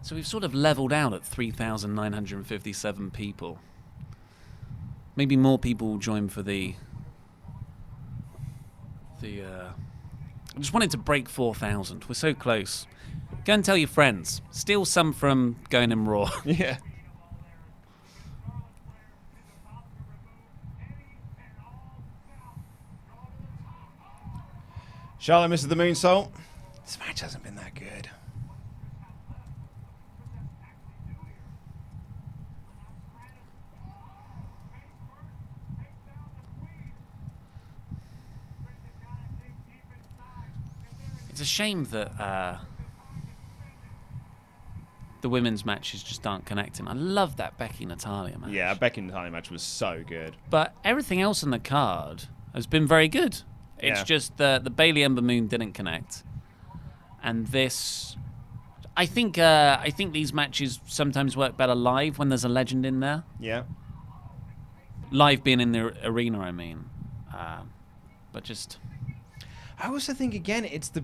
So we've sort of leveled out at 3,957 people. Maybe more people will join for the I just wanted to break 4,000. We're so close. Go and tell your friends. Steal some from Going in Raw. Yeah. Charlotte misses the moonsault. This match hasn't been that good. It's a shame that the women's matches just aren't connecting. I love that Becky Natalia match. Yeah, Becky and Natalia match was so good. But everything else on the card has been very good. It's Yeah. just the Bayley Ember Moon didn't connect. And this, I think these matches sometimes work better live when there's a legend in there. Yeah. Live being in the arena, I mean. But just... I also think, again, it's the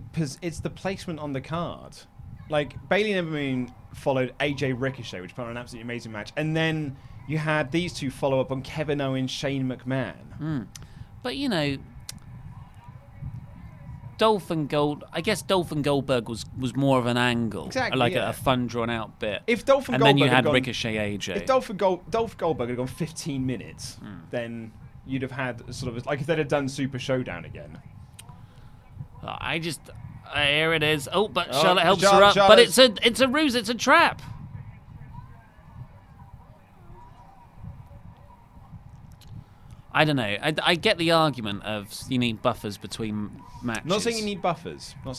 placement on the card. Like, Bayley and Ember Moon followed AJ Ricochet, which put on an absolutely amazing match. And then you had these two follow up on Kevin Owens, Shane McMahon. But, you know, I guess Dolph and Goldberg was more of an angle. Exactly, Like yeah. a fun, drawn-out bit. If Dolph and and Goldberg then you had gone, Ricochet AJ. If Dolph Goldberg had gone 15 minutes, then you'd have had sort of... Like, if they'd have done Super Showdown again. Here it is. Oh, but Oh, Charlotte helps her up. Charlotte's- But it's a ruse. It's a trap. I don't know. I get the argument of you need buffers between matches. Not saying you need buffers. It's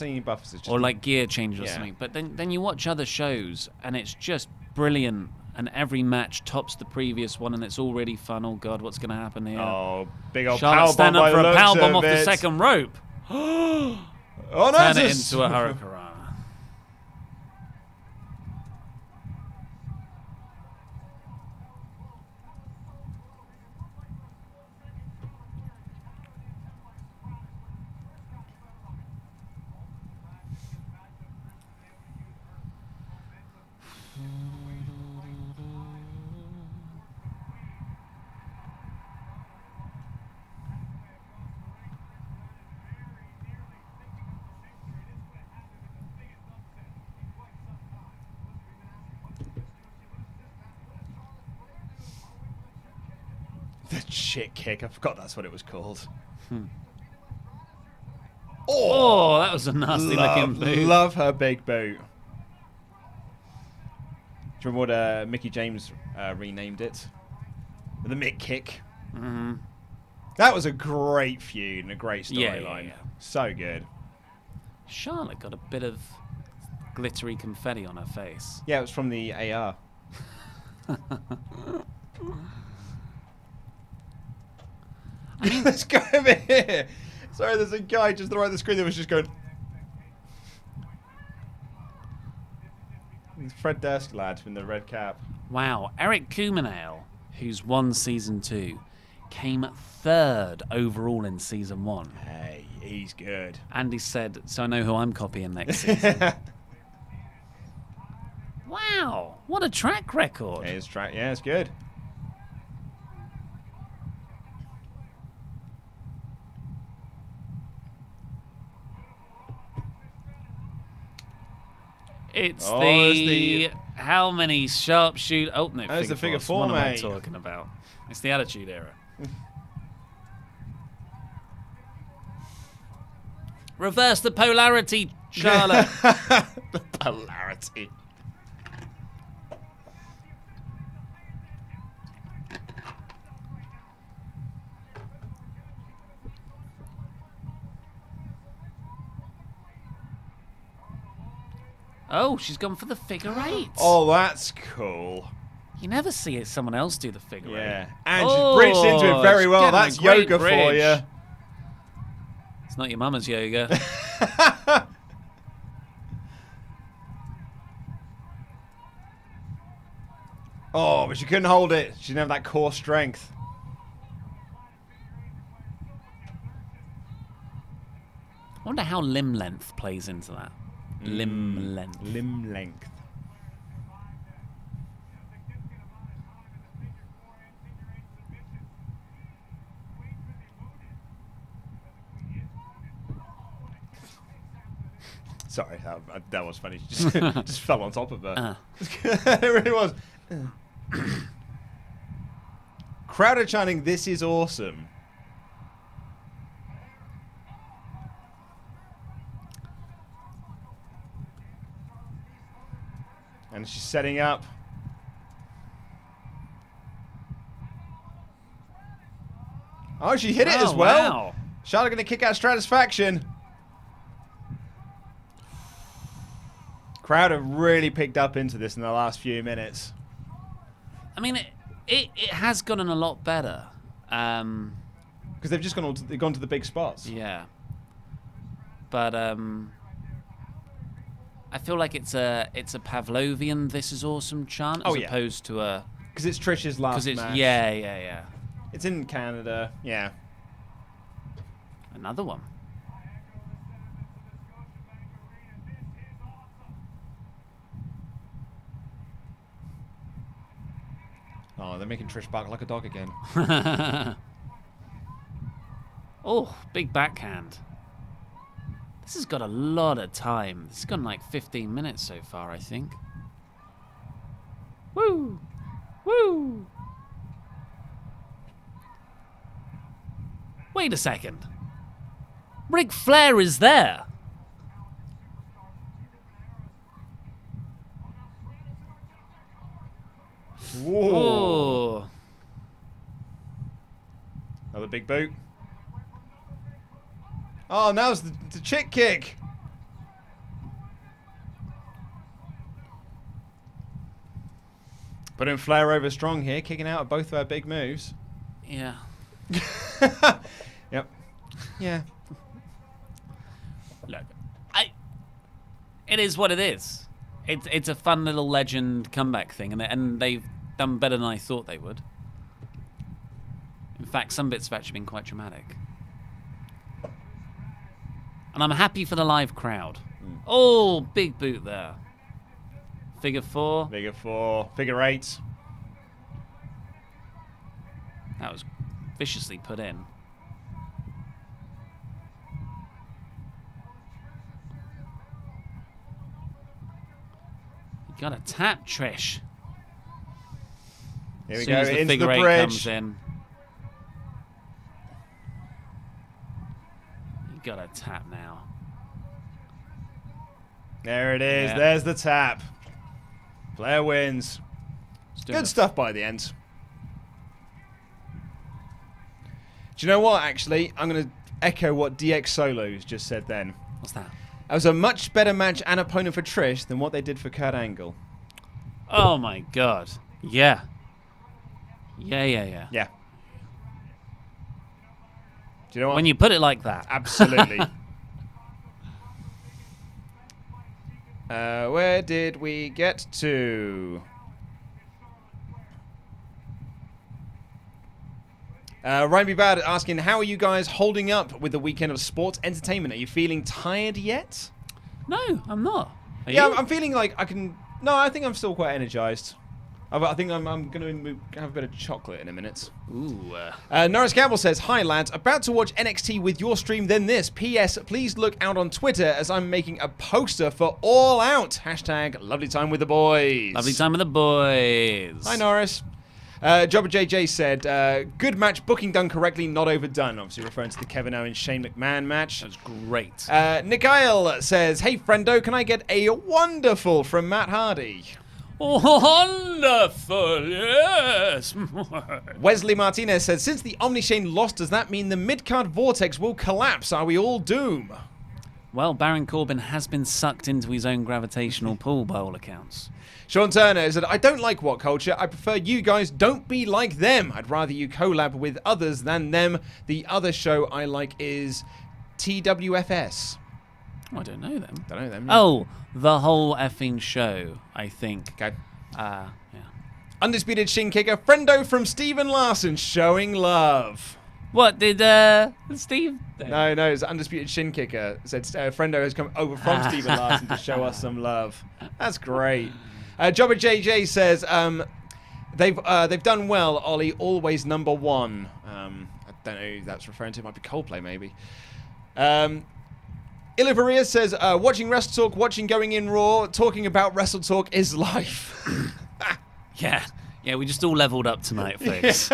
just or like gear change or Yeah. something. But then you watch other shows and it's just brilliant. And every match tops the previous one, and it's all really fun. Oh God, what's going to happen here? Oh, big old Charlotte powerbomb stand by up for the a looks powerbomb of off the it. second rope. Oh no! Turn it it's into a hurricane. The shit kick. I forgot that's what it was called. Oh, that was a nasty looking boot. Love her big boot. Do you remember what Mickey James renamed it? The Mick kick. Mm-hmm. That was a great feud and a great storyline. Yeah. So good. Charlotte got a bit of glittery confetti on her face. Yeah, it was from the AR. I mean, Let's go over here. Sorry, there's a guy just right on the screen that was just going. Fred Durst lad in the red cap. wow. Eric Kumanale, who's won season 2, came 3rd overall in season 1. Hey, he's good. Andy said, so I know who I'm copying next season. Wow. What a track record. Yeah, it's good. It's Oh, the how many sharpshoot? Oh no, That's the figure four, What am I mate. talking about? It's the Attitude Era. Reverse the polarity, Charlotte. The polarity. Oh, she's gone for the figure 8. Oh, that's cool. You never see it, someone else do the figure 8. Yeah. And she's bridged into it very she's well. getting a That's great yoga for bridge. you. It's not your mama's yoga. Oh, but she couldn't hold it. She didn't have that core strength. I wonder how limb length plays into that. Limb length. Limb length. Sorry, that was funny. She just fell on top of her. It really was. Crowd are chanting, "This is awesome." And she's setting up. Oh, she hit it as well. Wow. Charlotte going to kick out Stratisfaction. Crowd have really picked up into this in the last few minutes. I mean, it has gotten a lot better. Because they've just gone to the big spots. Yeah. But I feel like it's a Pavlovian "This is awesome" chant as opposed to a. Because it's Trish's last match. Yeah. It's in Canada. Yeah. Another one. Oh, they're making Trish bark like a dog again. Oh, big backhand. This has got a lot of time. This has gone like 15 minutes so far, I think. Woo! Woo! Wait a second. Ric Flair is there. Whoa. Oh. Another big boot. Oh, now's the chick kick. Putting Flair over strong here, kicking out of both of our big moves. Yeah. Yep. Yeah. Look, it is what it is. It's a fun little legend comeback thing, and they've done better than I thought they would. In fact, some bits have actually been quite dramatic. And I'm happy for the live crowd. Oh, big boot there. Figure 4. Figure 4. Figure 8. That was viciously put in. You gotta tap, Trish. Here we As soon go, as the into figure the 8 bridge. comes in. You gotta tap now. There it is. Yeah. There's the tap. Flair wins. It's doing Good a- stuff by the end. Do you know what, actually? I'm going to echo what DX Solos just said then. What's that? That was a much better match and opponent for Trish than what they did for Kurt Angle. Oh my god. Yeah. Yeah. Yeah. Do you know what? When you put it like that. Absolutely. Where did we get to? Ryan B. Bad asking, how are you guys holding up with the weekend of sports entertainment? Are you feeling tired yet? No, I'm not. Are Yeah, you? I'm feeling like I can... No, I think I'm still quite energized. I think I'm going to have a bit of chocolate in a minute. Ooh. Norris Campbell says, hi lads, about to watch NXT with your stream, then this. P.S. Please look out on Twitter as I'm making a poster for All Out. # lovely time with the boys. Lovely time with the boys. Hi Norris. Jobber JJ said, good match, booking done correctly, not overdone. Obviously referring to the Kevin Owens Shane McMahon match. That was great. Nikhil says, hey friendo, can I get a wonderful from Matt Hardy? Wonderful, yes. Wesley Martinez says, since the Omni Shane lost, does that mean the mid-card vortex will collapse? Are we all doom? Well, Baron Corbin has been sucked into his own gravitational pull by all accounts. Sean Turner said, I don't like What Culture. I prefer you guys don't be like them. I'd rather you collab with others than them. The other show I like is TWFS. Oh, I don't know them. Don't know them. Oh, the whole effing show, I think. Okay. Yeah. Undisputed Shin Kicker, friendo from Steven Larson, showing love. What did Steve? No, it's Undisputed Shin Kicker. Said friendo has come over from Steven Larson to show us some love. That's great. Jobber JJ says they've done well. Ollie, always number one. I don't know who that's referring to. It might be Coldplay, maybe. Ilivaria says, watching WrestleTalk, watching Going In Raw, talking about WrestleTalk is life. Yeah, we just all leveled up tonight, folks.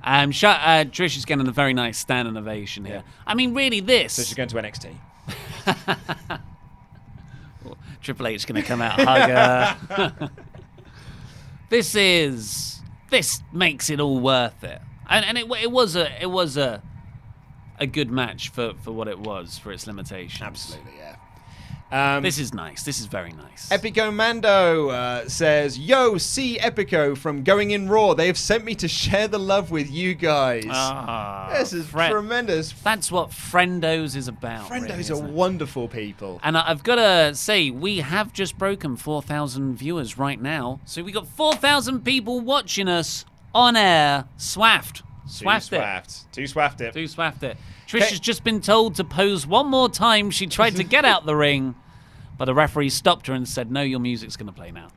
Trish is getting a very nice standing ovation here. Yeah. I mean, really, this. So she's going to NXT. Triple H going to come out, hug her. This makes it all worth it. And it was a good match for what it was, for its limitations. Absolutely, yeah. This is nice. This is very nice. Epico Mando says, "Yo, see Epico from Going in Raw. They have sent me to share the love with you guys." This is tremendous. That's what Friendos is about. Friendos really, are wonderful people. And I've got to say, we have just broken 4,000 viewers right now. So we got 4,000 people watching us on air. Swaffed. Swaffed it. Too swaffed it. Too swaffed it. Trish has just been told to pose one more time. She tried to get out the ring, but the referee stopped her and said, "No, your music's going to play now."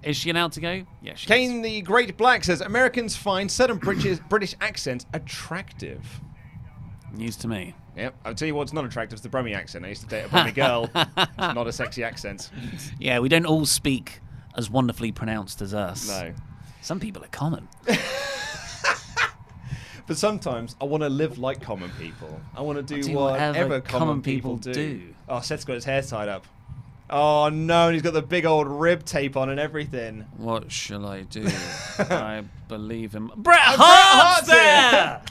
Is she allowed to go? Yeah, she Kane the Great Black says, "Americans find certain British accents attractive." News to me. Yep, I'll tell you what's not attractive. It's the Brummie accent. I used to date a Brummie girl. It's not a sexy accent. Yeah, we don't all speak as wonderfully pronounced as us. No. Some people are common. But sometimes I want to live like common people. I want to do whatever whatever common people do. Oh, Seth's got his hair tied up. Oh, no, and he's got the big old rib tape on and everything. What shall I do? I believe him. Bret Hart's there!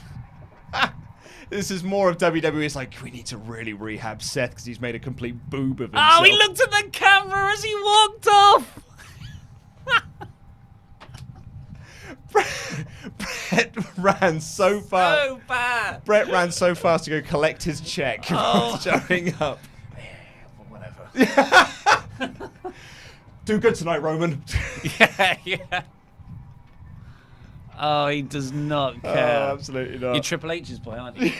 This is more of WWE. It's like, we need to really rehab Seth because he's made a complete boob of himself. Oh, he looked at the camera as he walked off! Brett ran so fast. So bad. Brett ran so fast to go collect his check before showing up. Whatever. Do good tonight, Roman. Yeah. Oh, he does not care. Oh, absolutely not. You're Triple H's boy, aren't you?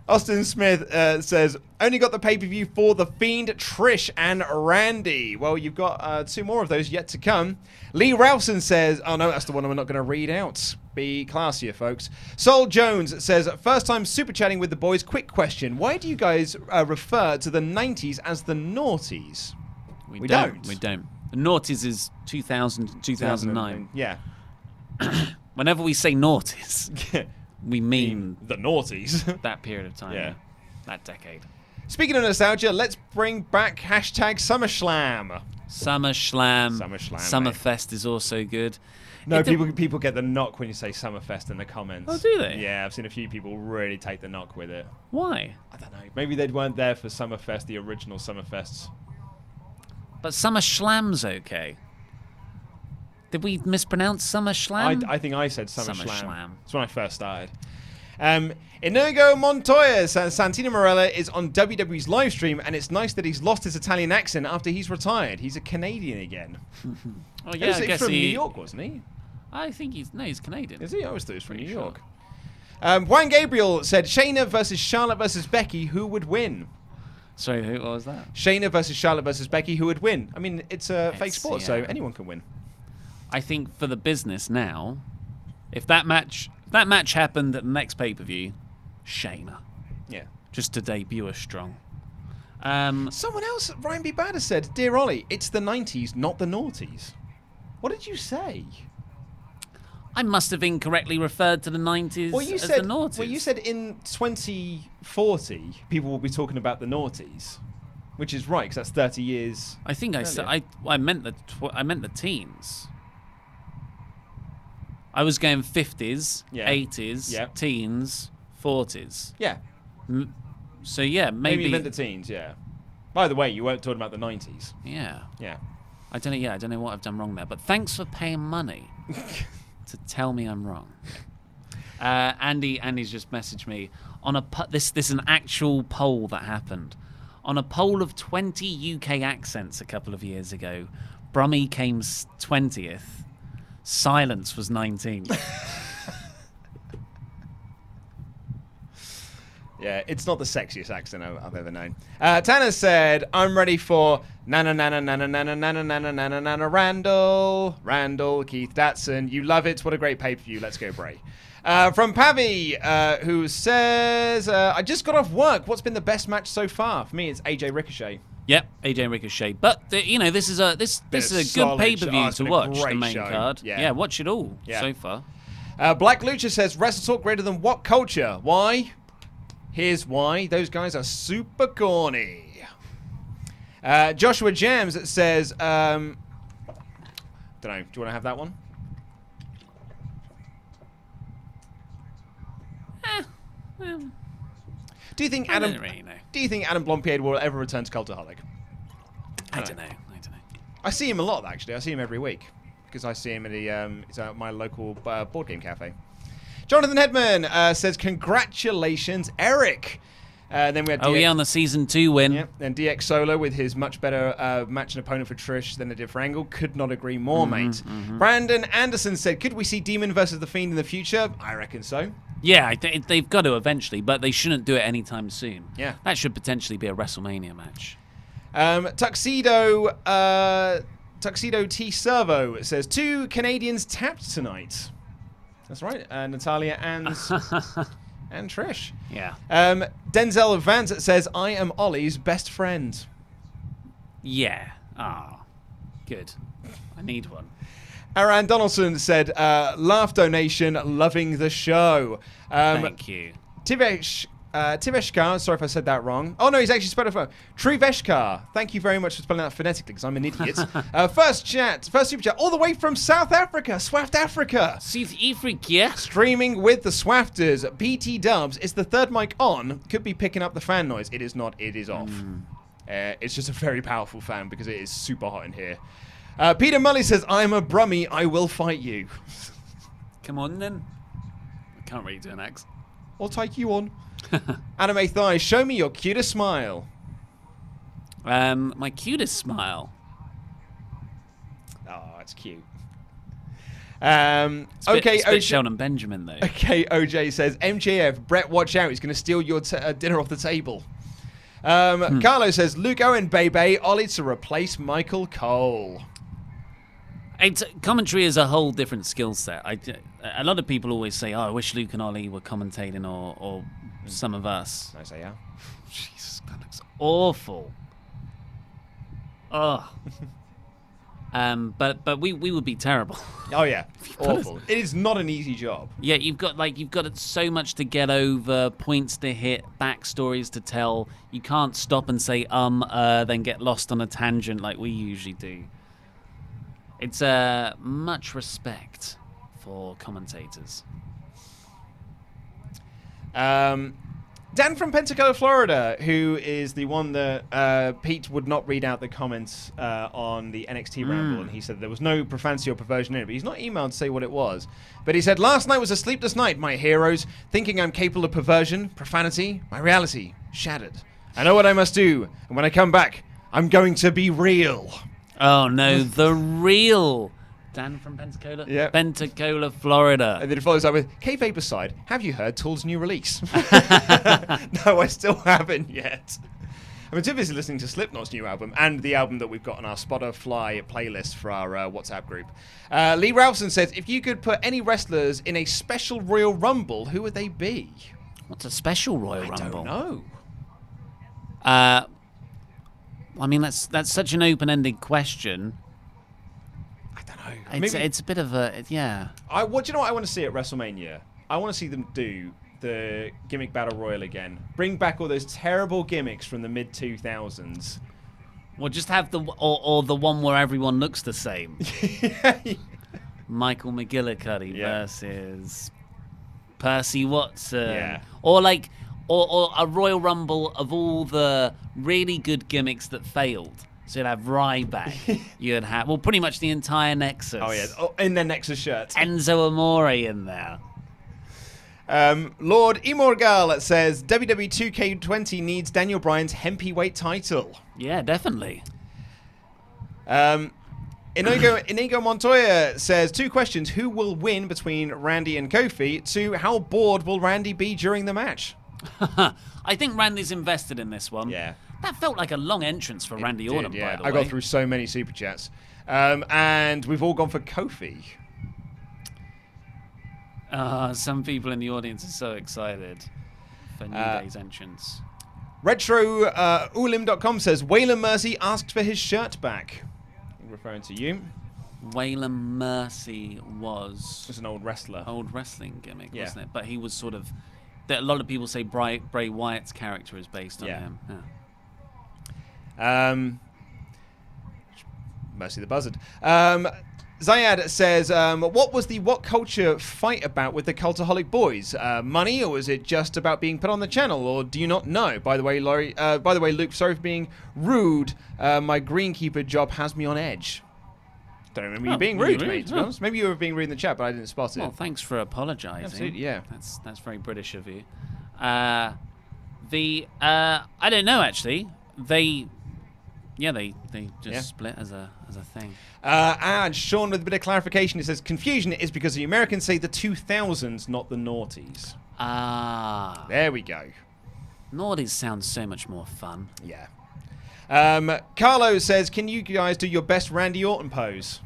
Austin Smith says, "Only got the pay-per-view for The Fiend, Trish, and Randy." Well, you've got 2 more of those yet to come. Lee Ralston says, oh no, that's the one I'm not going to read out. Be classier, folks. Sol Jones says, "First time super chatting with the boys. Quick question. Why do you guys refer to the 90s as the noughties?" We don't. The noughties is 2000, 2009. Yeah. Whenever we say noughties, we mean the noughties. that period of time. Yeah. That decade. Speaking of nostalgia, let's bring back #SummerSlam. SummerSlam. Summerfest is also good. No, people get the knock when you say Summerfest in the comments. Oh, do they? Yeah, I've seen a few people really take the knock with it. Why? I don't know. Maybe they weren't there for Summerfest, the original Summerfests. But SummerSlam's okay. Did we mispronounce SummerSlam? I think I said SummerSlam. SummerSlam. That's when I first started. Inigo Montoya says Santino Marella is on WWE's live stream, and it's nice that he's lost his Italian accent after he's retired. He's a Canadian again. Oh yeah, I guess from New York, wasn't he? I think he's Canadian. Is he? I always thought he was from New Pretty York. Juan Gabriel said Shayna versus Charlotte versus Becky. Who would win? Sorry, what was that? Shayna versus Charlotte versus Becky. Who would win? I mean, it's a fake sport, so yeah. anyone can win. I think for the business now, if that match happened at the next pay-per-view, Shayna. Yeah. Just to debut her strong. Someone else, Ryan B. Bader said, "Dear Ollie, it's the 90s, not the noughties." What did you say? I must have incorrectly referred to the 90s as the noughties. Well, you said in 2040, people will be talking about the noughties, which is right, because that's 30 years. I think I said I meant the teens. I was going 50s, Yeah. 80s, Yeah. teens, 40s. Yeah. So yeah, Maybe you meant the teens, yeah. By the way, you weren't talking about the 90s. Yeah. Yeah. I don't know what I've done wrong there, but thanks for paying money to tell me I'm wrong. Andy's just messaged me on this is an actual poll that happened. On a poll of 20 UK accents a couple of years ago, Brummie came 20th. Silence was 19th. Yeah, it's not the sexiest accent I've ever known. Tanner said, "I'm ready for Nana Nana Nana Nana Nana Nana Nana Nana Randall, Keith Datson. You love it. What a great pay-per-view. Let's go, Bray." From Pavi, who says, "I just got off work. What's been the best match so far?" For me, it's AJ Ricochet. Yep, AJ and Ricochet. But this is a good solid pay-per-view show. Oh, it's to been a watch. The great main show. card. Yeah. Yeah, watch it all Yeah. so far. Black Lucha says, "WrestleTalk greater than what culture? Why? Here's why. Those guys are super corny. Joshua Jams says, don't know, do you want to have that one? Do you think I Adam? don't really know. Do you think Adam Blompied will ever return to Cultaholic? I don't know. I see him a lot, actually. I see him every week because I see him at it's at my local board game cafe. Jonathan Hedman says, "Congratulations, Eric." Then we had on the season 2 win. Yep. Then DX Solo with his much better match and opponent for Trish than they did for Angle. Could not agree more, mate. Brandon Anderson said, "Could we see Demon versus the Fiend in the future?" I reckon so. Yeah, they've got to eventually, but they shouldn't do it anytime soon. Yeah. That should potentially be a WrestleMania match. Tuxedo T Servo says, 2 Canadians tapped tonight. That's right. Natalia and and Trish. Yeah. Denzel Vance says, "I am Ollie's best friend." Yeah. Ah, good. I need one. Aaron Donaldson said, "Laugh donation, loving the show." Thank you. Tiveshkar, sorry if I said that wrong. Oh no, he's actually spelled it wrong. Triveshkar. Thank you very much for spelling that phonetically because I'm an idiot. First super chat, all the way from South Africa, Swaft Africa. South Africa. Streaming with the Swafters. BT Dubs, is the third mic on? Could be picking up the fan noise. It is not, it is off. It's just a very powerful fan because it is super hot in here. Peter Mully says, "I'm a Brummie, I will fight you." Come on then. I can't really do an accent. I'll take you on. Anime Thighs, show me your cutest smile. My cutest smile. Oh, it's cute. It's Okay, a bit Sheldon Benjamin though. Okay, OJ says, "MJF, Brett, watch out. He's going to steal your dinner off the table." Carlo says, "Luke Owen, baby, Ollie to replace Michael Cole." Commentary is a whole different skill set. A lot of people always say, "Oh, I wish Luke and Ollie were commentating, or some of us." I say, yeah. Jesus, that looks awful. Oh. But we would be terrible. Oh yeah, awful. It is not an easy job. Yeah, you've got so much to get over, points to hit, backstories to tell. You can't stop and say then get lost on a tangent like we usually do. It's much respect for commentators. Dan from Pensacola, Florida, who is the one that Pete would not read out the comments on the NXT Ramble, and he said there was no profanity or perversion in it, but he's not emailed to say what it was. But he said, "Last night was a sleepless night, my heroes, thinking I'm capable of perversion, profanity, my reality shattered. I know what I must do, and when I come back, I'm going to be real." Oh no, the real Dan from Pensacola? Yep. Pensacola, Florida. And then it follows up with, "Kayfabe aside, have you heard Tool's new release?" No, I still haven't yet. I'm too busy listening to Slipknot's new album and the album that we've got on our Spotify playlist for our WhatsApp group. Lee Ralphson says, "If you could put any wrestlers in a special Royal Rumble, who would they be?" What's a special Royal Rumble? I don't know. I mean, that's such an open-ended question. I don't know. It's a bit of a yeah. What do you know what I want to see at WrestleMania? I want to see them do the gimmick battle royal again. Bring back all those terrible gimmicks from the mid 2000s. Well, just have or the one where everyone looks the same. Michael McGillicuddy versus Percy Watson. Yeah. Or like or a Royal Rumble of all the really good gimmicks that failed. So you'd have Ryback. You'd have pretty much the entire Nexus. Oh yeah, in their Nexus shirts. Enzo Amore in there. Lord Imorgal says WWE 2K20 needs Daniel Bryan's heavyweight title. Yeah, definitely. Inigo Montoya says 2 questions: who will win between Randy and Kofi? 2, how bored will Randy be during the match? I think Randy's invested in this one. Yeah. That felt like a long entrance for Randy Orton, by the way. I got through so many super chats. And we've all gone for Kofi. Some people in the audience are so excited for New Day's entrance. Retroulim.com says Waylon Mercy asked for his shirt back. Referring to you. Waylon Mercy was an old wrestler. Old wrestling gimmick, wasn't it? But he was sort of that a lot of people say Bray Wyatt's character is based on Yeah. him. Yeah. Mostly the buzzard. Zayad says, what was the What Culture fight about with the Cultaholic Boys? Money, or was it just about being put on the channel, or do you not know? By the way, Luke, sorry for being rude. My greenkeeper job has me on edge. Don't remember you being rude, mate, to be honest. Maybe you were being rude in the chat, but I didn't spot it. Well, thanks for apologising. Absolutely, yeah. That's very British of you. I don't know actually. They just split as a thing. And Sean with a bit of clarification, he says confusion is because the Americans say the 2000s, not the noughties. Ah, There we go. noughties sounds so much more fun. Yeah. Carlo says, can you guys do your best Randy Orton pose?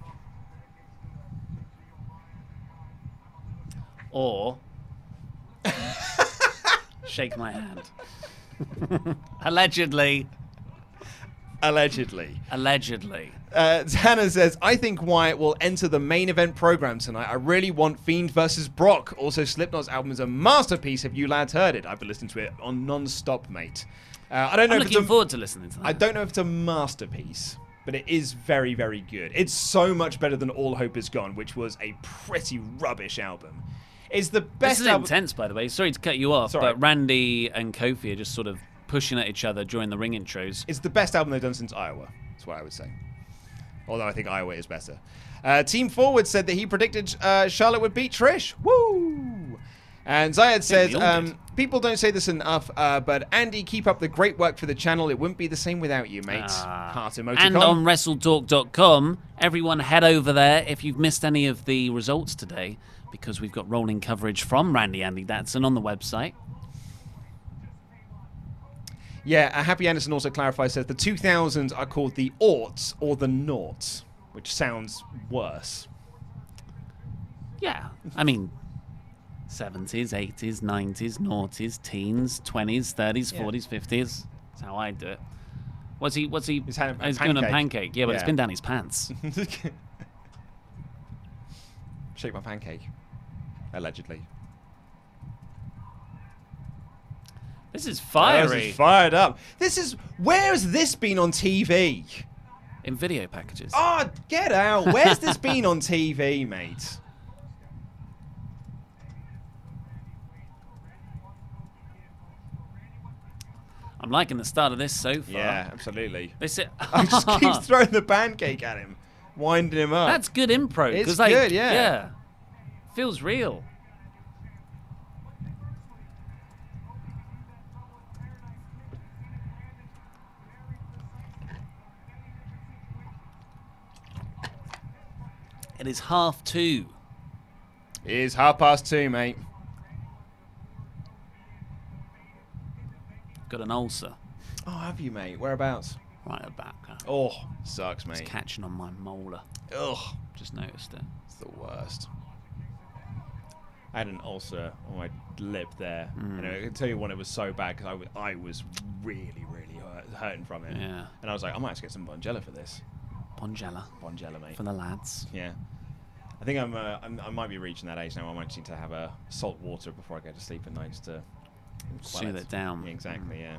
Or shake my hand. Allegedly. Tana says, I think Wyatt will enter the main event program tonight. I really want Fiend versus Brock. Also, Slipknot's album is a masterpiece. Have you lads heard it? I've been listening to it on non-stop, mate. I don't know I'm if looking forward to listening to that. I don't know if it's a masterpiece, but it is very, very good. It's so much better than All Hope Is Gone, which was a pretty rubbish album. It's the best This is intense, by the way. Sorry to cut you off, Sorry. but Randy and Kofi are just sort of pushing at each other during the ring intros. It's the best album they've done since Iowa. That's what I would say. Although I think Iowa is better. Team Forward said that he predicted Charlotte would beat Trish. Woo! And Zayed says, people don't say this enough, but Andy, keep up the great work for the channel. It wouldn't be the same without you, mate. Heart emoticon. And on WrestleTalk.com, everyone head over there if you've missed any of the results today, because we've got rolling coverage from Randy Andy Datson on the website. Yeah, Happy Anderson also clarifies, says the 2000s are called the aughts or the noughts, which sounds worse. Yeah, I mean, 70s, 80s, 90s, noughties, teens, 20s, 30s, 40s, 50s. That's how I do it. What's he? He's had a he's doing a pancake. pancake. Yeah, but it's Yeah. been down his pants. Shake my pancake. Allegedly. This is fiery. This is fired up. Where has this been on TV? In video packages. Oh, get out. Where's this been on TV, mate? I'm liking the start of this so far. Yeah, absolutely. This is, I just keep throwing the pancake at him, winding him up. That's good improv. It's 'cause, like, good, yeah. Feels real. It is 2:30. It is 2:30, mate. Got an ulcer Oh, have you, mate? Whereabouts? right at the back. Oh, sucks, It's mate. catching on my molar. Ugh, Just noticed it. it's the worst. I had an ulcer on my lip there. And I can tell you when it was so bad because I was really, really hurting from it. Yeah. And I was like, I might have to get some Bonjela for this. Bonjela Bonjela, mate. for the lads. Yeah. I think I might be reaching that age now. I might just need to have a salt water before I go to sleep at night just to quell Soothe it down. Yeah, exactly, yeah.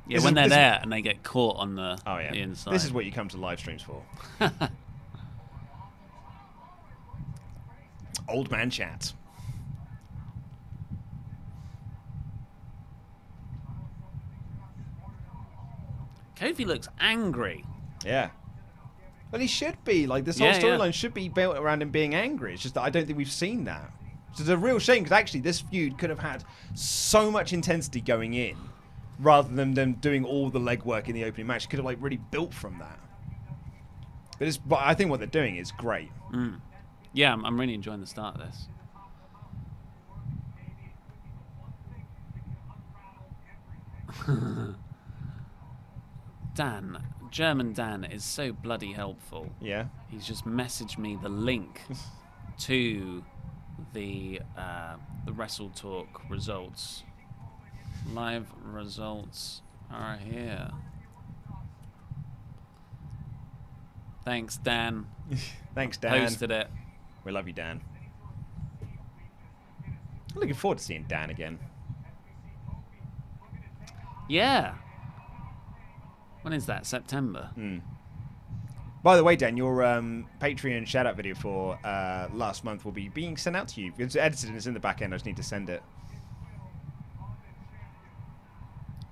Yeah, This when is- they're this is- there and they get caught on the, Oh, yeah. the inside. This is what you come to live streams for. Old man chat. Kofi looks angry. Yeah. Well, he should be. Like, this whole Yeah, yeah. storyline should be built around him being angry. It's just that I don't think we've seen that. Which is a real shame, because actually this feud could have had so much intensity going in, rather than them doing all the legwork in the opening match. It could have, like, really built from that. But I think what they're doing is great. Yeah, I'm really enjoying the start of this. Dan, German Dan, is so bloody helpful. Yeah. He's just messaged me the link to the WrestleTalk results. Live results are here. Thanks, Dan. Thanks, Dan. Posted it. We love you, Dan. I'm looking forward to seeing Dan again. Yeah. When is that? September? By the way, Dan, your Patreon shout-out video for last month will be being sent out to you. It's edited and it's in the back end. I just need to send it.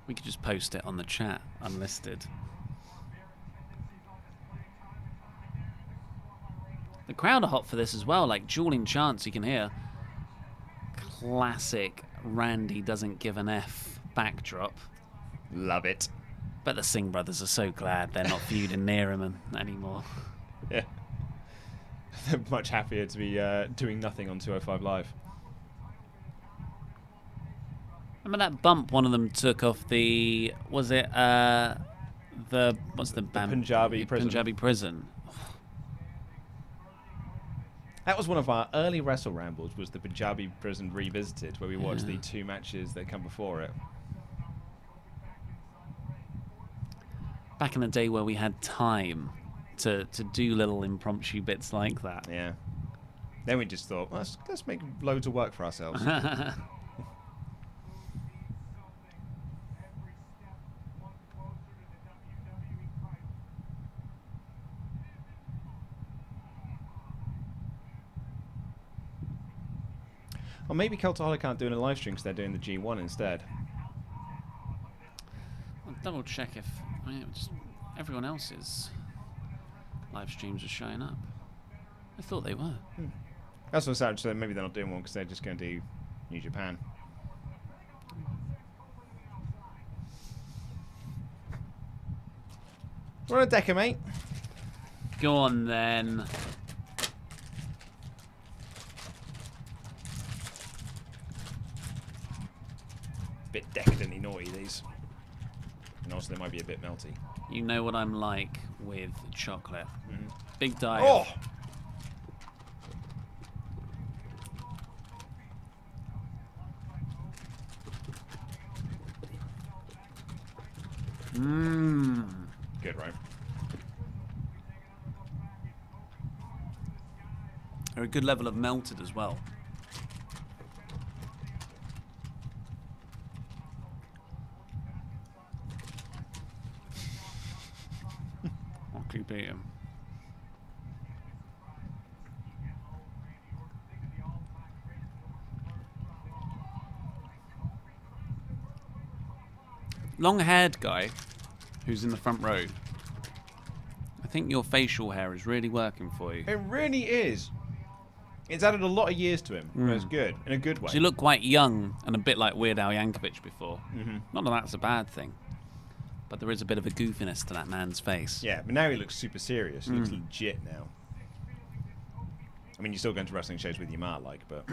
We could just post it on the chat, unlisted. The crowd are hot for this as well, like dueling chants you can hear. Classic Randy doesn't give an F backdrop. Love it. But the Singh brothers are so glad they're not feuding near him anymore. Yeah. They're much happier to be doing nothing on 205 Live. Remember that bump one of them took off the... Was it the Punjabi prison. Punjabi prison. That was one of our early Wrestle Rambles, was the Punjabi prison revisited, where we watched the 2 matches that come before it. Back in the day where we had time to do little impromptu bits like that. Yeah. Then we just thought, well, let's make loads of work for ourselves. Or maybe Cultaholic aren't doing a live stream because they're doing the G1 instead. I'll double check if everyone else's live streams are showing up. I thought they were. That's what I said, so maybe they're not doing one because they're just going to do New Japan. We're on a decker, mate. Go on then. Bit decadently naughty, these. And also they might be a bit melty. You know what I'm like with chocolate. Big dive. Oh! Good, right? They're a good level of melted as well. I'll keep eating. Long-haired guy who's in the front row. I think your facial hair is really working for you. It really is. It's added a lot of years to him. It's good, in a good way. So you look quite young and a bit like Weird Al Yankovic before. Not that that's a bad thing, but there is a bit of a goofiness to that man's face. Yeah, but now he looks super serious. He looks legit now. I mean, you're still going to wrestling shows with your ma, like, but...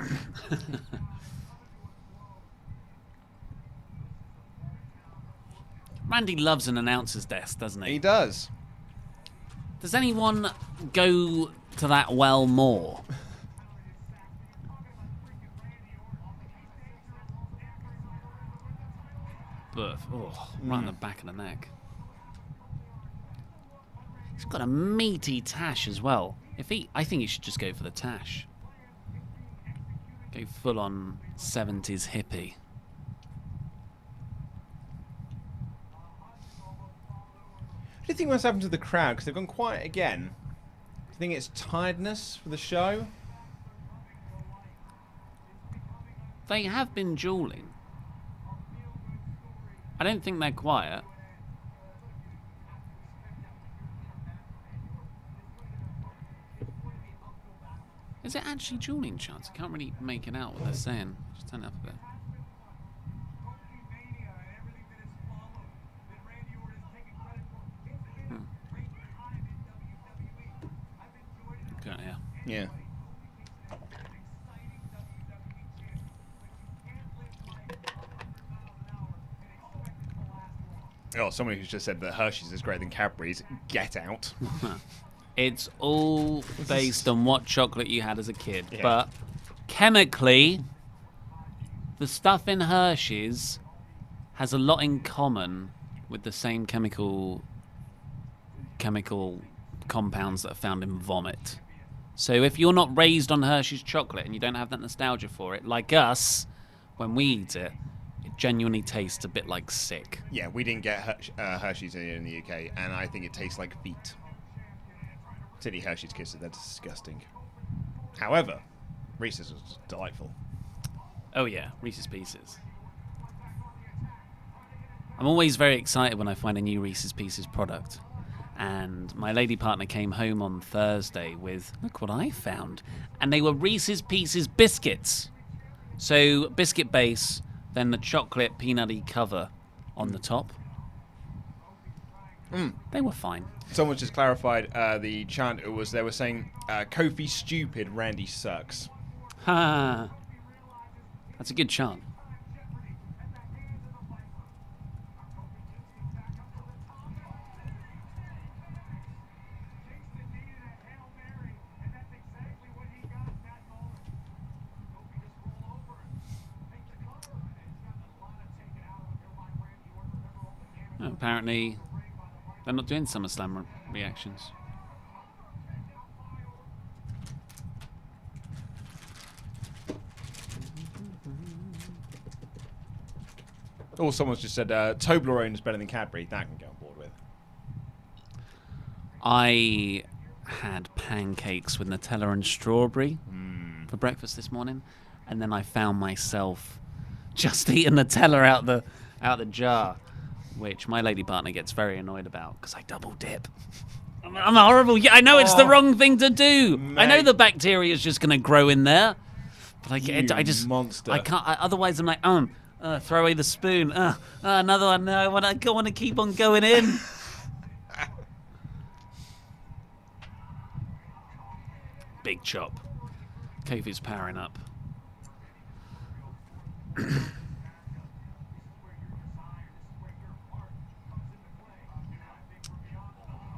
Randy loves an announcer's desk, doesn't he? He does. Does anyone go to that well more? But, right on the back of the neck. He's got a meaty tash as well. I think he should just go for the tash. Go full on 70s hippie. What do you think what's happened to the crowd? Because they've gone quiet again. Do you think it's tiredness for the show? They have been dueling. I don't think they're quiet. Is it actually dueling chants? I can't really make it out what they're saying. Just turn it up a bit. Okay, yeah. Yeah. Oh, someone who's just said that Hershey's is greater than Cadbury's. Get out. It's all based on what chocolate you had as a kid. Yeah. But chemically, the stuff in Hershey's has a lot in common with the same chemical compounds that are found in vomit. So if you're not raised on Hershey's chocolate and you don't have that nostalgia for it, like us, when we eat it, it genuinely tastes a bit like sick. Yeah, we didn't get Hershey's in the UK, and I think it tastes like feet. Silly Hershey's Kisses, they're disgusting. However, Reese's was delightful. Oh yeah, Reese's Pieces. I'm always very excited when I find a new Reese's Pieces product. And my lady partner came home on Thursday with, look what I found. And they were Reese's Pieces biscuits. So biscuit base, then the chocolate peanutty cover on the top. They were fine. Someone just clarified the chant. It was they were saying, Kofi stupid, Randy sucks. Ha! That's a good chant. Apparently, they're not doing SummerSlam reactions. Oh, someone's just said Toblerone is better than Cadbury. That I can get on board with. I had pancakes with Nutella and strawberry for breakfast this morning, and then I found myself just eating Nutella out the jar, which my lady partner gets very annoyed about because I double dip. I'm horrible. Yeah, I know it's the wrong thing to do. Mate. I know the bacteria is just going to grow in there, but I just monster. I can't. Otherwise, I'm like, throw away the spoon. Another one. No, I want to keep on going in. Big chop. Kofi's powering up.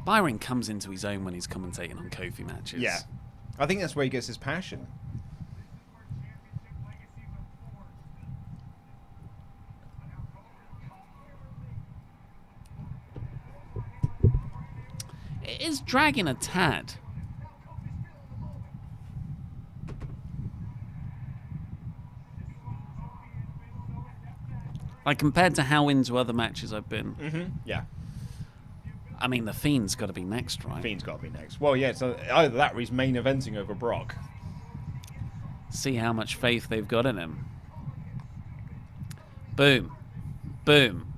Byron comes into his own when he's commentating on Kofi matches. Yeah. I think that's where he gets his passion. It is dragging a tad. Like, compared to how into other matches I've been. Yeah. I mean, the Fiend's got to be next, right? Fiend's got to be next. Well, yeah, so either that or he's main eventing over Brock. See how much faith they've got in him. Boom. Boom.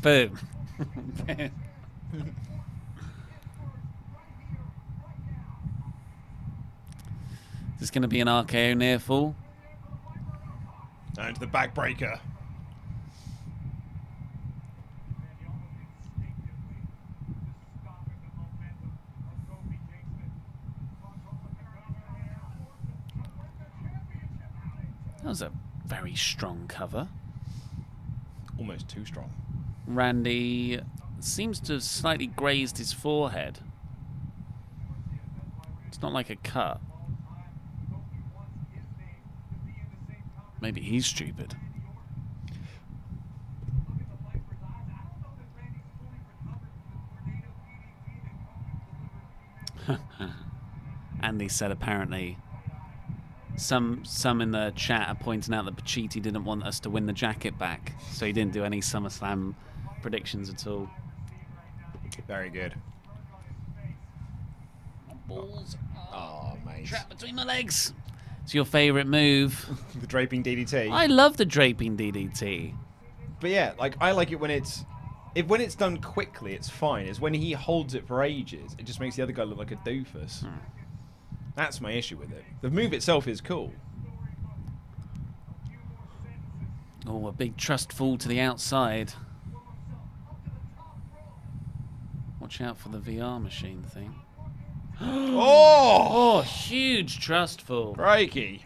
Boom. Is this going to be an RKO near fall? And the backbreaker. That was a very strong cover. Almost too strong. Randy seems to have slightly grazed his forehead. It's not like a cut. Maybe he's stupid. Andy said apparently some in the chat are pointing out that Pacitti didn't want us to win the jacket back, so he didn't do any SummerSlam predictions at all. Very good. Balls Oh, mate. trapped between my legs. It's your favourite move. The draping DDT. I love the draping DDT. But yeah, like I like it when it's done quickly, it's fine. It's when he holds it for ages, it just makes the other guy look like a doofus. That's my issue with it. The move itself is cool. Oh, a big trust fall to the outside. Watch out for the VR machine thing. Oh! Oh, huge trust fall. Crikey.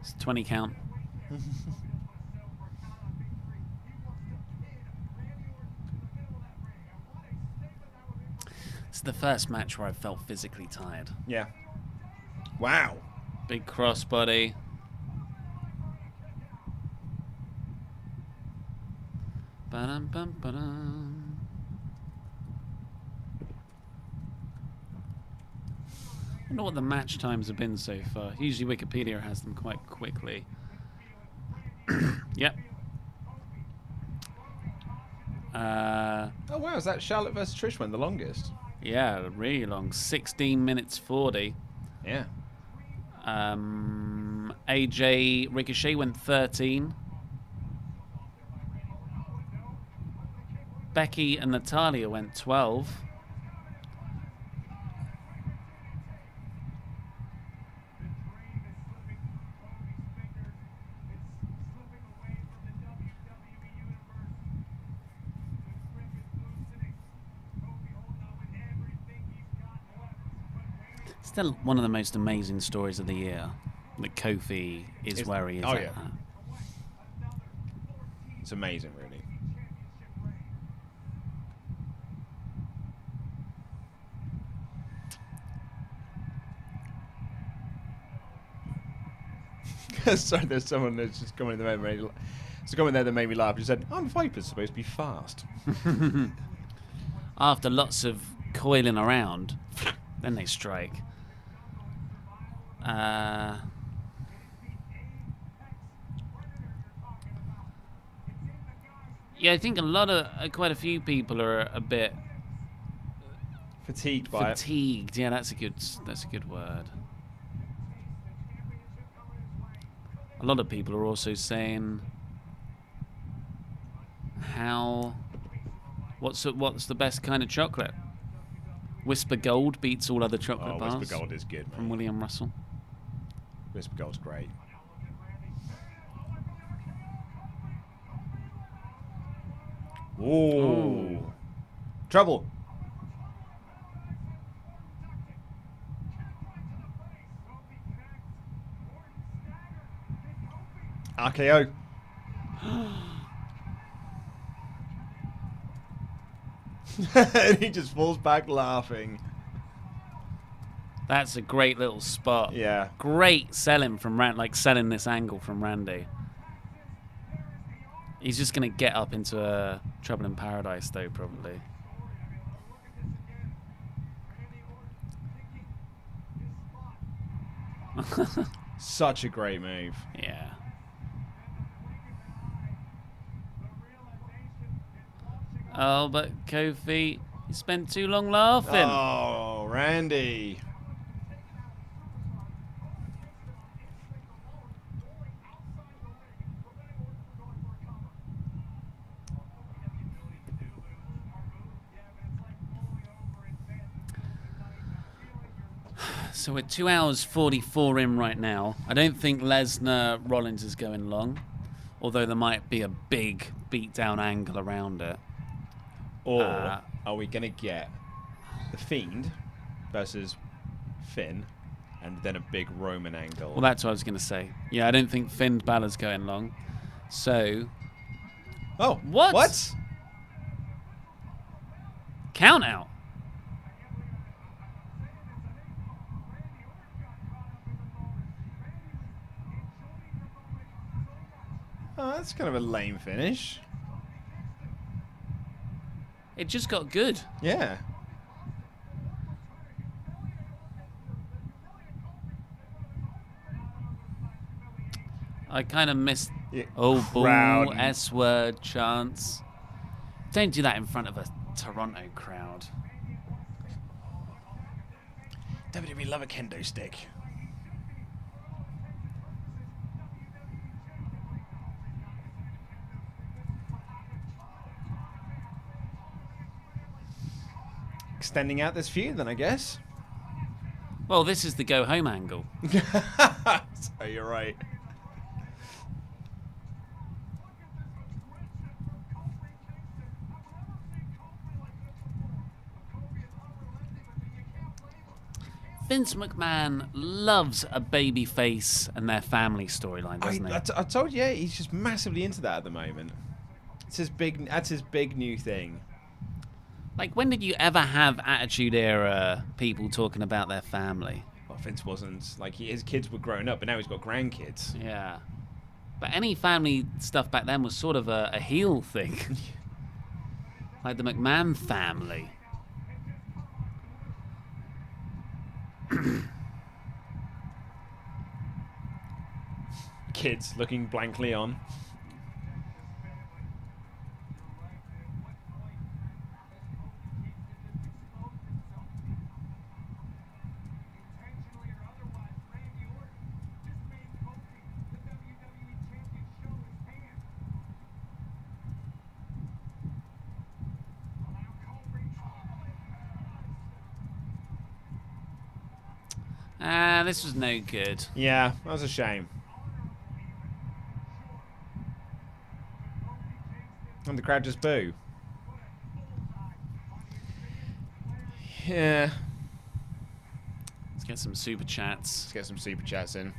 It's 20 count. the first match where I felt physically tired. Yeah. Wow. Big crossbody. Ba-dum, bum, ba-dum. I wonder what the match times have been so far. Usually Wikipedia has them quite quickly. Yep. Oh wow, is that Charlotte versus Trish went the longest? Yeah, really long. 16 minutes 40. Yeah. AJ Ricochet went 13. Becky and Natalia went 12. Still one of the most amazing stories of the year. That Kofi is where he is oh, at. yeah. It's amazing, really. Sorry, there's someone that's just coming in there. There's a comment there that made me laugh. He said, "Aren't Vipers supposed to be fast?" After lots of coiling around, then they strike. Yeah, I think quite a few people are a bit Fatigued by it. fatigued. Yeah, that's a good word. A lot of people are also saying what's the best kind of chocolate? Whisper Gold beats all other chocolate bars. Whisper Gold is good, man. From William Russell. Whisper Gold's great. Ooh. Trouble. RKO. And he just falls back laughing. That's a great little spot. Yeah. Great selling from selling this angle from Randy. He's just going to get up into a Trouble in Paradise, though, probably. Such a great move. Yeah. Oh, but Kofi, you spent too long laughing. Oh, Randy. So we're 2 hours 44 in right now. I don't think Lesnar Rollins is going long, although there might be a big beatdown angle around it. Or are we going to get the Fiend versus Finn and then a big Roman angle? Well, that's what I was going to say. Yeah, I don't think Finn Balor's going long. So... Oh, What? What? Count out. Oh, that's kind of a lame finish. It just got good. Yeah. I kind of missed... Yeah, Oh, crowd. bull, S-word chants. Don't do that in front of a Toronto crowd. WWE love a kendo stick. Extending out this feud, then, I guess. Well, this is the go-home angle. So you're right. Vince McMahon loves a baby face and their family storyline, doesn't he? I told you, he's just massively into that at the moment. It's his big. That's his big new thing. Like, when did you ever have Attitude Era people talking about their family? Well, Vince wasn't like his kids were grown up, but now he's got grandkids. Yeah. But any family stuff back then was sort of a heel thing. Like the McMahon family. Kids looking blankly on. Intentionally or otherwise, Randy Orton just made Kofi the WWE Champion show his hand. Allow Kofi. This was no good. Yeah, that was a shame. And the crowd just boo. Yeah. Let's get some super chats. Let's get some super chats in.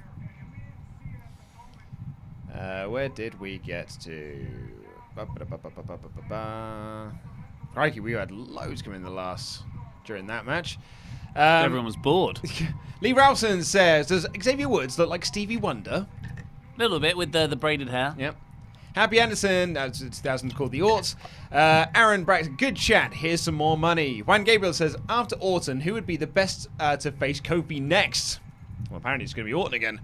Where did we get to? Crikey, we had loads come in during that match. Everyone was bored. Lee Rowson says, does Xavier Woods look like Stevie Wonder? A little bit with the braided hair. Yep. Happy Anderson, that's 2000 called the Orts. Aaron Braxton, good chat, here's some more money. Juan Gabriel says, after Orton, who would be the best to face Kofi next? Well, apparently it's going to be Orton again.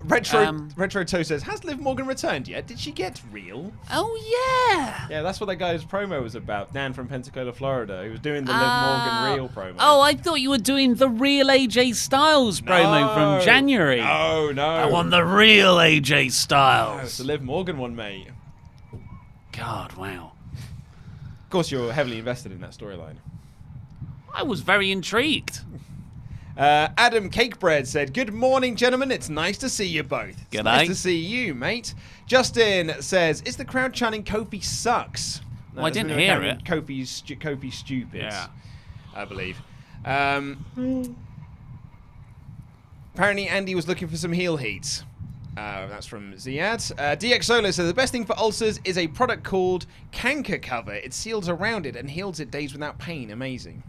Retro Toe says, has Liv Morgan returned yet? Did she get real? Oh, yeah. Yeah, that's what that guy's promo was about. Dan from Pensacola, Florida. He was doing the Liv Morgan real promo. Oh, I thought you were doing the real AJ Styles promo from January. No. I want the real AJ It's Styles. the Liv Morgan one, mate. God, wow. Of course, you're heavily invested in that storyline. I was very intrigued. Adam Cakebread said, good morning, gentlemen. It's nice to see you both. It's Good nice night. to see you, mate. Justin says, is the crowd chanting Kofi sucks? Well, I didn't hear it. Kofi's stupid, Yeah. I believe. Apparently, Andy was looking for some heel heat. That's from Ziad. DX Solo says, the best thing for ulcers is a product called Canker Cover. It seals around it and heals it days without pain. Amazing.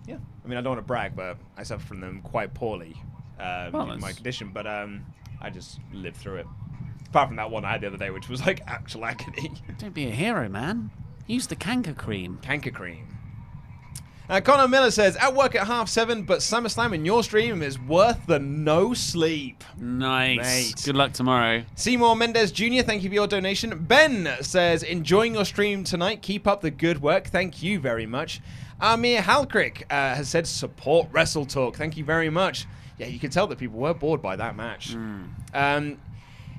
I mean, I don't want to brag, but I suffer from them quite poorly due to my condition, but I just lived through it. Apart from that one I had the other day, which was like actual agony. Don't be a hero, man. Use the canker cream. Canker cream. Connor Miller says, at work at 7:30, but SummerSlam in your stream is worth the no sleep. Nice. Mate. Good luck tomorrow. Seymour Mendez Jr., thank you for your donation. Ben says, enjoying your stream tonight. Keep up the good work. Thank you very much. Amir Halkrick has said, support WrestleTalk. Thank you very much. Yeah, you can tell that people were bored by that match.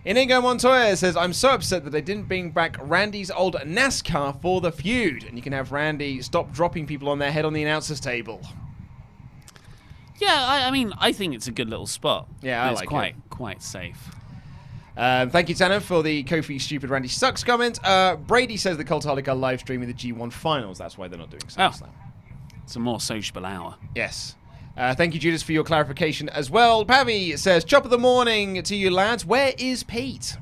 Inigo Montoya says, I'm so upset that they didn't bring back Randy's old NASCAR for the feud. And you can have Randy stop dropping people on their head on the announcer's table. Yeah, I mean, I think it's a good little spot. Yeah, I it's like quite safe. Thank you, Tanner, for the Kofi Stupid Randy Sucks comment. Brady says the Cultaholic are live streaming the G1 finals. That's why they're not doing SummerSlam. It's a more sociable hour. Yes. Thank you, Judas, for your clarification as well. Pavi says, "Chop of the morning to you, lads. Where is Pete?"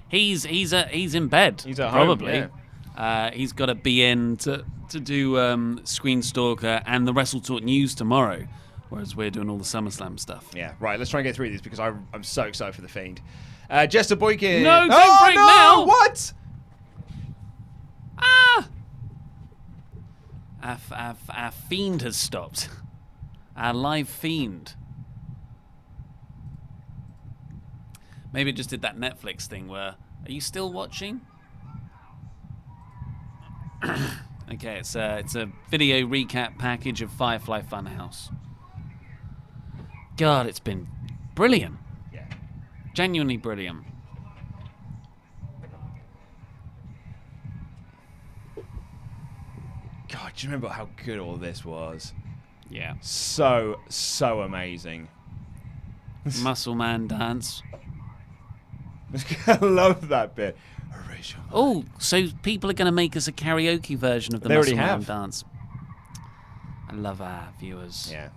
He's in bed. He's at probably. home, He's got to be in to do Screen Stalker and the WrestleTalk news tomorrow, whereas we're doing all the SummerSlam stuff. Yeah, right. Let's try and get through these because I'm so excited for the Fiend. Jester Boykin. No, don't break now. What? Ah! Our Fiend has stopped. Our live Fiend. Maybe it just did that Netflix thing where, are you still watching? Okay, it's a video recap package of Firefly Funhouse. God, it's been brilliant. Yeah. Genuinely brilliant. God, do you remember how good all this was? Yeah. So amazing. Muscle Man dance. I love that bit. Oh, so people are going to make us a karaoke version of the They already Muscle Man have. dance. I love our viewers. Yeah.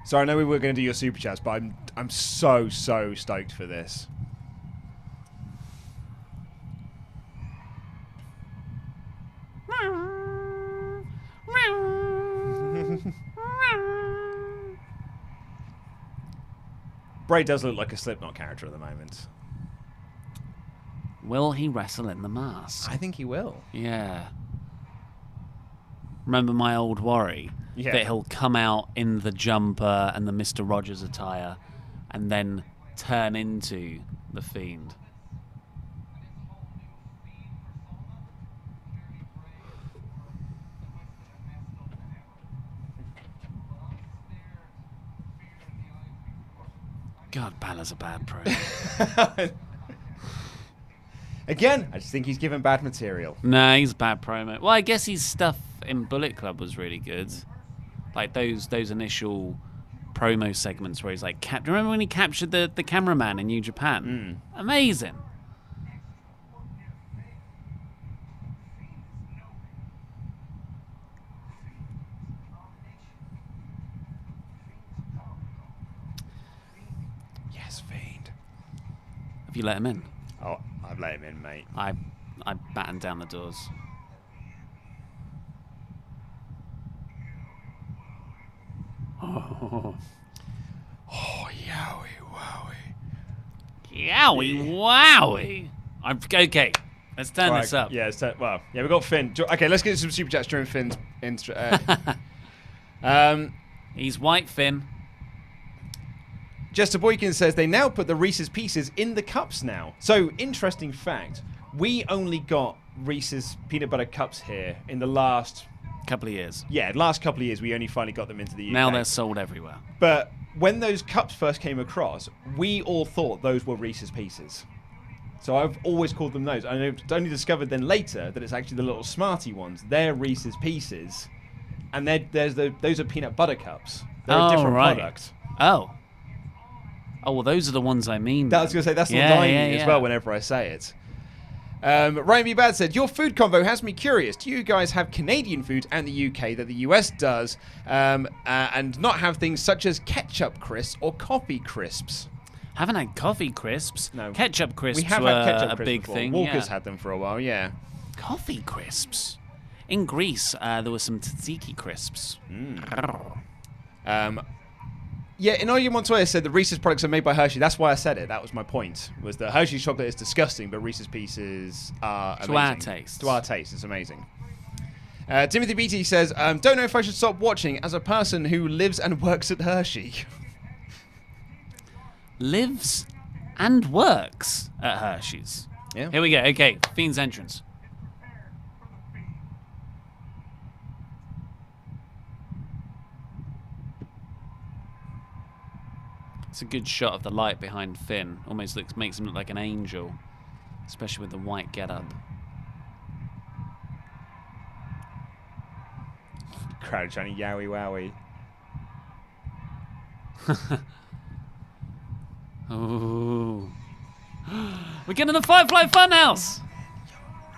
So I know we were going to do your super chats, but I'm so stoked for this. Bray does look like a Slipknot character at the moment. Will he wrestle in the mask? I think he will. Yeah. Remember my old worry Yeah. that he'll come out in the jumper and the Mr. Rogers attire and then turn into the Fiend. God, Balor's a bad pro. Again, I just think he's given bad material. Nah, he's a bad promo. Well, I guess his stuff in Bullet Club was really good. Like those initial promo segments where he's like, remember when he captured the cameraman in New Japan? Amazing. Yes, Fiend. Have you let him in? Oh, I've let him in, mate. I battened down the doors. Oh, yowie, wowie. Yowie wowie. Okay, let's turn this up. Yeah, we've got Finn. Okay, let's get some super chats during Finn's intro. He's white Finn. Jester Boykin says they now put the Reese's Pieces in the cups now. So, interesting fact, we only got Reese's peanut butter cups here in the last couple of years. Yeah, last couple of years we only finally got them into the UK. Now they're sold everywhere. But when those cups first came across, we all thought those were Reese's Pieces. So I've always called them those. I only discovered then later that it's actually the little Smarty ones. They're Reese's Pieces. And those are peanut butter cups. They're a different product. Oh, well, those are the ones I mean. I was going to say, that's the ones I mean as well whenever I say it. Ryan B. Bad said, your food convo has me curious. Do you guys have Canadian food and the UK that the US does and not have things such as ketchup crisps or coffee crisps? Haven't had coffee crisps. No. Ketchup crisps We have were had ketchup a crisps big before. thing. Walker's had them for a while, yeah. Coffee crisps. In Greece, there were some tzatziki crisps. Yeah, Inoue Montoya said the Reese's products are made by Hershey. That's why I said it. That was my point. Was that Hershey's chocolate is disgusting, but Reese's Pieces are amazing. To our taste. To our taste, it's amazing. Timothy Beatty says, don't know if I should stop watching as a person who lives and works at Hershey. Lives and works at Hershey's. Yeah. Here we go. Okay, Fiend's entrance. It's a good shot of the light behind Finn. Almost makes him look like an angel, especially with the white getup. Crowd trying to yowie wowie. Ooh. We're getting the Firefly Funhouse!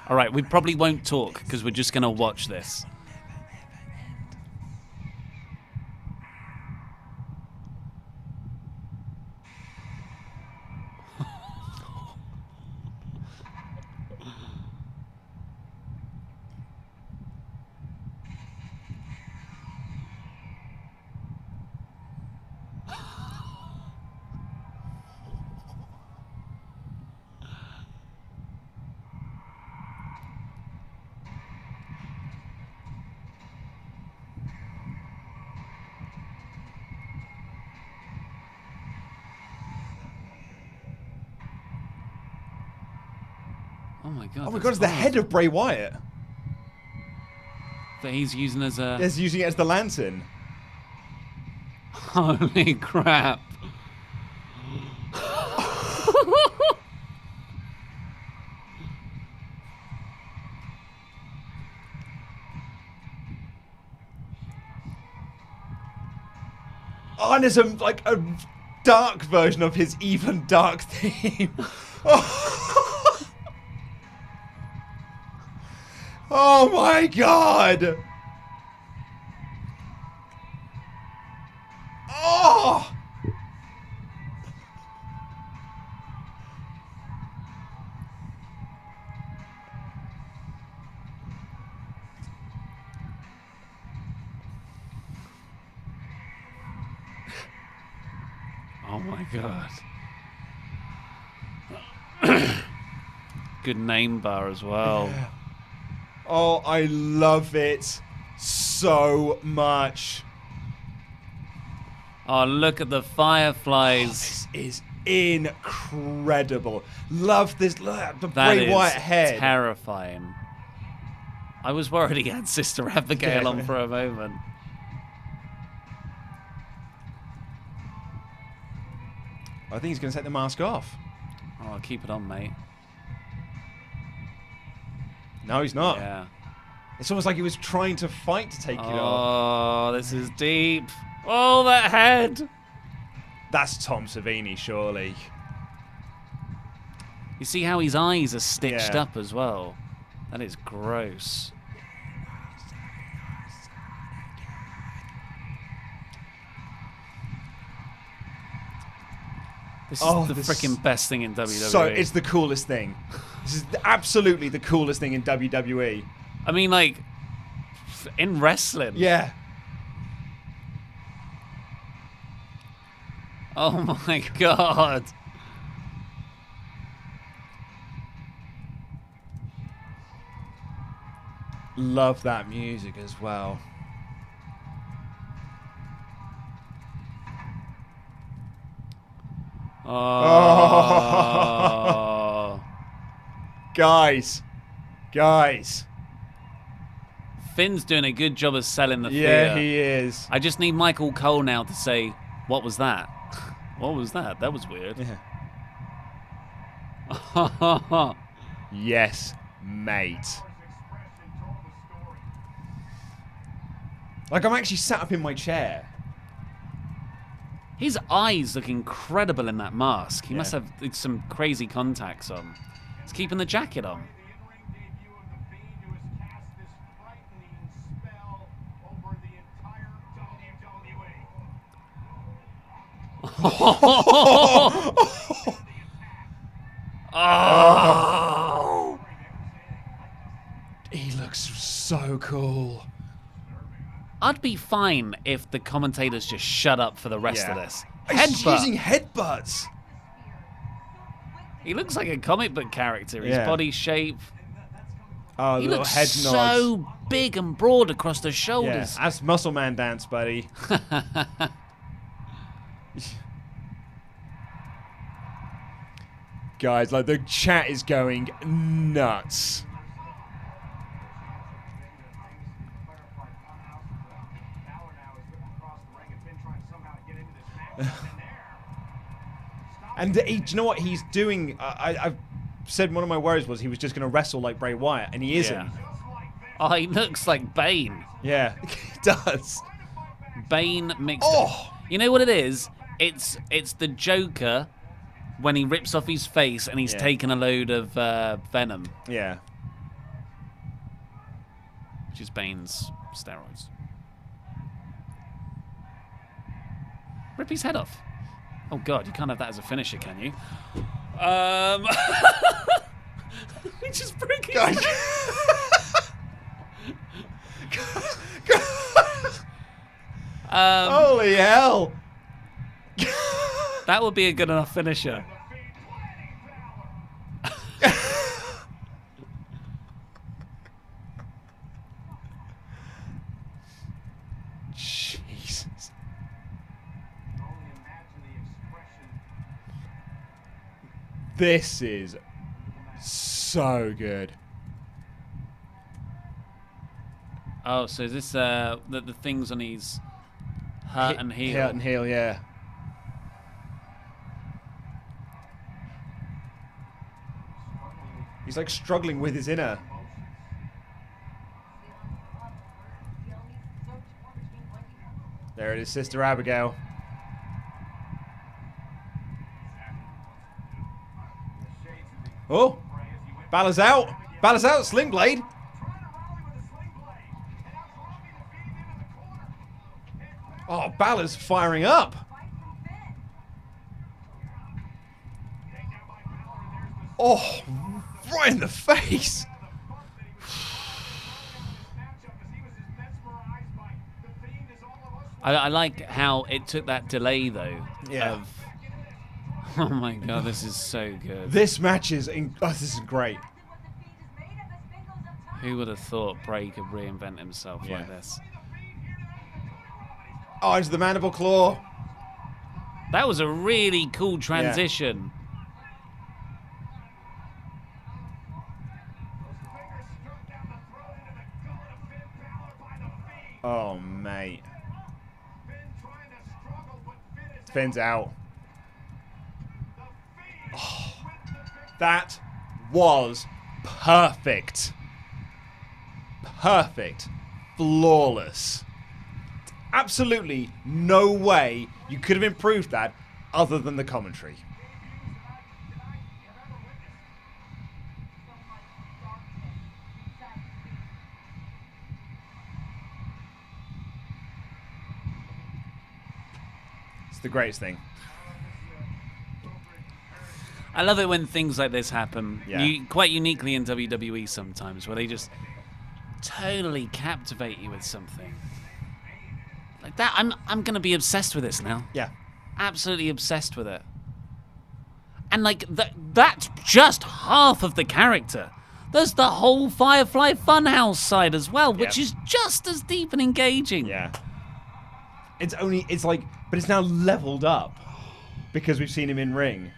Alright, we probably won't talk because we're just going to watch this. Oh my god. Oh my god, it's the head of Bray Wyatt. That he's using as a... He's using it as the lantern. Holy crap. Oh, and there's a dark version of his even dark theme. Oh my god! Oh! Oh Oh my god. Good name bar as well. Yeah. Oh, I love it so much. Oh, look at the fireflies. This is incredible. Love this. The That Bray is Wyatt head. terrifying. I was worried he had Sister Abigail on for a moment. I think he's going to take the mask off. Oh, I'll keep it on, mate. No, he's not. Yeah. It's almost like he was trying to fight to take it off. Oh, this is deep. Oh, that head. That's Tom Savini, surely. You see how his eyes are stitched Yeah. up as well? That is gross. This is the freaking best thing in WWE. So it's the coolest thing. This is absolutely the coolest thing in WWE. I mean, like, in wrestling. Yeah. Oh my god. Love that music as well. Oh. Guys. Finn's doing a good job of selling the Yeah, fear. he is. I just need Michael Cole now to say, what was that? What was that? That was weird. Yeah. Yes, mate. Like, I'm actually sat up in my chair. His eyes look incredible in that mask. He Yeah. must have some crazy contacts on. He's keeping the jacket on. The in-ring debut of the Fiend, who has cast this frightening spell over the entire WWE. Oh! He looks so cool. I'd be fine if the commentators just shut up for the rest of this. He's Headbutt. using headbutts. He looks like a comic book character. His Yeah. body shape. Oh, He little looks head nods. so big and broad across the Yeah, shoulders. that's Muscle Man dance, buddy. Guys, like, the chat is going nuts. And do you know what he's doing? I've said one of my worries was he was just going to wrestle like Bray Wyatt, and he isn't. Yeah. Oh, he looks like Bane. Yeah, he does. Bane mixed. Oh! You know what it is? It's the Joker when he rips off his face and he's Yeah. taken a load of venom, Yeah. which is Bane's steroids. Rip his head off. Oh god, you can't have that as a finisher, can you? We just broke his Guys. head. Holy hell! That would be a good enough finisher. Jesus. This is so good. Oh, so is this the things on his hurt and heel? Hurt and heel, yeah. He's like struggling with his inner. There it is, Sister Abigail. Oh, Balor's out. Balor's out, Sling Blade. Oh, Balor's firing up. Oh, right in the face. I like how it took that delay though Yeah. of Oh my god, this is so good. This match is this is great. Who would have thought Bray could reinvent himself Yeah. like this? Oh, into the mandible claw. That was a really cool transition. Oh, mate. Finn's out. Oh, that was perfect. Perfect. Flawless. Absolutely no way you could have improved that other than the commentary. It's the greatest thing. I love it when things like this happen. Yeah. Quite uniquely in WWE sometimes, where they just totally captivate you with something. Like that, I'm gonna be obsessed with this now. Yeah. Absolutely obsessed with it. And like that's just half of the character. There's the whole Firefly Funhouse side as well, which is just as deep and engaging. Yeah. But it's now leveled up because we've seen him in ring.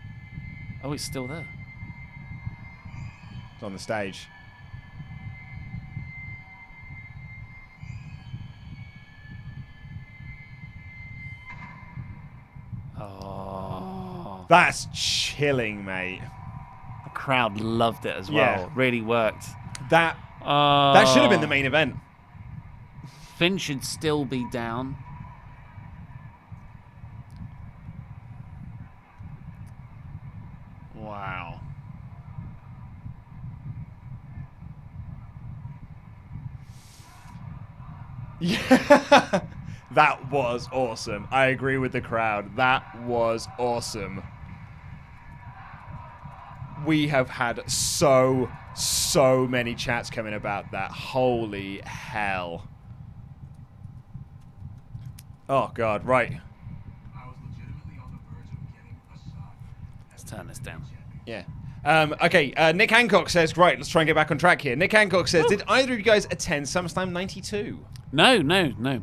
Oh, he's still there. It's on the stage. Oh. That's chilling, mate. The crowd loved it as well. Yeah. Really worked. That should have been the main event. Finn should still be down. Wow. Yeah. That was awesome. I agree with the crowd. That was awesome. We have had so many chats coming about that. Holy hell. Oh, God. Right. I was legitimately on the verge of getting a shot. Let's turn this down. Yeah. Okay, Nick Hancock says, right, let's try and get back on track here. Nick Hancock says, did either of you guys attend SummerSlam 92? No.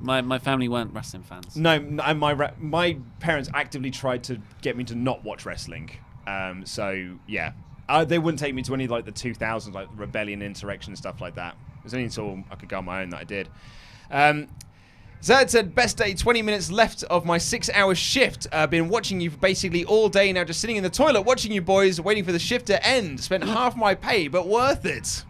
My family weren't wrestling fans. No, and my parents actively tried to get me to not watch wrestling. So, yeah. They wouldn't take me to any like the 2000s, like Rebellion, Insurrection, stuff like that. It was only until I could go on my own that I did. Zed said, best day, 20 minutes left of my 6-hour shift. Been watching you for basically all day now, just sitting in the toilet watching you boys, waiting for the shift to end. Spent half my pay, but worth it.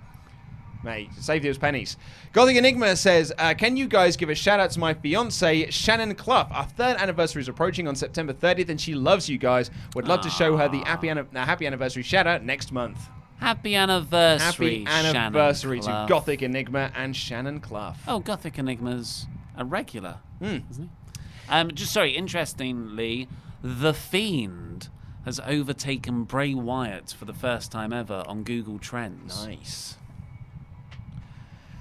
Mate, save those pennies. Gothic Enigma says, can you guys give a shout out to my fiance, Shannon Clough? Our 3rd anniversary is approaching on September 30th, and she loves you guys. Would love to show her the happy anniversary shout out next month. Happy anniversary, Happy anniversary to Shannon Clough. Gothic Enigma and Shannon Clough. Oh, Gothic Enigma's a regular, isn't he? Interestingly, The Fiend has overtaken Bray Wyatt for the first time ever on Google Trends. Nice.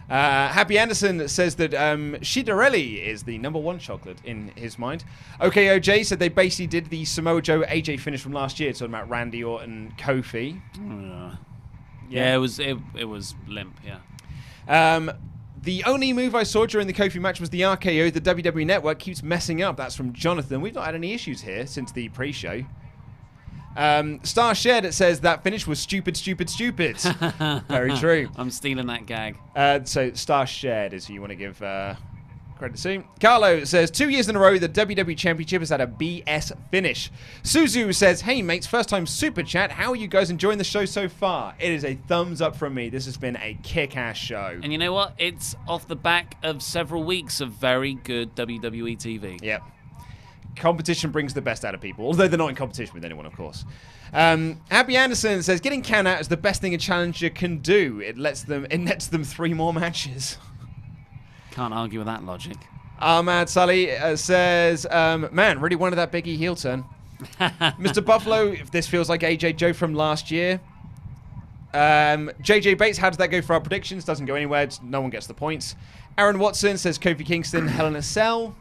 Happy Anderson says that Shidarelli is the #1 chocolate in his mind. OKOJ said they basically did the Samoa Joe AJ finish from last year, talking about Randy Orton, Kofi. Yeah, it was limp. Yeah. The only move I saw during the Kofi match was the RKO. The WWE Network keeps messing up. That's from Jonathan. We've not had any issues here since the pre-show. Star Shared, it says that finish was stupid. Very true. I'm stealing that gag. So Star Shared is who you want to give credit to. Carlo says, 2 years in a row, the WWE Championship has had a BS finish. Suzu says, hey mates, first time super chat. How are you guys enjoying the show so far? It is a thumbs up from me. This has been a kick-ass show. And you know what? It's off the back of several weeks of very good WWE TV. Yep. Competition brings the best out of people, although they're not in competition with anyone, of course. Happy Anderson says, getting count out is the best thing a challenger can do. It nets them 3 more matches. Can't argue with that logic. Ahmad Sully says, man, really wanted that Biggie heel turn. Mr. Buffalo, if this feels like AJ Joe from last year. JJ Bates, how does that go for our predictions? Doesn't go anywhere. No one gets the points. Aaron Watson says, Kofi Kingston, Hell in a Cell.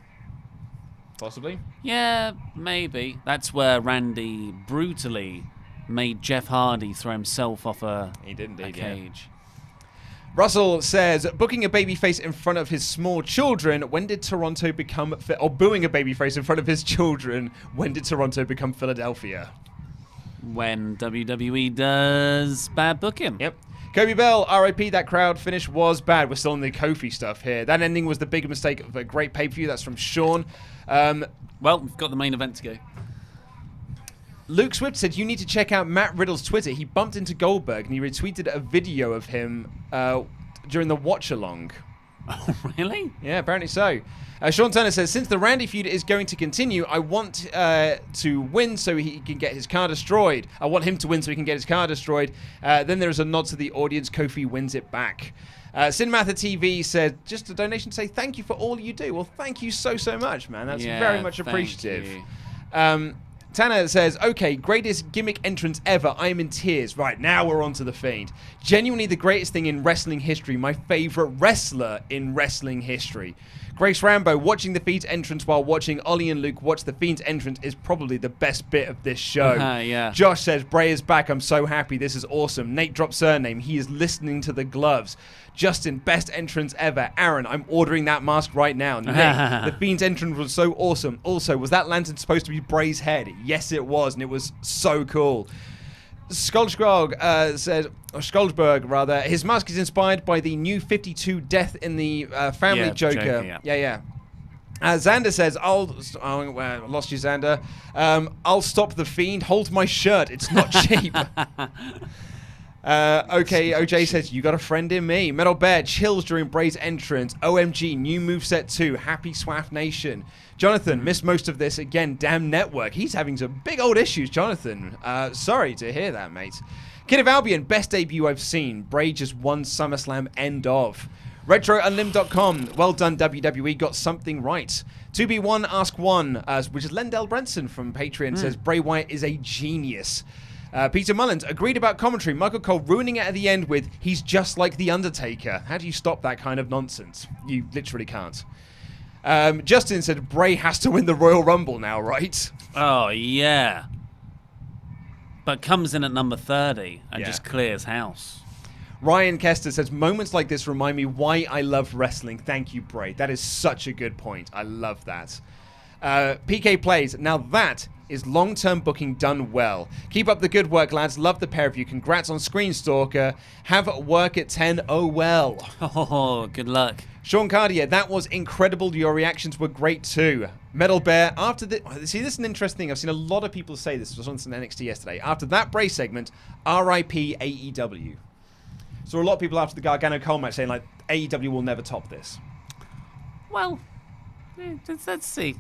Possibly. Yeah, maybe. That's where Randy brutally made Jeff Hardy throw himself off a cage. Russell says, booking a babyface in front of his small children, when did Toronto become... or booing a babyface in front of his children, when did Toronto become Philadelphia? When WWE does bad booking. Yep. Kobe Bell, RIP, that crowd finish was bad. We're still in the Kofi stuff here. That ending was the big mistake of a great pay-per-view. That's from Sean. Well, we've got the main event to go. Luke Swift said, you need to check out Matt Riddle's Twitter. He bumped into Goldberg and he retweeted a video of him during the watch-along. Oh, really? Yeah, apparently so. Sean Turner says, since the Randy feud is going to continue, I want to win so he can get his car destroyed. I want him to win so he can get his car destroyed. Then there is a nod to the audience. Kofi wins it back. Cinematha TV said, just a donation to say thank you for all you do. Well, thank you so much, man. That's very much appreciative. Tanner says, okay, greatest gimmick entrance ever. I am in tears. Right, now we're on to the Fiend. Genuinely the greatest thing in wrestling history. My favorite wrestler in wrestling history. Grace Rambo, watching the Fiend's entrance while watching Ollie and Luke watch the Fiend's entrance is probably the best bit of this show. Yeah. Josh says, Bray is back. I'm so happy. This is awesome. Nate drops surname. He is listening to the gloves. Justin, best entrance ever. Aaron, I'm ordering that mask right now. Nick, the Fiend's entrance was so awesome. Also, was that lantern supposed to be Bray's head? Yes, it was, and it was so cool. Skullberg said, his mask is inspired by the new 52 death in the family Joker. Yeah. Xander says, lost you, Xander. I'll stop the Fiend. Hold my shirt. It's not cheap. Okay, OJ says, you got a friend in me. Metal Bear, chills during Bray's entrance. OMG, new moveset 2. Happy Swaff Nation. Jonathan, missed most of this. Again, damn network. He's having some big old issues, Jonathan. Sorry to hear that, mate. Kid of Albion, best debut I've seen. Bray just won SummerSlam, end of. RetroUnlim.com, well done WWE, got something right. 2B1 Ask 1, which is Lendell Brenson from Patreon, says Bray Wyatt is a genius. Peter Mullins, agreed about commentary. Michael Cole ruining it at the end with, he's just like The Undertaker. How do you stop that kind of nonsense? You literally can't. Justin said, Bray has to win the Royal Rumble now, right? Oh, yeah. But comes in at number 30 and just clears house. Ryan Kester says, moments like this remind me why I love wrestling. Thank you, Bray. That is such a good point. I love that. PK Plays, now that is long-term booking done well. Keep up the good work, lads. Love the pair of you. Congrats on Screen Stalker. Have work at 10. Oh, well. Oh, good luck. Sean Cardier, that was incredible. Your reactions were great too. Metal Bear, after the... See, this is an interesting thing. I've seen a lot of people say this. I was on NXT yesterday. After that Bray segment, RIP AEW. So a lot of people after the Gargano Cole match saying, like, AEW will never top this. Well, let's see.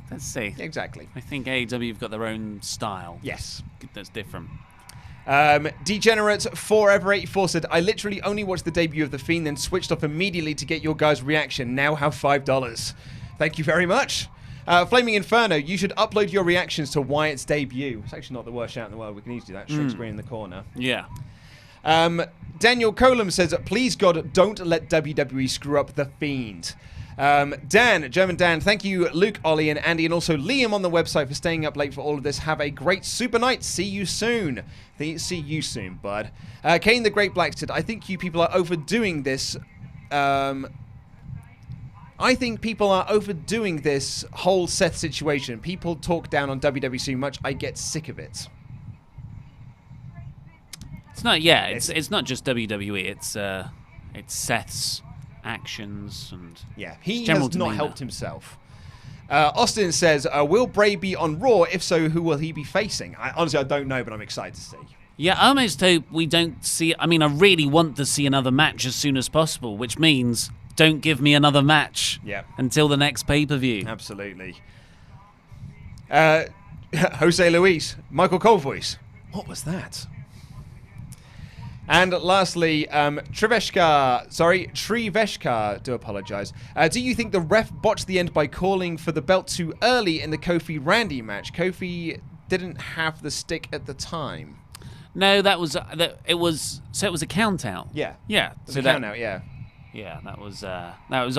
Exactly. I think AEW have got their own style. Yes. That's different. Degenerate Forever 84 said, I literally only watched the debut of The Fiend, then switched off immediately to get your guys' reaction. Now have $5. Thank you very much. Flaming Inferno, you should upload your reactions to Wyatt's debut. It's actually not the worst shout in the world. We can easily do that. Shrink screen in the corner. Yeah. Daniel Colum says, please God, don't let WWE screw up The Fiend. German Dan, thank you, Luke, Ollie, and Andy, and also Liam on the website for staying up late for all of this. Have a great super night. See you soon. See you soon, bud. Kane the Great Black said, I think you people are overdoing this. I think people are overdoing this whole Seth situation. People talk down on WWE so much, I get sick of it. It's not. Yeah, it's not just WWE. It's Seth's actions and he has not helped himself. Austin says, will Bray be on Raw? If so, who will he be facing? Honestly, I don't know, but I'm excited to see. Yeah, I almost hope we don't see... I mean, I really want to see another match as soon as possible, which means don't give me another match until the next pay-per-view. Absolutely. Jose Luis, Michael Cole voice. What was that? And lastly, Triveshka, do apologize. Do you think the ref botched the end by calling for the belt too early in the Kofi-Randy match? Kofi didn't have the stick at the time. No, it was a count out. Yeah. Yeah. So count out, yeah. Yeah, that was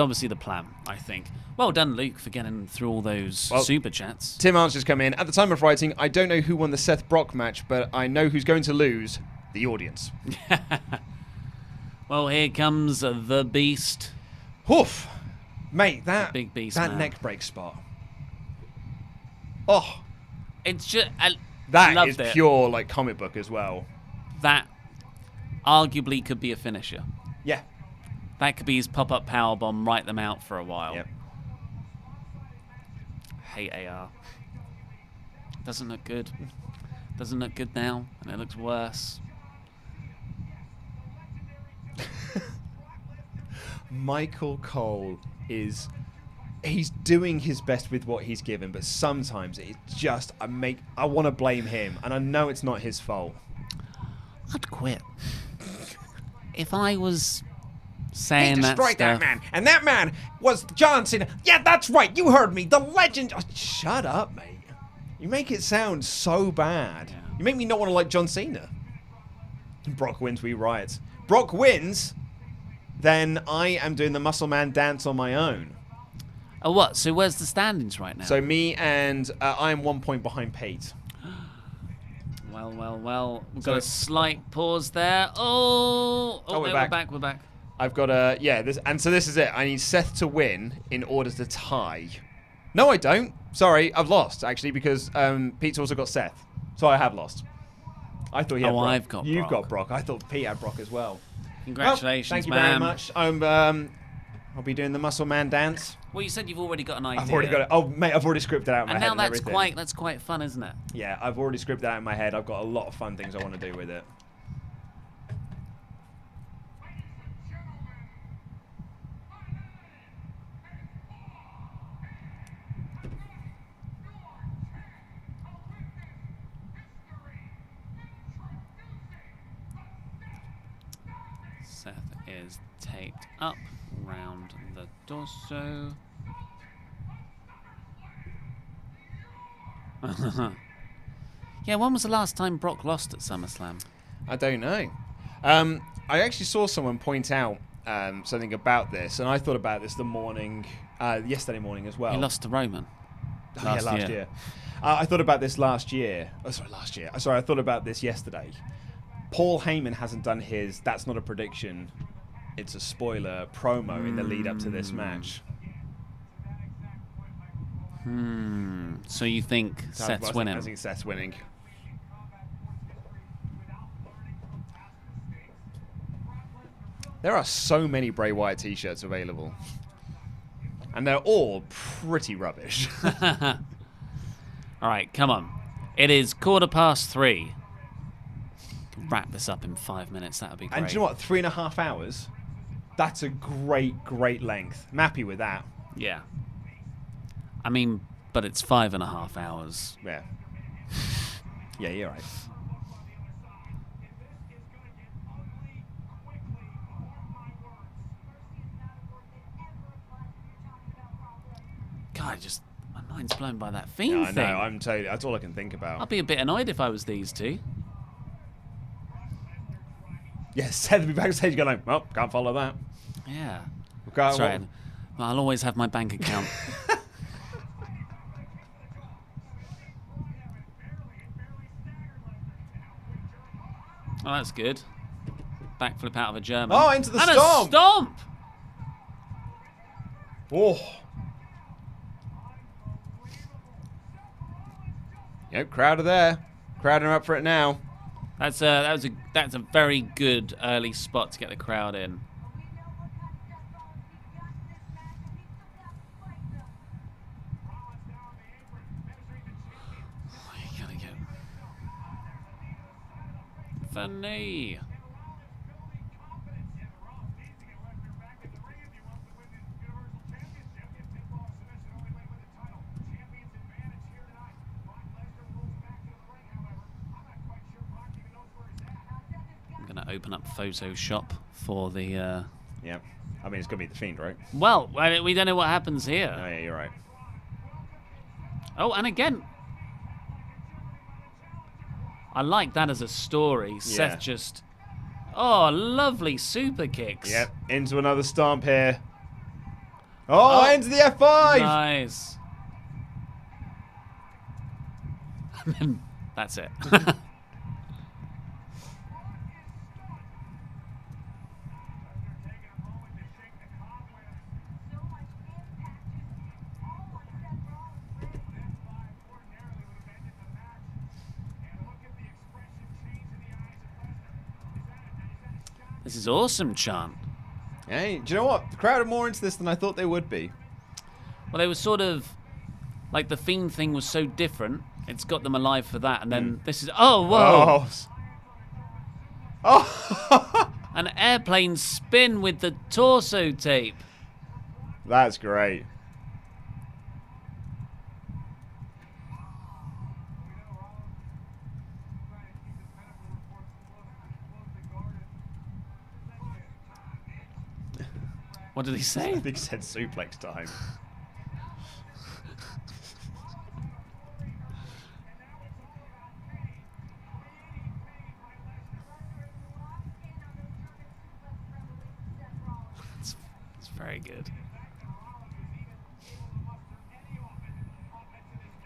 obviously the plan, I think. Well done, Luke, for getting through all those super chats. Tim Archer's come in. At the time of writing, I don't know who won the Seth Brock match, but I know who's going to lose. The audience. Well, here comes the Beast. Hoof. Mate, that big beast, that man. neck break spot. Oh, It's just that loved is it. pure like comic book as well. That arguably could be a finisher. Yeah. That could be his pop-up powerbomb, write them out for a while. Yep. Hate AR. Doesn't look good. Doesn't look good now, and it looks worse. Michael Cole he's doing his best with what he's given, but sometimes it's just I want to blame him, and I know it's not his fault. I'd quit. If I was saying He that destroyed stuff, that man, and that man was John Cena. Yeah, that's right. You heard me. The legend. Oh, shut up, mate. You make it sound so bad. Yeah. You make me not want to like John Cena. Brock wins, we riot. Brock wins, then I am doing the Muscle Man dance on my own. Oh, what? So where's the standings right now? So me and I am 1 point behind Pete. Well. We've So- got a slight pause there. Oh, Oh, we're no, back. We're back. I've got this is it. I need Seth to win in order to tie. No, I don't. Sorry, I've lost actually because Pete's also got Seth, so I have lost. I thought he had Brock. I've got You've Brock. got Brock. I thought Pete had Brock as well. Congratulations, Well, thank you man. very much. I'll be doing the Muscle Man dance. Well, you said you've already got an idea. I've already got it. Oh, mate, I've already scripted out in my And head now and that's everything. quite fun, isn't it? Yeah, I've already scripted out in my head. I've got a lot of fun things I want to do with it. Seth is taped up round the torso. Yeah, when was the last time Brock lost at SummerSlam? I don't know. I actually saw someone point out something about this, and I thought about this yesterday morning as well. He lost to Roman. Last year. I thought about this last year. I thought about this yesterday. Paul Heyman hasn't done his "That's not a prediction, it's a spoiler" promo in the lead up to this match. So you think Seth's winning? I think Seth's winning. There are so many Bray Wyatt t-shirts available. And they're all pretty rubbish. All right, come on. It is 3:15. Wrap this up in 5 minutes. That would be great. And do you know what? 3.5 hours? That's a great length. I'm happy with that. Yeah. I mean, but it's 5.5 hours. Yeah. Yeah, you're right. God, my mind's blown by that Fiend Yeah, I know. thing. That's all I can think about. I'd be a bit annoyed if I was these two. Yeah, Seth will be backstage going like, well, can't follow that. Yeah. Can't, That's right. Well, I'll always have my bank account. Oh, that's good. Backflip out of a German. Oh, into the and stomp! A stomp! Oh. Yep, crowd are there. Crowd are up for it now. That's a very good early spot to get the crowd in. Oh, you gotta get the knee. I'm gonna open up Photoshop for the. Yeah. I mean, it's going to be the Fiend, right? Well, we don't know what happens here. Oh, yeah, you're right. Oh, and again, I like that as a story. Seth just, Oh, lovely super kicks. Yep, into another stomp here. Oh, into the F5! Nice. And then that's it. This is awesome, chant. Hey, do you know what? The crowd are more into this than I thought they would be. Well, they were sort of like the Fiend thing was so different. It's got them alive for that, and then this is whoa! Oh, An airplane spin with the torso tape. that's great. What did he say? I think he said suplex time. It's very good.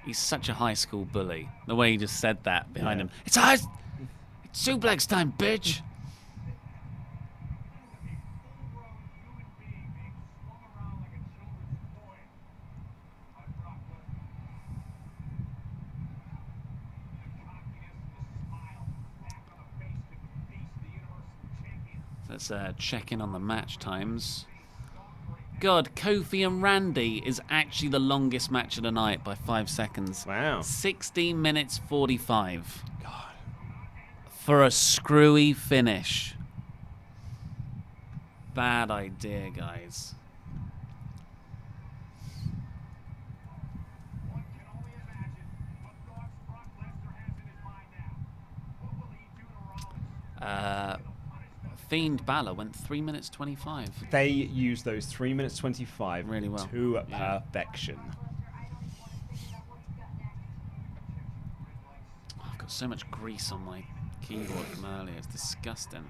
He's such a high school bully. The way he just said that behind him. It's suplex time, bitch. Let's check in on the match times. God, Kofi and Randy is actually the longest match of the night by 5 seconds. Wow. 16 minutes 45. God. For a screwy finish. Bad idea, guys. Fiend Balor went 3 minutes 25. They used those 3 minutes 25 Really well. to Yeah. perfection. Oh, I've got so much grease on my keyboard from earlier. It's disgusting.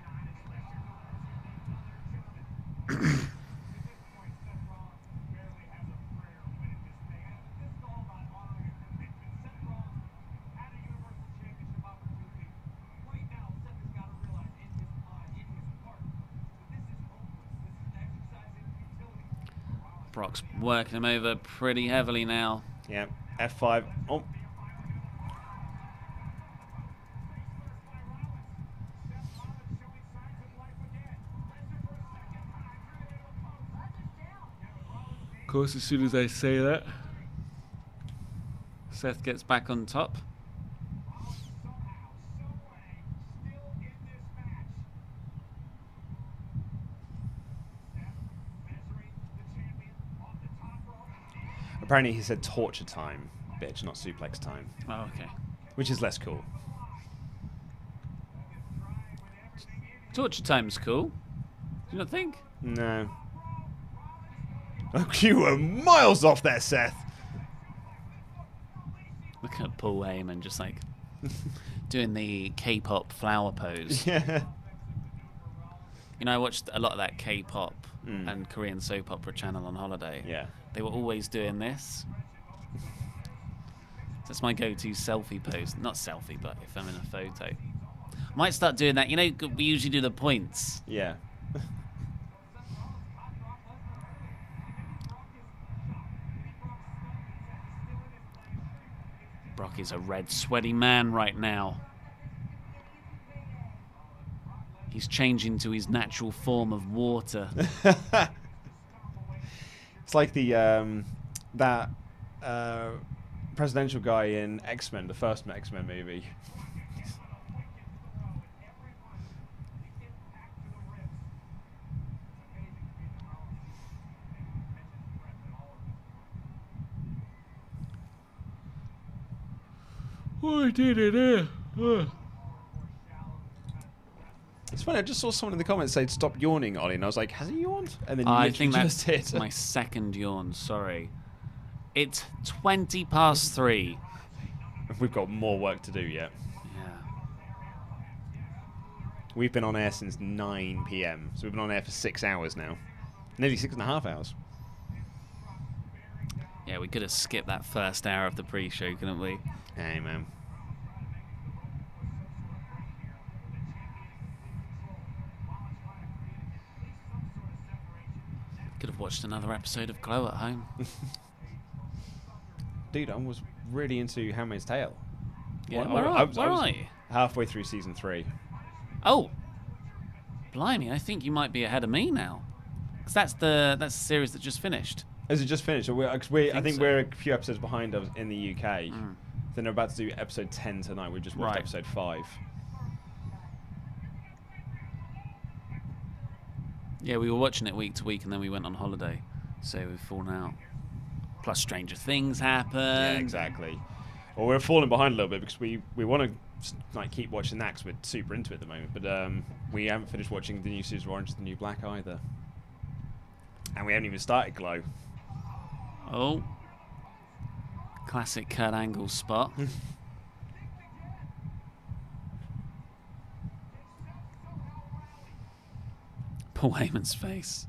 Brock's working him over pretty heavily now. Yeah, F5. Oh. Of course, as soon as I say that, Seth gets back on top. Apparently he said torture time, bitch, not suplex time. Oh, okay. Which is less cool. Torture time's cool. Do you not think? No. Oh, you were miles off there, Seth. Look at Paul Heyman just like doing the K-pop flower pose. Yeah. You know, I watched a lot of that K-pop and Korean soap opera channel on holiday. Yeah. They were always doing this. That's my go-to selfie pose. Not selfie, but if I'm in a photo. I might start doing that. You know, we usually do the points. Yeah. Brock is a red, sweaty man right now. He's changing to his natural form of water. It's like the that presidential guy in X-Men, the first X-Men movie. Oh, I did it here. It's funny, I just saw someone in the comments say stop yawning, Ollie, and I was like, has he yawned? And then you I literally think just that's did. my second yawn, sorry. It's 20 past 3. We've got more work to do yet. Yeah. We've been on air since 9 p.m. So we've been on air for 6 hours now. Nearly 6.5 hours. Yeah, we could have skipped that first hour of the pre-show, couldn't we? Hey, man. Could have watched another episode of Glow at home. Dude, I was really into Handmaid's Tale. Yeah, Well, where I are was you? halfway through season 3. Oh, blimey! I think you might be ahead of me now, because that's the series that just finished. Is it just finished? I think so. we're a few episodes behind us in the UK. Then they're about to do episode 10 tonight. We've just watched Right. episode 5. Yeah, we were watching it week to week, and then we went on holiday, so we've fallen out. Plus, Stranger Things happened. Yeah, exactly. Well, we're falling behind a little bit because we want to like keep watching that because we're super into it at the moment. But we haven't finished watching the new season of Orange is the New Black either. And we haven't even started Glow. Oh, classic Kurt Angle spot. Paul Heyman's face.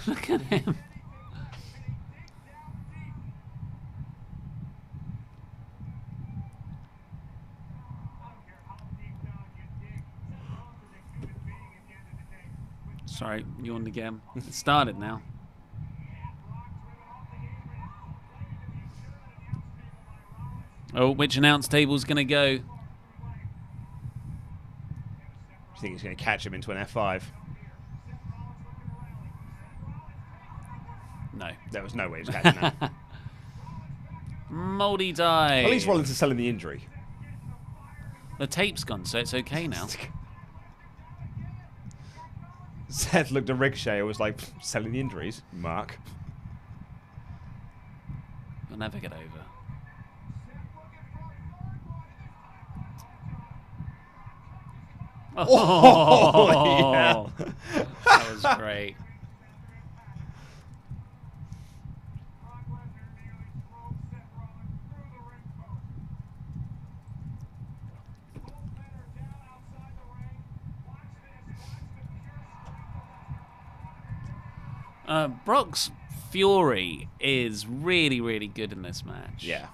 Look at him. Sorry, yawned again. It started now. Oh, which announce table's going to go? Do you think he's going to catch him into an F5? No. There was no way he's catching that. Moldy die. At least Rollins is selling the injury. The tape's gone, so it's okay now. Seth looked at Ricochet and was like, selling the injuries? Mark. You'll never get over. Oh, yeah. That was great. Brock's Fury is really, really good in this match. Yeah.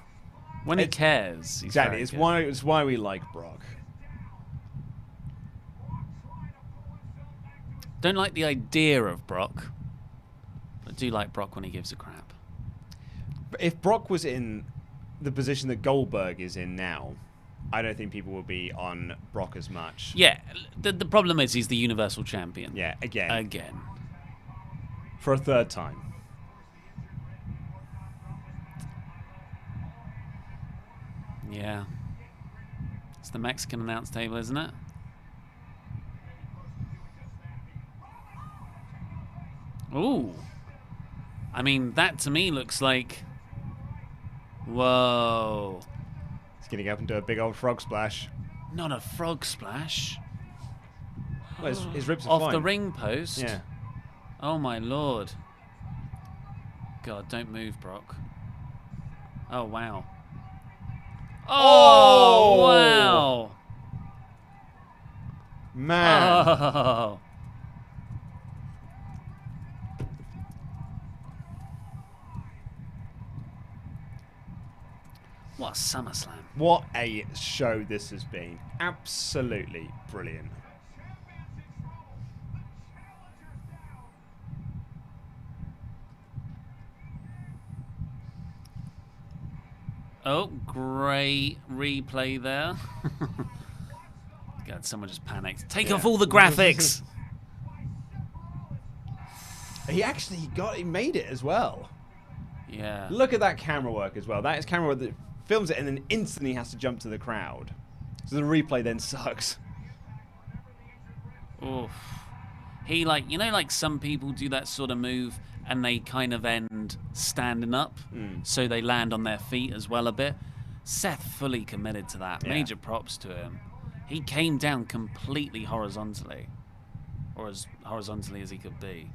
When he cares. He's Exactly. very It's good. why we like Brock. Don't like the idea of Brock, but I do like Brock when he gives a crap. But if Brock was in the position that Goldberg is in now, I don't think people would be on Brock as much. Yeah, the problem is he's the Universal Champion. Yeah, again. Again. For a third time. Yeah. It's the Mexican announce table, isn't it? Ooh. I mean, that to me looks like... Whoa. He's getting up and do a big old frog splash. Not a frog splash. Well, his ribs are Off fine. the ring post? Yeah. Oh my lord. God, don't move, Brock. Oh, wow. Oh, wow. Man. Oh. What a SummerSlam. What a show this has been. Absolutely brilliant. Oh, great replay there. God, someone just panicked. Take off all the graphics. He made it as well. Yeah. Look at that camera work as well. That is camera work that films it and then instantly has to jump to the crowd. So the replay then sucks. Oof. He like some people do that sort of move and they kind of end standing up, so they land on their feet as well a bit. Seth fully committed to that. Yeah. Major props to him. He came down completely horizontally, or as horizontally as he could be.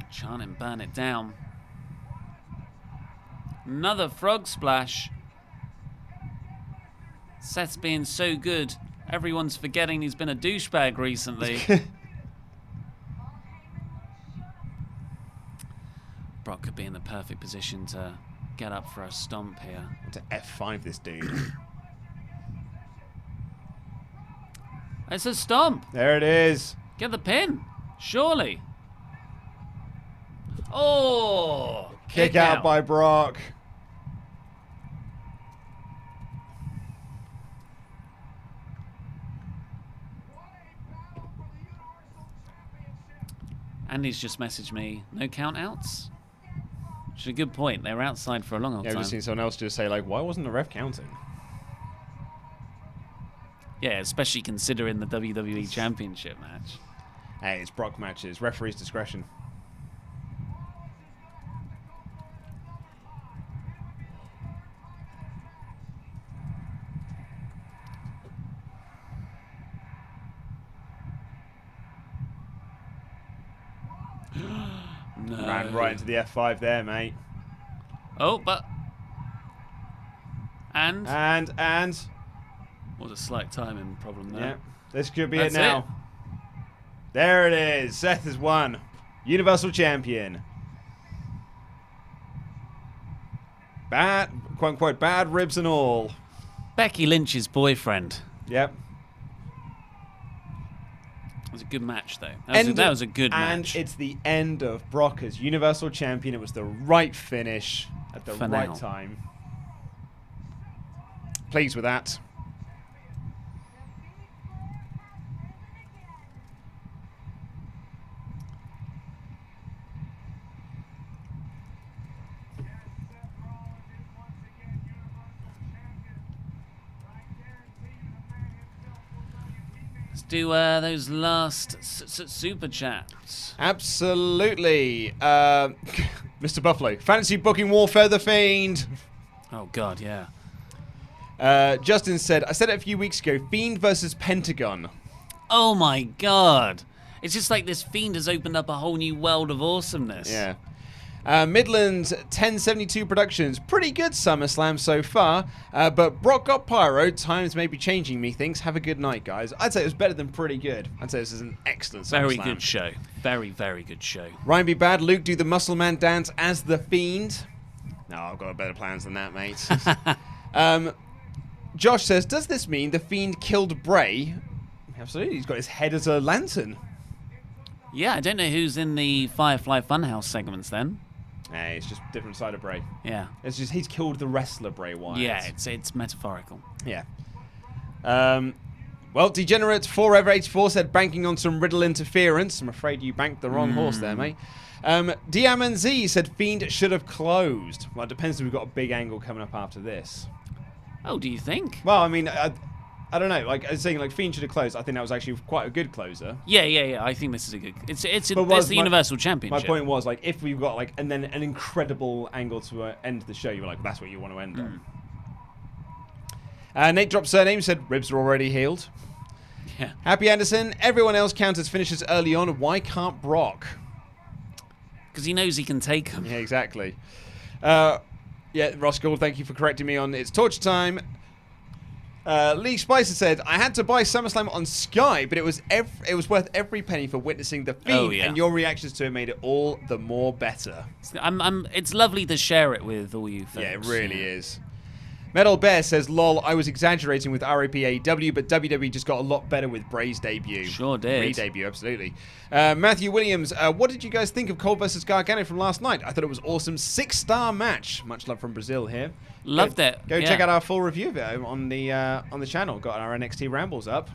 Chant him, burn it down. Another frog splash. Seth's being so good. Everyone's forgetting he's been a douchebag recently. Brock could be in the perfect position to get up for a stomp here. To F5 this dude. It's a stomp. There it is. Get the pin. Surely. Oh! Kick out by Brock. Andy's just messaged me, no count outs? Which is a good point. They were outside for a long old Yeah, I've time. just seen someone else just say, like, why wasn't the ref counting? Yeah, especially considering the WWE Championship match. Hey, it's Brock matches. Referee's discretion. No. Ran right into the F5 there, mate. Oh, but... And? And... Was a slight timing problem there. Yeah, this could be That's it now. There it is. Seth has won. Universal Champion. Bad, quote unquote, bad ribs and all. Becky Lynch's boyfriend. Yep. It was a good match, though. That was a good match. And it's the end of Brock as Universal Champion. It was the right finish at the For right now. time. Pleased with that. Let's do those last super chats. Absolutely. Mr. Buffalo. Fantasy booking warfare, the Fiend. Oh, God, yeah. Justin said, I said it a few weeks ago, Fiend versus Pentagon. Oh, my God. It's just like this Fiend has opened up a whole new world of awesomeness. Yeah. Midlands 1072 Productions. Pretty good SummerSlam so far, but Brock got pyro. Times may be changing, methinks. Have a good night, guys. I'd say it was better than pretty good. I'd say this is an excellent SummerSlam. Very good show. Very, very good show. Ryan be bad. Luke do the Muscle Man dance as the Fiend. No, I've got better plans than that, mate. Josh says, does this mean the Fiend killed Bray? Absolutely. He's got his head as a lantern. Yeah, I don't know who's in the Firefly Funhouse segments then. Hey, it's just different side of Bray. Yeah. It's just he's killed the wrestler Bray Wyatt. Yeah, it's metaphorical. Yeah. Well, Degenerate Forever 84 said banking on some Riddle interference. I'm afraid you banked the wrong horse there, mate. Diamond Z said Fiend should have closed. Well, it depends if we've got a big angle coming up after this. Oh, do you think? Well, I mean, I don't know. Like I was saying, like Fiend should have closed. I think that was actually quite a good closer. Yeah. I think this is a good. It's the my- Universal Championship. My point was, like, if we've got like and then an incredible angle to end the show, you're like, that's what you want to end on. Nate dropped surname, said ribs are already healed. Yeah. Happy Anderson, everyone else counts as finishes early on. Why can't Brock? Because he knows he can take them. Yeah, exactly. Yeah, Ross Gould, thank you for correcting me on it's torture time. Lee Spicer said, I had to buy SummerSlam on Sky, but it was worth every penny for witnessing the Fiend, Oh, yeah. and your reactions to it made it all the more better. It's lovely to share it with all you folks. Yeah, it really is. Metal Bear says, lol, I was exaggerating with RAPAW, but WWE just got a lot better with Bray's debut. Sure did. Re-debut, absolutely. Matthew Williams, what did you guys think of Cole versus Gargano from last night? I thought it was awesome. 6-star match. Much love from Brazil here. Loved it. Go Yeah. check out our full review of it on the channel. Got our NXT Rambles up.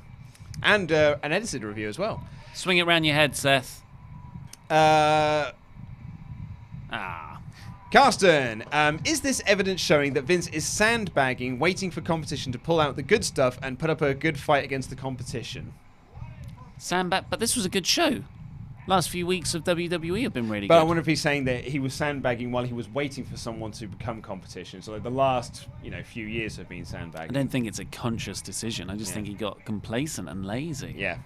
And an edited review as well. Swing it round your head, Seth. Carsten, is this evidence showing that Vince is sandbagging, waiting for competition to pull out the good stuff and put up a good fight against the competition? Sandbag, but this was a good show. Last few weeks of WWE have been really But good. I wonder if he's saying that he was sandbagging while he was waiting for someone to become competition. So like the last, few years have been I sandbagging. don't think it's a conscious decision. I just think he got complacent and lazy. Yeah.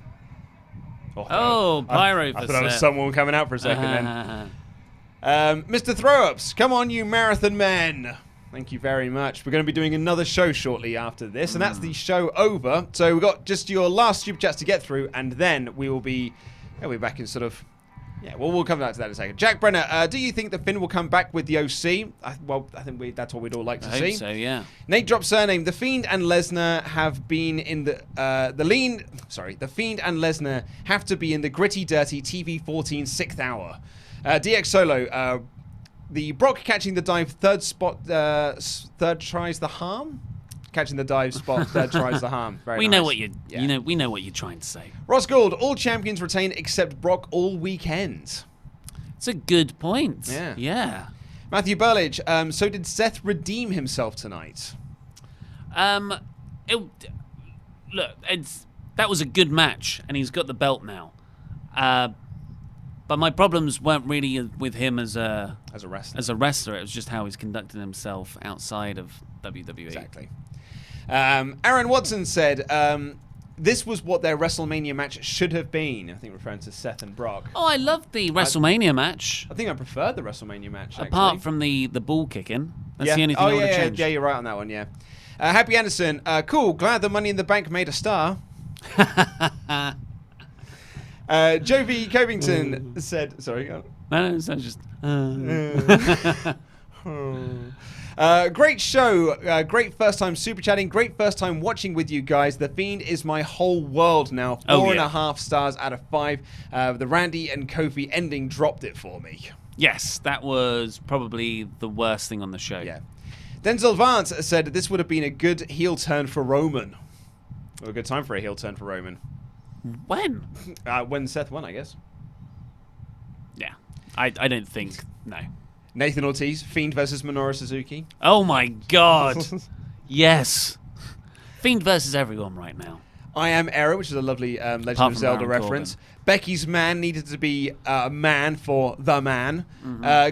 Oh, Pyro I for thought that was Seth. someone coming out for a second then. Mr. Throw-Ups, come on, you marathon men. Thank you very much. We're going to be doing another show shortly after this, and that's the show over. So we've got just your last super chats to get through, and then we'll be back in sort of... Yeah, well, we'll come back to that in a second. Jack Brenner, do you think that Finn will come back with the OC? I think that's what we'd all like to see. I hope so, yeah. Nate drops surname. The Fiend and Lesnar have been in the The Fiend and Lesnar have to be in the gritty, dirty TV14 6th hour. DX Solo, the Brock catching the dive third tries the harm. Catching the dive spot, third tries the harm. Very nice. We know what you're trying to say. Ross Gould, all champions retain except Brock all weekend. It's a good point. Yeah. Matthew Burlage, so did Seth redeem himself tonight? That was a good match, and he's got the belt now. But my problems weren't really with him as a wrestler. It was just how he's conducting himself outside of WWE. Exactly. Aaron Watson said, this was what their WrestleMania match should have been. I think referring to Seth and Brock. Oh, I loved the WrestleMania match. I think I preferred the WrestleMania match, apart from the ball kicking. That's the only thing I would have changed. Yeah, you're right on that one, yeah. Happy Anderson, cool, glad the Money in the Bank made a star. Joe V. Covington said... Sorry, go on. No, it's just... Great show. Great first time super chatting. Great first time watching with you guys. The Fiend is my whole world now. 4.5 stars out of 5. The Randy and Kofi ending dropped it for me. Yes, that was probably the worst thing on the show. Yeah. Denzel Vance said this would have been a good heel turn for Roman. Well, a good time for a heel turn for Roman. When? When Seth won, I guess. Yeah. I don't think... No. Nathan Ortiz, Fiend versus Minoru Suzuki. Oh my God. Yes. Fiend versus everyone right now. I Am Era, which is a lovely Legend of Zelda reference. Becky's man needed to be a man for the man.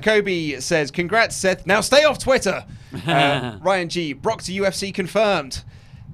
Kobe says, congrats, Seth. Now stay off Twitter. Ryan G, Brock to UFC confirmed.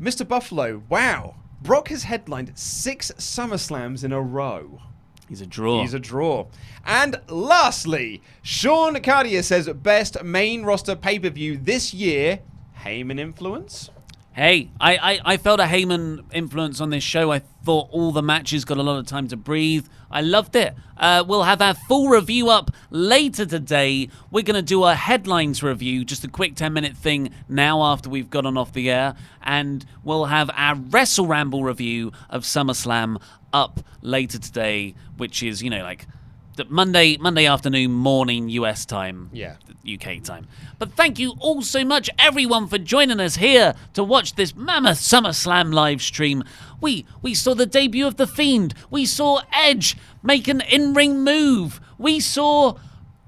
Mr. Buffalo, wow. Brock has headlined 6 SummerSlams in a row. He's a draw. And lastly, Sean Cardia says, best main roster pay-per-view this year, Heyman influence? Hey, I felt a Heyman influence on this show. I thought all the matches got a lot of time to breathe. I loved it. We'll have our full review up later today. We're going to do a headlines review, just a quick 10-minute thing now after we've gotten off the air. And we'll have our Wrestle Ramble review of SummerSlam up later today, which is, like the Monday afternoon, morning US time. Yeah. UK time. But thank you all so much, everyone, for joining us here to watch this mammoth SummerSlam live stream. We saw the debut of The Fiend. We saw Edge make an in-ring move. We saw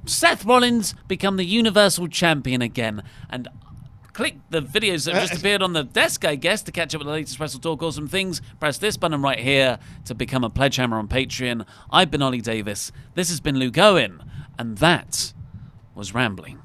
Seth Rollins become the Universal Champion again. And click the videos that have just appeared on the desk, I guess, to catch up with the latest WrestleTalk awesome things. Press this button right here to become a pledge hammer on Patreon. I've been Ollie Davis. This has been Luke Owen. And that was Rambling.